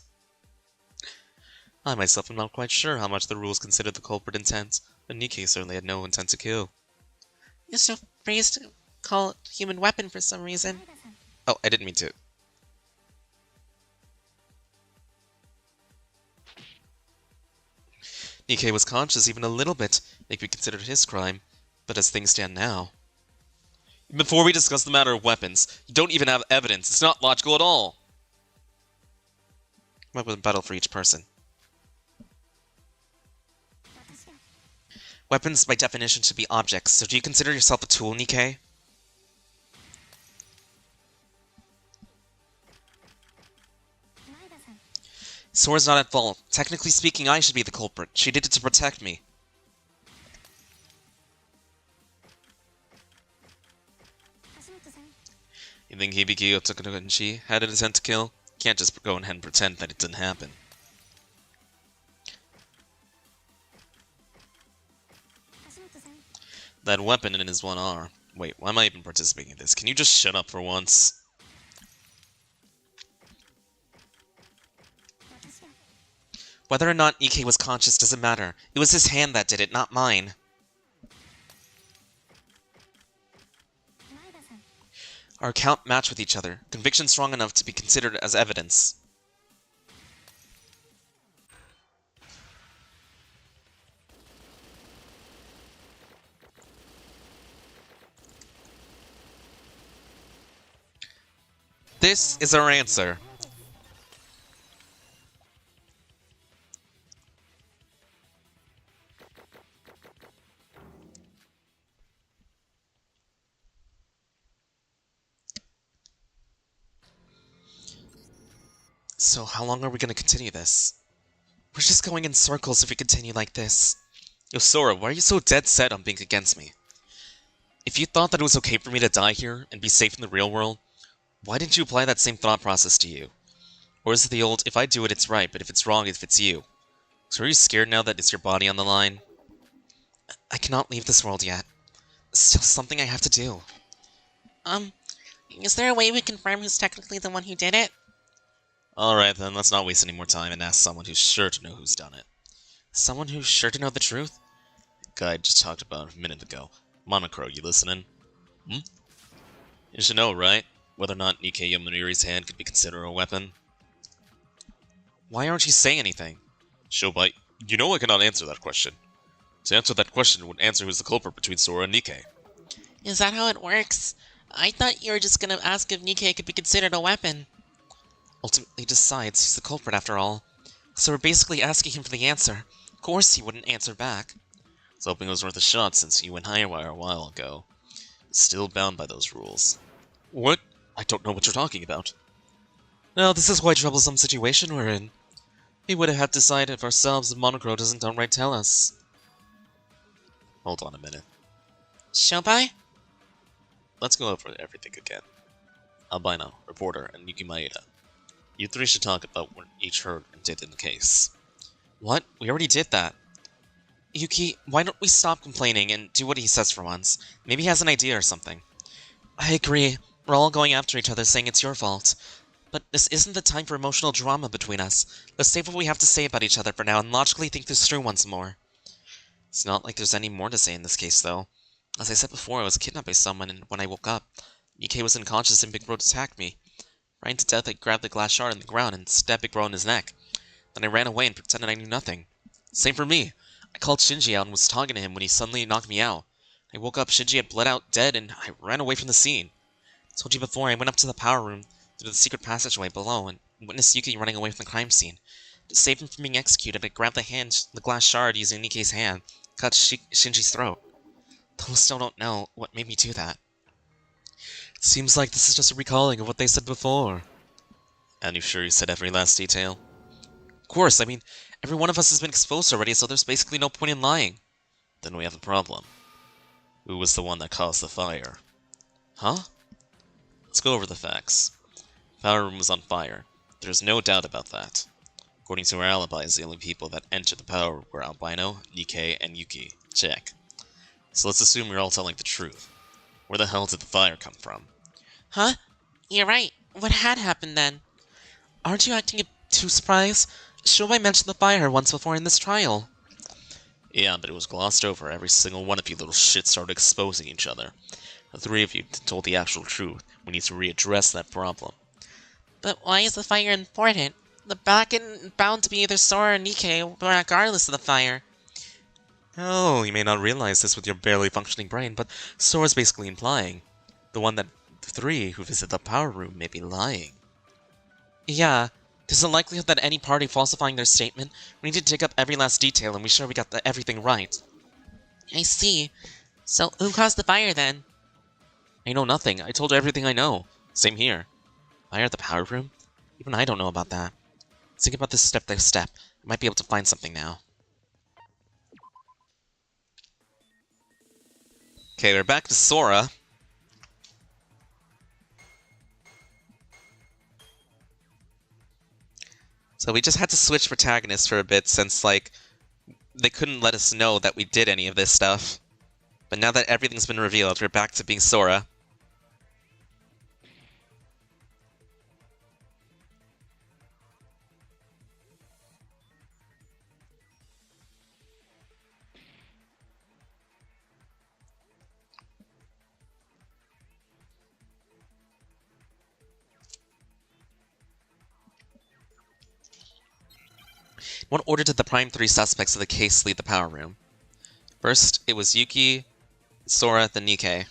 I myself am not quite sure how much the rules consider the culprit intent, but Nikkei certainly had no intent to kill. You're so phrase to call it human weapon for some reason. Oh, I didn't mean to. Nikkei was conscious even a little bit. It could be considered his crime, but as things stand now... Before we discuss the matter of weapons, you don't even have evidence. It's not logical at all. Weapon battle for each person. Weapons, by definition, should be objects, so do you consider yourself a tool, Nikkei? Sora's not at fault. Technically speaking, I should be the culprit. She did it to protect me. You think Hibiki Otoko had an intent to kill? Can't just go ahead and pretend that it didn't happen. That weapon in his one arm. Wait, why am I even participating in this? Can you just shut up for once? Whether or not Nikkei was conscious doesn't matter. It was his hand that did it, not mine. Our account matched with each other. Conviction strong enough to be considered as evidence. This is our answer. So how long are we going to continue this? We're just going in circles if we continue like this. Yo, Sora, why are you so dead set on being against me? If you thought that it was okay for me to die here and be safe in the real world, why didn't you apply that same thought process to you? Or is it the old, if I do it, it's right, but if it's wrong, it fits you? So are you scared now that it's your body on the line? I cannot leave this world yet. Still something I have to do. Is there a way we confirm who's technically the one who did it? Alright then, let's not waste any more time and ask someone who's sure to know who's done it. Someone who's sure to know the truth? The guy I just talked about a minute ago. Monocro, you listening? You should know, right? Whether or not Nikkei Yamanori's hand could be considered a weapon. Why aren't you saying anything? Shobai, you know I cannot answer that question. To answer that question would answer who's the culprit between Sora and Nikkei. Is that how it works? I thought you were just gonna ask if Nikkei could be considered a weapon. Ultimately decides he's the culprit after all. So we're basically asking him for the answer. Of course he wouldn't answer back. I was hoping it was worth a shot since you went Highwire a while ago. Still bound by those rules. What? I don't know what you're talking about. Now, this is quite a troublesome situation we're in. We would have to decide if ourselves if Monocro doesn't downright tell us. Hold on a minute. Shobai? Let's go over everything again. Albino, reporter, and Yuki Maeda. You three should talk about what each heard and did in the case. What? We already did that. Yuki, why don't we stop complaining and do what he says for once? Maybe he has an idea or something. I agree. We're all going after each other saying it's your fault. But this isn't the time for emotional drama between us. Let's save what we have to say about each other for now and logically think this through once more. It's not like there's any more to say in this case, though. As I said before, I was kidnapped by someone, and when I woke up, Nikkei was unconscious and Big Bro attacked me. Frightened to death, I grabbed the glass shard on the ground and stabbed Big Bro in his neck. Then I ran away and pretended I knew nothing. Same for me. I called Shinji out and was talking to him when he suddenly knocked me out. I woke up, Shinji had bled out dead, and I ran away from the scene. I told you before, I went up to the power room through the secret passageway below and witnessed Yuki running away from the crime scene. To save him from being executed, I grabbed the glass shard using Nikkei's hand, cut Shinji's throat. Though I still don't know what made me do that. It seems like this is just a recalling of what they said before. And you sure you said every last detail? Of course, I mean, every one of us has been exposed already, so there's basically no point in lying. Then we have a problem. Who was the one that caused the fire? Huh? Let's go over the facts. The power room was on fire. There's no doubt about that. According to our alibis, the only people that entered the power room were Albino, Nikkei, and Yuki. Check. So let's assume you're all telling the truth. Where the hell did the fire come from? Huh? You're right. What had happened then? Aren't you acting too surprised? Shobai mentioned the fire once before in this trial. Yeah, but it was glossed over. Every single one of you little shits started exposing each other. The three of you told the actual truth. We need to readdress that problem. But why is the fire important? The Bakken bound to be either Sora or Nikkei, regardless of the fire. Oh, you may not realize this with your barely functioning brain, but Sora's basically implying the one that the three who visit the power room may be lying. Yeah, there's a likelihood that any party falsifying their statement, we need to dig up every last detail and be sure we got everything right. I see. So, who caused the fire then? I know nothing. I told you everything I know. Same here. Fire at the power room? Even I don't know about that. Let's think about this step by step. I might be able to find something now. Okay, we're back to Sora. So we just had to switch protagonists for a bit since, like, they couldn't let us know that we did any of this stuff. But now that everything's been revealed, we're back to being Sora. In what order did the prime three suspects of the case leave the power room? First, it was Yuki, Sora, then Nikkei.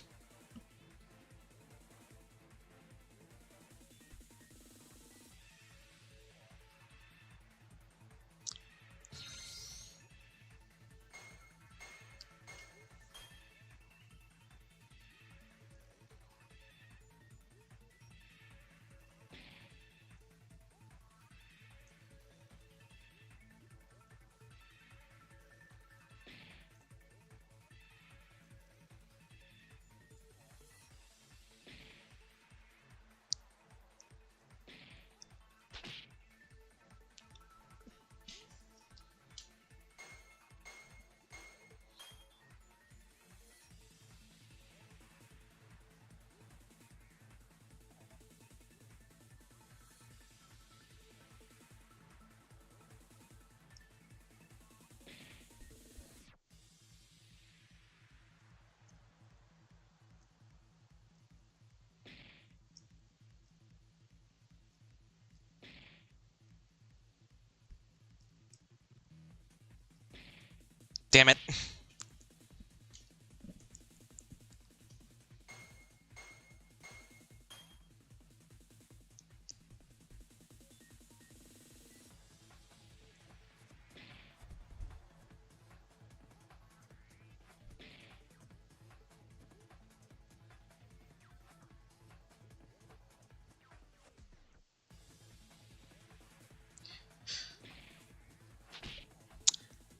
Damn it.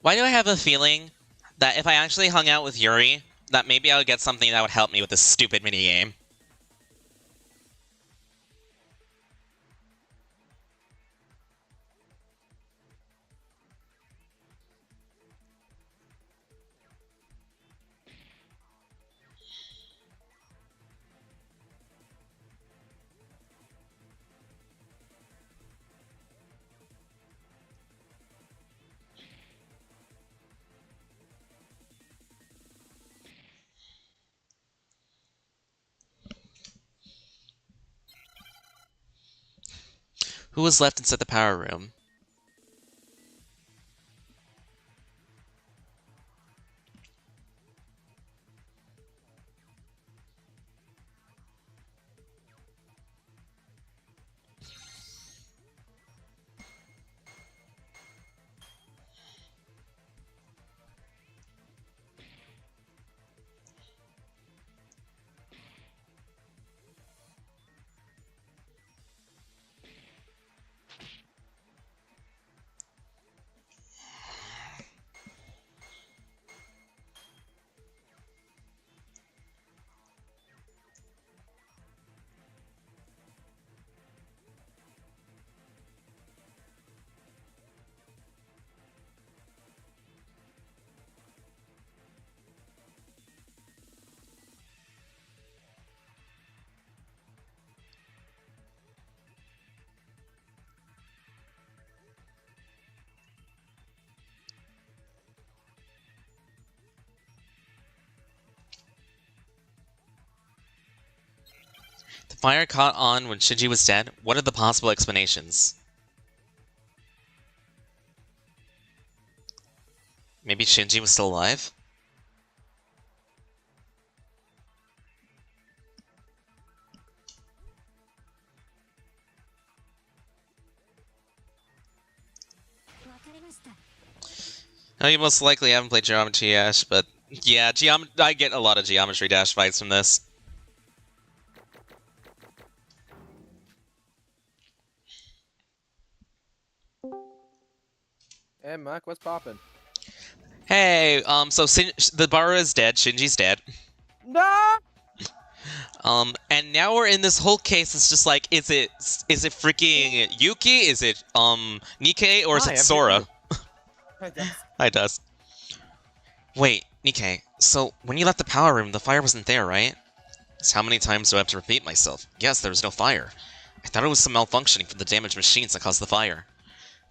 Why do I have a feeling that if I actually hung out with Yuri, that maybe I would get something that would help me with this stupid minigame? Who was left inside the power room? The fire caught on when Shinji was dead. What are the possible explanations? Maybe Shinji was still alive? Now, you most likely haven't played Geometry Dash, but yeah, I get a lot of Geometry Dash fights from this. Hey, Mac, what's poppin'? Hey, so the Bara is dead, Shinji's dead. No! And now we're in this whole case. It's just like, is it freaking Yuki? Is it Nikkei, or is it Sora? Hi, Dust. Wait, Nikkei. So when you left the power room, the fire wasn't there, right? So how many times do I have to repeat myself? Yes, there was no fire. I thought it was some malfunctioning from the damaged machines that caused the fire.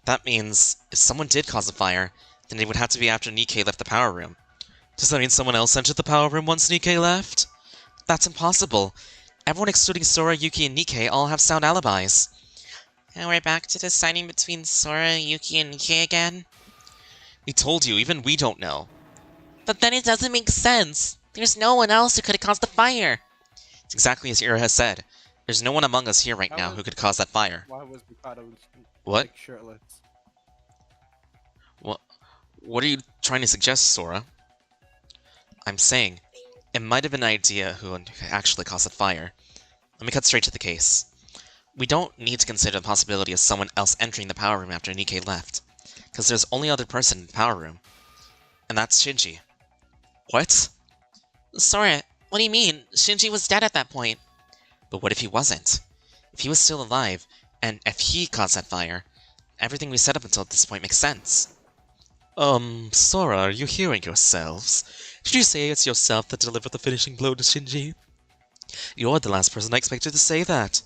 That means if someone did cause a fire, then it would have to be after Nikkei left the power room. Does that mean someone else entered the power room once Nikkei left? That's impossible. Everyone excluding Sora, Yuki, and Nikkei all have sound alibis. And we're back to deciding between Sora, Yuki, and Nikkei again? We told you, even we don't know. But then it doesn't make sense. There's no one else who could have caused the fire. It's exactly as Iroha said. There's no one among us here right now who could cause that fire. Why was Mikado What? like, shirtless? What are you trying to suggest, Sora? I'm saying, it might have been an idea who actually caused the fire. Let me cut straight to the case. We don't need to consider the possibility of someone else entering the power room after Nikkei left, because there's only other person in the power room, and that's Shinji. What? Sora, what do you mean? Shinji was dead at that point. But what if he wasn't? If he was still alive, and if he caused that fire, everything we said up until this point makes sense. Sora, are you hearing yourselves? Did you say it's yourself that delivered the finishing blow to Shinji? You're the last person I expected to say that.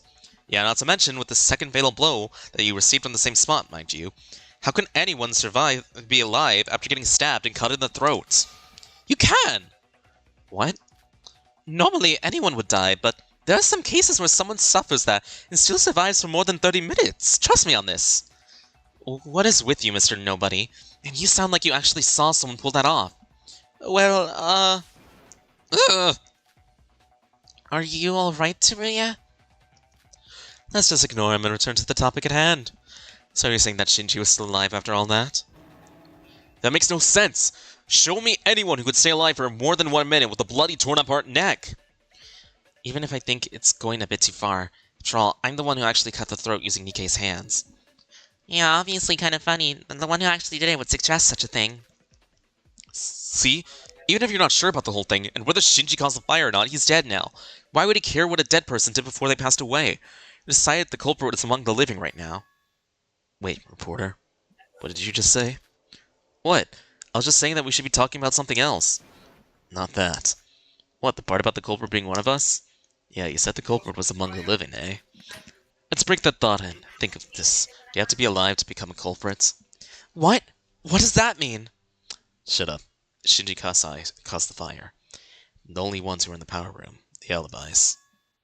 Yeah, not to mention with the second fatal blow that you received on the same spot, mind you. How can anyone be alive after getting stabbed and cut in the throat? You can! What? Normally anyone would die, but there are some cases where someone suffers that and still survives for more than 30 minutes. Trust me on this. What is with you, Mr. Nobody? And you sound like you actually saw someone pull that off. Well, Are you alright, Teruya? Let's just ignore him and return to the topic at hand. So you're saying that Shinji was still alive after all that? That makes no sense! Show me anyone who could stay alive for more than 1 minute with a bloody torn-apart neck! Even if I think it's going a bit too far, after all, I'm the one who actually cut the throat using Nikkei's hands. Yeah, obviously kind of funny, and the one who actually did it would suggest such a thing. See? Even if you're not sure about the whole thing, and whether Shinji caused the fire or not, he's dead now. Why would he care what a dead person did before they passed away? You decided the culprit is among the living right now. Wait, reporter. What did you just say? What? I was just saying that we should be talking about something else. Not that. What, the part about the culprit being one of us? Yeah, you said the culprit was among the living, eh? Let's break that thought in. Think of this. You have to be alive to become a culprit. What? What does that mean? Shut up. Shinji Kasai caused the fire. The only ones who were in the power room. The alibis.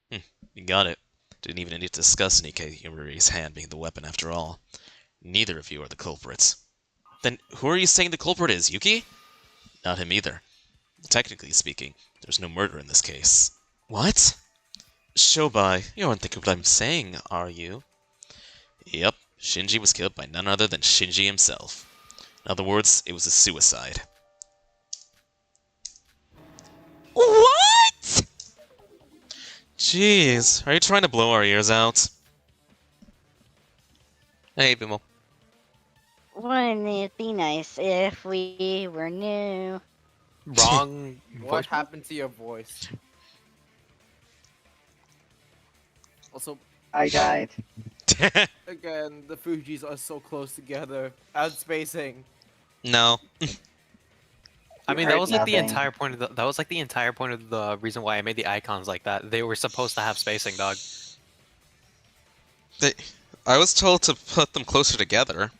You got it. Didn't even need to discuss Nikkei Yuri's hand being the weapon after all. Neither of you are the culprits. Then who are you saying the culprit is, Yuki? Not him either. Technically speaking, there's no murder in this case. What? Shobai, you aren't thinking what I'm saying, are you? Yep, Shinji was killed by none other than Shinji himself. In other words, it was a suicide. What? Jeez, are you trying to blow our ears out? Hey, Bimo. Wouldn't it be nice if we were new? Wrong. What happened to your voice? Also, I died. again, the Fujis are so close together. Add spacing. No. I mean, that was like the entire point of the reason why I made the icons like that. They were supposed to have spacing, dog. I was told to put them closer together.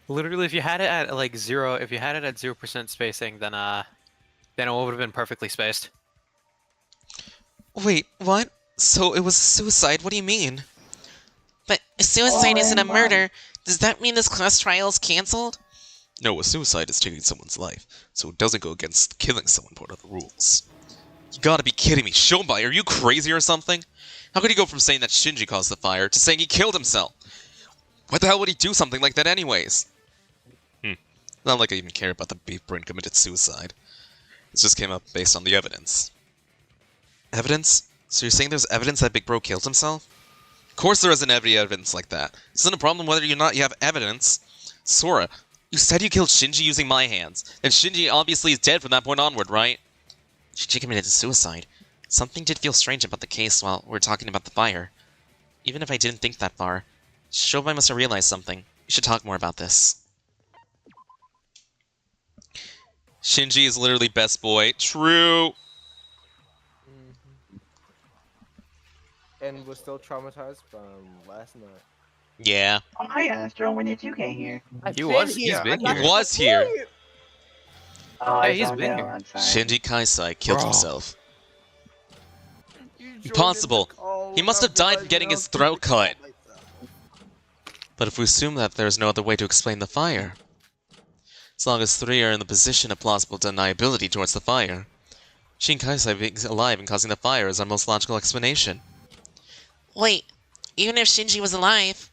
Literally, if you had it at like 0% spacing, then it would have been perfectly spaced. Wait, what? So it was suicide? What do you mean? But a suicide isn't a murder. Does that mean this class trial is cancelled? No, a suicide is taking someone's life, so it doesn't go against killing someone part of the rules. You gotta be kidding me, Shobai, are you crazy or something? How could he go from saying that Shinji caused the fire to saying he killed himself? Why the hell would he do something like that anyways? Not like I even care about the beef brain committed suicide. It just came up based on the evidence. Evidence? So you're saying there's evidence that Big Bro killed himself? Of course there isn't any evidence like that. This isn't a problem whether or not you have evidence. Sora, you said you killed Shinji using my hands, and Shinji obviously is dead from that point onward, right? Shinji committed suicide. Something did feel strange about the case while we were talking about the fire. Even if I didn't think that far, Shobai must have realized something. We should talk more about this. Shinji is literally best boy. True! And was still traumatized from last night. Yeah. Oh, hi, Astro. When did you get here? He was here. He was here. Oh, Yeah, I he's don't been know. here. I'm sorry. Shinji Kaisai killed Bro. himself. Impossible. He must have died from getting his throat cut. But if we assume that there's no other way to explain the fire, as long as three are in the position of plausible deniability towards the fire, Shin Kaisai being alive and causing the fire is our most logical explanation. Wait, even if Shinji was alive,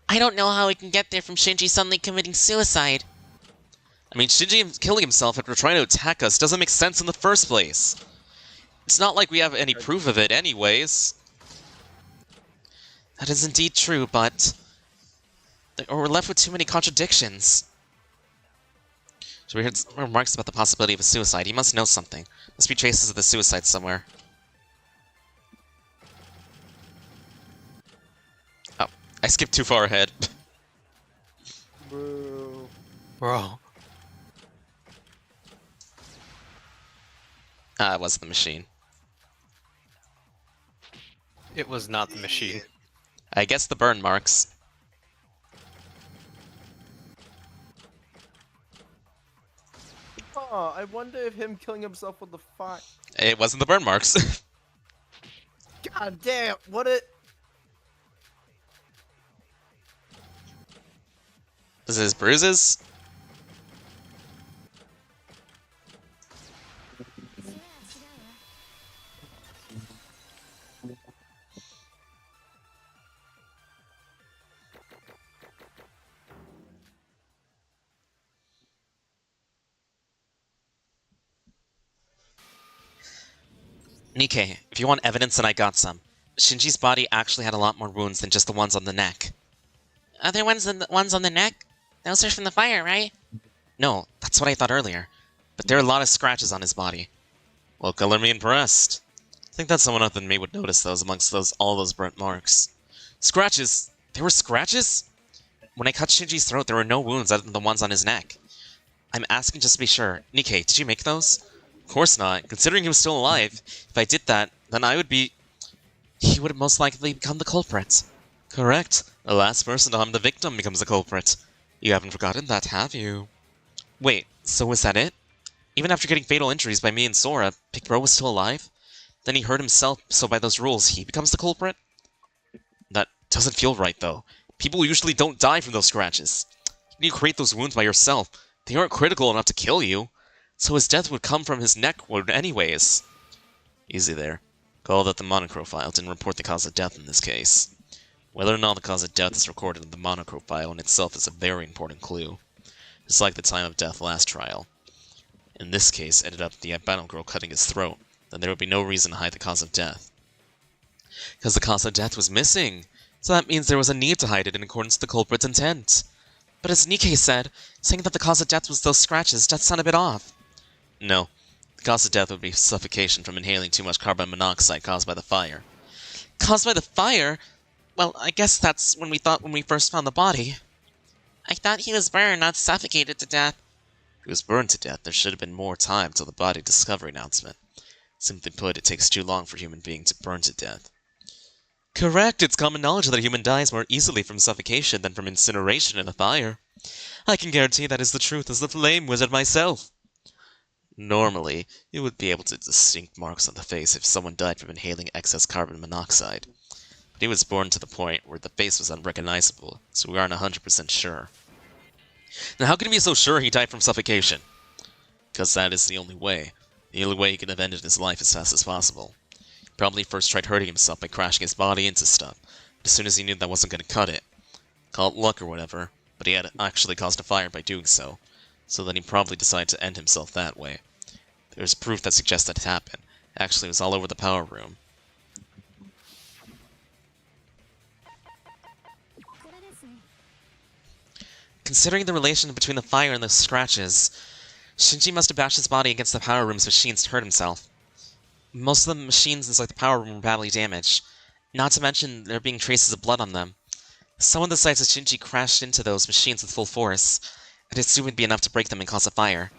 I don't know how we can get there from Shinji suddenly committing suicide. I mean, Shinji killing himself after trying to attack us doesn't make sense in the first place. It's not like we have any proof of it anyways. That is indeed true, but we're left with too many contradictions. So we heard some remarks about the possibility of a suicide. He must know something. Must be traces of the suicide somewhere. Oh, I skipped too far ahead. Bro. It wasn't the machine. It was not the machine. I guess the burn marks. Oh, I wonder if him killing himself with the fire. It wasn't the burn marks. God damn! What it? This is bruises? Nikkei, if you want evidence, then I got some. Shinji's body actually had a lot more wounds than just the ones on the neck. Other ones than the ones on the neck? Those are from the fire, right? No, that's what I thought earlier. But there are a lot of scratches on his body. Well, color me impressed. I think that someone other than me would notice those amongst all those burnt marks. Scratches? There were scratches? When I cut Shinji's throat, there were no wounds other than the ones on his neck. I'm asking just to be sure. Nikkei, did you make those? Of course not. Considering he was still alive, if I did that, then I would be... He would have most likely become the culprit. Correct. The last person to harm the victim becomes the culprit. You haven't forgotten that, have you? Wait, so was that it? Even after getting fatal injuries by me and Sora, Big Bro was still alive? Then he hurt himself, so by those rules, he becomes the culprit? That doesn't feel right, though. People usually don't die from those scratches. You create those wounds by yourself. They aren't critical enough to kill you. So his death would come from his neck wound anyways. Easy there. Call that the monochrome file didn't report the cause of death in this case. Whether or not the cause of death is recorded in the monochrome file in itself is a very important clue. Just like the time of death last trial. In this case, ended up the albino girl cutting his throat, then there would be no reason to hide the cause of death. Because the cause of death was missing, so that means there was a need to hide it in accordance with the culprit's intent. But as Nikkei said, saying that the cause of death was those scratches does sound a bit off. No. The cause of death would be suffocation from inhaling too much carbon monoxide caused by the fire. Caused by the fire? Well, I guess that's when we first found the body. I thought he was burned, not suffocated to death. If he was burned to death, there should have been more time till the body discovery announcement. Simply put, it takes too long for a human being to burn to death. Correct, it's common knowledge that a human dies more easily from suffocation than from incineration in a fire. I can guarantee that is the truth as the flame wizard myself. Normally, you would be able to distinct marks on the face if someone died from inhaling excess carbon monoxide. But he was burned to the point where the face was unrecognizable, so we aren't 100% sure. Now how can you be so sure he died from suffocation? Because that is the only way. The only way he could have ended his life as fast as possible. He probably first tried hurting himself by crashing his body into stuff, but as soon as he knew that wasn't going to cut it, call it luck or whatever, but he had actually caused a fire by doing so. So then he probably decided to end himself that way. There's proof that suggests that it happened. Actually, it was all over the power room. Considering the relation between the fire and the scratches, Shinji must have bashed his body against the power room's machines to hurt himself. Most of the machines inside the power room were badly damaged, not to mention there being traces of blood on them. Someone decides that Shinji crashed into those machines with full force, and it soon would be enough to break them and cause a fire.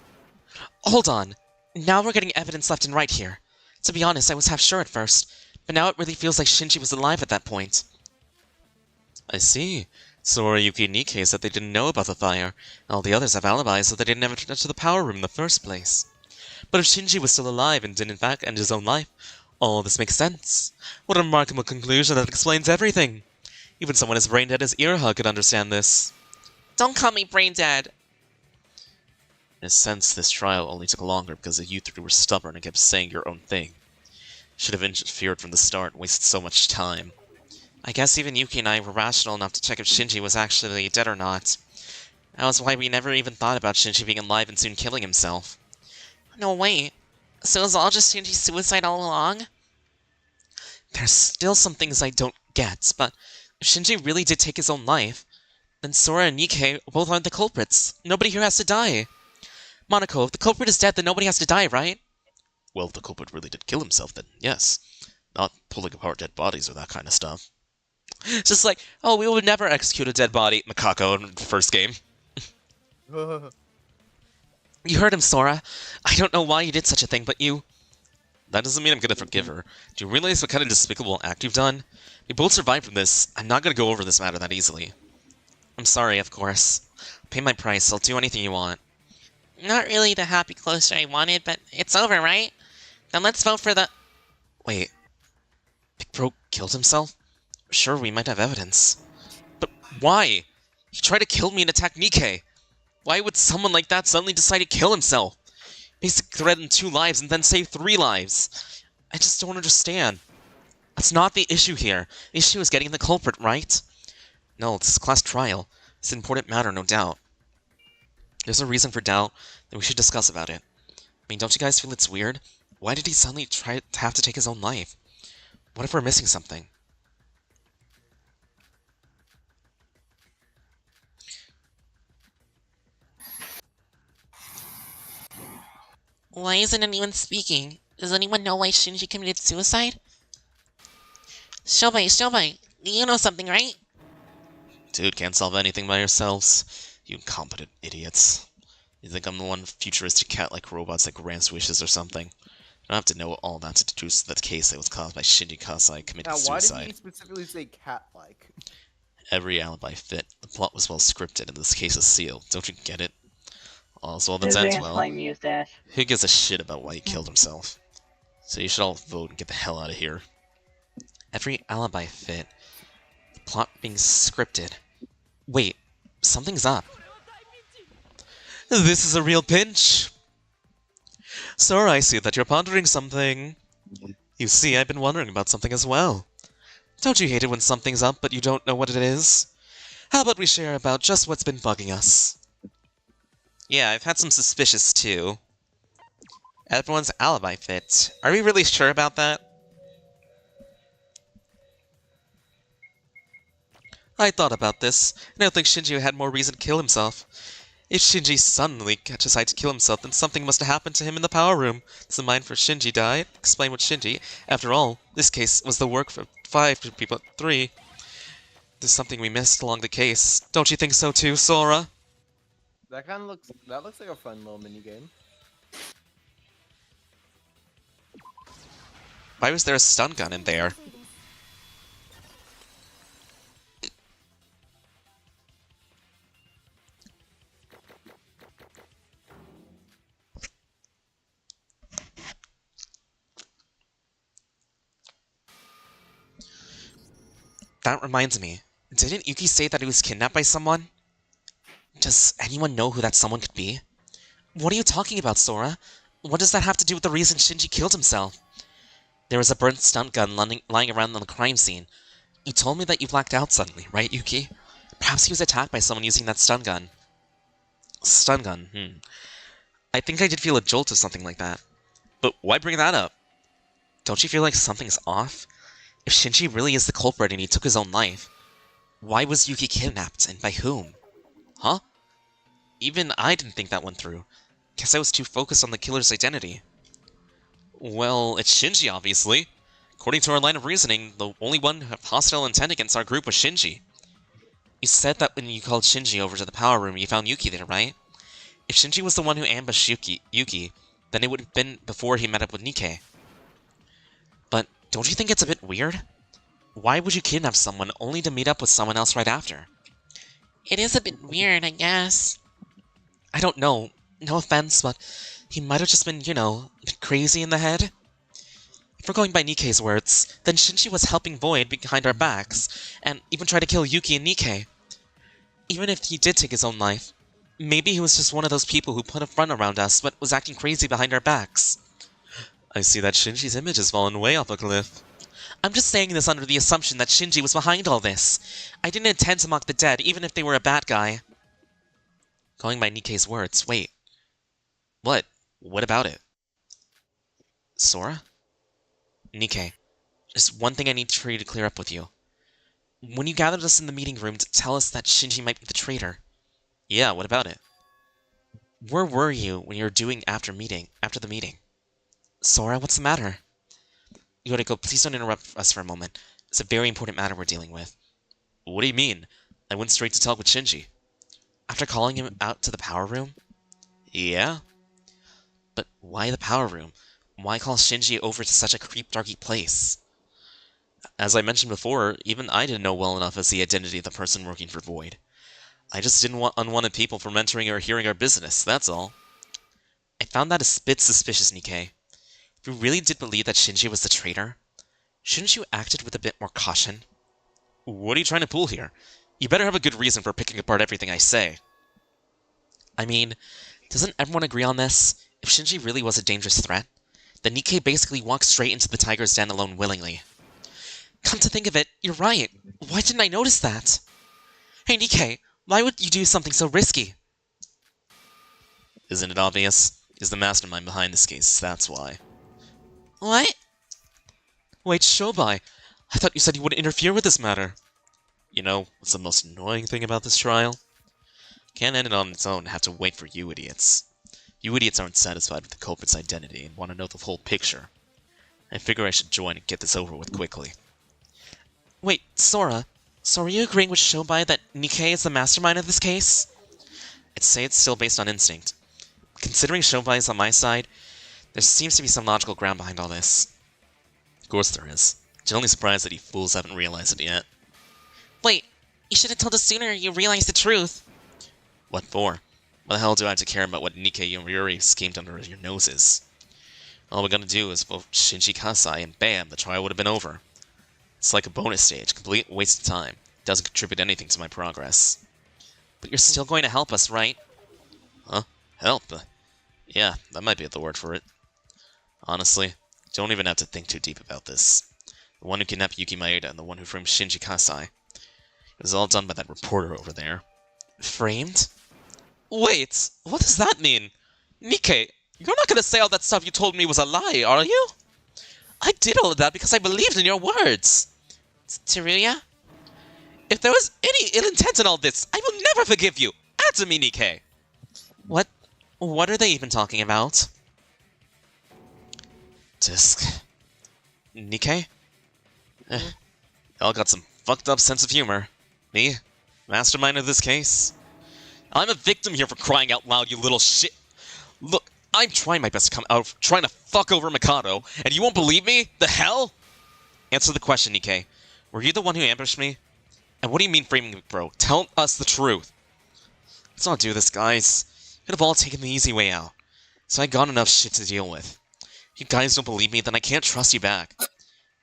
Hold on! Now we're getting evidence left and right here. To be honest, I was half sure at first, but now it really feels like Shinji was alive at that point. I see. Sora, Yuki, and Nikkei said they didn't know about the fire, and all the others have alibis so they didn't ever enter the power room in the first place. But if Shinji was still alive and did in fact end his own life, all this makes sense. What a remarkable conclusion that explains everything. Even someone as brain dead as Iroha could understand this. Don't call me brain dead. In a sense, this trial only took longer because you three were stubborn and kept saying your own thing. Should have interfered from the start and wasted so much time. I guess even Yuki and I were rational enough to check if Shinji was actually dead or not. That was why we never even thought about Shinji being alive and soon killing himself. No, wait. So it was all just Shinji's suicide all along? There's still some things I don't get, but if Shinji really did take his own life, then Sora and Nikkei both aren't the culprits. Nobody here has to die. Monaco, if the culprit is dead, then nobody has to die, right? Well, if the culprit really did kill himself, then yes. Not pulling apart dead bodies or that kind of stuff. Just like, oh, we would never execute a dead body, Makako, in the first game. You heard him, Sora. I don't know why you did such a thing, but you... That doesn't mean I'm gonna forgive her. Do you realize what kind of despicable act you've done? We both survived from this. I'm not gonna go over this matter that easily. I'm sorry, of course. Pay my price. I'll do anything you want. Not really the happy closure I wanted, but it's over, right? Then let's vote for the... Wait. Big Bro killed himself? Sure, we might have evidence. But why? He tried to kill me and attack Nikkei. Why would someone like that suddenly decide to kill himself? Basically threaten 2 lives and then save 3 lives. I just don't understand. That's not the issue here. The issue is getting the culprit, right? No, this is a class trial. It's an important matter, no doubt. There's a reason for doubt, then we should discuss about it. I mean, don't you guys feel it's weird? Why did he suddenly try to have to take his own life? What if we're missing something? Why isn't anyone speaking? Does anyone know why Shinji committed suicide? Shobai, you know something, right? Dude, can't solve anything by yourselves. You incompetent idiots. You think I'm the one futuristic cat-like robots that grants wishes or something? I don't have to know all that to deduce that case that was caused by Shinji Kasai committing Now, why suicide. did he specifically say cat-like? Every alibi fit. The plot was well scripted, and this case is sealed. Don't you get it? All's well that ends well. Mustache. Who gives a shit about why he killed himself? So you should all vote and get the hell out of here. Every alibi fit. The plot being scripted. Wait, something's up. This is a real pinch. Sora, I see that you're pondering something. You see, I've been wondering about something as well. Don't you hate it when something's up but you don't know what it is? How about we share about just what's been bugging us? Yeah, I've had some suspicious too. Everyone's alibi fit. Are we really sure about that? I thought about this, and I think Shinji had more reason to kill himself. If Shinji suddenly decided to kill himself, then something must have happened to him in the power room. Does the mind for Shinji die? Explain what Shinji. After all, this case was the work for 5 people, 3. There's something we missed along the case. Don't you think so too, Sora? That looks like a fun little minigame. Why was there a stun gun in there? That reminds me. Didn't Yuki say that he was kidnapped by someone? Does anyone know who that someone could be? What are you talking about, Sora? What does that have to do with the reason Shinji killed himself? There was a burnt stun gun lying around on the crime scene. You told me that you blacked out suddenly, right, Yuki? Perhaps he was attacked by someone using that stun gun. Stun gun, I think I did feel a jolt of something like that. But why bring that up? Don't you feel like something's off? If Shinji really is the culprit and he took his own life, why was Yuki kidnapped, and by whom? Huh? Even I didn't think that one through. Guess I was too focused on the killer's identity. Well, it's Shinji, obviously. According to our line of reasoning, the only one who had hostile intent against our group was Shinji. You said that when you called Shinji over to the power room, you found Yuki there, right? If Shinji was the one who ambushed Yuki, then it would have been before he met up with Nikke. But don't you think it's a bit weird? Why would you kidnap someone only to meet up with someone else right after? It is a bit weird, I guess. I don't know. No offense, but he might have just been, a bit crazy in the head. If we're going by Nikke's words, then Shinji was helping Void behind our backs, and even tried to kill Yuki and Nikke. Even if he did take his own life, maybe he was just one of those people who put a front around us but was acting crazy behind our backs. I see that Shinji's image has fallen way off a cliff. I'm just saying this under the assumption that Shinji was behind all this. I didn't intend to mock the dead, even if they were a bad guy. Going by Nikke's words, wait. What? What about it? Sora? Nikke, there's one thing I need for you to clear up with you. When you gathered us in the meeting room to tell us that Shinji might be the traitor. Yeah, what about it? Where were you when you were doing after the meeting? Sora, what's the matter? Yoriko, please don't interrupt us for a moment. It's a very important matter we're dealing with. What do you mean? I went straight to talk with Shinji. After calling him out to the power room? Yeah? But why the power room? Why call Shinji over to such a creep-darky place? As I mentioned before, even I didn't know well enough as the identity of the person working for Void. I just didn't want unwanted people from entering or hearing our business, that's all. I found that a bit suspicious, Nikke. If you really did believe that Shinji was the traitor, shouldn't you acted with a bit more caution? What are you trying to pull here? You better have a good reason for picking apart everything I say. I mean, doesn't everyone agree on this? If Shinji really was a dangerous threat, then Nikke basically walked straight into the tiger's den alone willingly. Come to think of it, you're right. Why didn't I notice that? Hey Nikke, why would you do something so risky? Isn't it obvious? He's the mastermind behind this case, that's why. What? Wait, Shobai, I thought you said you wouldn't interfere with this matter. You know, what's the most annoying thing about this trial? Can't end it on its own and have to wait for you idiots. You idiots aren't satisfied with the culprit's identity and want to know the whole picture. I figure I should join and get this over with quickly. Wait, Sora. So are you agreeing with Shobai that Nikkei is the mastermind of this case? I'd say it's still based on instinct. Considering Shobai is on my side, there seems to be some logical ground behind all this. Of course there is. It's only surprised that you fools haven't realized it yet. Wait, you should have told us sooner you realized the truth. What for? What the hell do I have to care about what Nikkei and Ryuri schemed under your noses? All we gotta do is vote Shinji Kasai and bam, the trial would have been over. It's like a bonus stage, complete waste of time. Doesn't contribute anything to my progress. But you're still going to help us, right? Huh? Help? Yeah, that might be the word for it. Honestly, don't even have to think too deep about this. The one who kidnapped Yuki Maeda and the one who framed Shinji Kasai. It was all done by that reporter over there. Framed? Wait, what does that mean? Nikkei, you're not gonna say all that stuff you told me was a lie, are you? I did all of that because I believed in your words. Teruya? If there was any ill intent in all this, I will never forgive you! Answer me, Nikkei! What are they even talking about? Disc. Nikkei? Y'all got some fucked up sense of humor. Me? Mastermind of this case? I'm a victim here for crying out loud, you little shit! Look, I'm trying my best to come out trying to fuck over Mikado, and you won't believe me? The hell? Answer the question, Nikkei. Were you the one who ambushed me? And what do you mean framing me, bro? Tell us the truth. Let's not do this, guys. You could have all taken the easy way out. So I got enough shit to deal with. If you guys don't believe me, then I can't trust you back.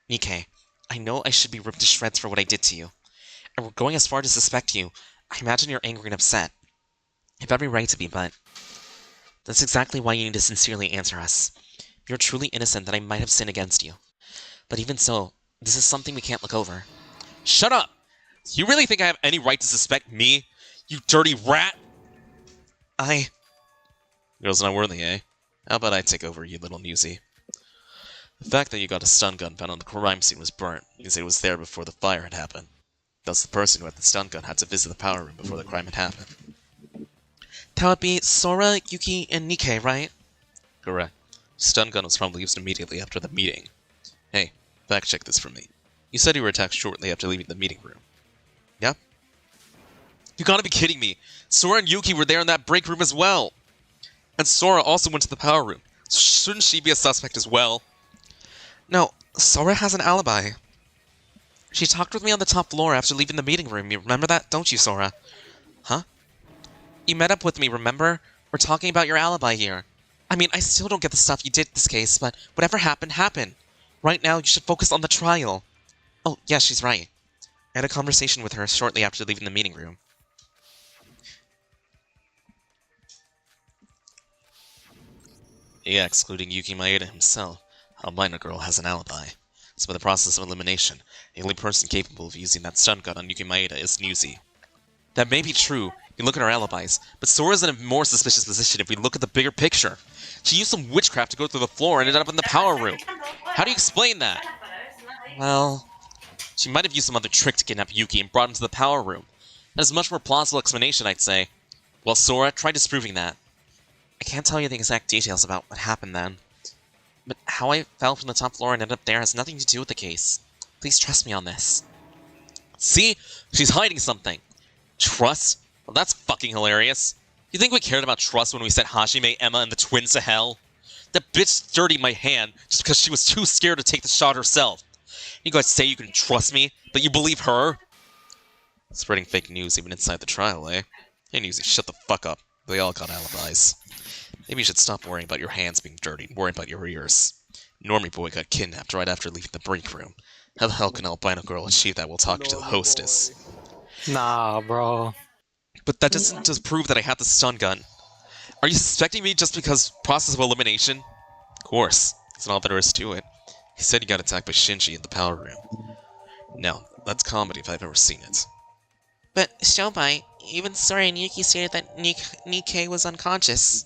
Nikkei, I know I should be ripped to shreds for what I did to you. And we're going as far to suspect you. I imagine you're angry and upset. You have every right to be, but that's exactly why you need to sincerely answer us. If you're truly innocent, then I might have sinned against you. But even so, this is something we can't look over. Shut up! You really think I have any right to suspect me? You dirty rat! Girl's not worthy, eh? How about I take over, you little newsie? The fact that you got a stun gun found on the crime scene was burnt, because it was there before the fire had happened. Thus the person who had the stun gun had to visit the power room before the crime had happened. That would be Sora, Yuki, and Nikkei, right? Correct. Stun gun was probably used immediately after the meeting. Hey, fact check this for me. You said you were attacked shortly after leaving the meeting room. Yeah? You gotta be kidding me! Sora and Yuki were there in that break room as well! And Sora also went to the power room. Shouldn't she be a suspect as well? No, Sora has an alibi. She talked with me on the top floor after leaving the meeting room. You remember that, don't you, Sora? Huh? You met up with me, remember? We're talking about your alibi here. I mean, I still don't get the stuff you did in this case, but whatever happened, happened. Right now, you should focus on the trial. Oh, yeah, she's right. I had a conversation with her shortly after leaving the meeting room. Yeah, excluding Yuki Maeda himself, Albino Girl has an alibi. So by the process of elimination, the only person capable of using that stun gun on Yuki Maeda is Newsy. That may be true, if you look at our alibis, but Sora's in a more suspicious position if we look at the bigger picture. She used some witchcraft to go through the floor and ended up in the power room. How do you explain that? Well, she might have used some other trick to kidnap Yuki and brought him to the power room. That is a much more plausible explanation, I'd say. Well, Sora, try disproving that. I can't tell you the exact details about what happened then. But how I fell from the top floor and ended up there has nothing to do with the case. Please trust me on this. See? She's hiding something. Trust? Well, that's fucking hilarious. You think we cared about trust when we sent Hajime, Emma, and the twins to hell? That bitch dirtied my hand just because she was too scared to take the shot herself. You guys say you can trust me, but you believe her? Spreading fake news even inside the trial, eh? Hey, Newsy, shut the fuck up. They all got alibis. Maybe you should stop worrying about your hands being dirty and worry about your ears. Normie Boy got kidnapped right after leaving the break room. How the hell can Albino Girl achieve that while talking to the hostess? Nah, bro. But that doesn't just prove that I had the stun gun. Are you suspecting me just because process of elimination? Of course. That's not all there is to it. He said he got attacked by Shinji in the power room. No, that's comedy if I've ever seen it. But, Shobai, even Sora and Yuki stated that Nikkei was unconscious.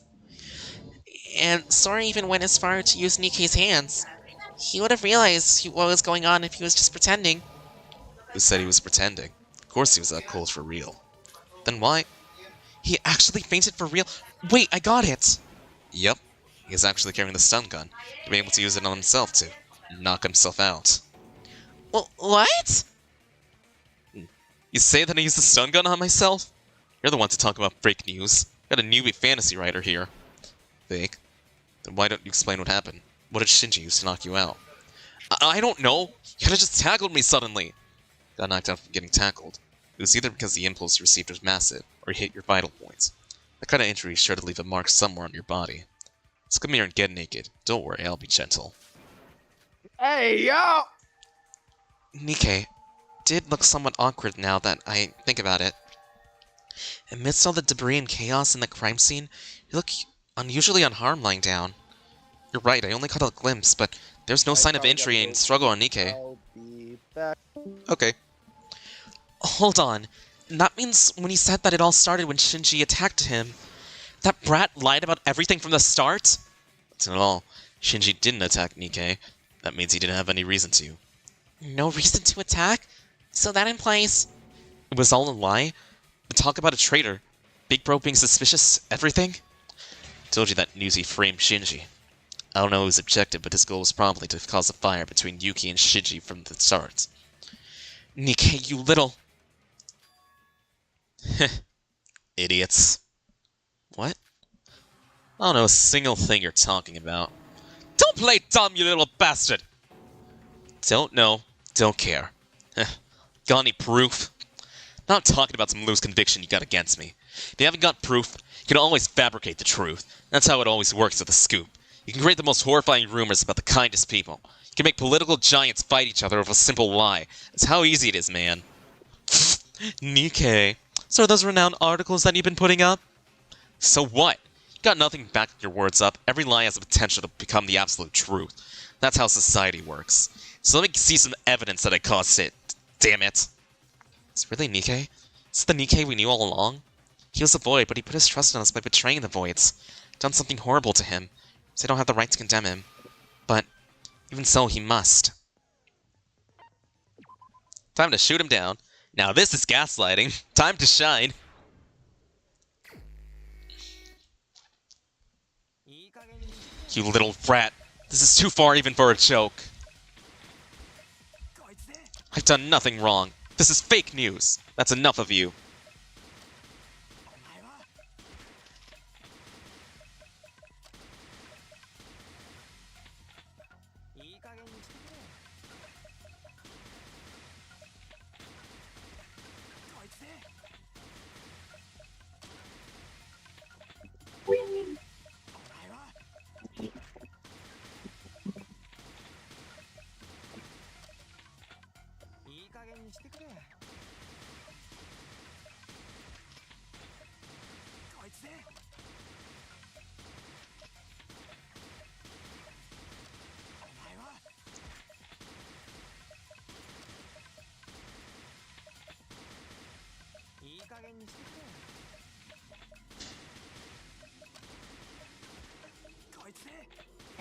And Sora even went as far to use Nikkei's hands. He would have realized what was going on if he was just pretending. Who said he was pretending? Of course he was that cold for real. Then why? He actually fainted for real? Wait, I got it! Yep, he's actually carrying the stun gun, to be able to use it on himself to knock himself out. What? You say that I used the stun gun on myself? You're the one to talk about fake news. Got a newbie fantasy writer here. Fake? Then why don't you explain what happened? What did Shinji use to knock you out? I don't know! You could've just tackled me suddenly! Got knocked out from getting tackled. It was either because the impulse you received was massive, or you hit your vital points. That kind of injury is sure to leave a mark somewhere on your body. Let's come here and get naked. Don't worry, I'll be gentle. Hey, yo! Nikke did look somewhat awkward now that I think about it. Amidst all the debris and chaos in the crime scene, you look unusually unharmed lying down. You're right, I only caught a glimpse, but there's no sign of injury and struggle on Nikke. I'll be back. Okay. Hold on. That means when he said that it all started when Shinji attacked him, that brat lied about everything from the start? That's not all. Shinji didn't attack Nikke. That means he didn't have any reason to. No reason to attack? So that implies... It was all a lie? But talk about a traitor. Big Bro being suspicious, everything? Told you that newsy framed Shinji. I don't know his objective, but his goal was probably to cause a fire between Yuki and Shinji from the start. Nikke, you little... Idiots. What? I don't know a single thing you're talking about. Don't play dumb, you little bastard! Don't know, don't care. Got any proof? Not talking about some loose conviction you got against me. If you haven't got proof, you can always fabricate the truth. That's how it always works with a scoop. You can create the most horrifying rumors about the kindest people. You can make political giants fight each other over a simple lie. That's how easy it is, man. Nikke. So are those renowned articles that you've been putting up? So what? You got nothing to back your words up. Every lie has the potential to become the absolute truth. That's how society works. So let me see some evidence that I caused it. Damn it. Is it really Nikke? Is it the Nikke we knew all along? He was a void, but he put his trust in us by betraying the voids. Done something horrible to him. So I don't have the right to condemn him. But even so, he must. Time to shoot him down. Now this is gaslighting. Time to shine. You little rat. This is too far even for a joke. I've done nothing wrong. This is fake news. That's enough of you.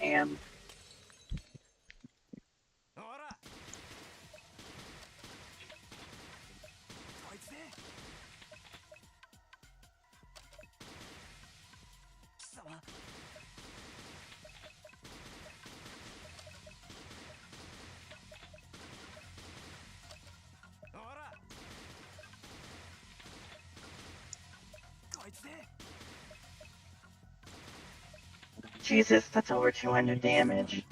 And Jesus, that's over 200 damage.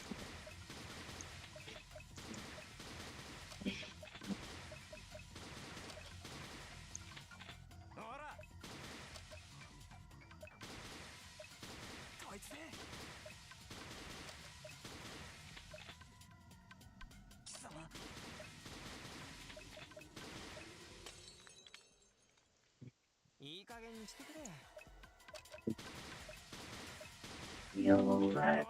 Feel that.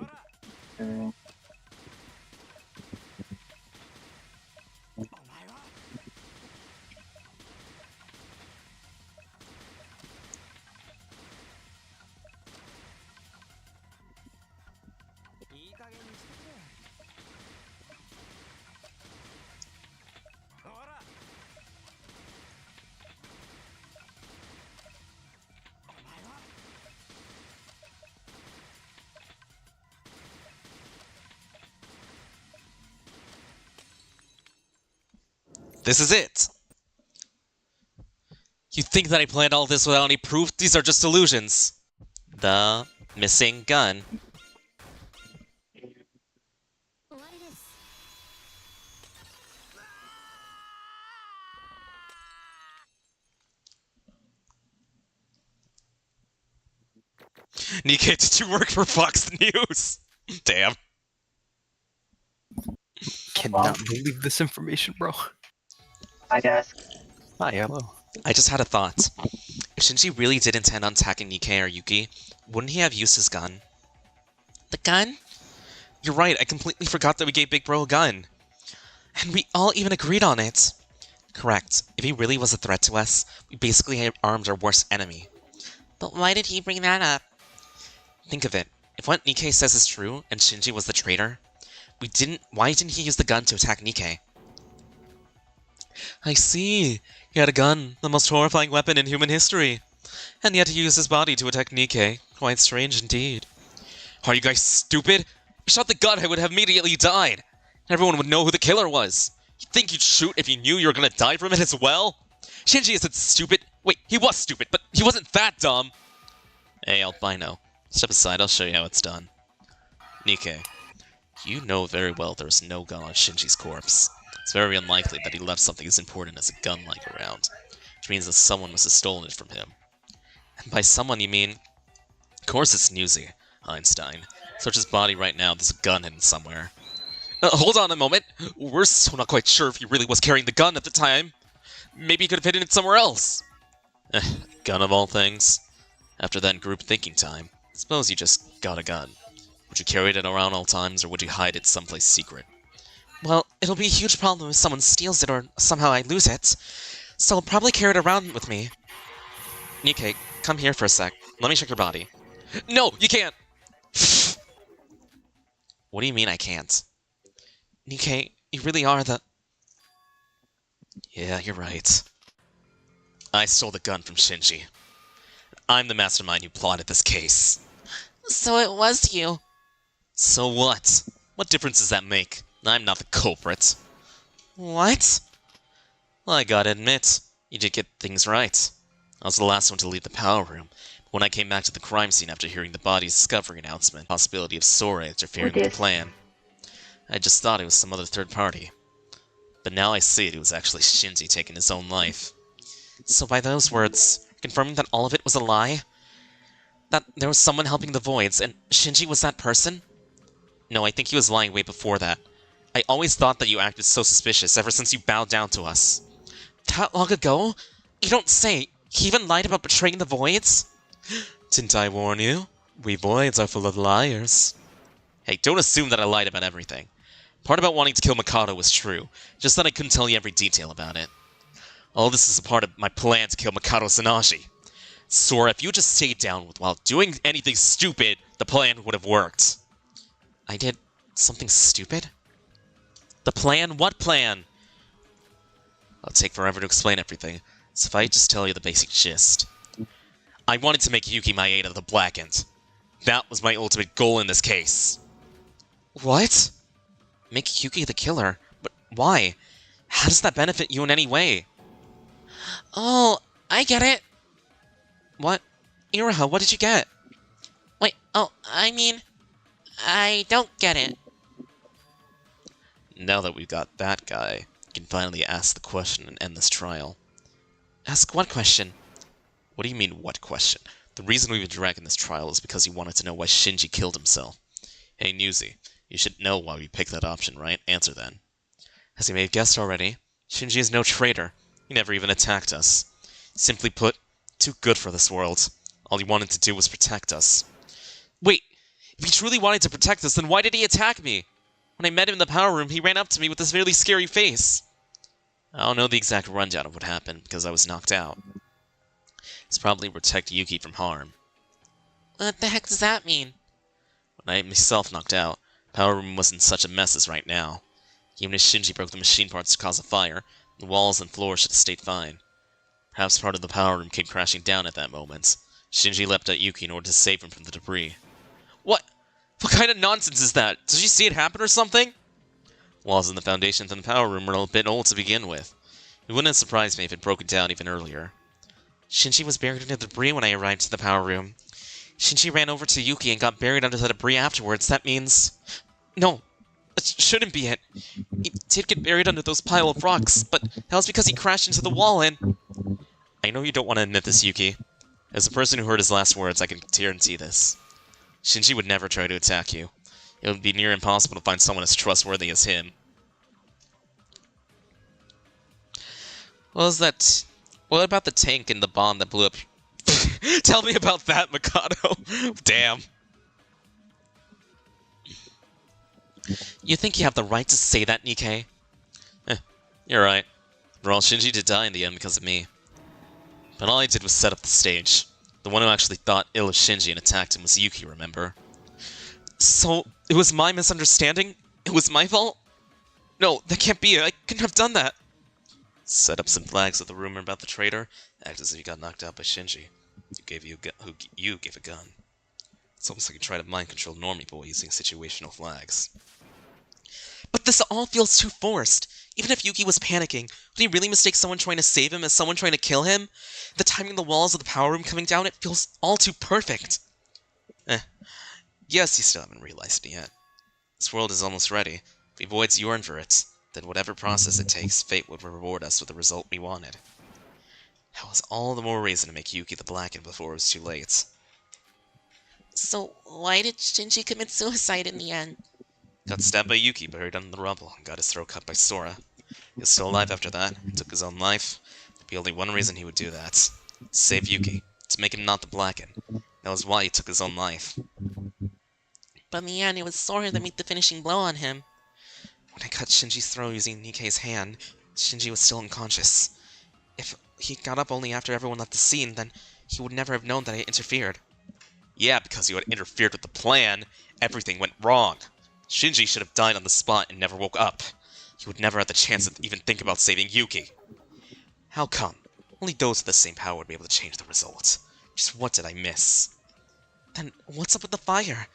This is it! You think that I planned all this without any proof? These are just illusions. The missing gun. Nikkei, did you work for Fox News? Damn. Cannot believe this information, bro. I guess. Hi, hello. I just had a thought. If Shinji really did intend on attacking Nikkei or Yuki, wouldn't he have used his gun? The gun? You're right, I completely forgot that we gave Big Bro a gun. And we all even agreed on it. Correct. If he really was a threat to us, we basically armed our worst enemy. But why did he bring that up? Think of it. If what Nikkei says is true, and Shinji was the traitor, why didn't he use the gun to attack Nikkei? I see. He had a gun, the most horrifying weapon in human history. And yet he used his body to attack Nikkei. Quite strange indeed. Are you guys stupid? If you shot the gun, I would have immediately died. Everyone would know who the killer was. You think you'd shoot if you knew you were gonna die from it as well? Shinji isn't stupid. Wait, he was stupid, but he wasn't that dumb. Hey, albino. Step aside, I'll show you how it's done. Nikkei, you know very well there's no gun on Shinji's corpse. It's very unlikely that he left something as important as a gun lying around, which means that someone must have stolen it from him. And by someone, you mean... Of course it's Newsy, Einstein. Search his body right now, there's a gun hidden somewhere. Hold on a moment! We're so not quite sure if he really was carrying the gun at the time. Maybe he could have hidden it somewhere else. Gun of all things. After that group thinking time, suppose you just got a gun. Would you carry it around all times, or would you hide it someplace secret? Well, it'll be a huge problem if someone steals it or somehow I lose it. So I'll probably carry it around with me. Nikkei, come here for a sec. Let me check your body. No, you can't! What do you mean I can't? Nikkei, you really are the... Yeah, you're right. I stole the gun from Shinji. I'm the mastermind who plotted this case. So it was you. So what? What difference does that make? I'm not the culprit. What? Well, I gotta admit, you did get things right. I was the last one to leave the power room. But when I came back to the crime scene after hearing the body's discovery announcement, the possibility of Sora interfering with the plan, I just thought it was some other third party. But now I see it was actually Shinji taking his own life. So by those words, confirming that all of it was a lie? That there was someone helping the Voids, and Shinji was that person? No, I think he was lying way before that. I always thought that you acted so suspicious ever since you bowed down to us. That long ago? You don't say. He even lied about betraying the Voids? Didn't I warn you? We Voids are full of liars. Hey, don't assume that I lied about everything. Part about wanting to kill Mikado was true, just that I couldn't tell you every detail about it. All this is a part of my plan to kill Mikado Sanashi. Sora, if you just stayed down while doing anything stupid, the plan would have worked. I did something stupid? The plan? What plan? It'll take forever to explain everything, so if I just tell you the basic gist. I wanted to make Yuki my aide of the Blackened. That was my ultimate goal in this case. What? Make Yuki the killer? But why? How does that benefit you in any way? Oh, I get it. What? Iroha, what did you get? Wait, oh, I mean... I don't get it. Now that we've got that guy, you can finally ask the question and end this trial. Ask what question? What do you mean, what question? The reason we've been dragging this trial is because you wanted to know why Shinji killed himself. Hey, Newsy, you should know why we picked that option, right? Answer then. As you may have guessed already, Shinji is no traitor. He never even attacked us. Simply put, too good for this world. All he wanted to do was protect us. Wait, if he truly wanted to protect us, then why did he attack me? When I met him in the power room, he ran up to me with this really scary face. I don't know the exact rundown of what happened, because I was knocked out. It's probably to protect Yuki from harm. What the heck does that mean? When I myself knocked out, the power room wasn't such a mess as right now. Even if Shinji broke the machine parts to cause a fire, the walls and floor should have stayed fine. Perhaps part of the power room came crashing down at that moment. Shinji leapt at Yuki in order to save him from the debris. What? What kind of nonsense is that? Did you see it happen or something? Walls and the foundations in the power room were a bit old to begin with. It wouldn't have surprised me if it broken down even earlier. Shinji was buried under the debris when I arrived to the power room. Shinji ran over to Yuki and got buried under the debris afterwards. That means... No, that shouldn't be it. He did get buried under those pile of rocks, but that was because he crashed into the wall and... I know you don't want to admit this, Yuki. As a person who heard his last words, I can guarantee this. Shinji would never try to attack you. It would be near impossible to find someone as trustworthy as him. What was that? What about the tank and the bomb that blew up? Tell me about that, Mikado. Damn. You think you have the right to say that, Nikkei? You're right. We're all Shinji did die in the end because of me. But all I did was set up the stage. The one who actually thought ill of Shinji and attacked him was Yuki, remember? So, it was my misunderstanding? It was my fault? No, that can't be it. I couldn't have done that. Set up some flags with the rumor about the traitor. Act as if you got knocked out by Shinji. You gave a gun. It's almost like you try to mind control Normie Boy using situational flags. But this all feels too forced. Even if Yuki was panicking, would he really mistake someone trying to save him as someone trying to kill him? The timing of the walls of the power room coming down, it feels all too perfect. Yes, you still haven't realized it yet. This world is almost ready. If we voids yearn for it, then whatever process it takes, fate would reward us with the result we wanted. That was all the more reason to make Yuki the Blackened before it was too late. So, why did Shinji commit suicide in the end? Got stabbed by Yuki, buried under the rubble, and got his throat cut by Sora. He was still alive after that, took his own life. There'd be only one reason he would do that. To save Yuki. To make him not the Blackened. That was why he took his own life. But in the end, it was Sora that made the finishing blow on him. When I cut Shinji's throat using Nikkei's hand, Shinji was still unconscious. If he got up only after everyone left the scene, then he would never have known that I interfered. Yeah, because you had interfered with the plan, everything went wrong. Shinji should have died on the spot and never woke up. He would never have the chance to even think about saving Yuki. How come? Only those with the same power would be able to change the result. Just what did I miss? Then what's up with the fire?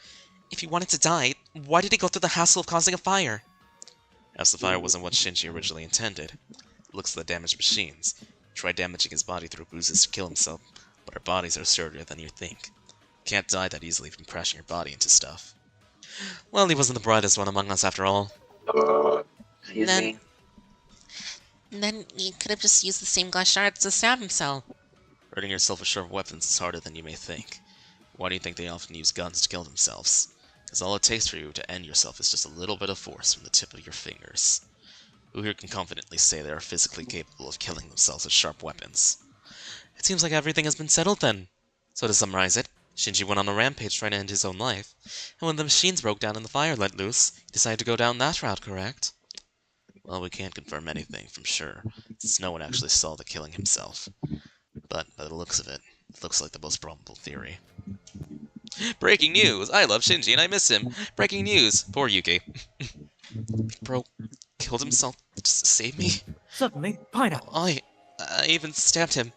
If he wanted to die, why did he go through the hassle of causing a fire? As the fire wasn't what Shinji originally intended. It looks at the damaged machines. He tried damaging his body through bruises to kill himself, but our bodies are sturdier than you think. You can't die that easily from crashing your body into stuff. Well, he wasn't the brightest one among us after all. Then he could have just used the same glass shards to stab himself. Hurting yourself with sharp weapons is harder than you may think. Why do you think they often use guns to kill themselves? Because all it takes for you to end yourself is just a little bit of force from the tip of your fingers. Who here can confidently say they are physically capable of killing themselves with sharp weapons? It seems like everything has been settled then. So to summarize it, Shinji went on a rampage trying to end his own life, and when the machines broke down and the fire let loose, he decided to go down that route, correct? Well, we can't confirm anything from sure, since no one actually saw the killing himself. But by the looks of it, it looks like the most probable theory. Breaking news! I love Shinji and I miss him! Breaking news! Poor Yuki. Bro killed himself just to save me? Suddenly, pineapple. I even stabbed him.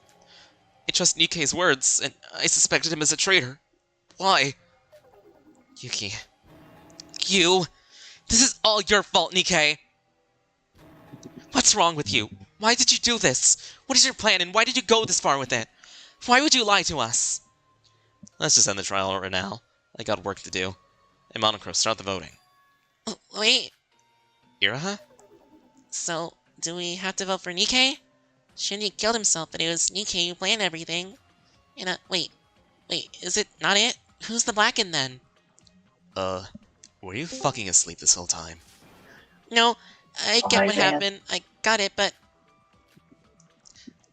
I trust Nikkei's words, and I suspected him as a traitor. Why? Yuki. You! This is all your fault, Nikkei! What's wrong with you? Why did you do this? What is your plan, and why did you go this far with it? Why would you lie to us? Let's just end the trial right now. I got work to do. Hey, Monocro, start the voting. Wait. Iroha? So, do we have to vote for Nikkei? Shinji killed himself, but it was Nikkei who planned everything. And, wait, is it not it? Who's the Blackened then? Were you fucking asleep this whole time? No, I get what happened. I got it, but...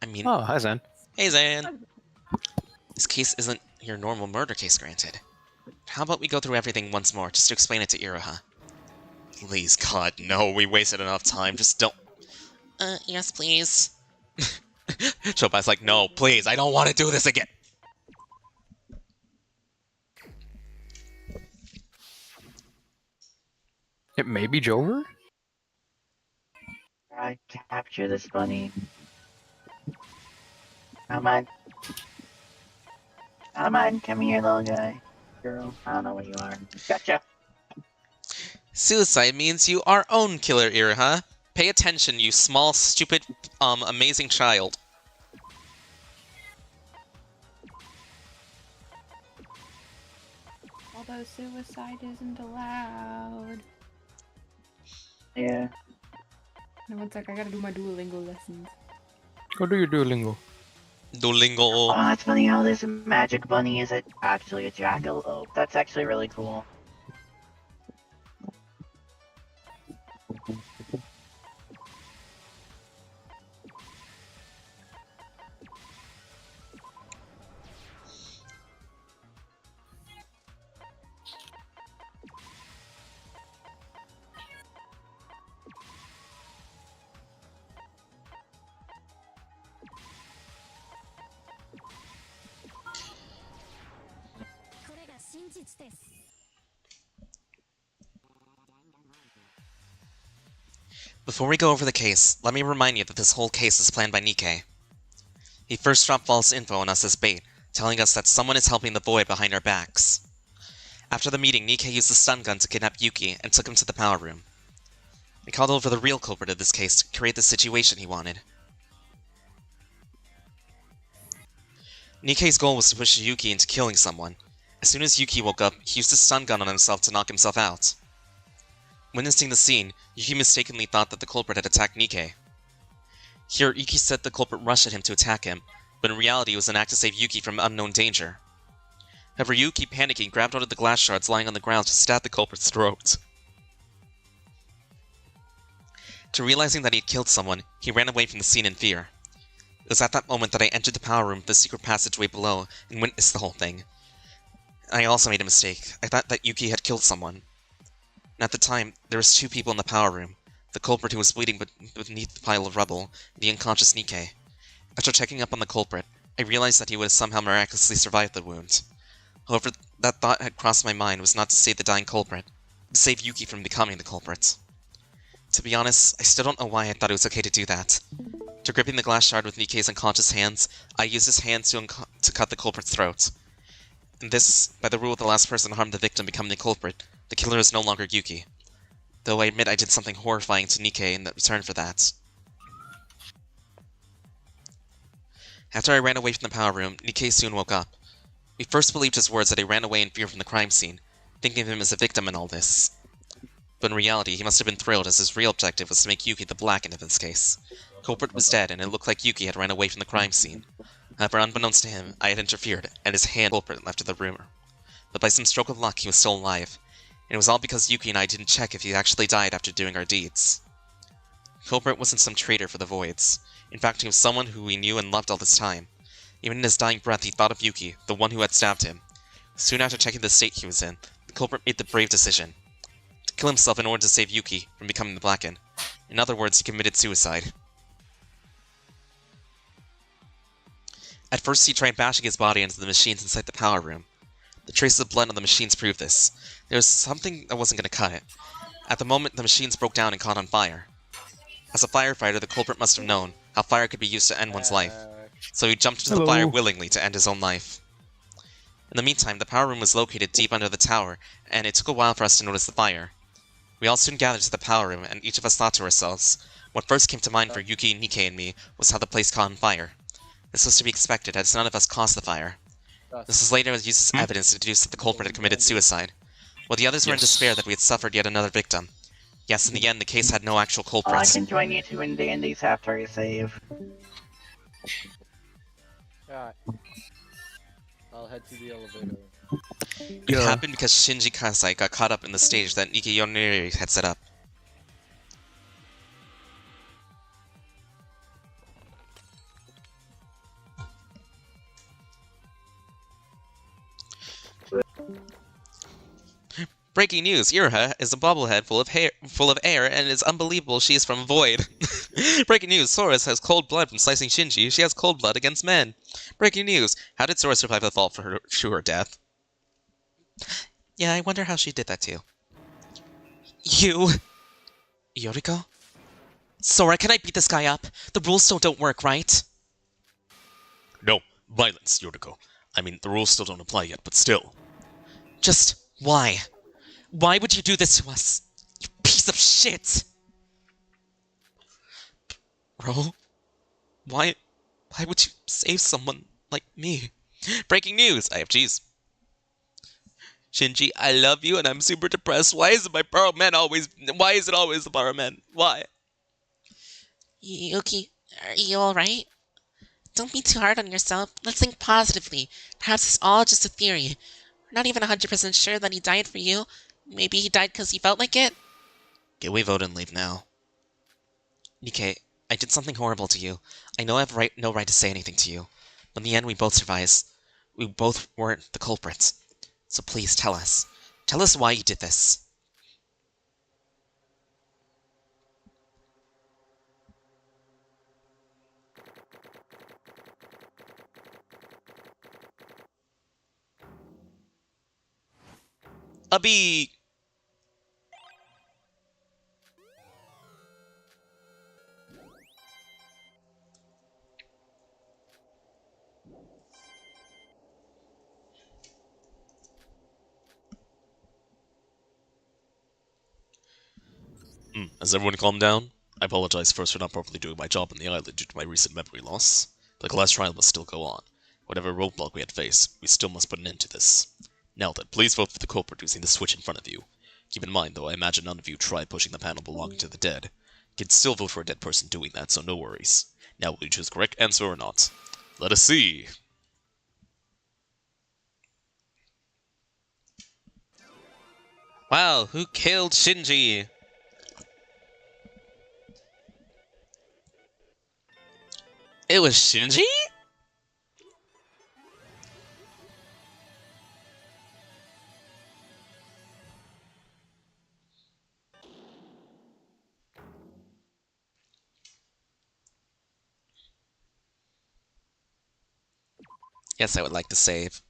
I mean... Oh, hi, Zan. Hey, Zan. This case isn't your normal murder case, granted. How about we go through everything once more, just to explain it to Iroha? Please, God, no, we wasted enough time, just don't... Yes, please. Chopai's like, no, please, I don't want to do this again! It may be Jover? I capture this bunny. Come on. Come on, come here, little guy. Girl, I don't know where you are. Gotcha. Suicide means you are own killer, Iroha. Pay attention, you small, stupid, amazing child. Although suicide isn't allowed. Yeah. No, one sec, I gotta do my Duolingo lessons. Go do your Duolingo. Duolingo. Oh, that's funny how this magic bunny is actually a jackalope. That's actually really cool. Before we go over the case, let me remind you that this whole case is planned by Nikkei. He first dropped false info on us as bait, telling us that someone is helping the boy behind our backs. After the meeting, Nikkei used the stun gun to kidnap Yuki and took him to the power room. We called over the real culprit of this case to create the situation he wanted. Nikkei's goal was to push Yuki into killing someone. As soon as Yuki woke up, he used a stun gun on himself to knock himself out. Witnessing the scene, Yuki mistakenly thought that the culprit had attacked Nikkei. Here, Yuki said the culprit rushed at him to attack him, but in reality it was an act to save Yuki from unknown danger. However, Yuki, panicking, grabbed one of the glass shards lying on the ground to stab the culprit's throat. To realizing that he had killed someone, he ran away from the scene in fear. It was at that moment that I entered the power room with the secret passageway below and witnessed the whole thing. I also made a mistake. I thought that Yuki had killed someone. And at the time, there was 2 people in the power room. The culprit who was bleeding beneath the pile of rubble, and the unconscious Nikkei. After checking up on the culprit, I realized that he would have somehow miraculously survived the wound. However, that thought had crossed my mind was not to save the dying culprit, but to save Yuki from becoming the culprit. To be honest, I still don't know why I thought it was okay to do that. After gripping the glass shard with Nikkei's unconscious hands, I used his hands to cut the culprit's throat. And this, by the rule of the last person to harm the victim becoming the culprit, the killer is no longer Yuki. Though I admit I did something horrifying to Nikkei in return for that. After I ran away from the power room, Nikkei soon woke up. We first believed his words that he ran away in fear from the crime scene, thinking of him as a victim in all this. But in reality, he must have been thrilled as his real objective was to make Yuki the black end of this case. The culprit was dead, and it looked like Yuki had ran away from the crime scene. However, unbeknownst to him, I had interfered, and his hand culprit left the room. But by some stroke of luck, he was still alive. And it was all because Yuki and I didn't check if he actually died after doing our deeds. The culprit wasn't some traitor for the Voids. In fact, he was someone who we knew and loved all this time. Even in his dying breath, he thought of Yuki, the one who had stabbed him. Soon after checking the state he was in, the culprit made the brave decision to kill himself in order to save Yuki from becoming the Blackened. In other words, he committed suicide. At first, he tried bashing his body into the machines inside the power room. The traces of blood on the machines proved this. There was something that wasn't going to cut it. At the moment, the machines broke down and caught on fire. As a firefighter, the culprit must have known how fire could be used to end one's life, so he jumped into the fire willingly to end his own life. In the meantime, the power room was located deep under the tower, and it took a while for us to notice the fire. We all soon gathered to the power room, and each of us thought to ourselves, what first came to mind for Yuki, Nikkei, and me was how the place caught on fire. This was to be expected, as none of us caused the fire. This was later used as evidence to deduce that the culprit had committed suicide, while the others were in despair that we had suffered yet another victim. Yes, in the end, the case had no actual culprit. I can join you two in Dandy's after you save. Alright. I'll head to the elevator. It happened because Shinji Kasai got caught up in the stage that Nikki Yoneri had set up. Breaking news! Iroha is a bobblehead full of air, and it's unbelievable she is from Void. Breaking news! Sora has cold blood from slicing Shinji. She has cold blood against men. Breaking news! How did Sora survive the fall to her death? Yeah, I wonder how she did that too. You... Yoriko? Sora, can I beat this guy up? The rules still don't work, right? No, violence, Yoriko. I mean, the rules still don't apply yet, but still. Just why? Why would you do this to us? You piece of shit! bro. Why would you save someone like me? Breaking news! I have cheese. Shinji, I love you and I'm super depressed. Why is it my borrowed men always... Why is it always the borrowed men? Why? Yuki, are you alright? Don't be too hard on yourself. Let's think positively. Perhaps it's all just a theory. We're not even 100% sure that he died for you. Maybe he died because he felt like it? Get we vote and leave now. Nikkei, I did something horrible to you. I know I have no right to say anything to you. But in the end, we both survived. We both weren't the culprits. So please tell us. Tell us why you did this. Abi! Has everyone calmed down? I apologize first for not properly doing my job on the island due to my recent memory loss. The class trial must still go on. Whatever roadblock we had faced, we still must put an end to this. Now then, please vote for the culprit using the switch in front of you. Keep in mind, though, I imagine none of you tried pushing the panel belonging to the dead. You can still vote for a dead person doing that, so no worries. Now, will you choose the correct answer or not? Let us see. Wow, who killed Shinji? It was Shinji? Yes, I would like to save.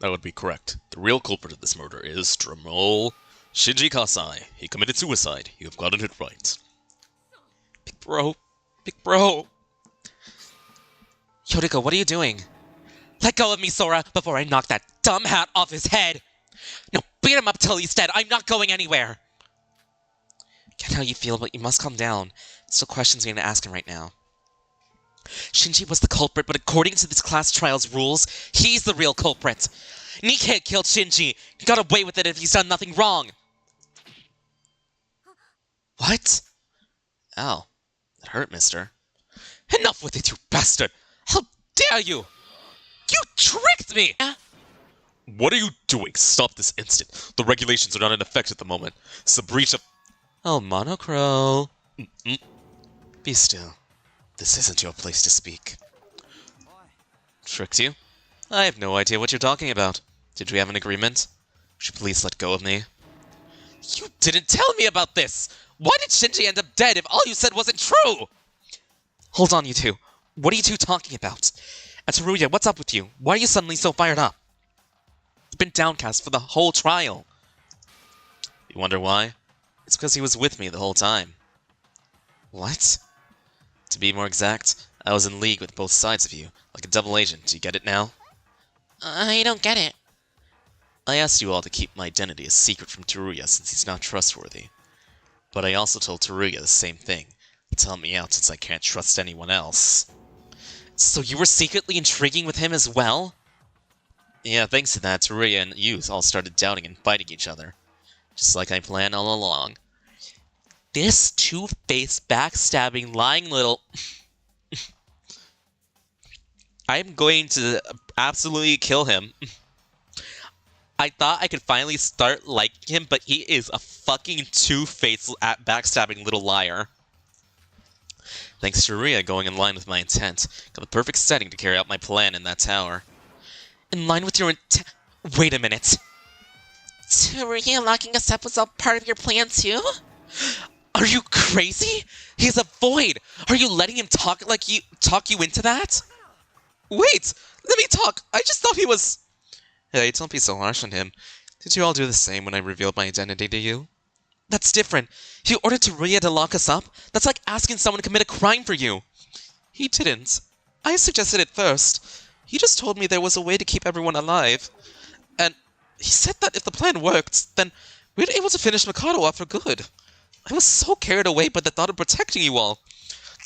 That would be correct. The real culprit of this murder is, drumroll, Shinji Kasai. He committed suicide. You have gotten it right. Big bro. Big bro. Yoriko, what are you doing? Let go of me, Sora, before I knock that dumb hat off his head! No, beat him up till he's dead! I'm not going anywhere! I get how you feel, but you must calm down. Still questions you're gonna ask him right now. Shinji was the culprit, but according to this class trial's rules, he's the real culprit. Nikkei killed Shinji. He got away with it if he's done nothing wrong. What? Ow. That hurt, mister. Enough with it, you bastard! How dare you! You tricked me! What are you doing? Stop this instant. The regulations are not in effect at the moment. It's a breach of... Oh, Monocro. Be still. This isn't your place to speak. Tricked you? I have no idea what you're talking about. Did we have an agreement? Would you please let go of me? You didn't tell me about this! Why did Shinji end up dead if all you said wasn't true? Hold on, you two. What are you two talking about? And Teruya, what's up with you? Why are you suddenly so fired up? You've been downcast for the whole trial. You wonder why? It's because he was with me the whole time. What? To be more exact, I was in league with both sides of you, like a double agent. Do you get it now? I don't get it. I asked you all to keep my identity a secret from Teruya since he's not trustworthy. But I also told Teruya the same thing, to help me out since I can't trust anyone else. So you were secretly intriguing with him as well? Yeah, thanks to that, Teruya and you all started doubting and fighting each other. Just like I planned all along. This two-faced, backstabbing, lying little... I'm going to absolutely kill him. I thought I could finally start liking him, but he is a fucking two-faced, backstabbing little liar. Thanks to Ria going in line with my intent. Got the perfect setting to carry out my plan in that tower. In line with your intent... Wait a minute. Teruya locking us up was all part of your plan too? Are you crazy? He's a void! Are you letting him talk you into that? Wait! Let me talk! I just thought he was... Hey, don't be so harsh on him. Did you all do the same when I revealed my identity to you? That's different. You ordered Teruya to lock us up? That's like asking someone to commit a crime for you. He didn't. I suggested it first. He just told me there was a way to keep everyone alive. And he said that if the plan worked, then we'd be able to finish Mikado off for good. I was so carried away by the thought of protecting you all,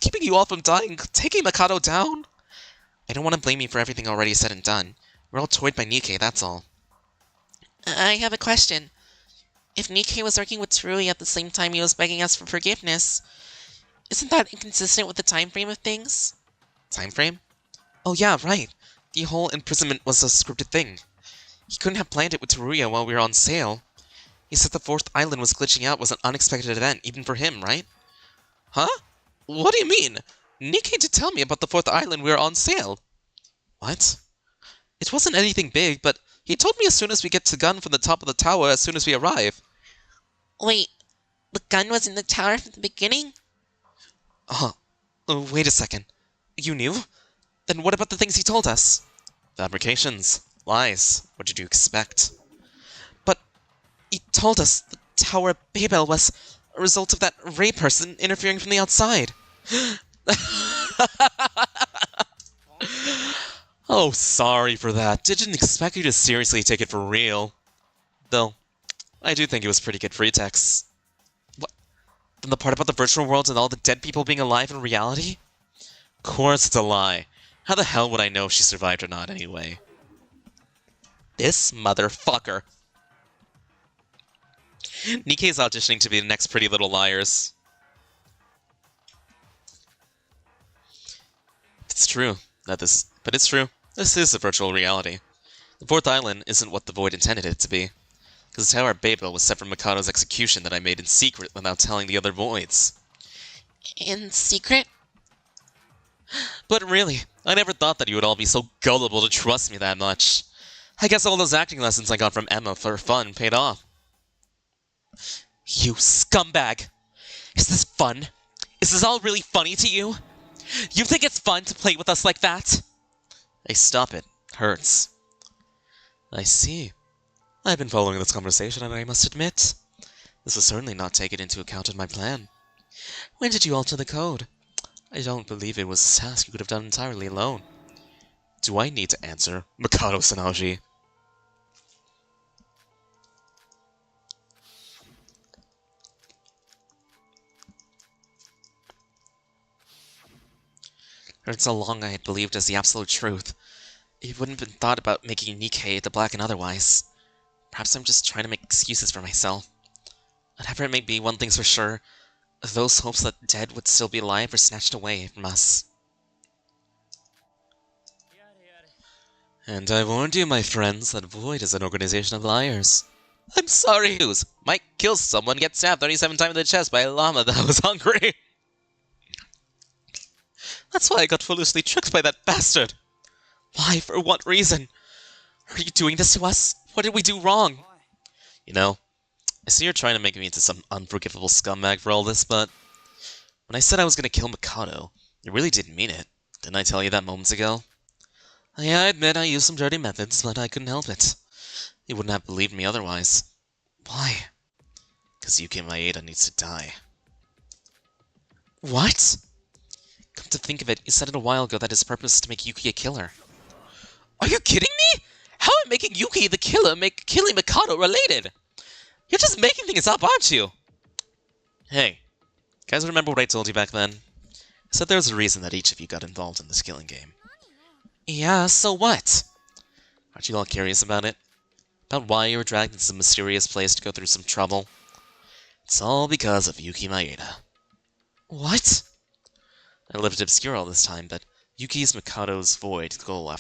keeping you all from dying, taking Mikado down. I don't want to blame you for everything already said and done. We're all toyed by Nikkei, that's all. I have a question. If Nikkei was working with Teruya at the same time he was begging us for forgiveness, isn't that inconsistent with the time frame of things? Time frame? Oh yeah, right. The whole imprisonment was a scripted thing. He couldn't have planned it with Teruya while we were on sale. He said the fourth island was glitching out was an unexpected event, even for him, right? Huh? What do you mean? Nikkei did tell me about the fourth island we were on sale. What? It wasn't anything big, but he told me as soon as we get the gun from the top of the tower as soon as we arrive. Wait, the gun was in the tower from the beginning? Wait a second. You knew? Then what about the things he told us? Fabrications. Lies. What did you expect? But he told us the Tower of Babel was a result of that Ray person interfering from the outside. Oh, sorry for that. Didn't expect you to seriously take it for real. Though, I do think it was pretty good pretext. What? Then the part about the virtual world and all the dead people being alive in reality? Of course it's a lie. How the hell would I know if she survived or not anyway? This motherfucker. Nikkei's auditioning to be the next Pretty Little Liars. It's true. But it's true. This is a virtual reality. The fourth island isn't what the Void intended it to be. Because the Tower of Babel was set for Mikado's execution that I made in secret without telling the other Voids. In secret? But really, I never thought that you would all be so gullible to trust me that much. I guess all those acting lessons I got from Emma for fun paid off. You scumbag! Is this fun? Is this all really funny to you? You think it's fun to play with us like that? Hey, stop it. Hurts. I see. I've been following this conversation, and I must admit, this was certainly not taken into account in my plan. When did you alter the code? I don't believe it was a task you could have done entirely alone. Do I need to answer, Mikado Sanaji? For so long I had believed as the absolute truth. It wouldn't have been thought about making Nikkei the black and otherwise. Perhaps I'm just trying to make excuses for myself. Whatever it may be, one thing's for sure. Those hopes that dead would still be alive were snatched away from us. And I warned you, my friends, that Void is an organization of liars. I'm sorry. Mike kills someone, gets stabbed 37 times in the chest by a llama that was hungry. That's why I got foolishly tricked by that bastard. Why? For what reason? Are you doing this to us? What did we do wrong? You know, I see you're trying to make me into some unforgivable scumbag for all this, but when I said I was going to kill Mikado, I really didn't mean it. Didn't I tell you that moments ago? Yeah, I admit I used some dirty methods, but I couldn't help it. You wouldn't have believed me otherwise. Why? Because Yuki Maeda needs to die. What? Come to think of it, you said it a while ago that his purpose is to make Yuki a killer. Are you kidding me? How am making Yuki the killer make killing Mikado related? You're just making things up, aren't you? Hey, guys remember what I told you back then? I said there was a reason that each of you got involved in this killing game. Yeah, so what? Aren't you all curious about it? About why you were dragged into some mysterious place to go through some trouble? It's all because of Yuki Maeda. What? I lived obscure all this time, but Yuki is Mikado's void goal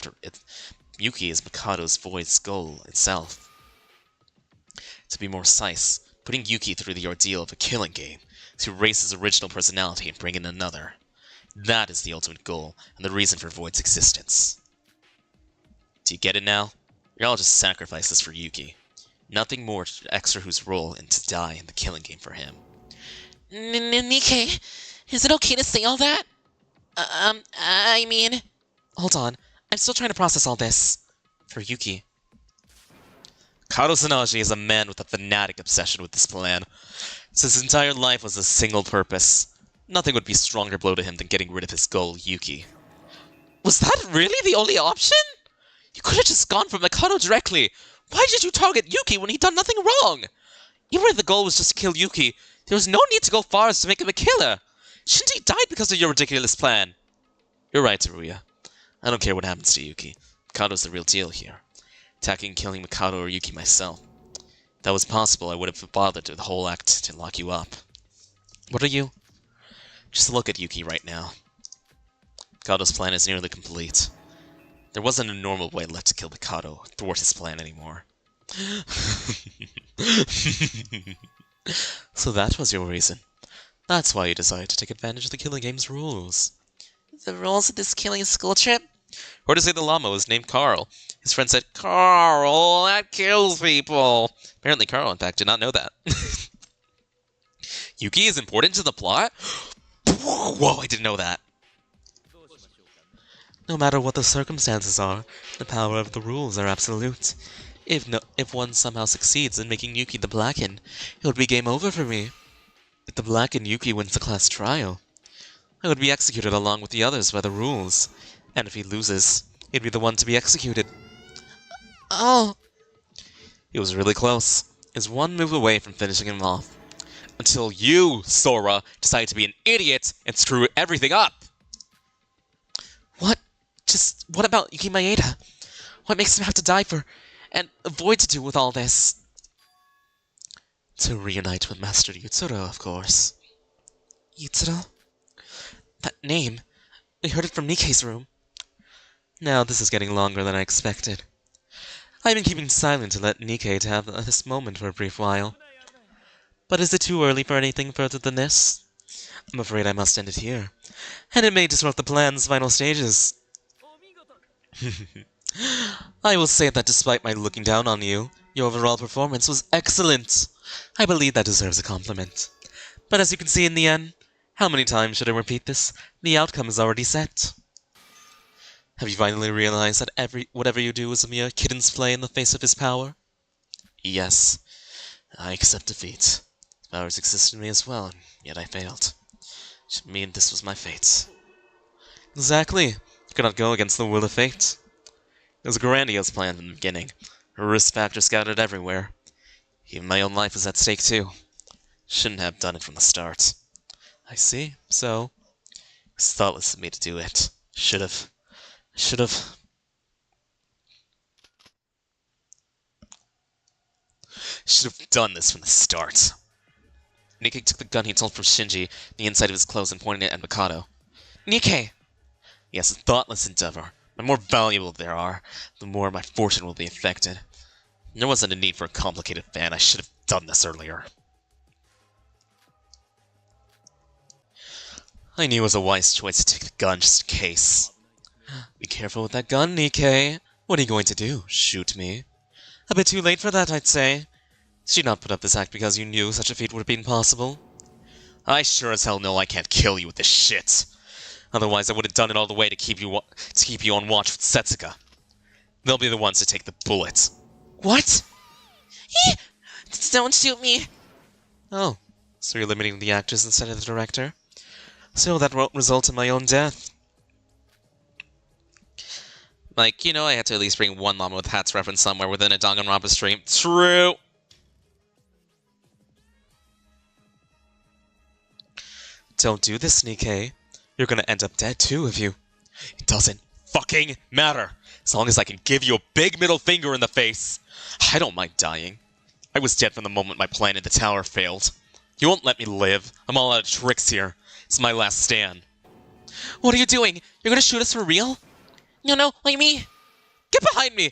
Yuki is Mikado's void's goal itself. To be more precise, putting Yuki through the ordeal of a killing game, to erase his original personality and bring in another. That is the ultimate goal, and the reason for Void's existence. Do you get it now? You're all just sacrifices for Yuki. Nothing more to extra whose role and to die in the killing game for him. Nikkei, is it okay to say all that? I mean... Hold on, I'm still trying to process all this. For Yuki. Kato Sanaji is a man with a fanatic obsession with this plan. His entire life was a single purpose. Nothing would be a stronger blow to him than getting rid of his goal, Yuki. Was that really the only option? You could have just gone for Mikado directly. Why did you target Yuki when he'd done nothing wrong? Even if the goal was just to kill Yuki, There was no need to go far as to make him a killer. Shinji died because of your ridiculous plan. You're right, Teruya. I don't care what happens to Yuki. Mikado's the real deal here. Attacking and killing Mikado or Yuki myself. If that was possible, I would have bothered the whole act to lock you up. What are you? Just look at Yuki right now. Mikado's plan is nearly complete. There wasn't a normal way left to kill Mikado, thwart his plan anymore. So that was your reason. That's why you decided to take advantage of the killing game's rules. The rules of this killing school trip? Or to say the llama was named Carl. His friend said, Carl, that kills people. Apparently Carl, in fact, did not know that. Yuki is important to the plot? Whoa, I didn't know that. No matter what the circumstances are, the power of the rules are absolute. If one somehow succeeds in making Yuki the Blacken, it would be game over for me. If the Blacken Yuki wins the class trial, I would be executed along with the others by the rules. And if he loses, he'd be the one to be executed. Oh. He was really close. He was one move away from finishing him off. Until you, Sora, decided to be an idiot and screw everything up. What? What about Yuki Maeda? What makes him have to die for, and avoid to do with all this? To reunite with Master Yutsuro, of course. Yutsuro? That name. We heard it from Nikkei's room. Now this is getting longer than I expected. I've been keeping silent to let Nikkei have this moment for a brief while. But is it too early for anything further than this? I'm afraid I must end it here, and it may disrupt the plan's final stages. I will say that despite my looking down on you, your overall performance was excellent. I believe that deserves a compliment. But as you can see in the end, how many times should I repeat this? The outcome is already set. Have you finally realized that whatever you do is a mere kid's play in the face of his power? Yes, I accept defeat. Powers existed in me as well, and yet I failed. Should mean this was my fate. Exactly. You cannot go against the will of fate. It was a grandiose plan from the beginning. A risk factor scattered everywhere. Even my own life was at stake too. Shouldn't have done it from the start. I see. So, it's thoughtless of me to do it. Should've done this from the start. Nikkei took the gun he told from Shinji, the inside of his clothes, and pointed it at Mikado. Nikkei! Yes, a thoughtless endeavor. The more valuable there are, the more my fortune will be affected. There wasn't a need for a complicated plan. I should have done this earlier. I knew it was a wise choice to take the gun just in case. Be careful with that gun, Nikkei. What are you going to do? Shoot me? A bit too late for that, I'd say. Did you not put up this act because you knew such a feat would have been possible? I sure as hell know I can't kill you with this shit. Otherwise, I would have done it all the way to keep you on watch with Setsuka. They'll be the ones to take the bullet. What? Don't shoot me! Oh, so you're limiting the actors instead of the director? So that won't result in my own death. Like, I had to at least bring one Mama with Hats reference somewhere within a Danganronpa stream. True! Don't do this, Nikkei. You're gonna end up dead too if you... It doesn't fucking matter! As long as I can give you a big middle finger in the face. I don't mind dying. I was dead from the moment my plan in the tower failed. You won't let me live. I'm all out of tricks here. It's my last stand. What are you doing? You're gonna shoot us for real? No, like me. Get behind me!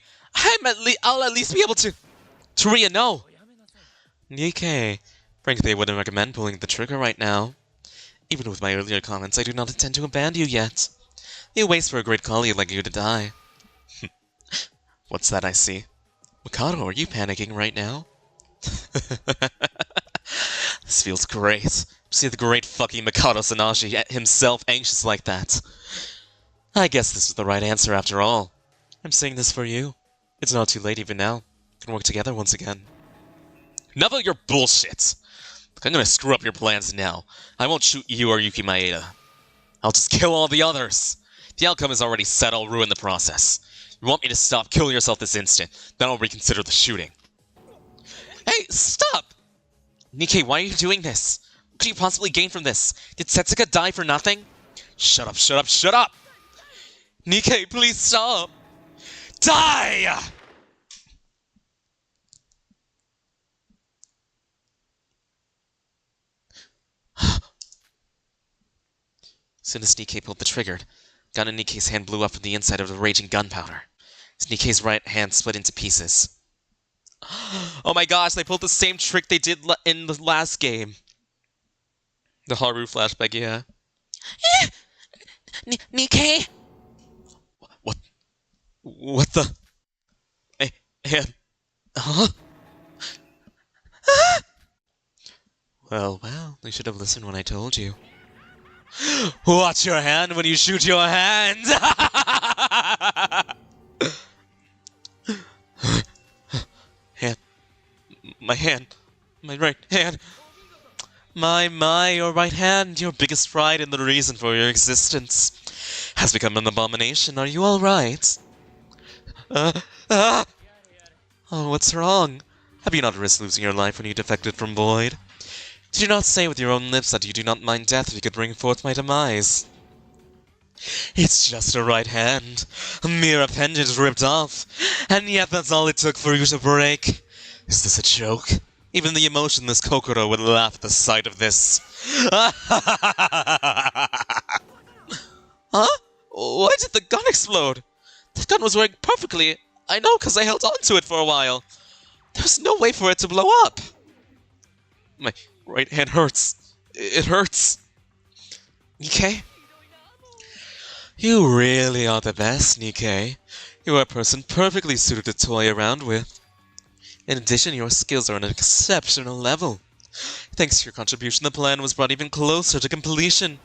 I'll at least be able to... Teruya, no! Nikkei. Frankly, I wouldn't recommend pulling the trigger right now. Even with my earlier comments, I do not intend to abandon you yet. You waits for a great colleague like you to die. What's that I see? Mikado, are you panicking right now? This feels great. To see the great fucking Mikado Sanashi himself anxious like that. I guess this was the right answer after all. I'm saying this for you. It's not too late even now. We can work together once again. Enough of your bullshit! I'm gonna screw up your plans now. I won't shoot you or Yuki Maeda. I'll just kill all the others. The outcome is already set, I'll ruin the process. You want me to stop, kill yourself this instant, then I'll reconsider the shooting. Hey, stop! Nikkei, why are you doing this? What could you possibly gain from this? Did Setsuka die for nothing? Shut up, shut up, shut up! Nikkei, please stop! Die! As soon as Nikkei pulled the trigger, gun in Nikkei's hand blew up from the inside of the raging gunpowder. As Nikkei's right hand split into pieces. Oh my gosh, they pulled the same trick they did in the last game. The Haru flashback, yeah. Nikkei? What the? Hand? Huh? Well, you should have listened when I told you. Watch your hand when you shoot your hand! Hand. My hand. My right hand. My, your right hand, your biggest pride and the reason for your existence, has become an abomination. Are you alright? Oh, what's wrong? Have you not risked losing your life when you defected from Void? Did you not say with your own lips that you do not mind death if you could bring forth my demise? It's just a right hand, a mere appendage ripped off, and yet that's all it took for you to break. Is this a joke? Even the emotionless Kokoro would laugh at the sight of this. Huh? Why did the gun explode? The gun was working perfectly. I know, because I held on to it for a while. There's no way for it to blow up. My right hand hurts. It hurts. Nikkei? You really are the best, Nikkei. You are a person perfectly suited to toy around with. In addition, your skills are on an exceptional level. Thanks to your contribution, the plan was brought even closer to completion.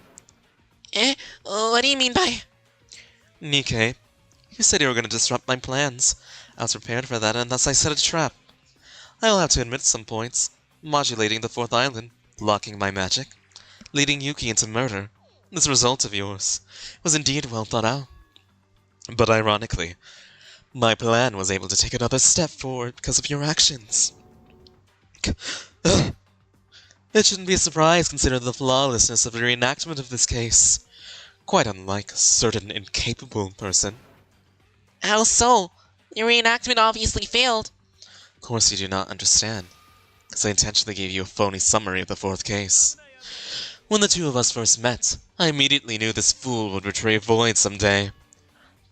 What do you mean by... Nikkei, you said you were going to disrupt my plans. I was prepared for that, and thus I set a trap. I'll have to admit some points. Modulating the fourth island, blocking my magic, leading Yuki into murder. This result of yours was indeed well thought out. But ironically, my plan was able to take another step forward because of your actions. It shouldn't be a surprise considering the flawlessness of the reenactment of this case. Quite unlike a certain incapable person. How so? Your reenactment obviously failed. Of course you do not understand, because I intentionally gave you a phony summary of the fourth case. When the two of us first met, I immediately knew this fool would betray Void someday.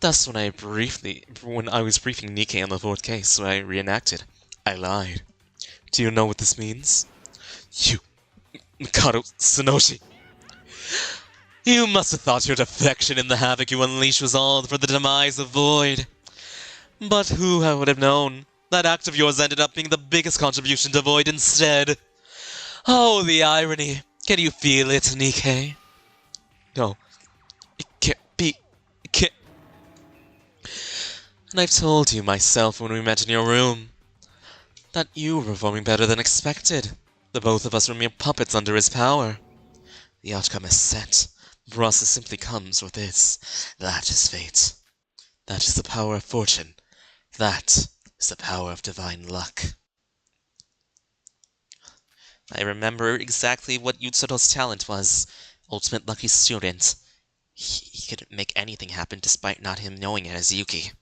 Thus, when I was briefing Nikkei on the fourth case where I reenacted, I lied. Do you know what this means? You, Mikado Sonoshi. You must have thought your defection in the havoc you unleashed was all for the demise of Void. But who would have known? That act of yours ended up being the biggest contribution to Void instead. Oh, the irony. Can you feel it, Nikkei? No. It can't be. It can't. And I've told you myself when we met in your room that you were performing better than expected. The both of us were mere puppets under his power. The outcome is set. The process simply comes with this. That is fate. That is the power of fortune. That is the power of divine luck. I remember exactly what Yutsuro's talent was. Ultimate lucky student. He could make anything happen despite not him knowing it as Yuki.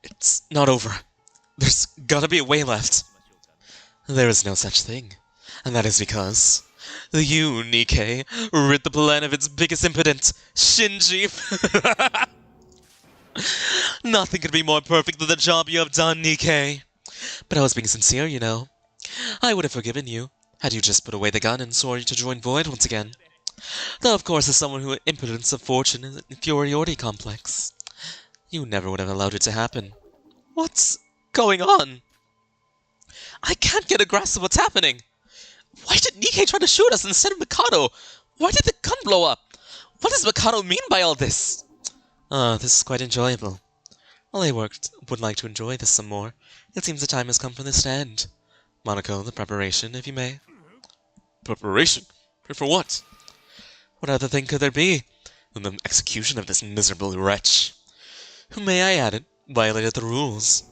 It's not over. There's gotta be a way left. There is no such thing. And that is because you, Nikkei, rid the plan of its biggest impotent, Shinji. Nothing could be more perfect than the job you have done, Nikkei. But I was being sincere, you know. I would have forgiven you, had you just put away the gun and swore to join Void once again. Though, of course, as someone who had impotence of fortune and inferiority complex, you never would have allowed it to happen. What's going on? I can't get a grasp of what's happening. Why did Nikkei try to shoot us instead of Mikado? Why did the gun blow up? What does Mikado mean by all this? This is quite enjoyable. While I would like to enjoy this some more, it seems the time has come for this to end. Monaco, the preparation, if you may. Preparation? For what? What other thing could there be than the execution of this miserable wretch? Who, may I add it, Violated the rules.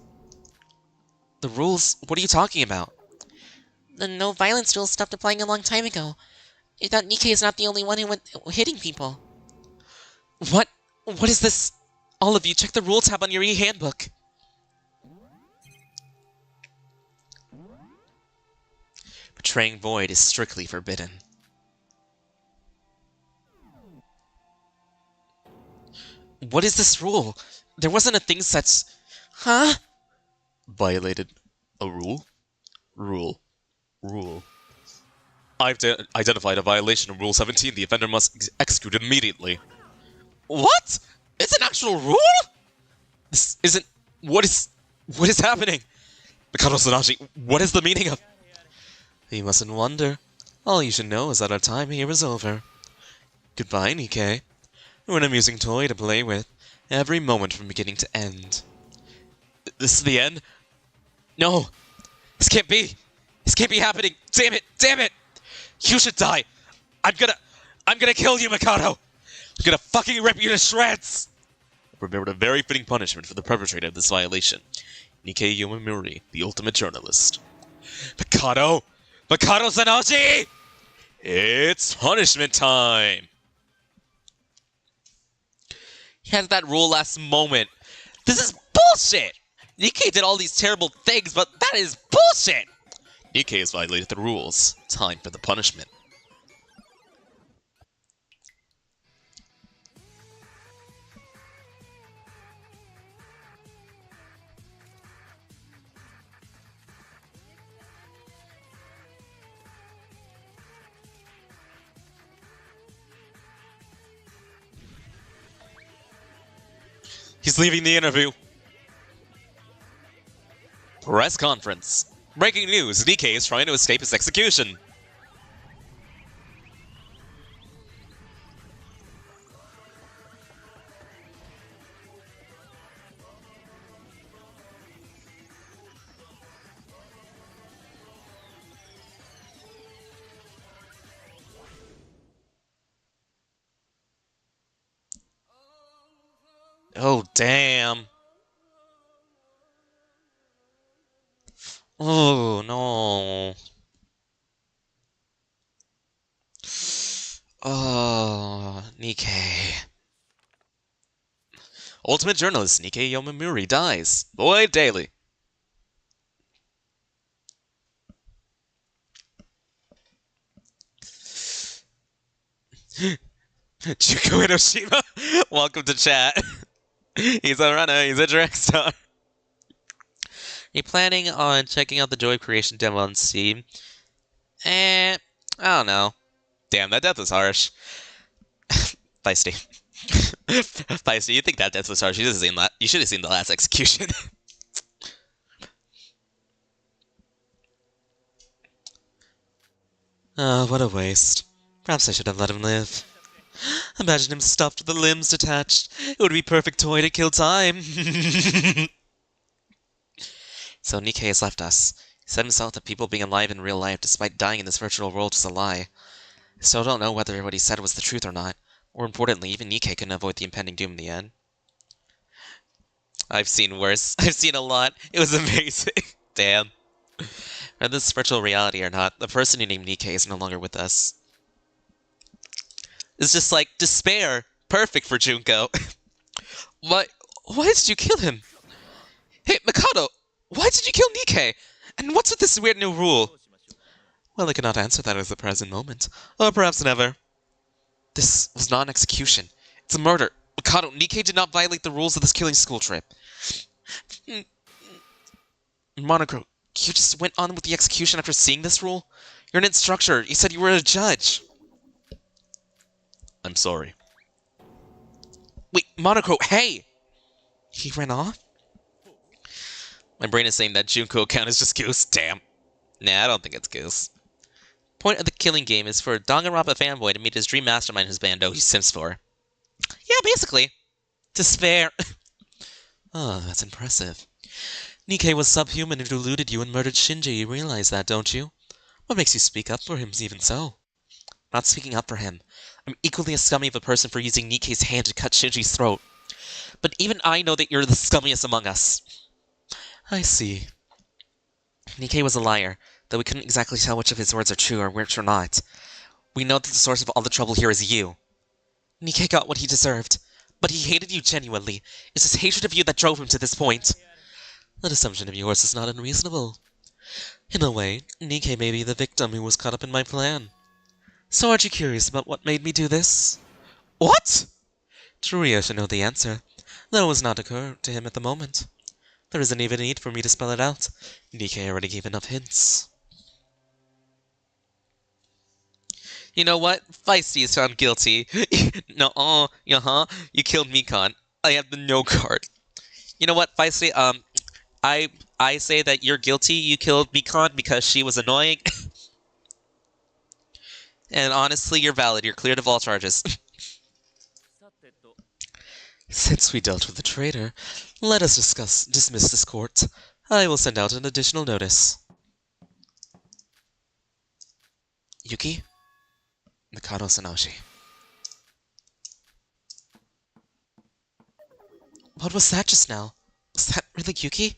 The rules? What are you talking about? The no violence rule stopped applying a long time ago. I thought Nikkei is not the only one who went hitting people. What? What is this? All of you, check the rule tab on your e-handbook. Betraying Void is strictly forbidden. What is this rule? There wasn't a thing such... Huh? Violated a rule? Rule. I've identified a violation of Rule 17. The offender must execute immediately. What? It's an actual rule? This isn't... What is happening? Mikado Sanashi, what is the meaning of... You mustn't wonder. All you should know is that our time here is over. Goodbye, Nikkei. You're an amusing toy to play with, every moment from beginning to end. This is the end? No! This can't be! This can't be happening! Damn it! Damn it! You should die! I'm gonna kill you, Mikado! I'm gonna fucking rip you to shreds! I prepared a very fitting punishment for the perpetrator of this violation. Nikkei Yomamuri, the ultimate journalist. Mikado! Mikado Sanashi! It's punishment time! He had that rule last moment. This is bullshit! Nikkei did all these terrible things, but that is bullshit! Nikkei has violated the rules. Time for the punishment. He's leaving the interview. Press conference. Breaking news, Nikkei is trying to escape his execution. Oh, damn. Oh, no. Oh, Nikkei. Ultimate journalist Nikkei Yomamuri dies. Boy Daily. Juko Enoshima, welcome to chat. He's a runner, he's a direct star. Are you planning on checking out the Joy Creation demo on Steam? I don't know. Damn, that death was harsh. Feisty. Feisty, you think that death was harsh? You should have seen the last execution. Oh, what a waste. Perhaps I should have let him live. Imagine him stuffed with the limbs detached. It would be a perfect toy to kill time. So Nikkei has left us. He said himself that people being alive in real life despite dying in this virtual world was a lie. I still don't know whether what he said was the truth or not. More importantly, even Nikkei couldn't avoid the impending doom in the end. I've seen worse. I've seen a lot. It was amazing. Damn. Whether this is virtual reality or not, the person who named Nikkei is no longer with us. It's just like despair. Perfect for Junko. Why did you kill him? Hey, Mikado! Why did you kill Nikkei? And what's with this weird new rule? Well, I cannot answer that at the present moment. Or perhaps never. This was not an execution. It's a murder. Mikado, Nikkei did not violate the rules of this killing school trip. Monocro, you just went on with the execution after seeing this rule? You're an instructor. You said you were a judge. I'm sorry. Wait, Monocro, hey! He ran off? My brain is saying that Junko account is just Goose. Damn. Nah, I don't think it's Goose. Point of the killing game is for a Danganronpa fanboy to meet his dream mastermind whose bando he sims for. Yeah, basically. Despair. Oh, that's impressive. Nikkei was subhuman who deluded you and murdered Shinji. You realize that, don't you? What makes you speak up for him even so? I'm not speaking up for him. I'm equally as scummy of a person for using Nikkei's hand to cut Shinji's throat. but even I know that you're the scummiest among us. I see. Nikkei was a liar, though we couldn't exactly tell which of his words are true or which are not. We know that the source of all the trouble here is you. Nikkei got what he deserved, but he hated you genuinely. It's his hatred of you that drove him to this point. That assumption of yours is not unreasonable. In a way, Nikkei may be the victim who was caught up in my plan. So aren't you curious about what made me do this? What? Teruya should know the answer, though it was not occur to him at the moment. There isn't even need for me to spell it out. Nikkei already gave enough hints. You know what? Feisty is found guilty. No, you killed Mikon. I have the no card. You know what, Feisty? I say that you're guilty. You killed Mikon because she was annoying. And honestly, you're valid. You're cleared of all charges. Since we dealt with the traitor, let us dismiss this court. I will send out an additional notice. Yuki? Mikado Sanoshi. What was that just now? Was that really Yuki?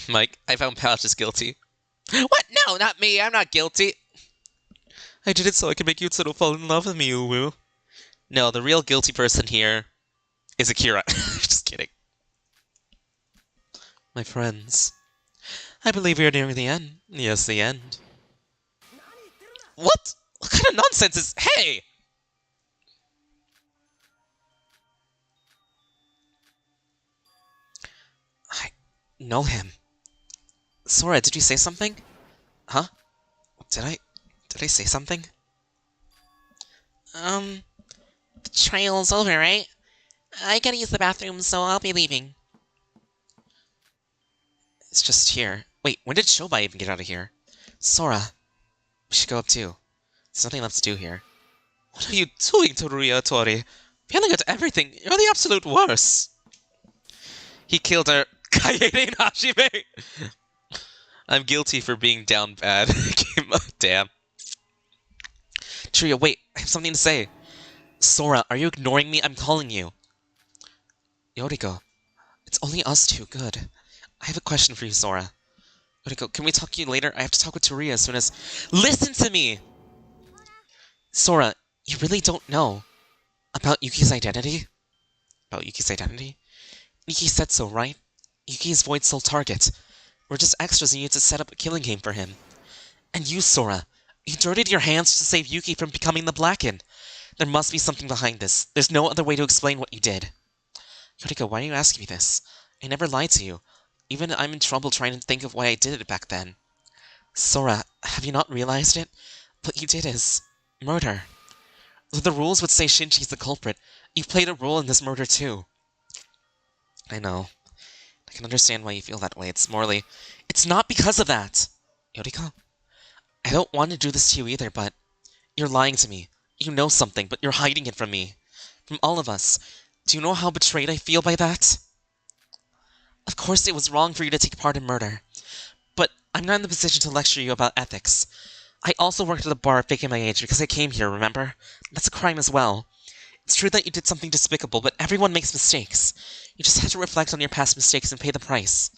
Mike, I found Pouch is guilty. What? No, not me. I'm not guilty. I did it so I could make Yutsuro fall in love with me, Uwu. No, the real guilty person here is Akira. Just kidding. My friends, I believe we are nearing the end. Yes, the end. What? What kind of nonsense is... Hey! I know him. Sora, did you say something? Huh? Did I say something? The trial's over, right? I gotta use the bathroom, so I'll be leaving. It's just here. Wait, when did Shobai even get out of here? Sora, we should go up too. There's nothing left to do here. What are you doing, Toruya Tori? Failing at everything. You're the absolute worst. He killed her. Kaede and Hashime. I'm guilty for being down bad. Damn. Toruya, wait. I have something to say. Sora, are you ignoring me? I'm calling you. Yoriko, it's only us two. Good. I have a question for you, Sora. Yoriko, can we talk to you later? I have to talk with Toruya as soon as... Listen to me! Sora, you really don't know about Yuki's identity? About Yuki's identity? Yuki said so, right? Yuki is Void's sole target. We're just extras and you need to set up a killing game for him. And you, Sora, you dirtied your hands to save Yuki from becoming the Blackened. There must be something behind this. There's no other way to explain what you did. Yoriko, why are you asking me this? I never lied to you. Even I'm in trouble trying to think of why I did it back then. Sora, have you not realized it? What you did is... murder. Though the rules would say Shinji's the culprit, you played a role in this murder too. I know. I can understand why you feel that way. It's morally... It's not because of that! Yoriko, I don't want to do this to you either, but... You're lying to me. You know something, but you're hiding it from me. From all of us. Do you know how betrayed I feel by that? Of course it was wrong for you to take part in murder. But I'm not in the position to lecture you about ethics. I also worked at a bar faking my age because I came here, remember? That's a crime as well. It's true that you did something despicable, but everyone makes mistakes. You just have to reflect on your past mistakes and pay the price.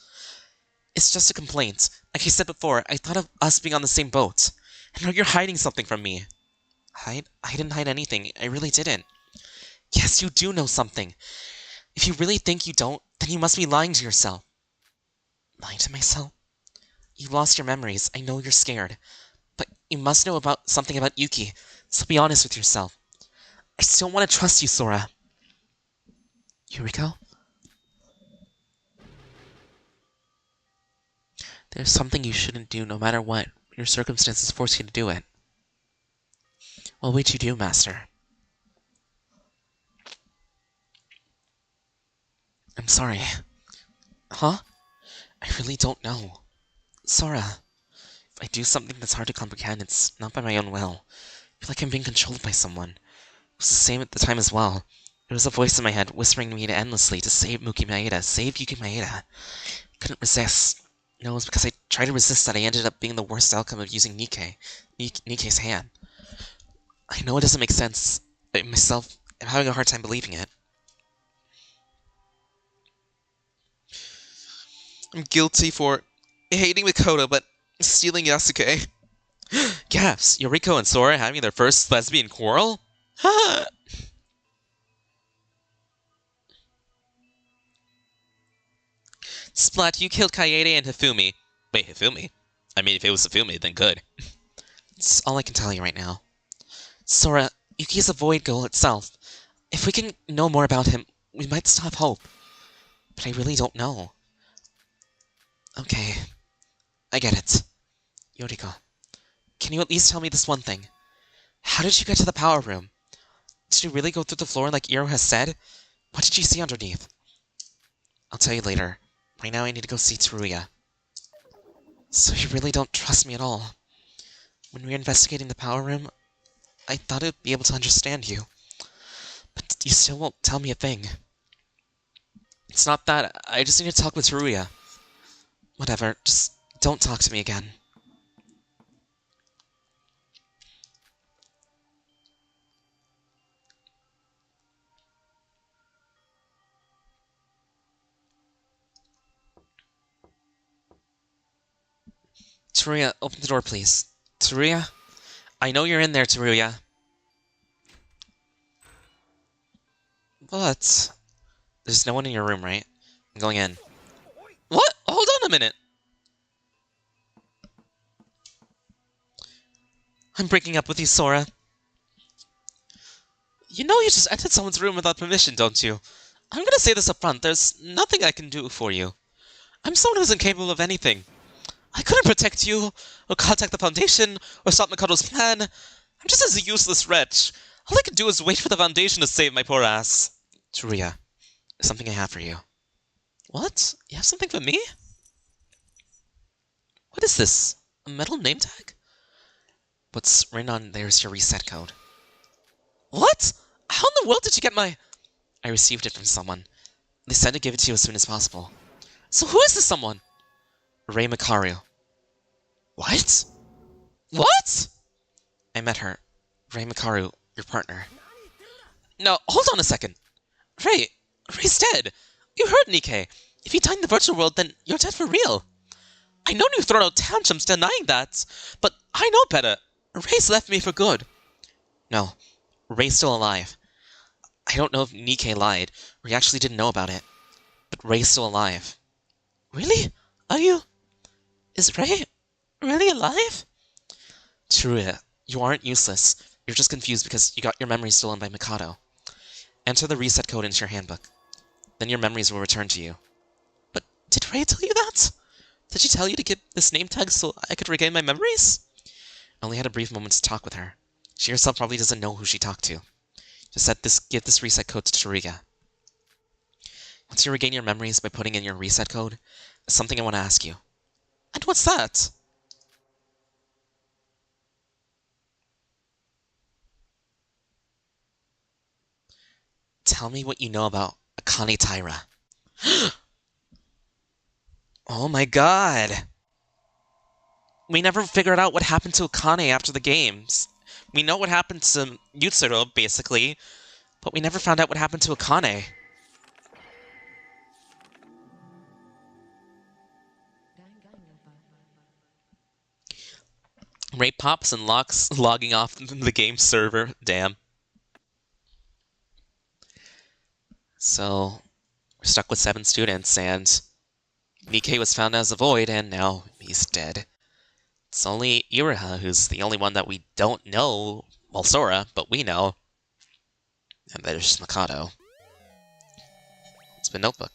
It's just a complaint. Like I said before, I thought of us being on the same boat. And now you're hiding something from me. I didn't hide anything. I really didn't. Yes, you do know something. If you really think you don't, then you must be lying to yourself. Lying to myself? You lost your memories. I know you're scared. But you must know about something about Yuki, so be honest with yourself. I still want to trust you, Sora. Yuriko? There's something you shouldn't do no matter what. Your circumstances force you to do it. What would you do, Master? I'm sorry. Huh? I really don't know. Sora, if I do something that's hard to comprehend, it's not by my own will. I feel like I'm being controlled by someone. It was the same at the time as well. There was a voice in my head whispering me endlessly to save Muki Maeda, save Yuki Maeda. I couldn't resist. No, it was because I tried to resist that I ended up being the worst outcome of using Nikkei's hand. I know it doesn't make sense. I myself am having a hard time believing it. I'm guilty for hating Makoto, but stealing Yasuke. Gaps, Yoriko and Sora having their first lesbian quarrel? Splat, you killed Kanade and Hifumi. Wait, Hifumi? I mean, if it was Hifumi, then good. It's all I can tell you right now. Sora, Yuki's a void goal itself. If we can know more about him, we might still have hope. But I really don't know. Okay, I get it. Yoriko, can you at least tell me this one thing? How did you get to the power room? Did you really go through the floor like Iroha has said? What did you see underneath? I'll tell you later. Right now I need to go see Teruya. So you really don't trust me at all. When we were investigating the power room, I thought I'd be able to understand you. But you still won't tell me a thing. It's not that. I just need to talk with Teruya. Whatever, just don't talk to me again. Teruya, open the door, please. Teruya? I know you're in there, Teruya. But there's no one in your room, right? I'm going in. What? Hold on a minute! I'm breaking up with you, Sora. You know you just entered someone's room without permission, don't you? I'm gonna say this up front, there's nothing I can do for you. I'm someone who's incapable of anything. I couldn't protect you, or contact the Foundation, or stop Mikado's plan. I'm just a useless wretch. All I can do is wait for the Foundation to save my poor ass. Teruya, there's something I have for you. What? You have something for me? What is this? A metal name tag? What's written on there is your reset code. What? How in the world did you get my... I received it from someone. They said to give it to you as soon as possible. So who is this someone? Rei Mikaru. What? What? I met her. Rei Mikaru, your partner. No, hold on a second. Rei's dead. You heard Nikkei. If he died in the virtual world, then you're dead for real. I know you've thrown out tantrums denying that, but I know better. Rei's left me for good. No, Rei's still alive. I don't know if Nikkei lied, or he actually didn't know about it, but Rei's still alive. Really? Are you... Is Rei really alive? Teruya, you aren't useless. You're just confused because you got your memories stolen by Mikado. Enter the reset code into your handbook. Then your memories will return to you. But did Rei tell you that? Did she tell you to get this name tag so I could regain my memories? I only had a brief moment to talk with her. She herself probably doesn't know who she talked to. Just said give this reset code to Teruya. Once you regain your memories by putting in your reset code, there's something I want to ask you. And what's that? Tell me what you know about Akane Taira. Oh my god! We never figured out what happened to Akane after the games. We know what happened to Yutsuro, basically, but we never found out what happened to Akane. Ray pops and logging off the game server. Damn. So, we're stuck with 7 students, and Nikkei was found as a void, and now he's dead. It's only Iroha who's the only one that we don't know. Well, Sora, but we know. And there's Mikado. It's been Notebook.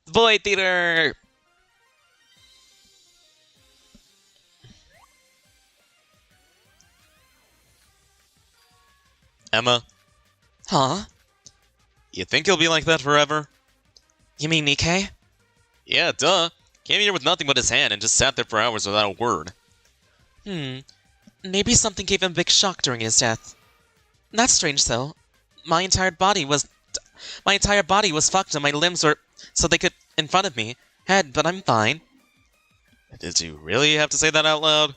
Void Theater! Emma? Huh? You think he'll be like that forever? You mean Nikkei? Yeah, duh. Came here with nothing but his hand and just sat there for hours without a word. Maybe something gave him a big shock during his death. That's strange, though. My entire body was fucked and my limbs were so they could in front of me. head, but I'm fine. Did you really have to say that out loud?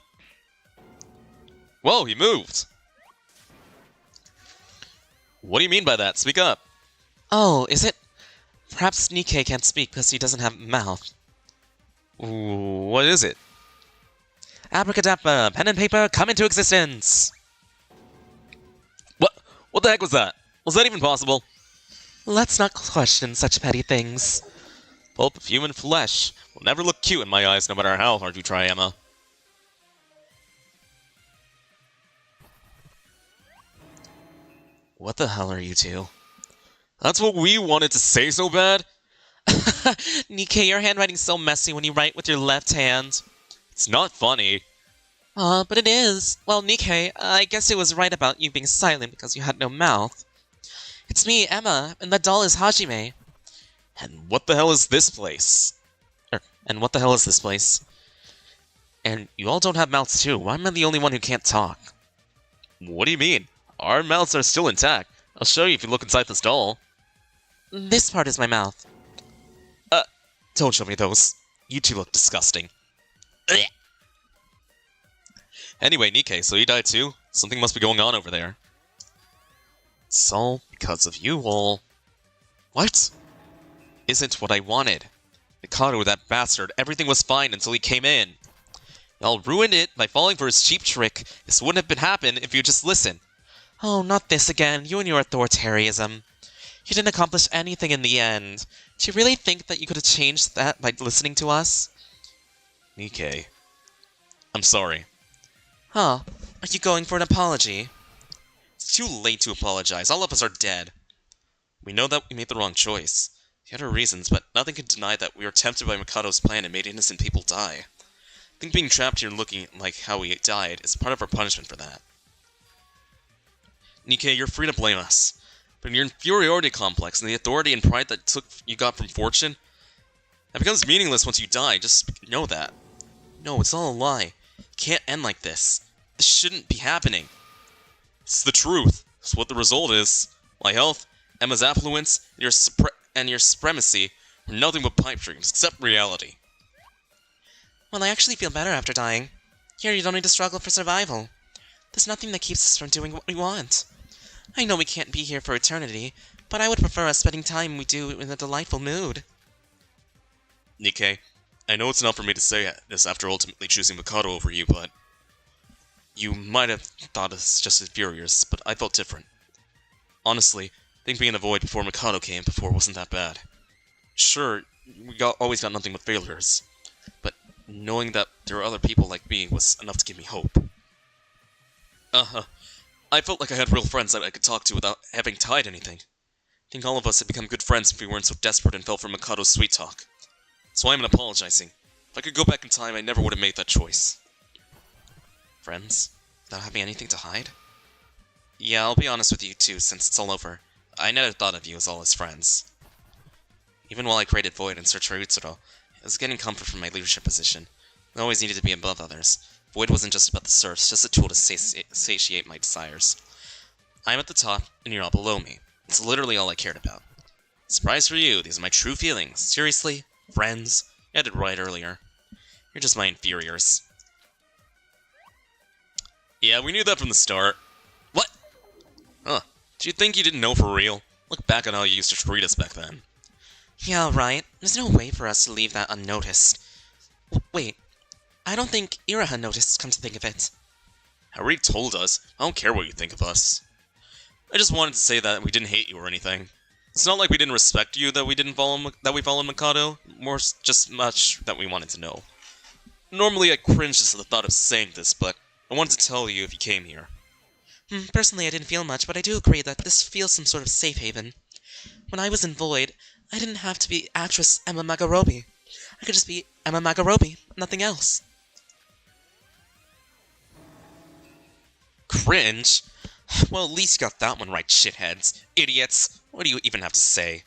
Whoa, he moved! What do you mean by that? Speak up. Oh, is it? Perhaps Nikkei can't speak because he doesn't have a mouth. What is it? Abracadabra, pen and paper, come into existence! What the heck was that? Was that even possible? Let's not question such petty things. Pulp of human flesh will never look cute in my eyes no matter how hard you try, Emma. What the hell are you two? That's what we wanted to say so bad? Nikkei, your handwriting's so messy when you write with your left hand. It's not funny. But it is. Well, Nikkei, I guess it was right about you being silent because you had no mouth. It's me, Emma, and the doll is Hajime. And what the hell is this place? And what the hell is this place? And you all don't have mouths too. Why am I the only one who can't talk? What do you mean? Our mouths are still intact. I'll show you if you look inside this doll. This part is my mouth. Don't show me those. You two look disgusting. Anyway, Nikkei, so you died too? Something must be going on over there. It's all because of you all. What? Isn't what I wanted. Mikado, that bastard, everything was fine until he came in. Y'all ruined it by falling for his cheap trick. This wouldn't have been happen if you just listened. Oh, not this again, you and your authoritarianism. You didn't accomplish anything in the end. Do you really think that you could have changed that by listening to us? Nikkei. I'm sorry. Huh. Are you going for an apology? It's too late to apologize. All of us are dead. We know that we made the wrong choice. We had our reasons, but nothing can deny that we were tempted by Mikado's plan and made innocent people die. I think being trapped here looking like how we died is part of our punishment for that. Nikkei, you're free to blame us. But your inferiority complex and the authority and pride that you got from fortune, that becomes meaningless once you die. Just know that. No, it's all a lie. It can't end like this. This shouldn't be happening. It's the truth. It's what the result is. My health, Emma's affluence, and your supremacy were nothing but pipe dreams, except reality. Well, I actually feel better after dying. Here, you don't need to struggle for survival. There's nothing that keeps us from doing what we want. I know we can't be here for eternity, but I would prefer us spending time we do in a delightful mood. Nikkei, I know it's not for me to say this after ultimately choosing Mikado over you, but you might have thought us just inferiors, but I felt different. Honestly, I think being in the void before Mikado came before wasn't that bad. Sure, we always got nothing but failures, but knowing that there were other people like me was enough to give me hope. I felt like I had real friends that I could talk to without having to hide anything. I think all of us had become good friends if we weren't so desperate and fell for Mikado's sweet talk. That's why I'm apologizing. If I could go back in time, I never would have made that choice. Friends? Without having anything to hide? Yeah, I'll be honest with you too, since it's all over. I never thought of you as all his friends. Even while I created Void and searched for Utsuro, I was getting comfort from my leadership position. I always needed to be above others. Void wasn't just about the serfs, just a tool to satiate my desires. I'm at the top, and you're all below me. It's literally all I cared about. Surprise for you, these are my true feelings. Seriously? Friends? You had it right earlier. You're just my inferiors. Yeah, we knew that from the start. What? Huh. Do you think you didn't know for real? Look back on how you used to treat us back then. Yeah, right. There's no way for us to leave that unnoticed. Wait. I don't think Iroha noticed, come to think of it. I already told us. I don't care what you think of us. I just wanted to say that we didn't hate you or anything. It's not like we didn't respect you that we followed Mikado. More just much that we wanted to know. Normally I cringe just at the thought of saying this, but I wanted to tell you if you came here. Personally, I didn't feel much, but I do agree that this feels some sort of safe haven. When I was in Void, I didn't have to be actress Emma Magarobi. I could just be Emma Magarobi, nothing else. Cringe? Well, at least you got that one right, shitheads. Idiots. What do you even have to say?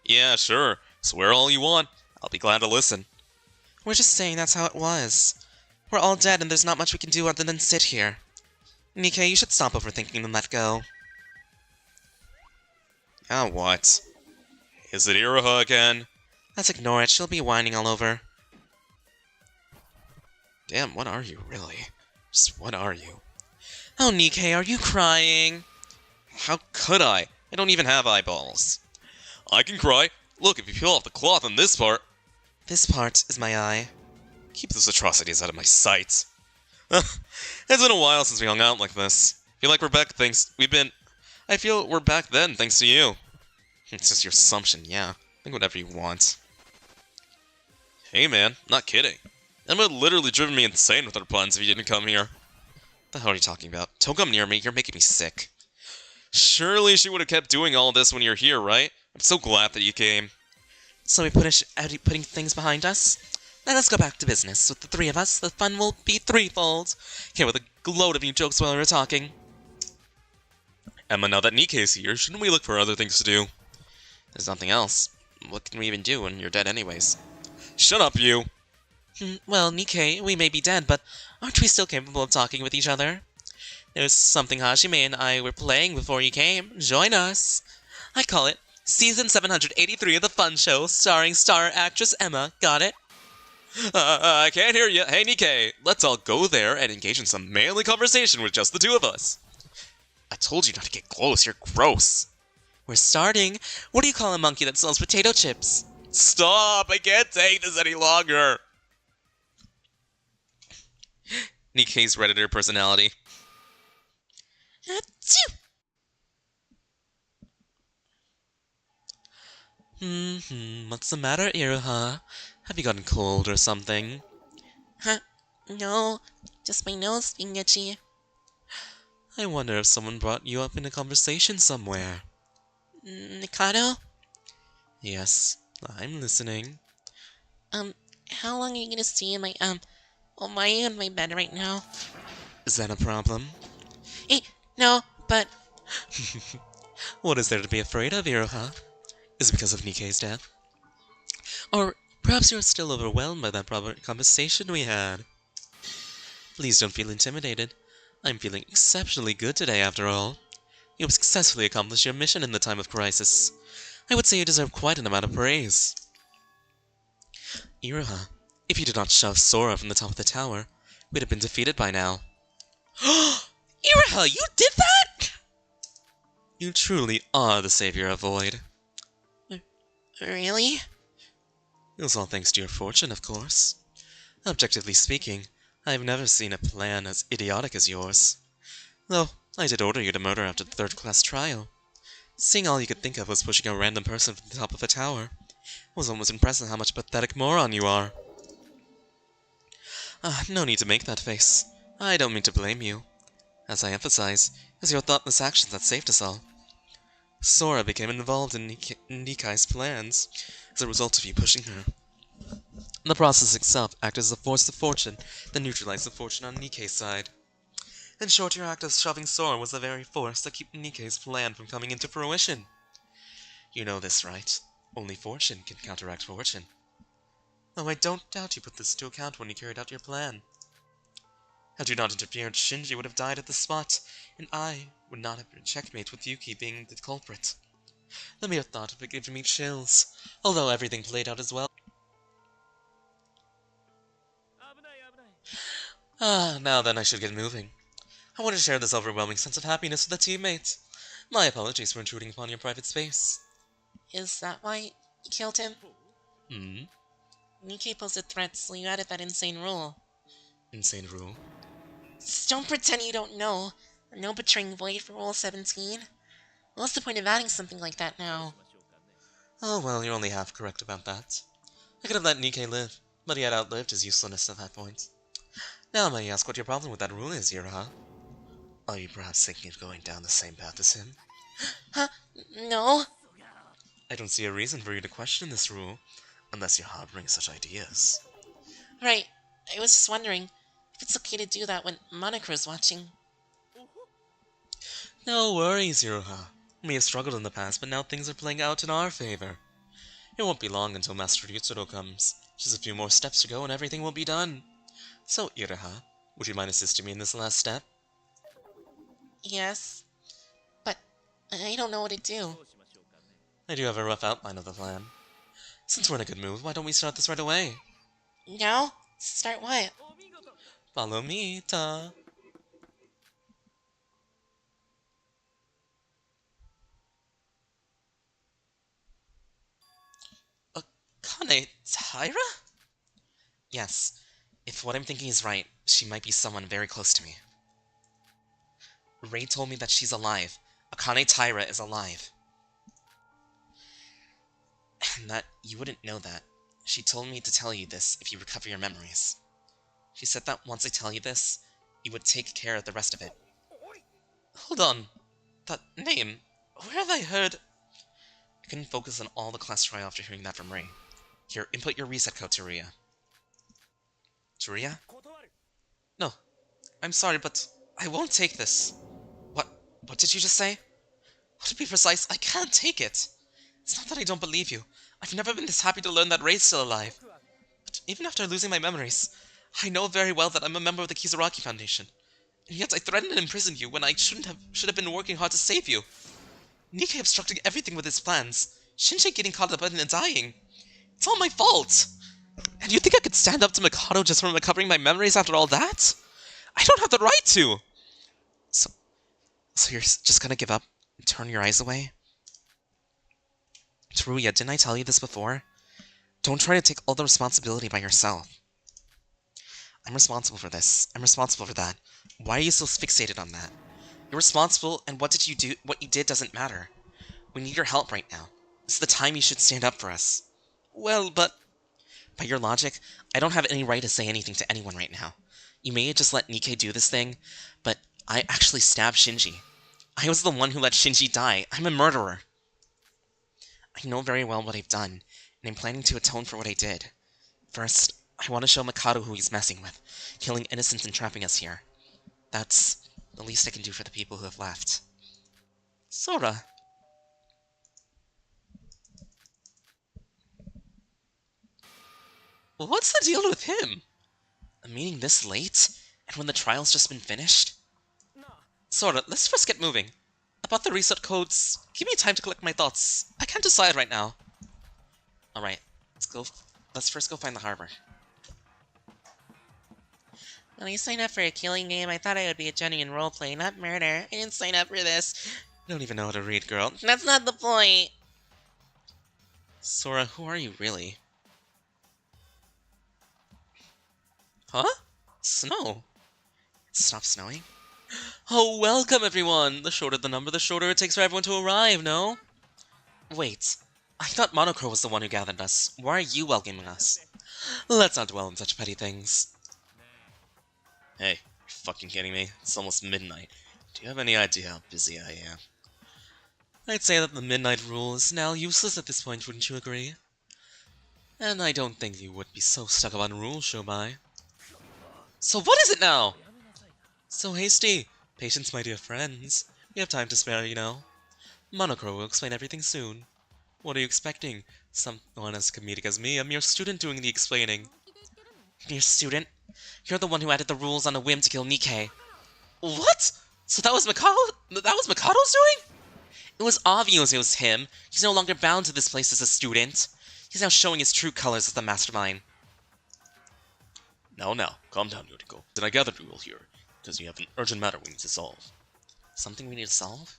Yeah, sure. Swear all you want. I'll be glad to listen. We're just saying that's how it was. We're all dead and there's not much we can do other than sit here. Nikkei, you should stop overthinking and let go. Ah, what? Is it Iroha again? Let's ignore it, she'll be whining all over. Damn, what are you, really? Just what are you? Oh, Nikkei, are you crying? How could I? I don't even have eyeballs. I can cry. Look, if you peel off the cloth on this part. This part is my eye. Keep those atrocities out of my sight. It's been a while since we hung out like this. I feel we're back then thanks to you. It's just your assumption, yeah. Think whatever you want. Hey man, not kidding. Emma would literally driven me insane with her puns if you didn't come here. What the hell are you talking about? Don't come near me, you're making me sick. Surely she would have kept doing all this when you're here, right? I'm so glad that you came. So we putting things behind us? Let us go back to business. With the three of us, the fun will be threefold. Here with a load of new jokes while we're talking. Emma, now that Nikkei's here, shouldn't we look for other things to do? There's nothing else. What can we even do when you're dead anyways? Shut up, you! Well, Nikkei, we may be dead, but aren't we still capable of talking with each other? There's something Hajime and I were playing before you came. Join us. I call it Season 783 of the Fun Show, starring star actress Emma. Got it? I can't hear you. Hey, Nikkei, let's all go there and engage in some manly conversation with just the two of us. I told you not to get close, you're gross. We're starting. What do you call a monkey that sells potato chips? Stop, I can't take this any longer. Nikkei's Redditor personality. What's the matter, Iroha? Have you gotten cold or something? Huh? No, just my nose being itchy. I wonder if someone brought you up in a conversation somewhere. Mikado? Yes, I'm listening. How long are you gonna stay in my, am I in my bed right now? Is that a problem? No, but... What is there to be afraid of, Iroha? Is it because of Nikkei's death? Or perhaps you're still overwhelmed by that conversation we had? Please don't feel intimidated. I'm feeling exceptionally good today, after all. You have successfully accomplished your mission in the time of crisis. I would say you deserve quite an amount of praise. Iroha, if you did not shove Sora from the top of the tower, we'd have been defeated by now. Iroha, you did that?! You truly are the savior of Void. Really? It was all thanks to your fortune, of course. Objectively speaking, I have never seen a plan as idiotic as yours. Though, I did order you to murder after the third-class trial. Seeing all you could think of was pushing a random person from the top of a tower. It was almost impressive how much pathetic moron you are. No need to make that face. I don't mean to blame you. As I emphasize, it was your thoughtless actions that saved us all. Sora became involved in Nikkei's plans as a result of you pushing her. The process itself acted as a force of fortune that neutralized the fortune on Nikkei's side. In short, your act of shoving Sora was the very force that kept Nikkei's plan from coming into fruition. You know this, right? Only fortune can counteract fortune. Though I don't doubt you put this to account when you carried out your plan. Had you not interfered, Shinji would have died at the spot, and I would not have been checkmate with Yuki being the culprit. The mere thought of it gave me chills, although everything played out as well. Now then I should get moving. I want to share this overwhelming sense of happiness with a teammate. My apologies for intruding upon your private space. Is that why you killed him? Nikkei posted threats, so you added that insane rule. Insane rule? Just don't pretend you don't know. No betraying Void for Rule 17. What's the point of adding something like that now? Oh well, you're only half correct about that. I could have let Nikkei live, but he had outlived his usefulness at that point. Now may I ask what your problem with that rule is, Iroha? Are you perhaps thinking of going down the same path as him? Huh? No? I don't see a reason for you to question this rule, unless you're harboring such ideas. Right. I was just wondering if it's okay to do that when Monocro's watching. No worries, Iroha. We have struggled in the past, but now things are playing out in our favor. It won't be long until Master Ryutsuro comes. Just a few more steps to go and everything will be done. So, Iroha, would you mind assisting me in this last step? Yes. But I don't know what to do. I do have a rough outline of the plan. Since we're in a good mood, why don't we start this right away? No? Start what? Follow me, ta. Kane, Tyra? Yes. If what I'm thinking is right, she might be someone very close to me. Ray told me that she's alive. Akane Tyra is alive. And that you wouldn't know that. She told me to tell you this if you recover your memories. She said that once I tell you this, you would take care of the rest of it. Hold on. That name, where have I heard... I couldn't focus on all the class trial after hearing that from Ray. Here, input your reset code, Teruya. Teruya? No. I'm sorry, but I won't take this. What did you just say? To be precise, I can't take it. It's not that I don't believe you. I've never been this happy to learn that Ray's still alive. But even after losing my memories, I know very well that I'm a member of the Kizaraki Foundation. And yet I threatened and imprisoned you when I should have been working hard to save you. Nikkei obstructing everything with his plans. Shinji getting caught up in and dying. It's all my fault! And you think I could stand up to Mikado just from recovering my memories after all that? I don't have the right to! So you're just gonna give up and turn your eyes away? Teruya, didn't I tell you this before? Don't try to take all the responsibility by yourself. I'm responsible for this. I'm responsible for that. Why are you so fixated on that? You're responsible, and what you did doesn't matter. We need your help right now. It's the time you should stand up for us. Well, but... By your logic, I don't have any right to say anything to anyone right now. You may just let Nikkei do this thing, but I actually stabbed Shinji. I was the one who let Shinji die. I'm a murderer. I know very well what I've done, and I'm planning to atone for what I did. First, I want to show Mikado who he's messing with, killing innocents and trapping us here. That's the least I can do for the people who have left. Sora. What's the deal with him? A meeting this late? And when the trial's just been finished? Sora, let's first get moving. About the reset codes, give me time to collect my thoughts. I can't decide right now. Alright, let's first go find the harbor. When I signed up for a killing game, I thought I would be a genuine roleplay, not murder. I didn't sign up for this. You don't even know how to read, girl. That's not the point. Sora, who are you really? Huh? Snow? Stop snowing? Oh, welcome everyone! The shorter the number, the shorter it takes for everyone to arrive, no? Wait, I thought Monocro was the one who gathered us. Why are you welcoming us? Let's not dwell on such petty things. Hey, you're fucking kidding me? It's almost midnight. Do you have any idea how busy I am? I'd say that the midnight rule is now useless at this point, wouldn't you agree? And I don't think you would be so stuck up on rules, Shobai. So what is it now? So hasty. Patience, my dear friends. We have time to spare, you know. Monocro will explain everything soon. What are you expecting? Someone as comedic as me, a mere student doing the explaining. Mere student? You're the one who added the rules on a whim to kill Nikkei. What? So that was Mikado's doing? It was obvious it was him. He's no longer bound to this place as a student. He's now showing his true colors as the mastermind. Now, calm down, Yoriko. Did I gather you all here? Because you have an urgent matter we need to solve. Something we need to solve?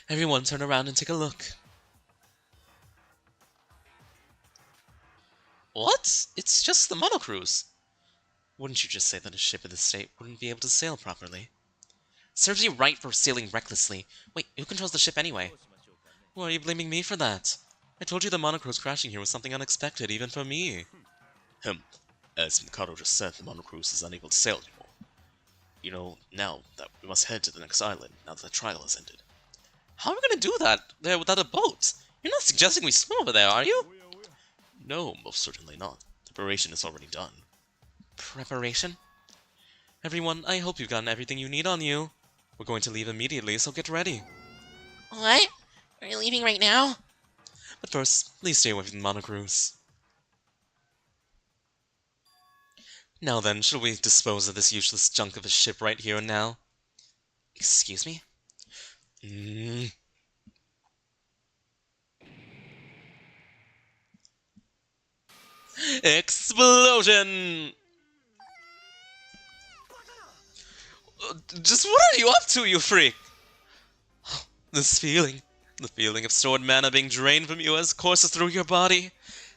Everyone turn around and take a look. What? It's just the monocruise. Wouldn't you just say that a ship of this state wouldn't be able to sail properly? Serves you right for sailing recklessly. Wait, who controls the ship anyway? Why are you blaming me for that? I told you the monocruise crashing here was something unexpected, even for me. As Mikado just said, the monocruise is unable to sail anymore. You know, now that we must head to the next island, now that the trial has ended. How are we gonna do that there without a boat? You're not suggesting we swim over there, are you? No, most certainly not. Preparation is already done. Preparation? Everyone, I hope you've gotten everything you need on you. We're going to leave immediately, so get ready. What? Are you leaving right now? But first, please stay away from the monocruise. Now then, shall we dispose of this useless junk of a ship right here and now? Excuse me? Explosion! Just what are you up to, you freak? This feeling, the feeling of sword mana being drained from you as it courses through your body.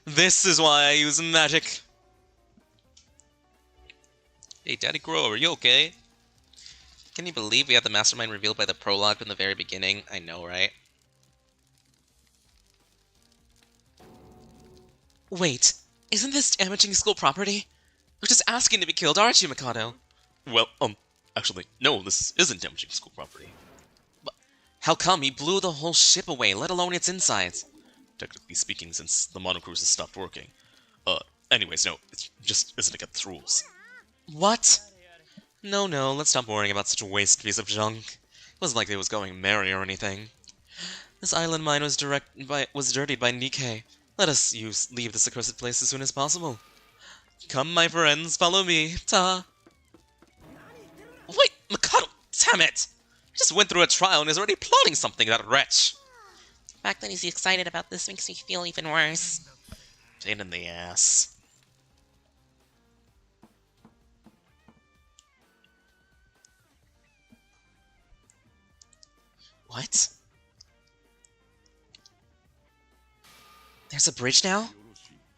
This is why I use magic. Hey, Daddy Crow, are you okay? Can you believe we had the mastermind revealed by the prologue from the very beginning? I know, right? Wait, isn't this damaging school property? You're just asking to be killed, aren't you, Mikado? Well, actually, no, this isn't damaging school property. But how come he blew the whole ship away, let alone its insides? Technically speaking, since the monocruise has stopped working. Anyways, no, it just isn't against the rules. What? No, let's stop worrying about such a waste piece of junk. It wasn't like it was going merry or anything. This island mine was dirtied by Nikkei. Let us leave this accursed place as soon as possible. Come, my friends, follow me. Ta! Wait, Mikado, damn it! He just went through a trial and is already plotting something, that wretch! The fact that he's excited about this makes me feel even worse. Pain in the ass. What? There's a bridge now?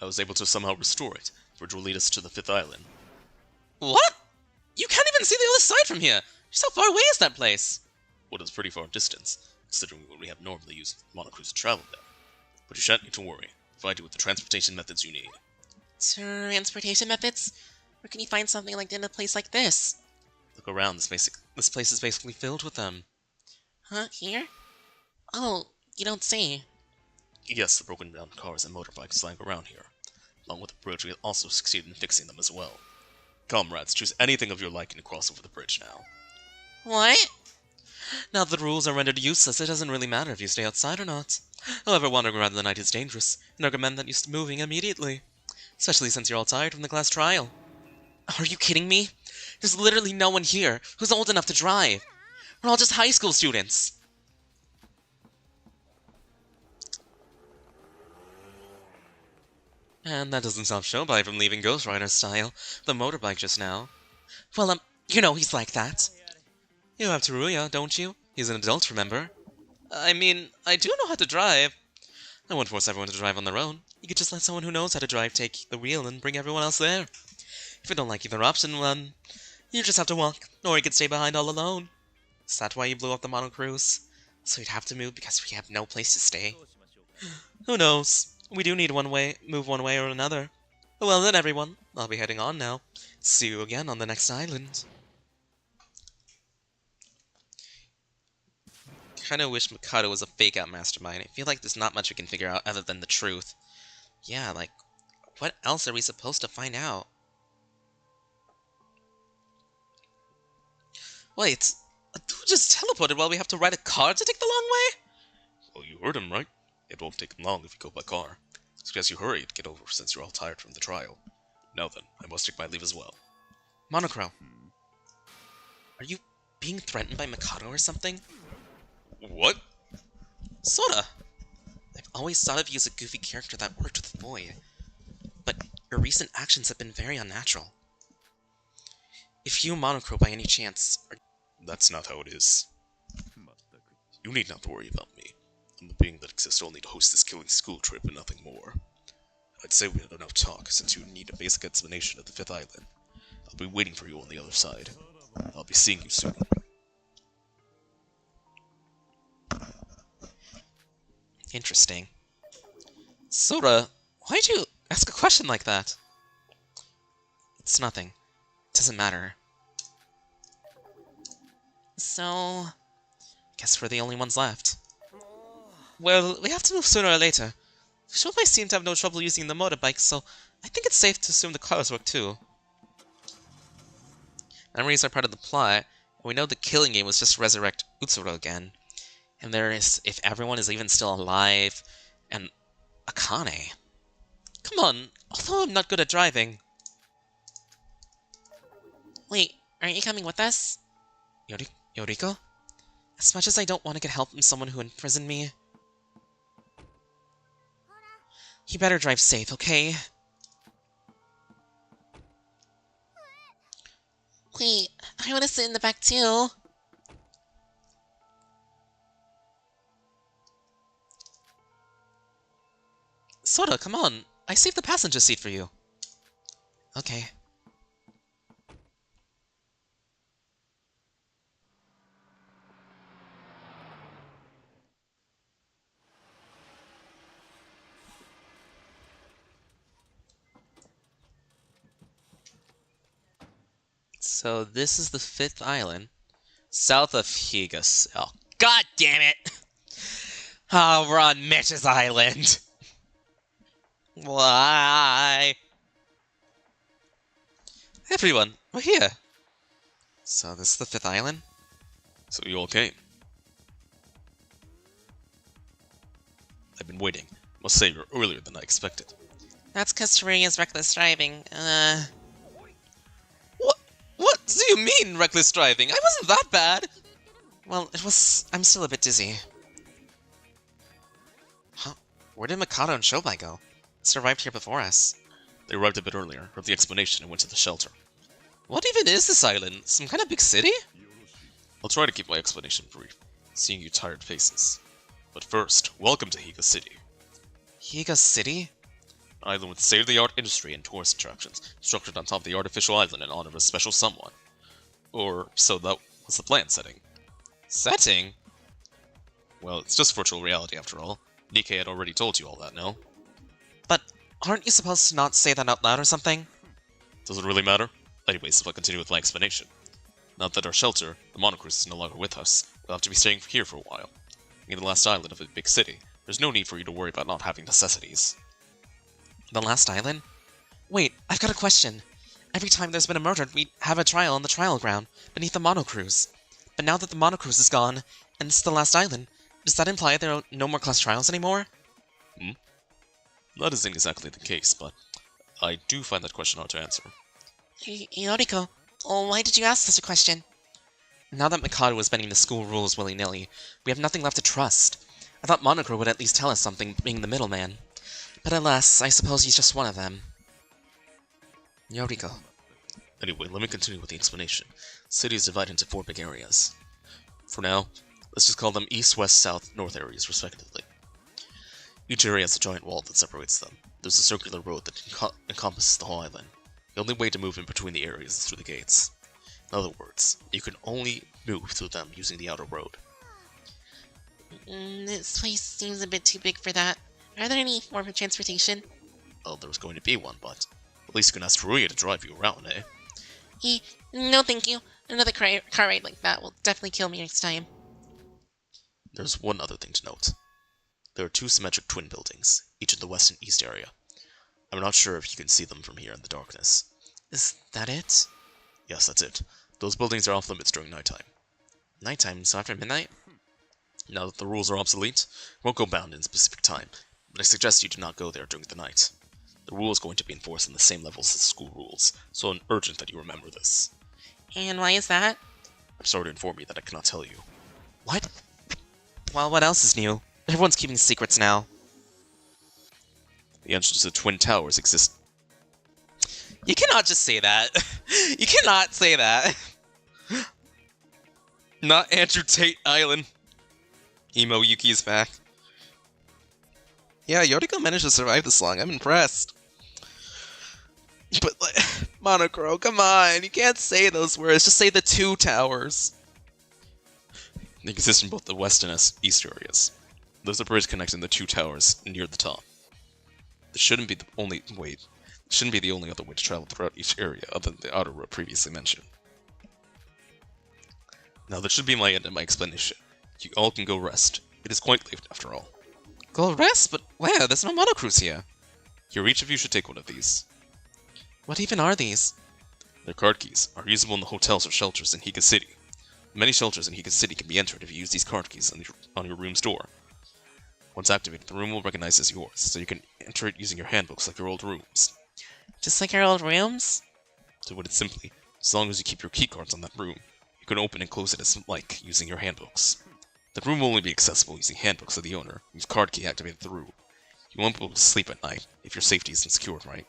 I was able to somehow restore it. The bridge will lead us to the 5th island. What? You can't even see the other side from here! Just how far away is that place? Well, it's pretty far distance, considering we have normally used monocruise to travel there. But you shan't need to worry. I'll provide you with the transportation methods you need. Transportation methods? Where can you find something like that in a place like this? Look around, this place is basically filled with them. Huh? Here? Oh, you don't say. Yes, the broken down cars and motorbikes lying around here. Along with the bridge, we have also succeeded in fixing them as well. Comrades, choose anything of your liking to cross over the bridge now. What? Now that the rules are rendered useless, it doesn't really matter if you stay outside or not. However, wandering around in the night is dangerous, and I recommend that you start moving immediately. Especially since you're all tired from the class trial. Are you kidding me? There's literally no one here who's old enough to drive. We're all just high school students. And that doesn't stop Shobai from leaving Ghost Rider style, the motorbike just now. Well, you know he's like that. You have Teruya, don't you? He's an adult, remember? I mean, I do know how to drive. I won't force everyone to drive on their own. You could just let someone who knows how to drive take the wheel and bring everyone else there. If you don't like either option, well, you just have to walk, or you could stay behind all alone. Is that why you blew up the monocruise? So you'd have to move because we have no place to stay? Who knows? We do need move one way or another. Well then, everyone, I'll be heading on now. See you again on the next island. Kinda wish Mikado was a fake-out mastermind. I feel like there's not much we can figure out other than the truth. Yeah, like, what else are we supposed to find out? Wait, a dude just teleported while we have to ride a car to take the long way? Well, you heard him, right? It won't take long if you go by car. Suggest you hurry to get over since you're all tired from the trial. Now then, I must take my leave as well. Monochrome. Are you being threatened by Mikado or something? What? Sorta. I've always thought of you as a goofy character that worked with Void. But your recent actions have been very unnatural. If you Monochrome by any chance are... That's not how it is. You need not worry about me. I'm a being that exists only to host this killing school trip and nothing more. I'd say we had enough talk, since you need a basic explanation of the 5th island. I'll be waiting for you on the other side. I'll be seeing you soon. Interesting. Sora, why'd you ask a question like that? It's nothing. It doesn't matter. So... guess we're the only ones left. Well, we have to move sooner or later. Shobai seem to have no trouble using the motorbike, so I think it's safe to assume the cars work too. Memories are part of the plot, and we know the killing game was just to resurrect Utsuro again. And there is, if everyone is even still alive, and Akane. Come on, although I'm not good at driving. Wait, aren't you coming with us? Yoriko? As much as I don't want to get help from someone who imprisoned me, you better drive safe, okay? Wait, I want to sit in the back too. Sora, come on. I saved the passenger seat for you. Okay. So this is the 5th island, south of Higas. Oh, god damn it! Oh, we're on Mitch's island. Why? Hey everyone, we're here. So this is the 5th island? So you all came. I've been waiting. Must say you're earlier than I expected. That's because Teruya's reckless driving. What do you mean, reckless driving? I wasn't that bad! Well, I'm still a bit dizzy. Huh? Where did Mikado and Shobai go? It's arrived here before us. They arrived a bit earlier, heard the explanation, and went to the shelter. What even is this island? Some kind of big city? I'll try to keep my explanation brief, seeing you tired faces. But first, welcome to Higa City. Higa City? An island with state-of-the-art industry and tourist attractions, structured on top of the artificial island in honor of a special someone. Or so that was the plan setting. Setting? Well, it's just virtual reality after all. Nikkei had already told you all that, no? But aren't you supposed to not say that out loud or something? Does it really matter? Anyways, if I continue with my explanation. Now that our shelter, the monocruise, is no longer with us, we'll have to be staying here for a while. Being the last island of a big city, there's no need for you to worry about not having necessities. The last island? Wait, I've got a question. Every time there's been a murder, we have a trial on the trial ground, beneath the monocruise. But now that the monocruise is gone, and it's the last island, does that imply there are no more class trials anymore? That isn't exactly the case, but I do find that question hard to answer. Yoriko, why did you ask such a question? Now that Mikado is bending the school rules willy-nilly, we have nothing left to trust. I thought Monocro would at least tell us something, being the middleman. But alas, I suppose he's just one of them. Yoriko. Anyway, let me continue with the explanation. The city is divided into 4 big areas. For now, let's just call them east, west, south, north areas, respectively. Each area has a giant wall that separates them. There's a circular road that encompasses the whole island. The only way to move in between the areas is through the gates. In other words, you can only move through them using the outer road. This place seems a bit too big for that. Are there any form of transportation? Well, there was going to be one, but at least you can ask Teruya to drive you around, eh? No thank you. Another car ride like that will definitely kill me next time. There's one other thing to note. There are 2 symmetric twin buildings, each in the west and east area. I'm not sure if you can see them from here in the darkness. Is that it? Yes, that's it. Those buildings are off limits during nighttime. Nighttime, so after midnight? Now that the rules are obsolete, it won't go bound in a specific time, but I suggest you do not go there during the night. The rule is going to be enforced on the same levels as the school rules, so it's urgent that you remember this. And why is that? I'm sorry to inform you that I cannot tell you. What? Well, what else is new? Everyone's keeping secrets now. The entrance to the Twin Towers exist. You cannot just say that. You cannot say that. Not Andrew Tate Island. Emo Yuki is back. Yeah, Yoriko managed to survive this long. I'm impressed. But, like, Monocro, come on. You can't say those words. Just say the 2 towers. They exist in both the west and east areas. There's a bridge connecting the 2 towers near the top. This shouldn't be the only way. Shouldn't be the only other way to travel throughout each area other than the outer road previously mentioned. Now that should be my end of my explanation. You all can go rest. It is quite late after all. Go rest? But where? There's no monocruise here. Here, each of you should take one of these. What even are these? Their card keys are usable in the hotels or shelters in Higa City. Many shelters in Higa City can be entered if you use these card keys on your room's door. Once activated, the room will recognize as yours, so you can enter it using your handbooks like your old rooms. Just like our old rooms? To put it simply, as long as you keep your keycards on that room, you can open and close it as like using your handbooks. The room will only be accessible using handbooks of the owner, whose card key activated the room. You won't be able to sleep at night if your safety isn't secured right.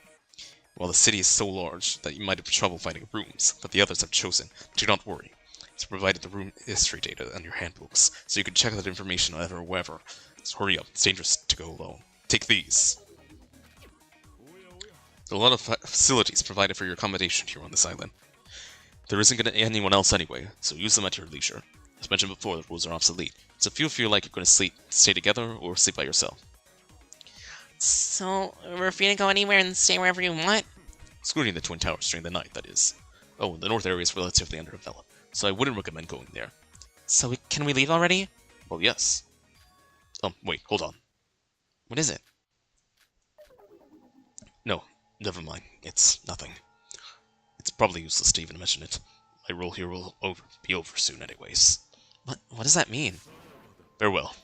While the city is so large that you might have trouble finding rooms that the others have chosen, do not worry. It's provided the room history data on your handbooks, so you can check that information whenever or wherever. So hurry up, it's dangerous to go alone. Take these. There are a lot of facilities provided for your accommodation here on this island. There isn't going to be anyone else anyway, so use them at your leisure. As mentioned before, the rules are obsolete, so if you feel like you're going to stay together or sleep by yourself. So, we're free to go anywhere and stay wherever you want? Excluding the Twin Towers during the night, that is. Oh, the north area is relatively underdeveloped, so I wouldn't recommend going there. So, can we leave already? Well, yes. Wait, hold on. What is it? No, never mind. It's nothing. It's probably useless to even mention it. My role here will be over soon anyways. What does that mean? Farewell.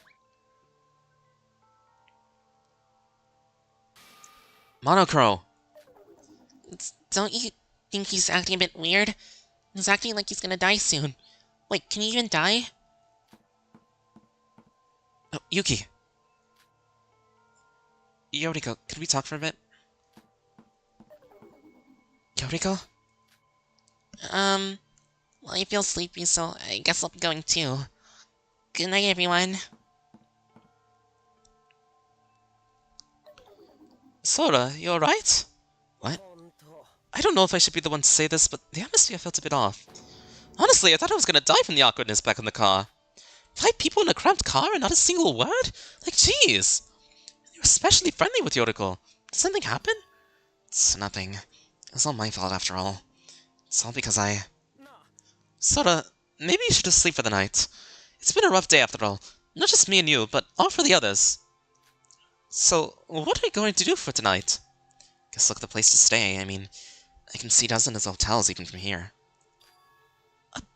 Monocro! Don't you think he's acting a bit weird? He's acting like he's gonna die soon. Wait, can he even die? Oh, Yuki! Yoriko, could we talk for a bit? Yoriko? Well, I feel sleepy, so I guess I'll be going too. Good night, everyone. Sora, you alright? What? I don't know if I should be the one to say this, but the atmosphere felt a bit off. Honestly, I thought I was gonna die from the awkwardness back in the car. 5 people in a cramped car and not a single word? Like, jeez! You're especially friendly with Yoriko. Did something happen? It's nothing. It's all my fault after all. It's all because I... Sora, maybe you should just sleep for the night. It's been a rough day after all. Not just me and you, but all for the others. So, what are we going to do for tonight? Guess look the place to stay. I mean, I can see dozens of hotels even from here.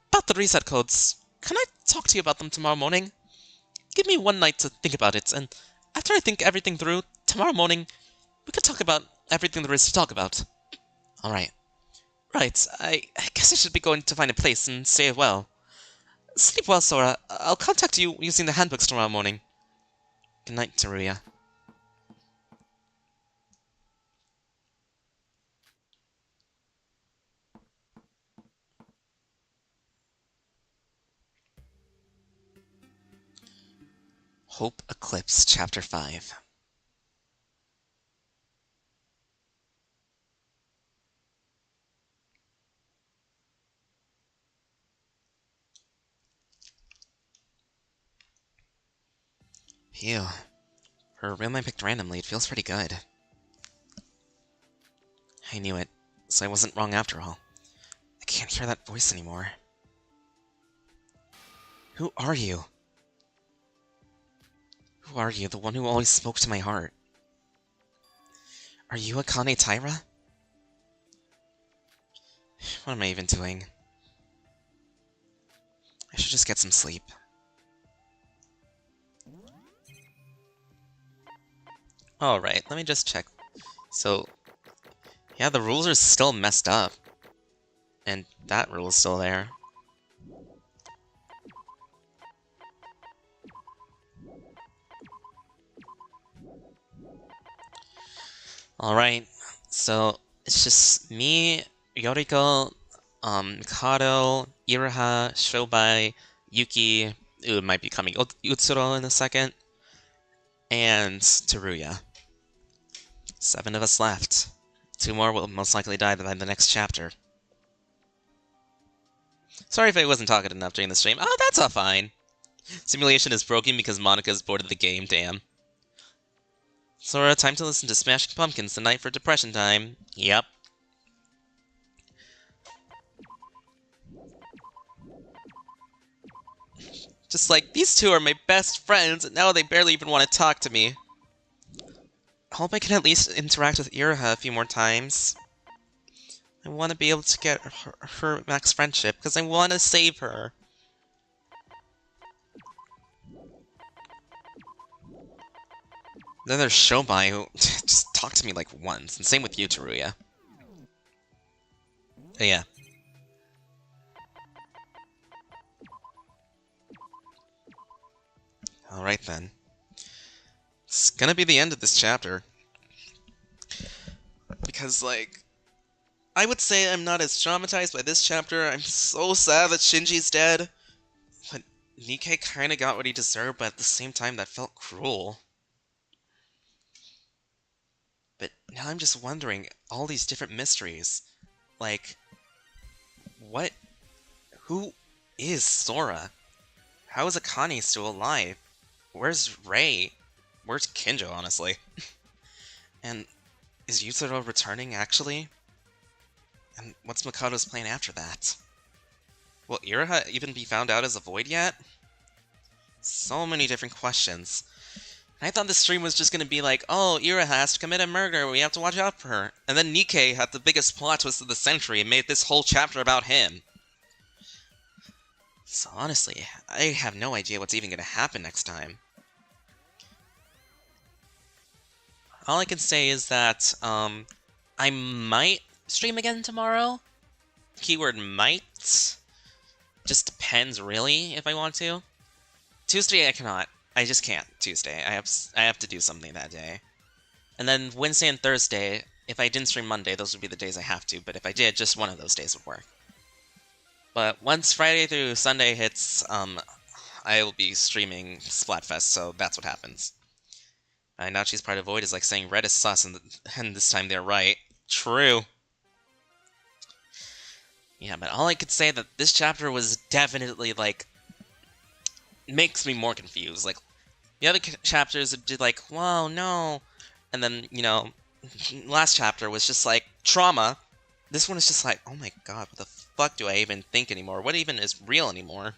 About the reset codes, can I talk to you about them tomorrow morning? Give me one night to think about it, and after I think everything through, tomorrow morning, we could talk about everything there is to talk about. Alright. Right, I guess I should be going to find a place and stay well. Sleep well, Sora. I'll contact you using the handbooks tomorrow morning. Good night, Teruya. Hope Eclipse, Chapter 5. Phew. For a room I picked randomly, it feels pretty good. I knew it, so I wasn't wrong after all. I can't hear that voice anymore. Who are you? Who are you, the one who always spoke to my heart? Are you Akane Taira? What am I even doing? I should just get some sleep. Alright, let me just check. So, yeah, the rules are still messed up. And that rule is still there. Alright, so it's just me, Yoriko, Mikado, Iroha, Shobai, Yuki, who might be coming Utsuro in a second, and Teruya. 7 of us left. 2 more will most likely die by the next chapter. Sorry if I wasn't talking enough during the stream. Oh, that's all fine. Simulation is broken because Monica's bored of the game, damn. Sora, time to listen to Smashing Pumpkins tonight for depression time. Yep. Just like, these two are my best friends, and now they barely even want to talk to me. I hope I can at least interact with Iroha a few more times. I want to be able to get her max friendship, because I want to save her. Then there's Shobai, who just talked to me like once, and same with you, Teruya. But yeah. Alright then. It's gonna be the end of this chapter. Because, like, I would say I'm not as traumatized by this chapter. I'm so sad that Shinji's dead. But Nikkei kinda got what he deserved, but at the same time that felt cruel. But now I'm just wondering, all these different mysteries. Like, what? Who is Sora? How is Akane still alive? Where's Rei? Where's Kinjo, honestly? And is Yuzuru returning, actually? And what's Mikado's plan after that? Will Iroha even be found out as a void yet? So many different questions. I thought this stream was just gonna be like, oh, Iroha has to commit a murder, we have to watch out for her. And then Nikkei had the biggest plot twist of the century and made this whole chapter about him. So honestly, I have no idea what's even gonna happen next time. All I can say is that, I might stream again tomorrow. Keyword might. Just depends, really, if I want to. Tuesday I cannot. I just can't. Tuesday. I have to do something that day. And then Wednesday and Thursday, if I didn't stream Monday, those would be the days I have to, but if I did, just one of those days would work. But once Friday through Sunday hits, I will be streaming Splatfest, so that's what happens. Now she's part of Void is like saying red is sus, and this time they're right. True. Yeah, but all I could say that this chapter was definitely, like, makes me more confused. Like, the other chapters did like, wow, no. And then, you know, last chapter was just like, trauma. This one is just like, oh my god, what the fuck do I even think anymore? What even is real anymore?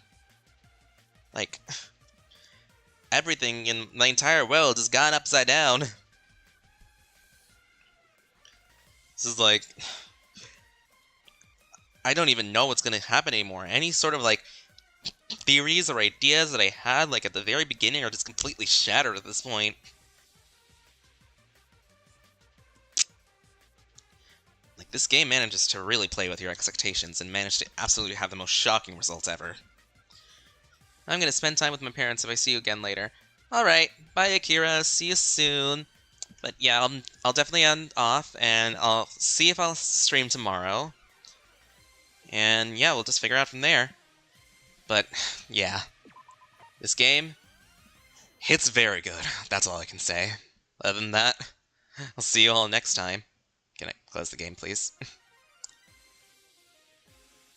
Like, everything in my entire world has gone upside down. This is like, I don't even know what's gonna happen anymore. Any sort of, like, theories or ideas that I had, like, at the very beginning are just completely shattered at this point. Like, this game manages to really play with your expectations and manage to absolutely have the most shocking results ever. I'm gonna spend time with my parents if I see you again later. Alright, bye Akira, see you soon. But yeah, I'll definitely end off, and I'll see if I'll stream tomorrow. And yeah, we'll just figure out from there. But, yeah. This game, it's very good. That's all I can say. Other than that, I'll see you all next time. Can I close the game, please?